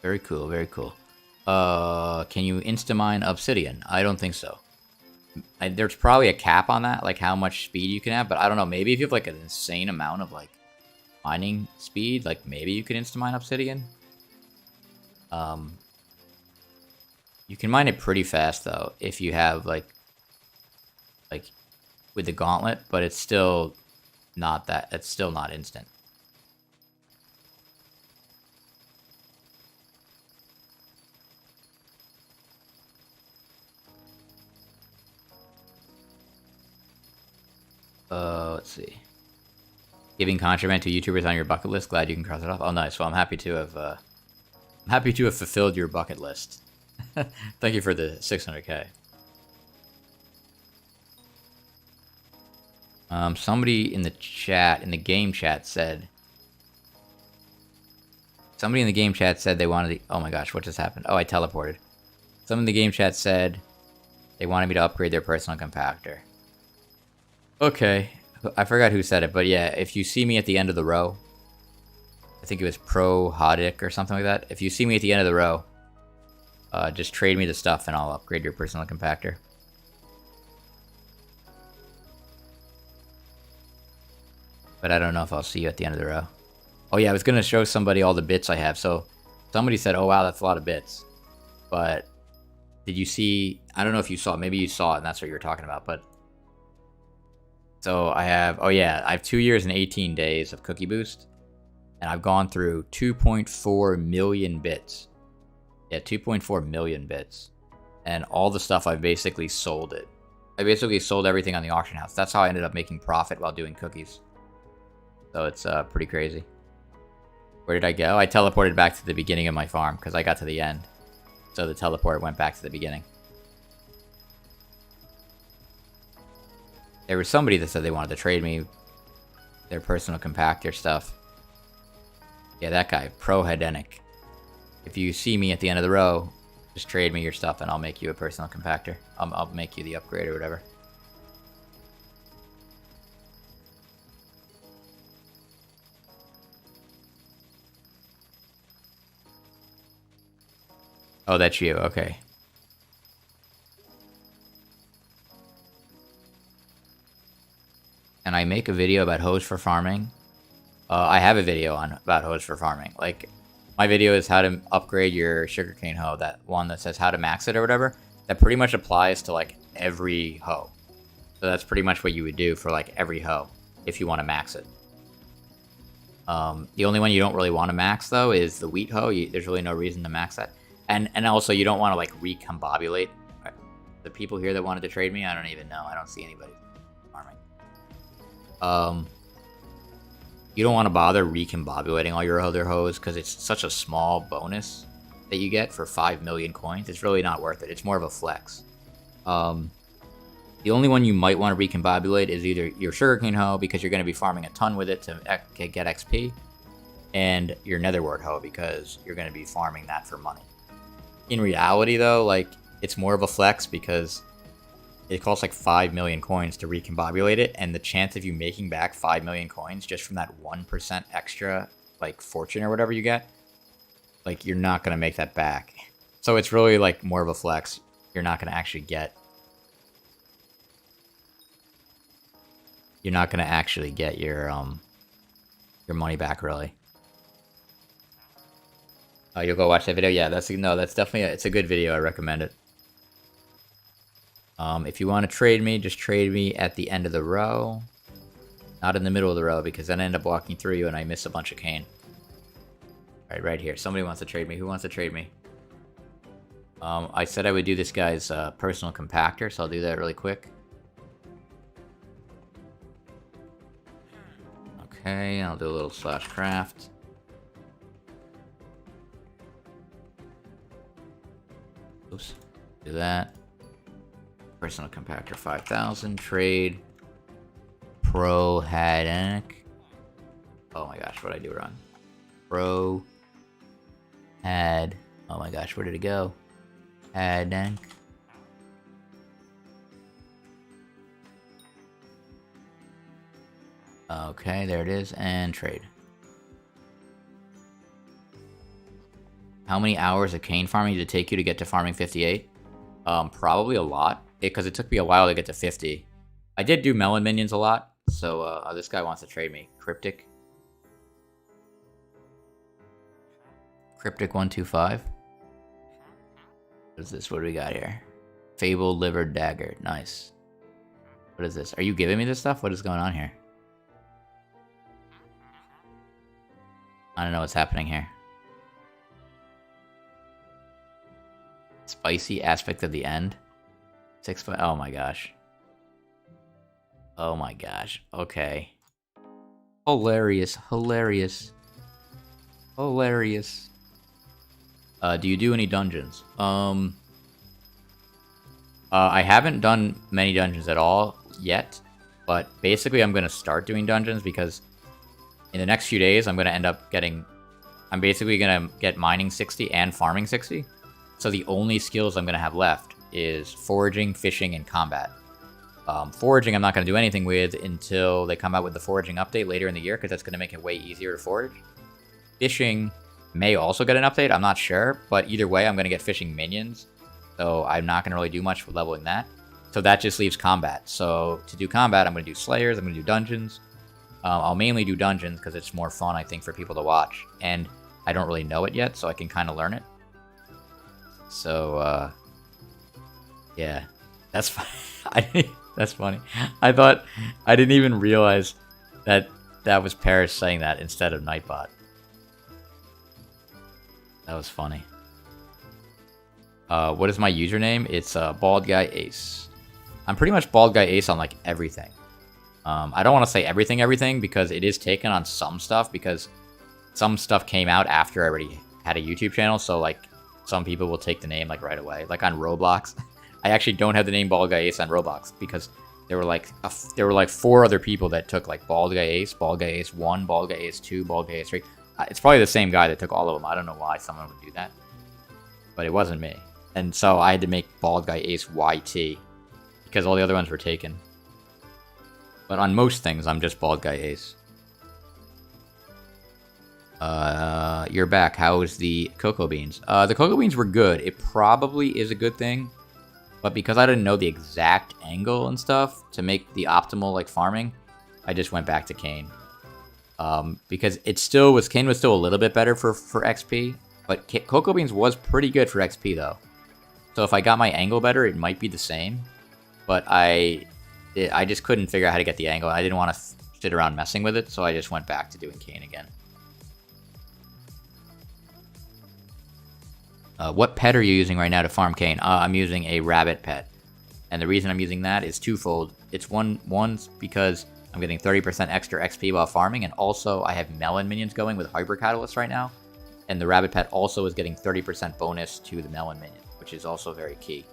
Very cool, very cool. Can you insta-mine obsidian? I don't think so. There's probably a cap on that, like how much speed you can have, but I don't know. Maybe if you have like an insane amount of like mining speed, like maybe you can insta-mine obsidian. You can mine it pretty fast though if you have like with the gauntlet, but it's still not that. It's still not instant. Let's see. Giving contraband to YouTubers on your bucket list. Glad you can cross it off. Oh, nice. Well, I'm happy to have fulfilled your bucket list. Thank you for the 600k. Somebody in the chat, in the game chat said... Somebody in the game chat said they wanted to... Oh my gosh, what just happened? Oh, I teleported. Someone in the game chat said they wanted me to upgrade their personal compactor. Okay. I forgot who said it, but yeah, if you see me at the end of the row... I think it was Pro Hodic or something like that. If you see me at the end of the row, just trade me the stuff and I'll upgrade your personal compactor. But I don't know if I'll see you at the end of the row. Oh yeah, I was going to show somebody all the bits I have. So somebody said, oh wow, that's a lot of bits. But did you see... I don't know if you saw it. Maybe you saw it and that's what you were talking about. But so I have... Oh yeah, I have 2 years and 18 days of Cookie Boost. And I've gone through 2.4 million bits. Yeah, 2.4 million bits. And all the stuff, I've basically sold it. I basically sold everything on the auction house. That's how I ended up making profit while doing cookies. So it's pretty crazy. Where did I go? I teleported back to the beginning of my farm because I got to the end. So the teleport went back to the beginning. There was somebody that said they wanted to trade me their personal compactor stuff. Yeah, that guy, Pro Hedenic. If you see me at the end of the row, just trade me your stuff and I'll make you a personal compactor. I'll make you the upgrade or whatever. Oh, that's you. Okay. Can I make a video about hose for farming? I have a video about hose for farming. Like, my video is how to upgrade your sugarcane hoe. That one that says how to max it or whatever. That pretty much applies to, like, every hoe. So that's pretty much what you would do for, like, every hoe if you want to max it. The only one you don't really want to max, though, is the wheat hoe. There's really no reason to max that. And also, you don't want to, like, recombobulate. The people here that wanted to trade me, I don't even know. I don't see anybody farming. You don't want to bother recombobulating all your other hoes because it's such a small bonus that you get for 5 million coins. It's really not worth it. It's more of a flex. The only one you might want to recombobulate is either your sugarcane hoe because you're going to be farming a ton with it to get XP, and your netherwort hoe because you're going to be farming that for money. In reality, though, like, it's more of a flex because it costs like 5 million coins to recombobulate it, and the chance of you making back 5 million coins just from that 1% extra, like, fortune or whatever you get, like, you're not going to make that back. So it's really, like, more of a flex. You're not going to actually get... You're not going to actually get your money back, really. Oh, you'll go watch that video? Yeah, that's definitely it's a good video. I recommend it. If you want to trade me, just trade me at the end of the row. Not in the middle of the row, because then I end up walking through you and I miss a bunch of cane. Alright, right here. Somebody wants to trade me. Who wants to trade me? I said I would do this guy's personal compactor, so I'll do that really quick. Okay, I'll do a little /craft. Oops, do that. Personal compactor 5,000. Trade. Pro Hedenic. Oh my gosh, what did I do wrong? Pro. Add. Oh my gosh, where did it go? Add dank. Okay, there it is. And trade. How many hours of cane farming did it take you to get to farming 58? Probably a lot, because it took me a while to get to 50. I did do melon minions a lot, so this guy wants to trade me. Cryptic 125. What is this? What do we got here? Fabled Liver Dagger. Nice. What is this? Are you giving me this stuff? What is going on here? I don't know what's happening here. Spicy aspect of the end. 6 foot. Oh my gosh. Oh my gosh. Okay. Hilarious. Hilarious. Hilarious. Do you do any dungeons? I haven't done many dungeons at all yet, but basically I'm going to start doing dungeons because in the next few days I'm going to end up getting... I'm basically going to get mining 60 and farming 60. So the only skills I'm going to have left is foraging, fishing, and combat. Foraging I'm not going to do anything with until they come out with the foraging update later in the year, because that's going to make it way easier to forage. Fishing may also get an update, I'm not sure, but either way I'm going to get fishing minions, so I'm not going to really do much with leveling that. So that just leaves combat. So to do combat, I'm going to do slayers, I'm going to do dungeons. I'll mainly do dungeons because it's more fun, I think, for people to watch, and I don't really know it yet, so I can kind of learn it. So, yeah, that's funny. That's funny. I thought, I didn't even realize that that was Paris saying that instead of Nightbot. That was funny. What is my username? It's BaldGuyAce. I'm pretty much BaldGuyAce on like everything. I don't want to say everything because it is taken on some stuff, because some stuff came out after I already had a YouTube channel, so like some people will take the name like right away. Like on Roblox, I actually don't have the name BaldGuyAce on Roblox because there were like 4 other people that took like BaldGuyAce, BaldGuyAce 1, BaldGuyAce 2, BaldGuyAce 3. It's probably the same guy that took all of them. I don't know why someone would do that, but it wasn't me. And so I had to make BaldGuyAce YT because all the other ones were taken. But on most things, I'm just BaldGuyAce. You're back. How is the cocoa beans? The cocoa beans were good. It probably is a good thing, but because I didn't know the exact angle and stuff to make the optimal like farming, I just went back to cane. Because it still was, cane was still a little bit better for XP, but cocoa beans was pretty good for XP though. So if I got my angle better, it might be the same, but I just couldn't figure out how to get the angle. I didn't want to sit around messing with it, so I just went back to doing cane again. What pet are you using right now to farm cane? I'm using a rabbit pet. And the reason I'm using that is twofold. It's one's because I'm getting 30% extra XP while farming, and also I have melon minions going with Hyper Catalyst right now. And the rabbit pet also is getting 30% bonus to the melon minion, which is also very key.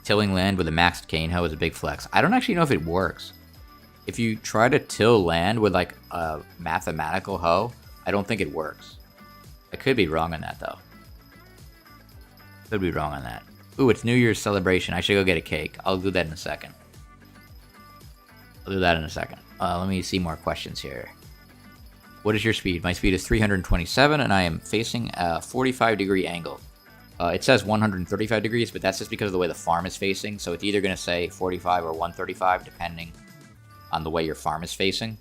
Tilling land with a maxed cane hoe is a big flex. I don't actually know if it works. If you try to till land with like a mathematical hoe, I don't think it works. I could be wrong on that though. Could be wrong on that. Ooh, it's New Year's celebration. I should go get a cake. I'll do that in a second. I'll do that in a second. Let me see more questions here. What is your speed? My speed is 327 and I am facing a 45-degree angle. It says 135 degrees, but that's just because of the way the farm is facing. So it's either going to say 45 or 135, depending on the way your farm is facing.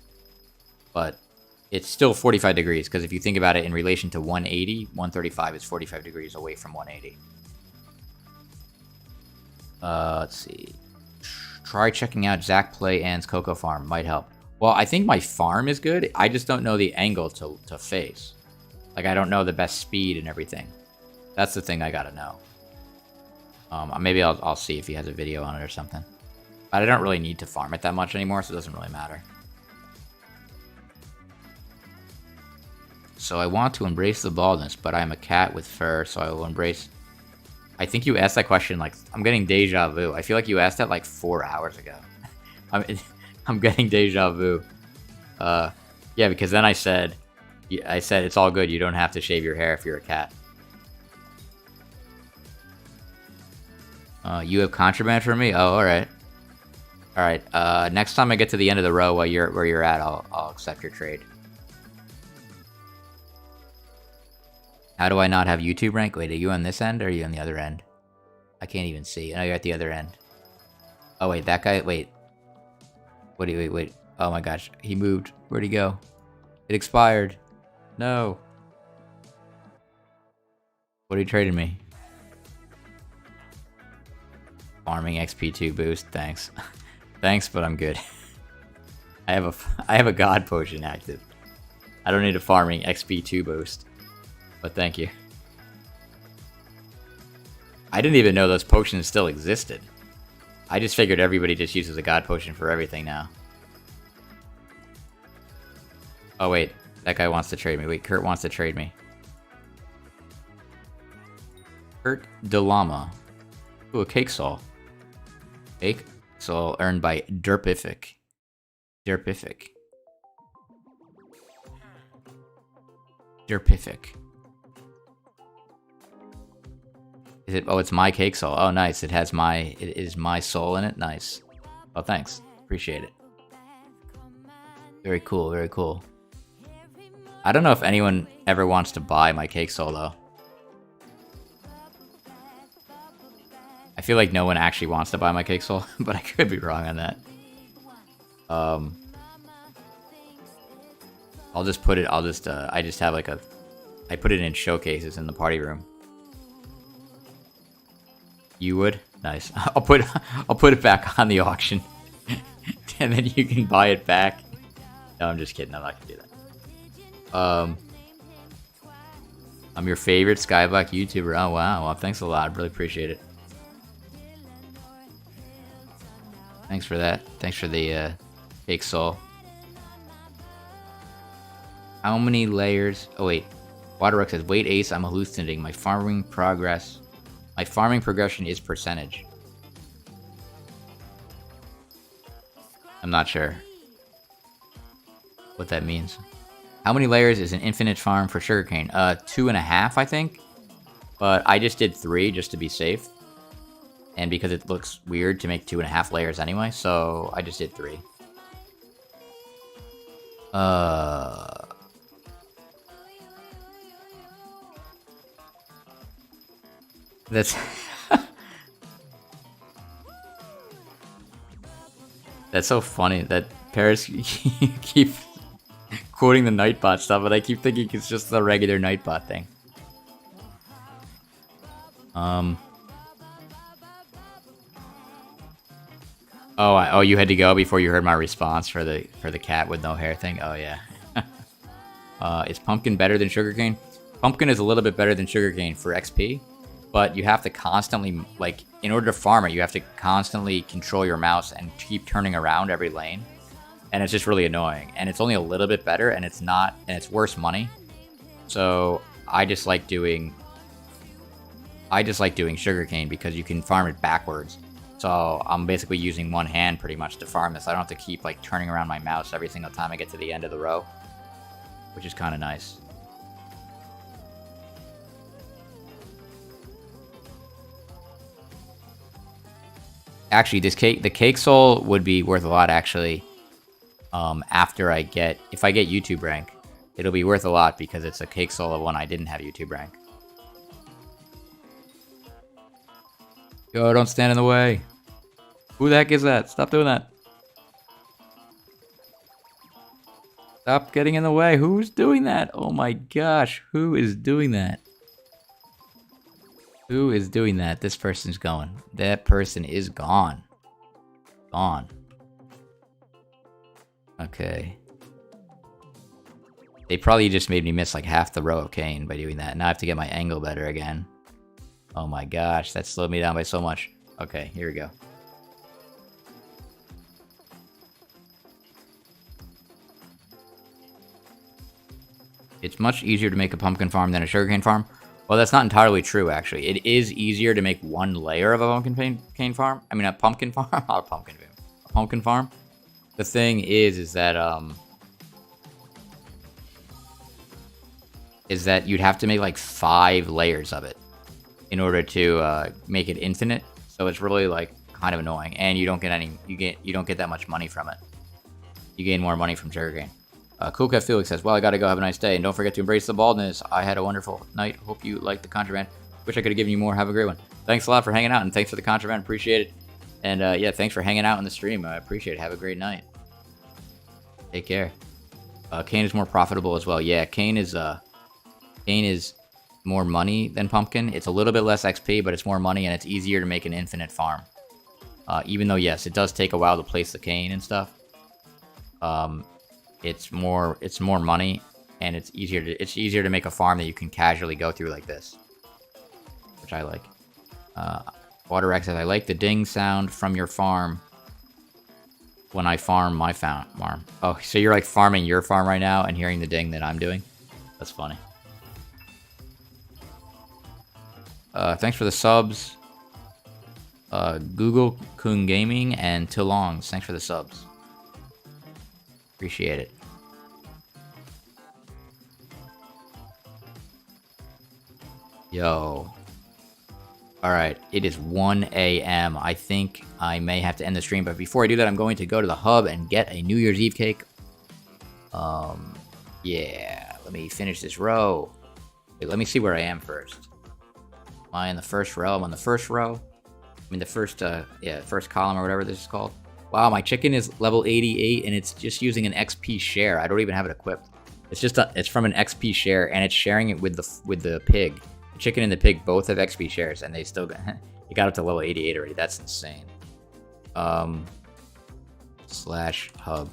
But it's still 45 degrees, because if you think about it in relation to 180, 135 is 45 degrees away from 180. Let's see. Try checking out Zach Play Ann's Cocoa Farm. Might help. Well, I think my farm is good. I just don't know the angle to face. Like, I don't know the best speed and everything. That's the thing I gotta know. Maybe I'll see if he has a video on it or something. But I don't really need to farm it that much anymore, so it doesn't really matter. So I want to embrace the baldness, but I'm a cat with fur, so I will embrace I think you asked that question like, I'm getting deja vu. I feel like you asked that like 4 hours ago. I'm getting deja vu. Yeah, because then I said it's all good. You don't have to shave your hair if you're a cat. You have contraband for me? Oh, all right. All right. Next time I get to the end of the row where you're at, I'll accept your trade. How do I not have YouTube rank? Wait, are you on this end or are you on the other end? I can't even see. No, you're at the other end. Oh wait, that guy. Wait. Wait. Oh my gosh, he moved. Where'd he go? It expired. No. What are you trading me? Farming XP2 boost. Thanks. Thanks, but I'm good. I have a god potion active. I don't need a farming XP2 boost. But thank you. I didn't even know those potions still existed. I just figured everybody just uses a god potion for everything now. Oh wait, that guy wants to trade me. Wait, Kurt wants to trade me. Kurt DeLama. Ooh, a cake saw. Cake saw earned by Derpific. Derpific. Derpific. Is it? Oh, it's my cake soul. Oh, nice. It is my soul in it. Nice. Oh, thanks. Appreciate it. Very cool. Very cool. I don't know if anyone ever wants to buy my cake soul though. I feel like no one actually wants to buy my cake soul, but I could be wrong on that. I'll just put it. I just have like I put it in showcases in the party room. You would? Nice. I'll put it back on the auction. And then you can buy it back. No, I'm just kidding. I'm not gonna do that. I'm your favorite Skyblock YouTuber. Oh wow. Well, thanks a lot. Really appreciate it. Thanks for that. Thanks for the cake soul. How many layers? Oh wait. Waterrock says, wait Ace, I'm hallucinating. My farming progression is percentage. I'm not sure what that means. How many layers is an infinite farm for sugarcane? 2.5, I think. But I just did 3 just to be safe. And because it looks weird to make 2.5 layers anyway, so I just did 3. That's that's so funny that Paris keep quoting the Nightbot stuff, but I keep thinking it's just the regular Nightbot thing. Oh, you had to go before you heard my response for the cat with no hair thing. Oh yeah. Is pumpkin better than sugarcane? Pumpkin is a little bit better than sugarcane for XP. But you have to constantly, like, in order to farm it, you have to constantly control your mouse and keep turning around every lane. And it's just really annoying. And it's only a little bit better, and it's worse money. So I just like doing sugarcane because you can farm it backwards. So I'm basically using one hand pretty much to farm this. I don't have to keep like turning around my mouse every single time I get to the end of the row, which is kind of nice. Actually, the cake soul would be worth a lot, actually. After if I get YouTube rank, it'll be worth a lot because it's a cake soul of when I didn't have YouTube rank. Yo, don't stand in the way. Who the heck is that? Stop doing that. Stop getting in the way. Who's doing that? Oh my gosh, who is doing that? Who is doing that? This person's going. That person is gone. Gone. Okay. They probably just made me miss like half the row of cane by doing that. Now I have to get my angle better again. Oh my gosh, that slowed me down by so much. Okay, here we go. It's much easier to make a pumpkin farm than a sugarcane farm. Well, that's not entirely true, actually. It is easier to make one layer of a pumpkin cane farm. I mean, a pumpkin farm. Not a pumpkin farm. A pumpkin farm. The thing is that you'd have to make like 5 layers of it in order to make it infinite. So it's really like kind of annoying, and you don't get that much money from it. You gain more money from sugarcane. Cool Cat Felix says, well, I gotta go, have a nice day, and don't forget to embrace the baldness. I had a wonderful night. Hope you liked the contraband. Wish I could have given you more. Have a great one. Thanks a lot for hanging out, and thanks for the contraband. Appreciate it. And yeah, thanks for hanging out in the stream. I appreciate it. Have a great night. Take care. Cane is more profitable as well. Yeah, cane is more money than pumpkin. It's a little bit less XP, but it's more money, and it's easier to make an infinite farm. Even though, yes, it does take a while to place the cane and stuff. It's more money, and it's easier to make a farm that you can casually go through like this, which I like. WaterX says, I like the ding sound from your farm when I farm my farm. Oh, so you're like farming your farm right now and hearing the ding that I'm doing? That's funny. Thanks for the subs. Google Kun Gaming and Tilongs. Thanks for the subs. Appreciate it. Yo. Alright, it is 1 a.m. I think I may have to end the stream, but before I do that, I'm going to go to the hub and get a New Year's Eve cake. Yeah, let me finish this row. Wait, let me see where I am first. Am I in the first row? I'm on the first row. I mean the first, first column or whatever this is called. Wow, my chicken is level 88 and it's just using an XP share. I don't even have it equipped. It's just it's from an XP share, and it's sharing it with the pig. The chicken and the pig both have XP shares, and they still got it got up to level 88 already. That's insane. Slash hub.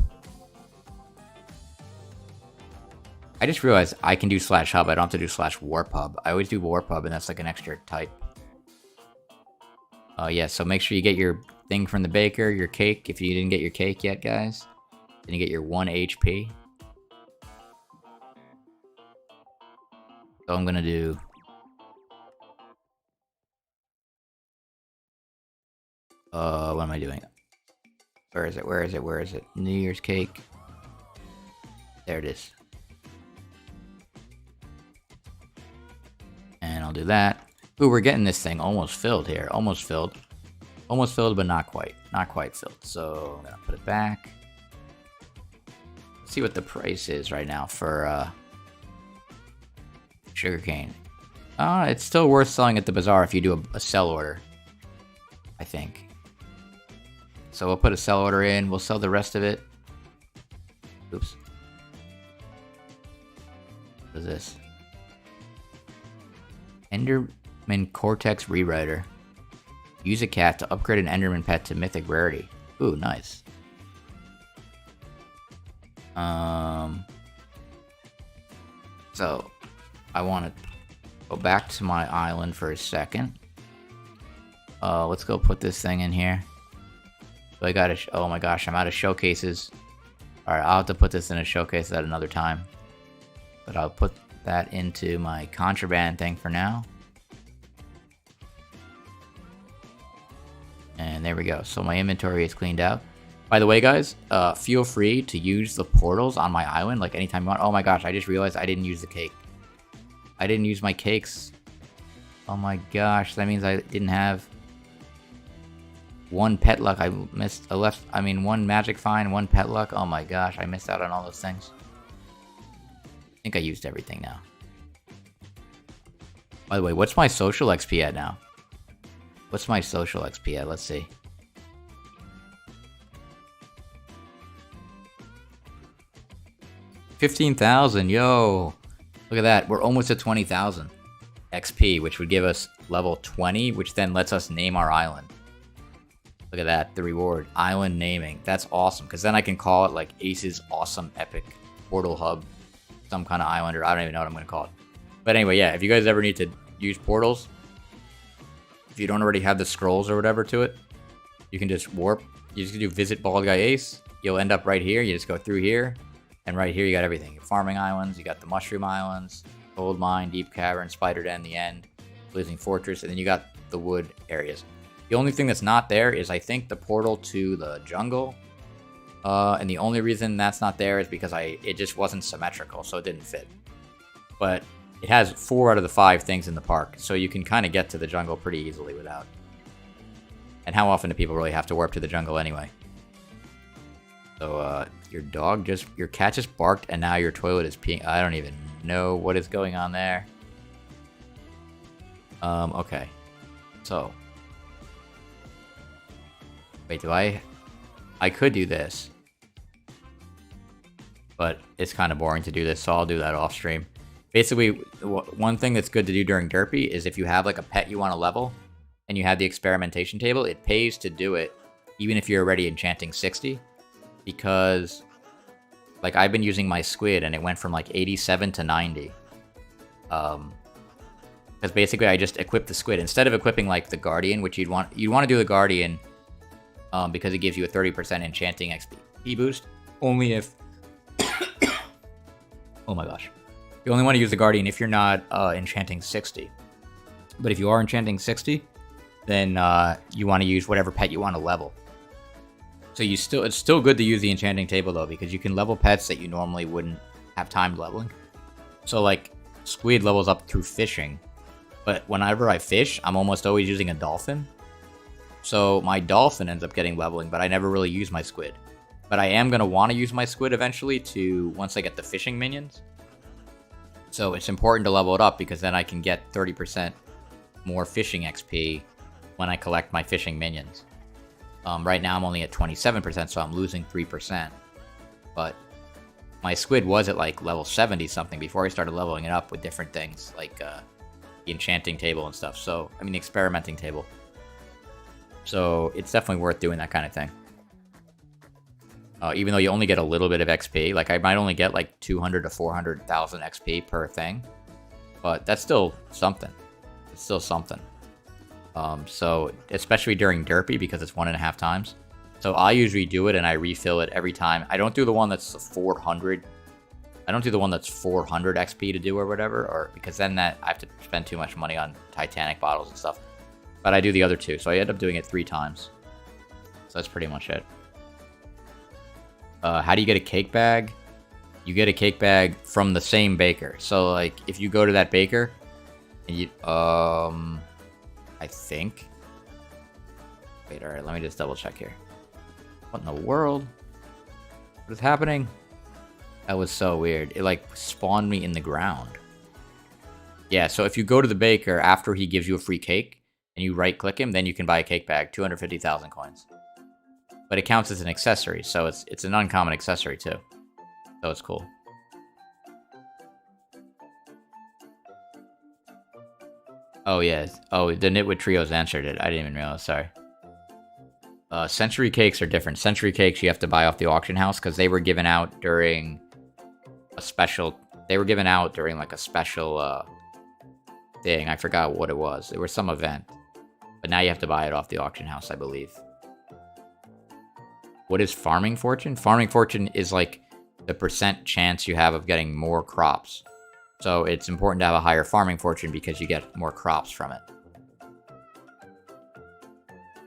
I just realized I can do slash hub. I don't have to do slash warp hub. I always do warp hub, and that's like an extra type. Yeah, so make sure you get your thing from the baker, your cake, if you didn't get your cake yet, guys. Then you get your 1 HP. So I'm gonna do... what am I doing? Where is it? Where is it? Where is it? New Year's cake. There it is. And I'll do that. Ooh, we're getting this thing almost filled here. Almost filled. Almost filled, but not quite. Not quite filled. So I'm gonna put it back. Let's see what the price is right now for sugarcane. It's still worth selling at the bazaar if you do a sell order, I think. So we'll put a sell order in. We'll sell the rest of it. Oops. What is this? Enderman Cortex Rewriter. Use a cat to upgrade an Enderman pet to mythic rarity. Ooh, nice. So I want to go back to my island for a second. Let's go put this thing in here. So I gotta, oh my gosh, I'm out of showcases. Alright, I'll have to put this in a showcase at another time. But I'll put that into my contraband thing for now. And there we go. So my inventory is cleaned out. By the way, guys, feel free to use the portals on my island, like anytime you want. Oh my gosh, I just realized I didn't use the cake. I didn't use my cakes. Oh my gosh, that means I didn't have one pet luck. I missed one magic find, one pet luck. Oh my gosh, I missed out on all those things. I think I used everything now. By the way, what's my social XP at now? What's my social XP at? Let's see. $15,000, yo! Look at that, we're almost at 20,000 XP, which would give us level 20, which then lets us name our island. Look at that, the reward, island naming. That's awesome, because then I can call it like Ace's awesome epic portal hub, some kind of island, or I don't even know what I'm going to call it. But anyway, yeah, if you guys ever need to use portals, if you don't already have the scrolls or whatever to it, you can just warp. You just do visit BaldGuyAce. You'll end up right here. You just go through here, and right here you got everything. Your farming islands, you got the mushroom islands, Gold Mine, Deep Cavern, Spider Den, the end, Blazing Fortress, and then you got the wood areas. The only thing that's not there is, I think, the portal to the jungle. And the only reason that's not there is because it just wasn't symmetrical, so it didn't fit. But it has 4 out of the 5 things in the park, so you can kind of get to the jungle pretty easily without. And how often do people really have to warp to the jungle anyway? So, your cat just barked, and now your toilet is peeing. I don't even know what is going on there. Okay. So. Wait, I could do this. But it's kind of boring to do this, so I'll do that off stream. Basically, one thing that's good to do during Derpy is if you have like a pet you want to level, and you have the experimentation table, it pays to do it, even if you're already enchanting 60. Because, like, I've been using my squid, and it went from, like, 87 to 90. Because basically I just equipped the squid. Instead of equipping, like, the Guardian, which you'd want to do the Guardian, because it gives you a 30% enchanting XP boost. Only if... oh my gosh. You only want to use the Guardian if you're not enchanting 60. But if you are enchanting 60, then you want to use whatever pet you want to level. So it's still good to use the enchanting table though, because you can level pets that you normally wouldn't have time leveling. So like squid levels up through fishing, but whenever I fish, I'm almost always using a dolphin. So my dolphin ends up getting leveling, but I never really use my squid. But I am gonna want to use my squid eventually once I get the fishing minions. So it's important to level it up because then I can get 30% more fishing XP when I collect my fishing minions. Right now I'm only at 27%, so I'm losing 3%. But my squid was at like level 70 something before I started leveling it up with different things, like the enchanting table and stuff. So, I mean the experimenting table. So it's definitely worth doing that kind of thing. Even though you only get a little bit of XP, like I might only get like 200 to 400,000 XP per thing. But that's still something. It's still something. So, especially during Derpy, because it's 1.5 times. So I usually do it and I refill it every time. I don't do the one that's 400. I don't do the one that's 400 XP to do or whatever, or because then I have to spend too much money on Titanic bottles and stuff. But I do the other 2, so I end up doing it 3 times. So that's pretty much it. How do you get a cake bag? You get a cake bag from the same baker. So like, if you go to that baker, and you, I think. Wait, alright, let me just double check here. What in the world? What is happening? That was so weird. It like spawned me in the ground. Yeah, so if you go to the baker after he gives you a free cake, and you right click him, then you can buy a cake bag, 250,000 coins. But it counts as an accessory, so it's an uncommon accessory too. So it's cool. Oh, yeah. Oh, the Nitwit Trios answered it. I didn't even realize. Sorry. Century cakes are different. Century cakes you have to buy off the auction house because they were given out during a special... They were given out during, like, a special thing. I forgot what it was. It was some event. But now you have to buy it off the auction house, I believe. What is farming fortune? Farming fortune is, like, the percent chance you have of getting more crops. So it's important to have a higher farming fortune because you get more crops from it.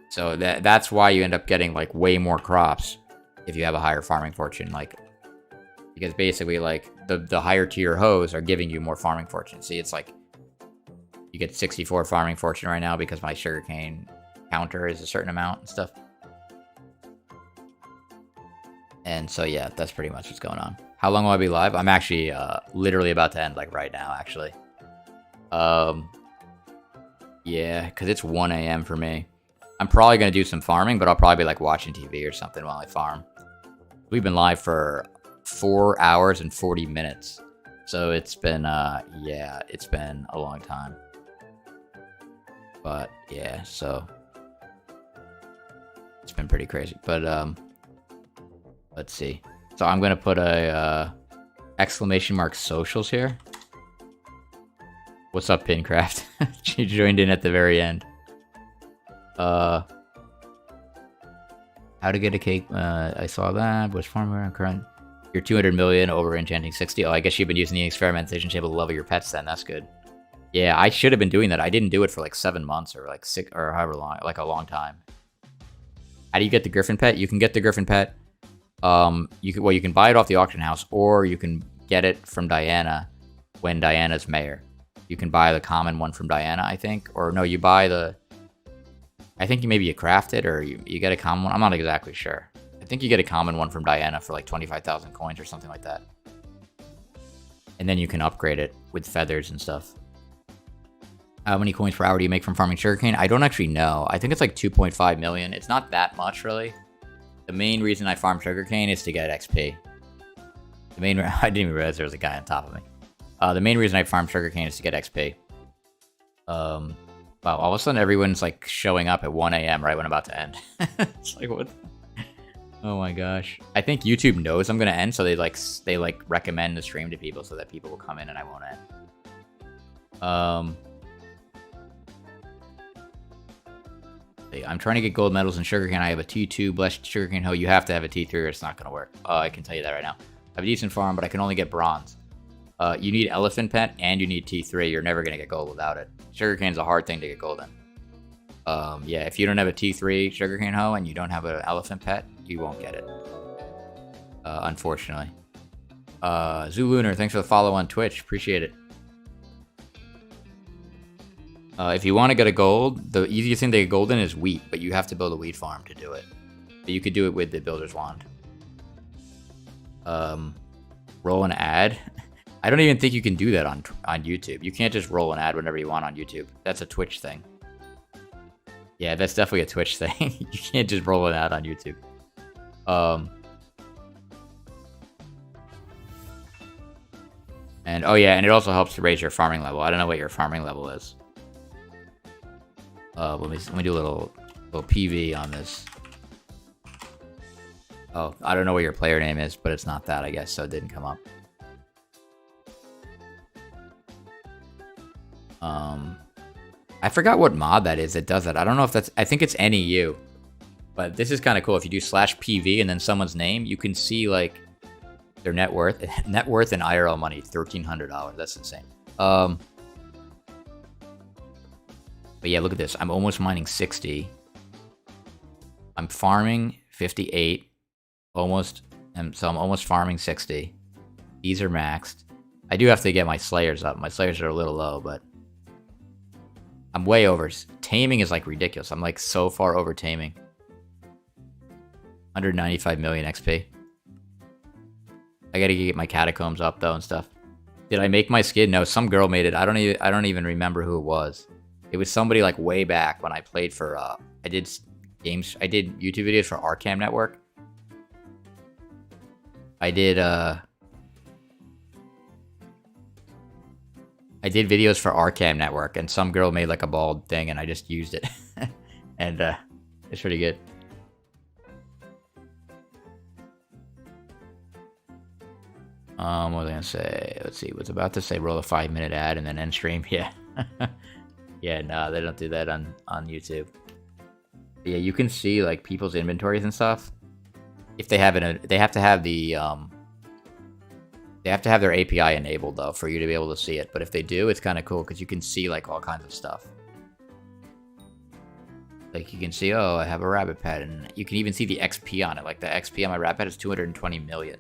So that's why you end up getting like way more crops if you have a higher farming fortune. Like, because basically like the higher tier hoes are giving you more farming fortune. See, it's like you get 64 farming fortune right now because my sugarcane counter is a certain amount and stuff. And so yeah, that's pretty much what's going on. How long will I be live? I'm actually literally about to end, like, right now, actually. Yeah, because it's 1 a.m. for me. I'm probably going to do some farming, but I'll probably be, like, watching TV or something while I farm. We've been live for 4 hours and 40 minutes. So it's been, yeah, it's been a long time. But, yeah, so... It's been pretty crazy. But, let's see. So I'm going to put a exclamation mark socials here. What's up, Pincraft? She joined in at the very end. How to get a cake. I saw that. Was farmer current. You're 200 million over enchanting 60. Oh, I guess you've been using the experimentation table to level your pets then. That's good. Yeah, I should have been doing that. I didn't do it for like 7 months or like 6 or however long, like a long time. How do you get the Griffin pet? You can get the Griffin pet. You can buy it off the auction house, or you can get it from Diana when Diana's mayor. You can buy the common one from Diana, I think. Or no, you buy the... I think maybe you craft it, or you get a common one. I'm not exactly sure. I think you get a common one from Diana for like 25,000 coins or something like that. And then you can upgrade it with feathers and stuff. How many coins per hour do you make from farming sugarcane? I don't actually know. I think it's like 2.5 million. It's not that much, really. The main reason I farm sugarcane is to get XP. I didn't even realize there was a guy on top of me. The main reason I farm sugarcane is to get XP. Wow, all of a sudden everyone's like showing up at 1 AM right when I'm about to end. It's like, what? Oh my gosh. I think YouTube knows I'm gonna end, so they recommend the stream to people so that people will come in and I won't end. I'm trying to get gold medals in sugarcane. I have a T2 blessed sugarcane hoe. You have to have a T3 or it's not gonna work. I can tell you that right now. I have a decent farm, but I can only get bronze. You need elephant pet and you need T3. You're never gonna get gold without it. Sugarcane's a hard thing to get gold in. Yeah, if you don't have a T3 sugarcane hoe and you don't have an elephant pet, you won't get it. Unfortunately. Zulunar, thanks for the follow on Twitch. Appreciate it. If you want to get a gold, the easiest thing to get gold in is wheat, but you have to build a wheat farm to do it. But you could do it with the builder's wand. Roll an ad. I don't even think you can do that on YouTube. You can't just roll an ad whenever you want on YouTube. That's a Twitch thing. Yeah, that's definitely a Twitch thing. You can't just roll an ad on YouTube. And oh yeah, and it also helps to raise your farming level. I don't know what your farming level is. Let me do a little PV on this. Oh, I don't know what your player name is, but it's not that, I guess, so it didn't come up. I forgot what mod that is that does that. I don't know if that's... I think it's NEU. But this is kind of cool. If you do /PV and then someone's name, you can see, like, their net worth. Net worth in IRL money, $1,300. That's insane. But yeah, look at this. I'm almost mining 60. I'm farming 58. Almost. And so I'm almost farming 60. These are maxed. I do have to get my slayers up. My slayers are a little low, but... I'm way over. Taming is like ridiculous. I'm like so far over taming. 195 million XP. I gotta get my catacombs up though and stuff. Did I make my skin? No, some girl made it. I don't even remember who it was. It was somebody like way back when I played for I did YouTube videos for Arcam Network. I did videos for Arcam Network, and some girl made like a bald thing, and I just used it. And it's pretty good. What was I gonna say? Let's see. Was about to say roll a 5-minute ad and then end stream. Yeah. Yeah, no, they don't do that on YouTube. But yeah, you can see like people's inventories and stuff. If they have it, they have to have the they have to have their API enabled, though, for you to be able to see it. But if they do, it's kind of cool, because you can see, like, all kinds of stuff. Like, you can see, oh, I have a rabbit pet, and you can even see the XP on it. Like, the XP on my rabbit pet is 220 million.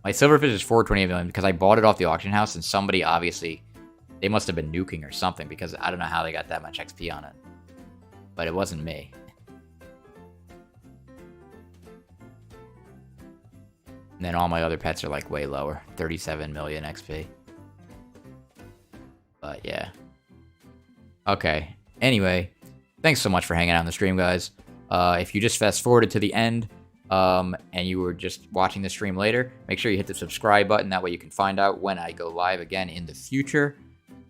My silverfish is 428 million, because I bought it off the auction house, and somebody, obviously, they must have been nuking or something, because I don't know how they got that much XP on it. But it wasn't me. And then all my other pets are like way lower. 37 million XP. But yeah. Okay. Anyway, thanks so much for hanging out on the stream, guys. If you just fast forwarded to the end, and you were just watching the stream later, make sure you hit the subscribe button. That way you can find out when I go live again in the future.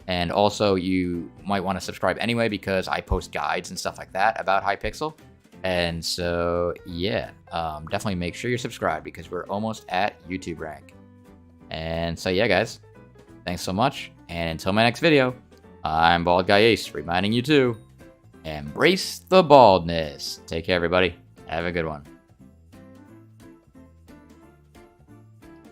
And also, you might want to subscribe anyway, because I post guides and stuff like that about Hypixel. And so, yeah, definitely make sure you're subscribed, because we're almost at YouTube rank. And so, yeah, guys, thanks so much. And until my next video, I'm BaldGuyAce, reminding you to embrace the baldness. Take care, everybody. Have a good one.